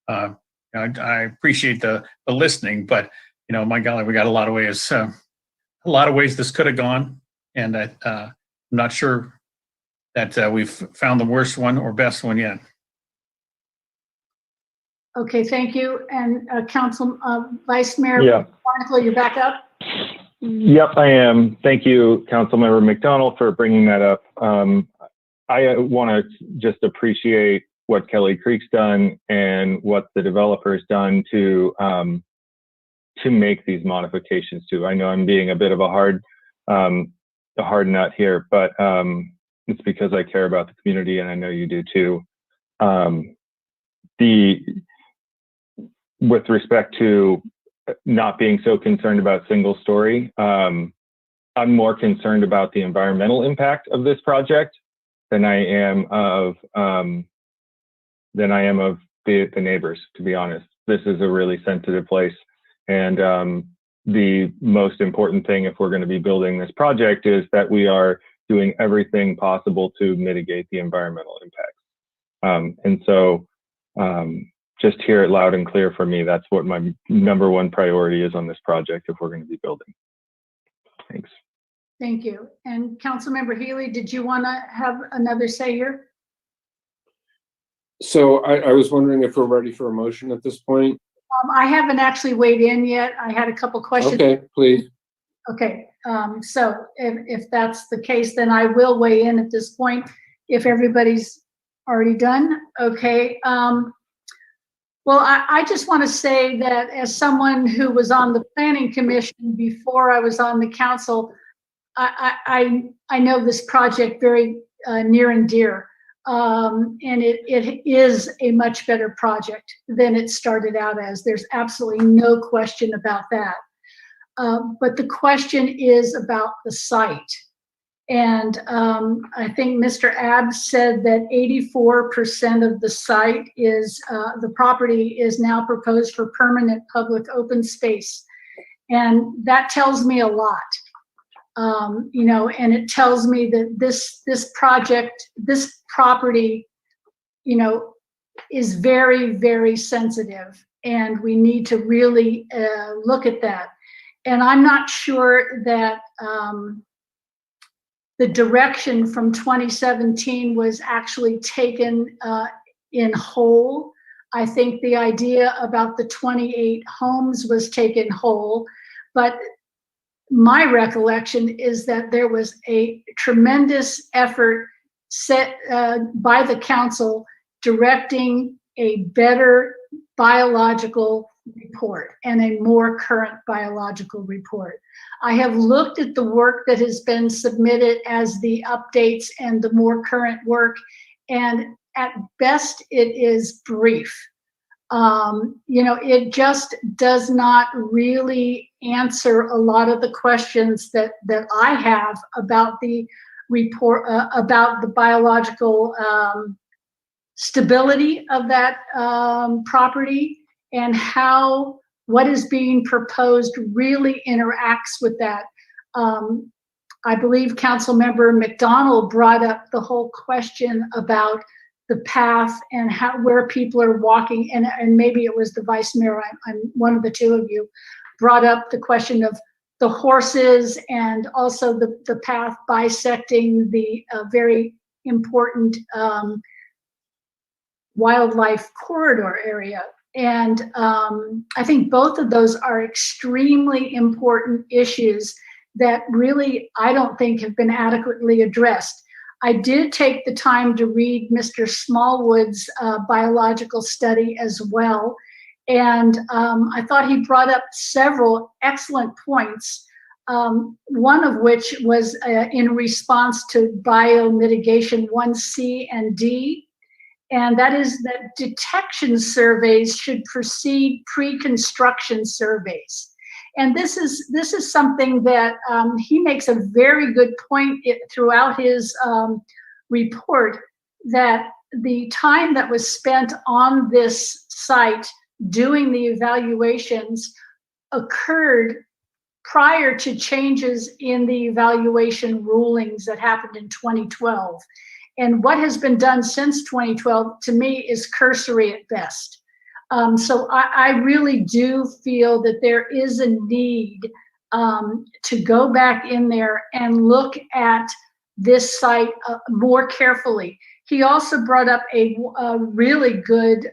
Speaker 4: I appreciate the listening, but my golly, we got a lot of ways this could have gone, and I'm not sure that we've found the worst one or best one yet.
Speaker 7: Okay, thank you. And Vice Mayor Barnacle, you're back up?
Speaker 10: Yep, I am. Thank you, Councilmember McDonald, for bringing that up. I want to just appreciate what Kelly Creek's done and what the developer's done to make these modifications too. I know I'm being a bit of a hard nut here, but it's because I care about the community, and I know you do too. With respect to not being so concerned about single story, I'm more concerned about the environmental impact of this project than I am of the neighbors, to be honest. This is a really sensitive place, and the most important thing if we're going to be building this project is that we are doing everything possible to mitigate the environmental impacts. And so just hear it loud and clear for me. That's what my number one priority is on this project if we're going to be building. Thanks.
Speaker 7: Thank you. And Councilmember Healy, did you want to have another say here?
Speaker 11: So I was wondering if we're ready for a motion at this point.
Speaker 7: I haven't actually weighed in yet. I had a couple questions.
Speaker 11: Okay, please.
Speaker 7: Okay, so if that's the case, then I will weigh in at this point if everybody's already done. Okay. Well, I just want to say that as someone who was on the planning commission before I was on the council, I know this project very near and dear. And it is a much better project than it started out as. There's absolutely no question about that. But the question is about the site. And I think Mr. Abbs said that 84% of the site is, the property is now proposed for permanent public open space. And that tells me a lot. And it tells me that this project, this property, is very, very sensitive, and we need to really look at that. And I'm not sure that the direction from 2017 was actually taken in whole. I think the idea about the 28 homes was taken whole, but my recollection is that there was a tremendous effort set by the council directing a better biological report and a more current biological report. I have looked at the work that has been submitted as the updates and the more current work, and at best it is brief. It just does not really answer a lot of the questions that I have about the report, about the biological stability of that property, and how what is being proposed really interacts with that. I believe Councilmember McDonald brought up the whole question about the path and where people are walking, and maybe it was the Vice Mayor, I'm one of the two of you, brought up the question of the horses and also the path bisecting the very important wildlife corridor area. And I think both of those are extremely important issues that really I don't think have been adequately addressed. I did take the time to read Mr. Smallwood's biological study as well. And I thought he brought up several excellent points, one of which was in response to biomitigation 1C and D. And that is that detection surveys should precede pre-construction surveys. And this is something that he makes a very good point throughout his report, that the time that was spent on this site doing the evaluations occurred prior to changes in the evaluation rulings that happened in 2012. And what has been done since 2012, to me, is cursory at best. So I really do feel that there is a need to go back in there and look at this site more carefully. He also brought up a really good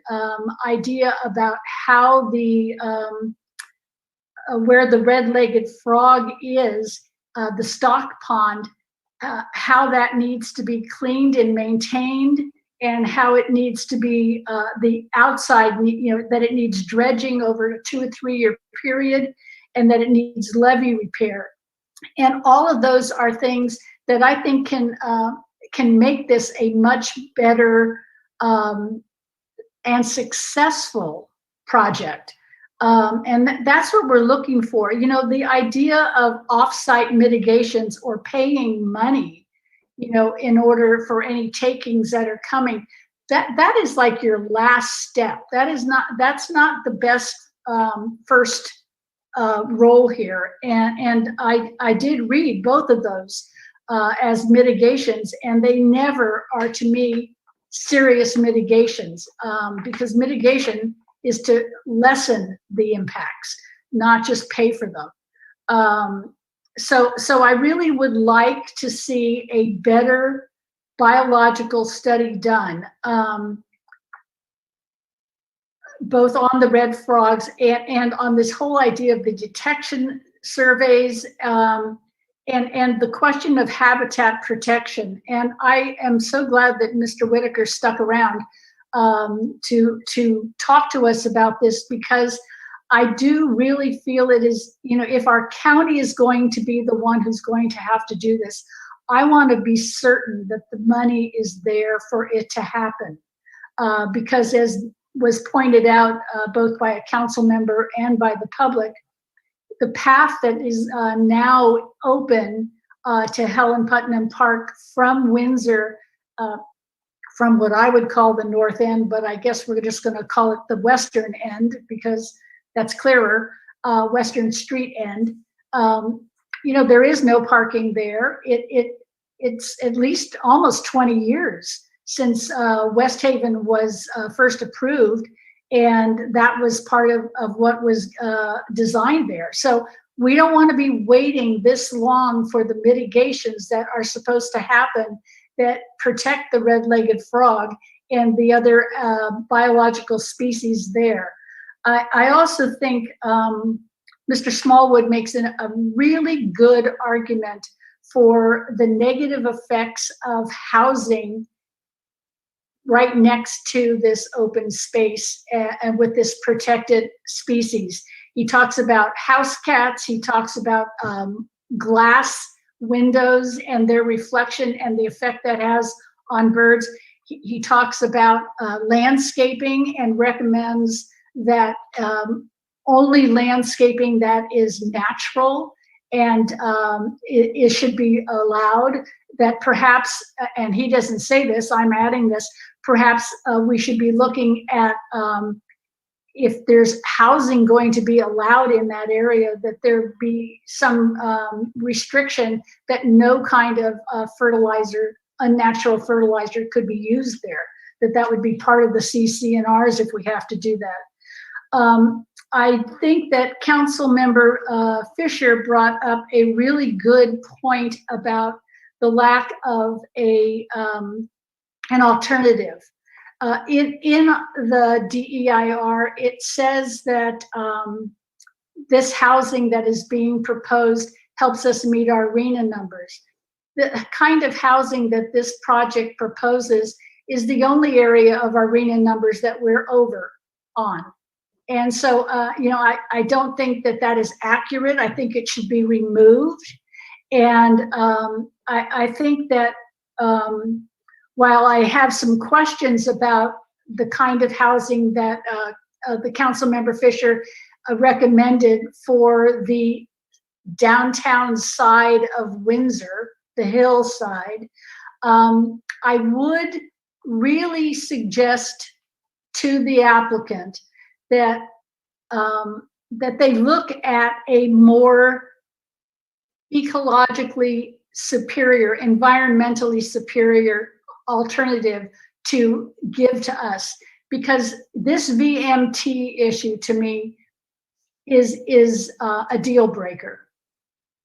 Speaker 7: idea about how the where the red-legged frog is, the stock pond, how that needs to be cleaned and maintained, and how it needs to be the outside, that it needs dredging over a 2 or 3 year period, and that it needs levee repair. And all of those are things that I think can make this a much better and successful project. And that's what we're looking for. The idea of off-site mitigations or paying money, in order for any takings that are coming, that is like your last step. That's not the best first role here. And I did read both of those as mitigations, and they never are, to me, serious mitigations, because mitigation is to lessen the impacts, not just pay for them. So I really would like to see a better biological study done, both on the red frogs and on this whole idea of the detection surveys, and the question of habitat protection. And I am so glad that Mr. Whitaker stuck around to talk to us about this, because I do really feel it is, if our county is going to be the one who's going to have to do this, I want to be certain that the money is there for it to happen. Because as was pointed out both by a council member and by the public, the path that is now open to Helen Putnam Park from Windsor, from what I would call the north end, but I guess we're just going to call it the western end because that's clearer, Western Street end. There is no parking there. It's at least almost 20 years since West Haven was first approved, and that was part of what was designed there. So we don't want to be waiting this long for the mitigations that are supposed to happen that protect the red-legged frog and the other biological species there. I also think Mr. Smallwood makes a really good argument for the negative effects of housing right next to this open space and with this protected species. He talks about house cats, he talks about glass windows and their reflection and the effect that has on birds. He talks about landscaping and recommends that only landscaping that is natural and it should be allowed, that perhaps, and he doesn't say this, I'm adding this, perhaps we should be looking at if there's housing going to be allowed in that area, that there be some restriction that no kind of fertilizer, unnatural fertilizer could be used there, that would be part of the CC&Rs if we have to do that. I think that Council Member Fisher brought up a really good point about the lack of an alternative. In the DEIR, it says that this housing that is being proposed helps us meet our RENA numbers. the kind of housing that this project proposes is the only area of our RHNA numbers that we're over on. And so, I don't think that that is accurate. I think it should be removed. And I think that while I have some questions about the kind of housing that the Councilmember Fisher recommended for the downtown side of Windsor, the hillside, I would really suggest to the applicant that that they look at a more ecologically superior, environmentally superior alternative to give to us, because this VMT issue to me is a deal breaker.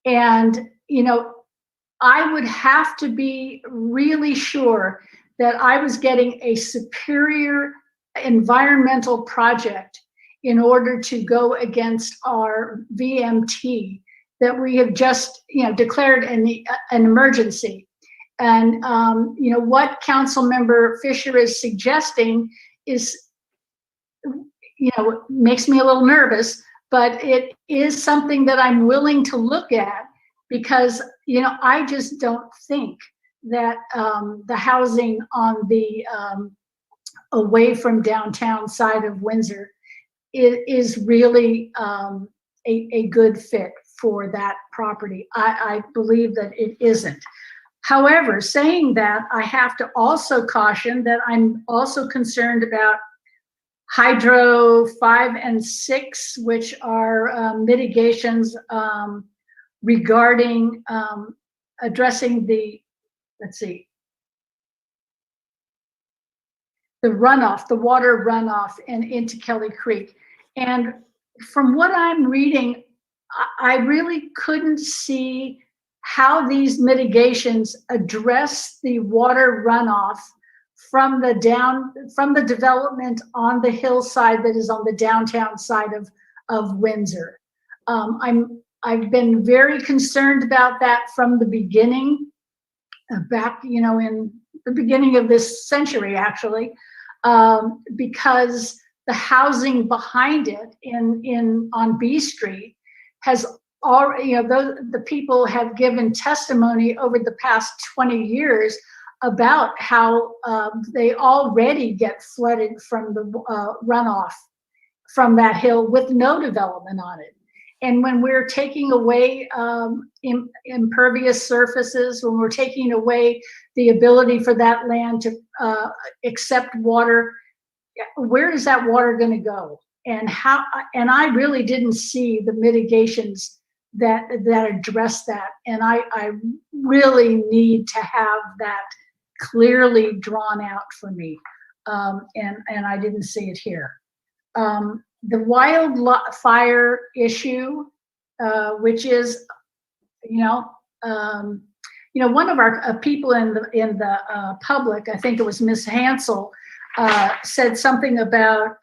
Speaker 7: And I would have to be really sure that I was getting a superior environmental project in order to go against our VMT that we have just declared an emergency. And what Councilmember Fisher is suggesting is makes me a little nervous, but it is something that I'm willing to look at, because I just don't think that the housing on the away from downtown side of Windsor is really a good fit for that property. I believe that it isn't. However, saying that, I have to also caution that I'm also concerned about Hydro 5 and 6, which are mitigations regarding addressing the, the runoff, the water runoff into Kelly Creek. And from what I'm reading, I really couldn't see how these mitigations address the water runoff from the development on the hillside that is on the downtown side of Windsor. I've been very concerned about that from the beginning, back in the beginning of this century, actually, because the housing behind it on B Street has already, the people have given testimony over the past 20 years about how they already get flooded from the runoff from that hill with no development on it. And when we're taking away impervious surfaces, when we're taking away the ability for that land to accept water, where is that water going to go? And how? And I really didn't see the mitigations that address that. And I really need to have that clearly drawn out for me. And I didn't see it here. The wildfire issue, which is, one of our people in the public, I think it was Miss Hansel, said something about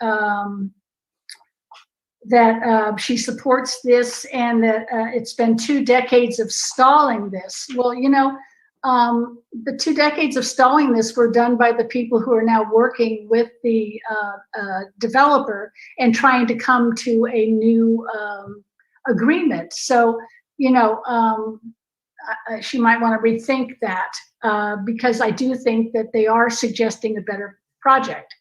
Speaker 7: that she supports this and that it's been 2 decades of stalling this. Well, the 2 decades of stalling this were done by the people who are now working with the developer and trying to come to a new agreement. So, she might want to rethink that because I do think that they are suggesting a better project.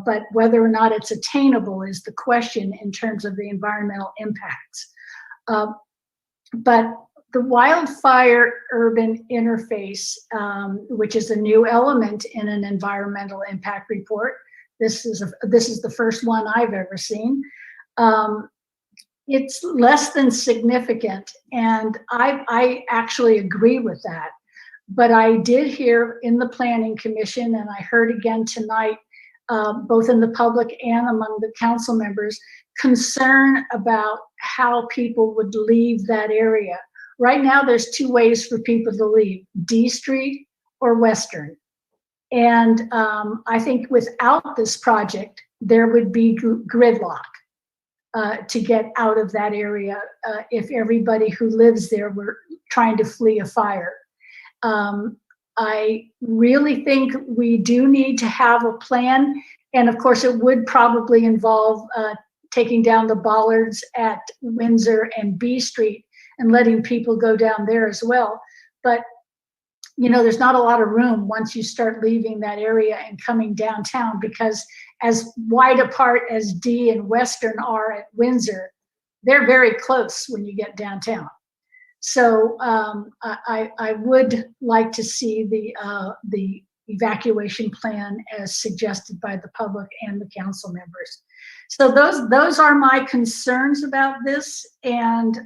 Speaker 7: But whether or not it's attainable is the question in terms of the environmental impacts. But the wildfire urban interface, which is a new element in an environmental impact report, this is the first one I've ever seen. It's less than significant, and I actually agree with that. But I did hear in the Planning Commission, and I heard again tonight, both in the public and among the council members, concern about how people would leave that area. Right now, there's 2 ways for people to leave: D Street or Western. And I think without this project, there would be gridlock to get out of that area if everybody who lives there were trying to flee a fire. I really think we do need to have a plan. And of course, it would probably involve taking down the bollards at Windsor and B Street and letting people go down there as well. But, you know, there's not a lot of room once you start leaving that area and coming downtown, because as wide apart as D and Western are at Windsor, they're very close when you get downtown. So I would like to see the evacuation plan as suggested by the public and the council members. So those are my concerns about this. And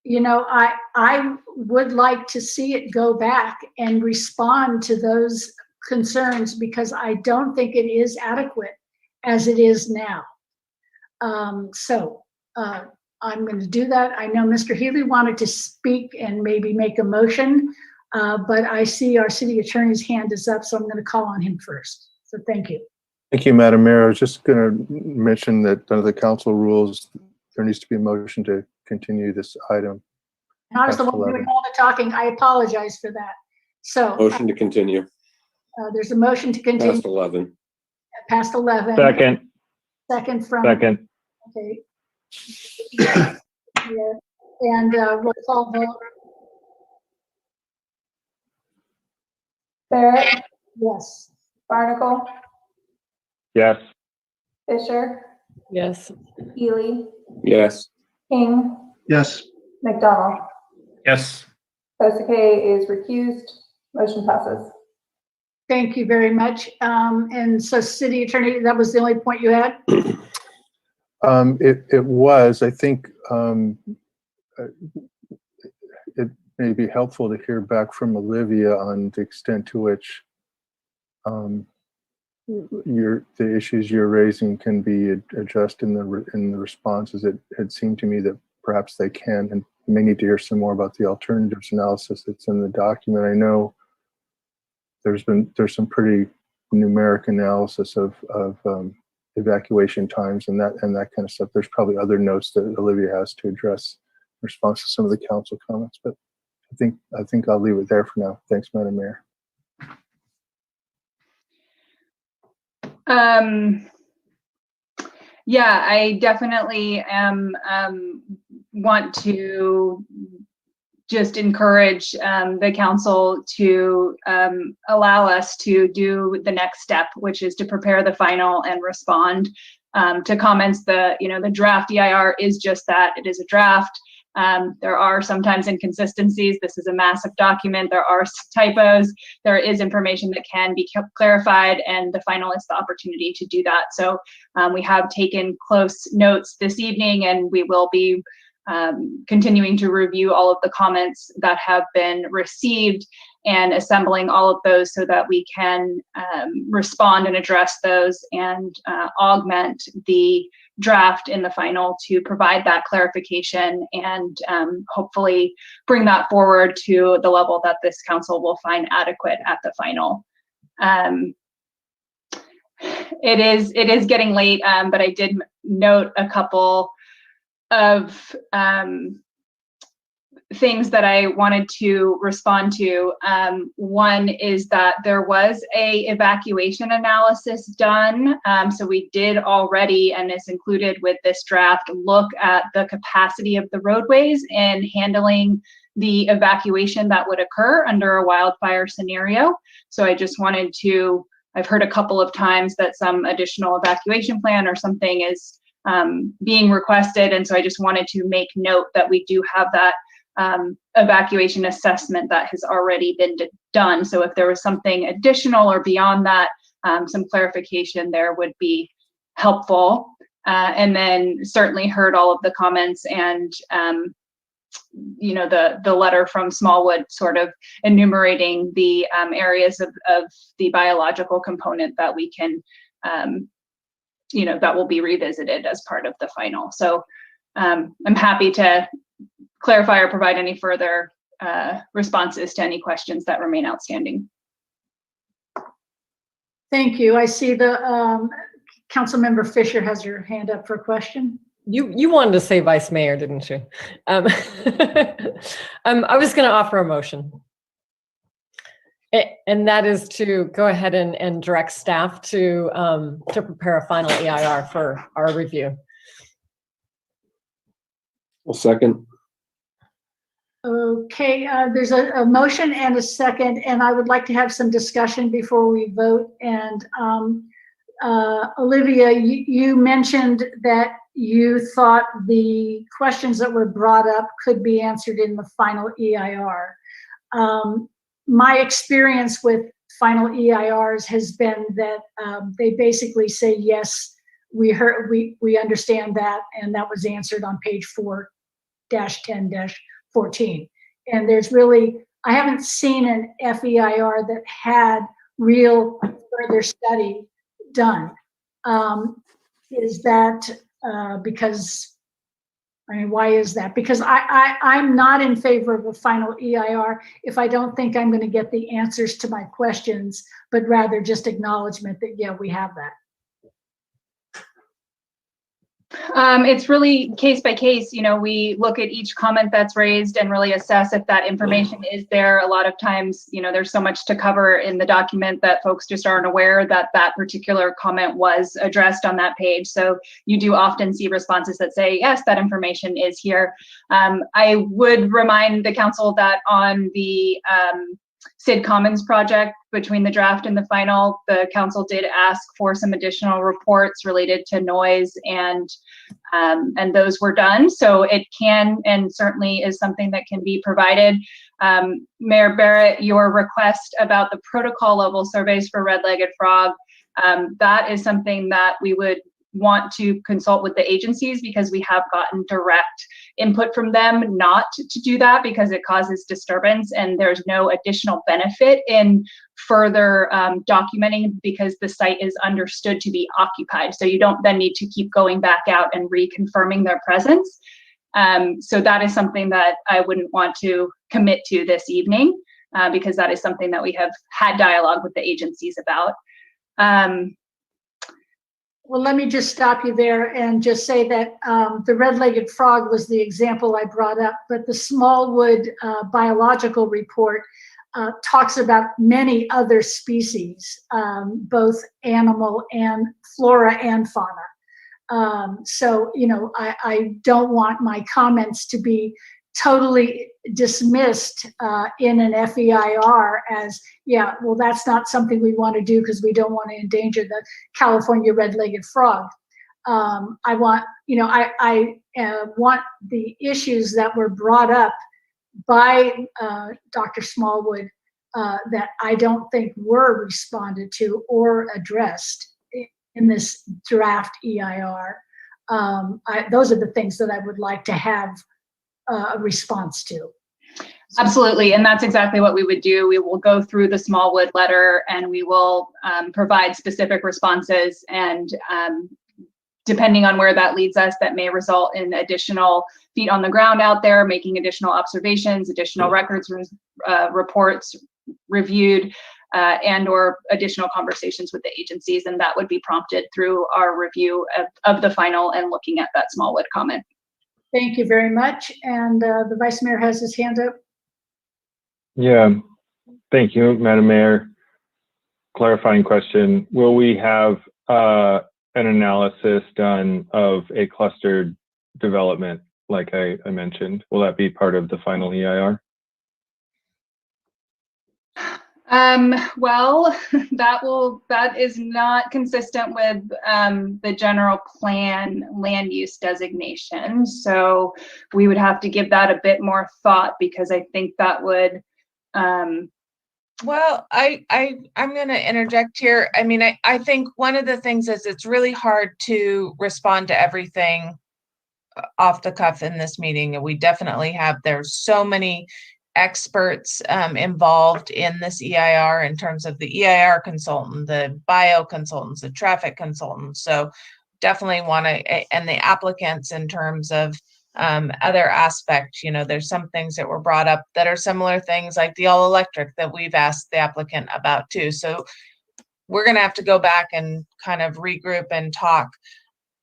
Speaker 7: you know, I would like to see it go back and respond to those concerns, because I don't think it is adequate as it is now. I'm going to do that. I know Mr. Healy wanted to speak and maybe make a motion, but I see our city attorney's hand is up, so I'm going to call on him first. So thank you.
Speaker 17: Thank you, Madam Mayor. I was just going to mention that under the council rules, there needs to be a motion to continue this item.
Speaker 7: And I was the one doing all the talking. I apologize for that. So
Speaker 11: Motion to continue.
Speaker 7: There's a motion to continue.
Speaker 11: Past 11.
Speaker 7: Past 11.
Speaker 10: Second.
Speaker 7: Second from.
Speaker 10: Second.
Speaker 7: Okay. Yeah. And roll call vote.
Speaker 8: Barrett,
Speaker 7: Yes.
Speaker 8: Barnacle,
Speaker 10: Yes.
Speaker 8: Fisher,
Speaker 22: Yes.
Speaker 8: Healy,
Speaker 11: Yes.
Speaker 8: King,
Speaker 16: Yes.
Speaker 8: McDonald.
Speaker 4: Yes.
Speaker 8: Osake is recused. Motion passes.
Speaker 7: Thank you very much. And so city attorney, that was the only point you had?
Speaker 17: It was, I think, it may be helpful to hear back from Olivia on the extent to which the issues you're raising can be addressed in the responses. It had seemed to me that perhaps they can, and may need to hear some more about the alternatives analysis that's in the document. I know there's some pretty numeric analysis of evacuation times and that kind of stuff. There's probably other notes that Olivia has to address in response to some of the council comments, but I think I'll leave it there for now. Thanks, Madam Mayor.
Speaker 8: Yeah, I definitely want to just encourage the council to allow us to do the next step, which is to prepare the final and respond to comments. The draft EIR is just that. It is a draft. There are sometimes inconsistencies. This is a massive document. There are typos. There is information that can be clarified, and the final is the opportunity to do that. So we have taken close notes this evening, and we will be continuing to review all of the comments that have been received and assembling all of those so that we can respond and address those and augment the draft in the final to provide that clarification and hopefully bring that forward to the level that this council will find adequate at the final. It is getting late, but I did note a couple of things that I wanted to respond to. One is that there was a evacuation analysis done. So we did already, and is included with this draft, look at the capacity of the roadways and handling the evacuation that would occur under a wildfire scenario. So I just wanted to, I've heard a couple of times that some additional evacuation plan or something is being requested. And so I just wanted to make note that we do have that evacuation assessment that has already been done. So if there was something additional or beyond that, some clarification there would be helpful. And then certainly heard all of the comments and the letter from Smallwood sort of enumerating the areas of the biological component that we can that will be revisited as part of the final. So I'm happy to clarify or provide any further responses to any questions that remain outstanding.
Speaker 7: Thank you. I see the Councilmember Fisher has your hand up for a question.
Speaker 22: You wanted to say vice mayor, didn't you? I was going to offer a motion. And that is to go ahead and direct staff to prepare a final EIR for our review.
Speaker 11: Well, second.
Speaker 7: Okay, there's a motion and a second, and I would like to have some discussion before we vote. And Olivia, you mentioned that you thought the questions that were brought up could be answered in the final EIR. My experience with final EIRs has been that they basically say, yes, we understand that, and that was answered on page 4-10-14. And there's really, I haven't seen an FEIR that had real further study done. Is that because, I mean, why is that? Because I'm not in favor of a final EIR if I don't think I'm going to get the answers to my questions, but rather just acknowledgement that, yeah, we have that.
Speaker 8: It's really case by case. You know, we look at each comment that's raised and really assess if that information is there. A lot of times, you know, there's so much to cover in the document that folks just aren't aware that that particular comment was addressed on that page. So you do often see responses that say, yes, that information is here. I would remind the council that on the Sid Commons project, between the draft and the final, the council did ask for some additional reports related to noise, and those were done. So it can and certainly is something that can be provided. Mayor Barrett, your request about the protocol level surveys for red-legged frog, that is something that we would want to consult with the agencies, because we have gotten direct input from them not to do that because it causes disturbance, and there's no additional benefit in further documenting because the site is understood to be occupied. So you don't then need to keep going back out and reconfirming their presence. So that is something that I wouldn't want to commit to this evening because that is something that we have had dialogue with the agencies about.
Speaker 7: Well, let me just stop you there and just say that the red-legged frog was the example I brought up, but the Smallwood biological report talks about many other species, both animal and flora and fauna. So, you know, I don't want my comments to be totally dismissed in an FEIR as, yeah, well, that's not something we want to do because we don't want to endanger the California red-legged frog. I want, you know, I want the issues that were brought up by Dr. Smallwood that I don't think were responded to or addressed in this draft EIR. Those are the things that I would like to have a response to.
Speaker 8: Absolutely, and that's exactly what we would do. We will go through the Smallwood letter and we will provide specific responses, and depending on where that leads us, that may result in additional feet on the ground out there, making additional observations, additional records, reports reviewed, and or additional conversations with the agencies, and that would be prompted through our review of the final and looking at that Smallwood comment.
Speaker 7: Thank you very much. And the Vice Mayor has his hand up.
Speaker 10: Yeah, thank you, Madam Mayor. Clarifying question. Will we have an analysis done of a clustered development like I mentioned? Will that be part of the final EIR?
Speaker 8: Well, that is not consistent with the general plan land use designation. So we would have to give that a bit more thought, because I think that would.
Speaker 15: Well, I'm going to interject here. I mean, I think one of the things is it's really hard to respond to everything off the cuff in this meeting. We definitely have, there's so many experts involved in this EIR in terms of the EIR consultant, the bio consultants, the traffic consultants. So definitely want to, and the applicants in terms of other aspects. You know, there's some things that were brought up that are similar things like the all electric that we've asked the applicant about too. So we're going to have to go back and kind of regroup and talk.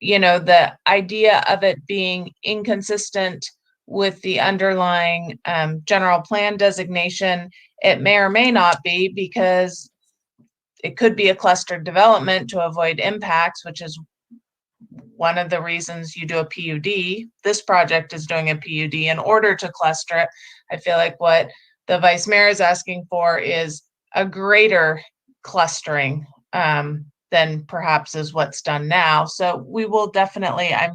Speaker 15: the idea of it being inconsistent with the underlying general plan designation, it may or may not be, because it could be a clustered development to avoid impacts, which is one of the reasons you do a PUD. This project is doing a PUD in order to cluster it. I feel like what the vice mayor is asking for is a greater clustering than perhaps is what's done now. So we will definitely, I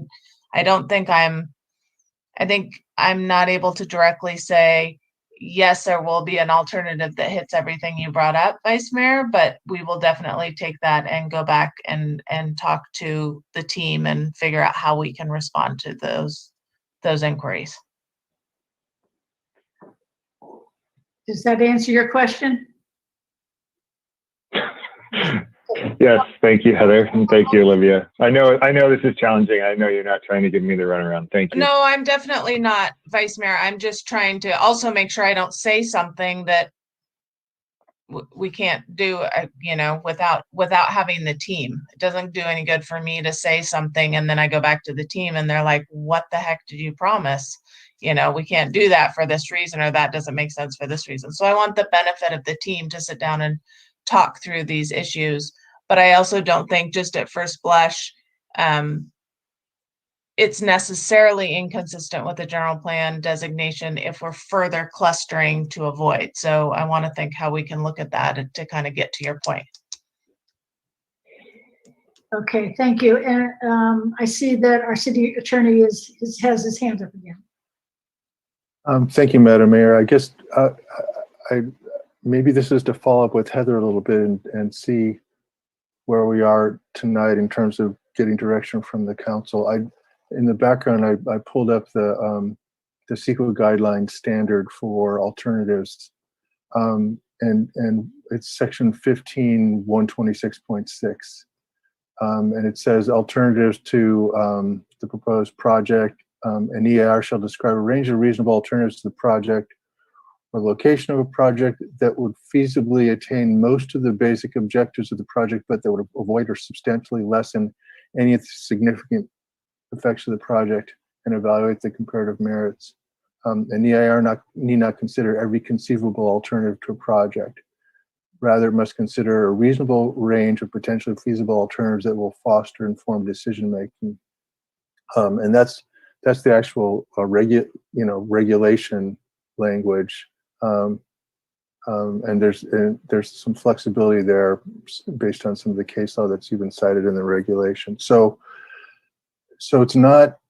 Speaker 15: think I'm not able to directly say, yes, there will be an alternative that hits everything you brought up, Vice Mayor, but we will definitely take that and go back and talk to the team and figure out how we can respond to those inquiries.
Speaker 7: Does that answer your question?
Speaker 10: Yes, thank you, Heather, and thank you, Olivia. I know this is challenging. I know you're not trying to give me the runaround. Thank you.
Speaker 15: No, I'm definitely not, Vice Mayor. I'm just trying to also make sure I don't say something that we can't do, without having the team. It doesn't do any good for me to say something and then I go back to the team and they're like, what the heck did you promise? We can't do that for this reason, or that doesn't make sense for this reason. So I want the benefit of the team to sit down and talk through these issues. But I also don't think just at first blush, it's necessarily inconsistent with the general plan designation if we're further clustering to avoid. So I want to think how we can look at that to kind of get to your point.
Speaker 7: Okay, thank you. And I see that our city attorney has his hand up again.
Speaker 17: Thank you, Madam Mayor. I guess maybe this is to follow up with Heather a little bit and see where we are tonight in terms of getting direction from the council. In the background, I pulled up the CEQA guideline standard for alternatives, and it's section 15.126.6, and it says alternatives to the proposed project. An EAR shall describe a range of reasonable alternatives to the project or location of a project that would feasibly attain most of the basic objectives of the project, but that would avoid or substantially lessen any of the significant effects of the project, and evaluate the comparative merits. An EIR need not consider every conceivable alternative to a project. Rather, it must consider a reasonable range of potentially feasible alternatives that will foster informed decision making. And that's the actual regulation language. And there's some flexibility there based on some of the case law that's even cited in the regulation. So it's not,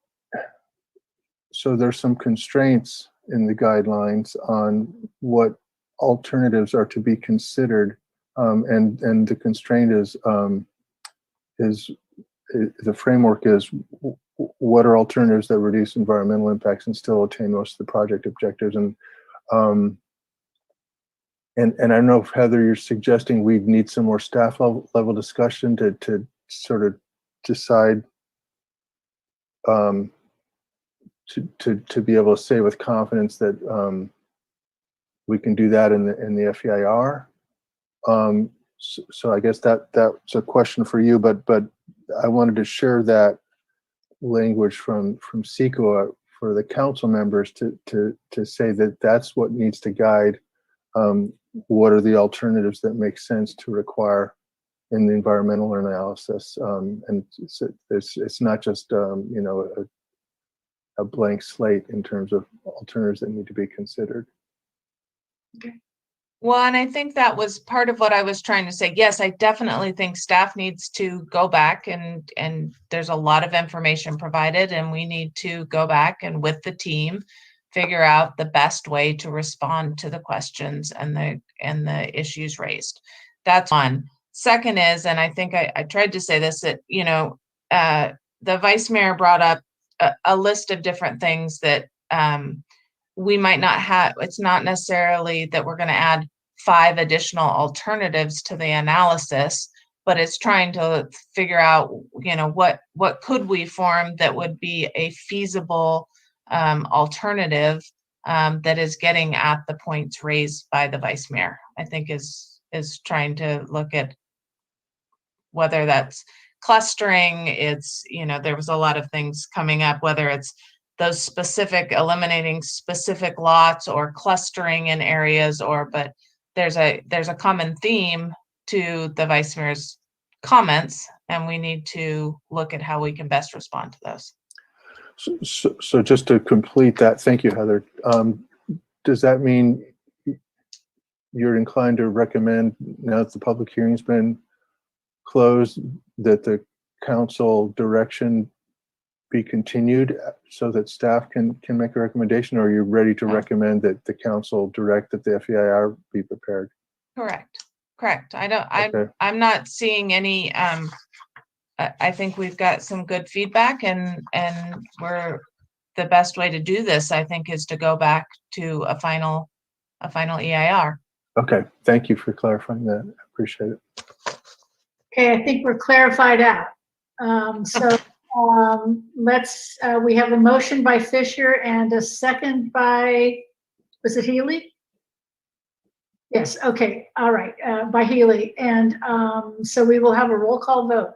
Speaker 17: so there's some constraints in the guidelines on what alternatives are to be considered. And the constraint is the framework is what are alternatives that reduce environmental impacts and still attain most of the project objectives. And I don't know if, Heather, you're suggesting we need some more staff level discussion to sort of decide to be able to say with confidence that we can do that in the FEIR. So I guess that's a question for you, but I wanted to share that language from CEQA for the council members to say that that's what needs to guide what are the alternatives that make sense to require in the environmental analysis. And it's not just a blank slate in terms of alternatives that need to be considered.
Speaker 15: Okay. Well, and I think that was part of what I was trying to say. Yes, I definitely think staff needs to go back and there's a lot of information provided, and we need to go back and with the team figure out the best way to respond to the questions and the issues raised. That's one. Second is, and I think I tried to say this, that the vice mayor brought up a list of different things that we might not have. It's not necessarily that we're going to add 5 additional alternatives to the analysis, but it's trying to figure out, what could we form that would be a feasible alternative that is getting at the points raised by the vice mayor. I think is trying to look at whether that's clustering, it's, there was a lot of things coming up, whether it's those specific, eliminating specific lots or clustering in areas, but there's a common theme to the vice mayor's comments, and we need to look at how we can best respond to those.
Speaker 17: So just to complete that, thank you, Heather. Does that mean you're inclined to recommend, now that the public hearing's been closed, that the council direction be continued so that staff can make a recommendation, or are you ready to recommend that the council direct that the FEIR be prepared?
Speaker 15: Correct. I'm not seeing any, I think we've got some good feedback, and the best way to do this, I think, is to go back to a final EIR.
Speaker 17: Okay, thank you for clarifying that. I appreciate it.
Speaker 7: Okay, I think we're clarified out. We have a motion by Fisher and a second by, was it Healy? Yes, okay, all right, by Healy. And so we will have a roll call vote.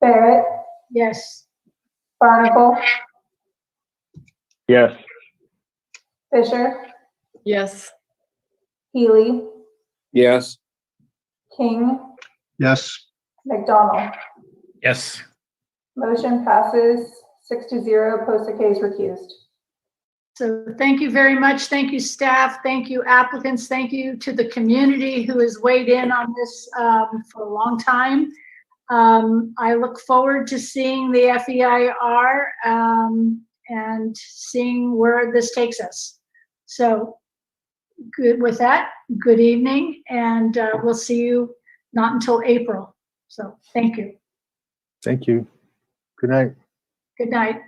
Speaker 8: Barrett?
Speaker 7: Yes.
Speaker 8: Barnacle?
Speaker 10: Yes.
Speaker 8: Fisher?
Speaker 22: Yes.
Speaker 8: Healy?
Speaker 11: Yes.
Speaker 8: King?
Speaker 16: Yes.
Speaker 8: McDonald?
Speaker 4: Yes.
Speaker 8: Motion passes 6-0, Posake recused.
Speaker 7: So thank you very much. Thank you, staff. Thank you, applicants. Thank you to the community who has weighed in on this for a long time. I look forward to seeing the FEIR and seeing where this takes us. So good with that. Good evening, and we'll see you not until April. So thank you.
Speaker 17: Thank you. Good night.
Speaker 7: Good night.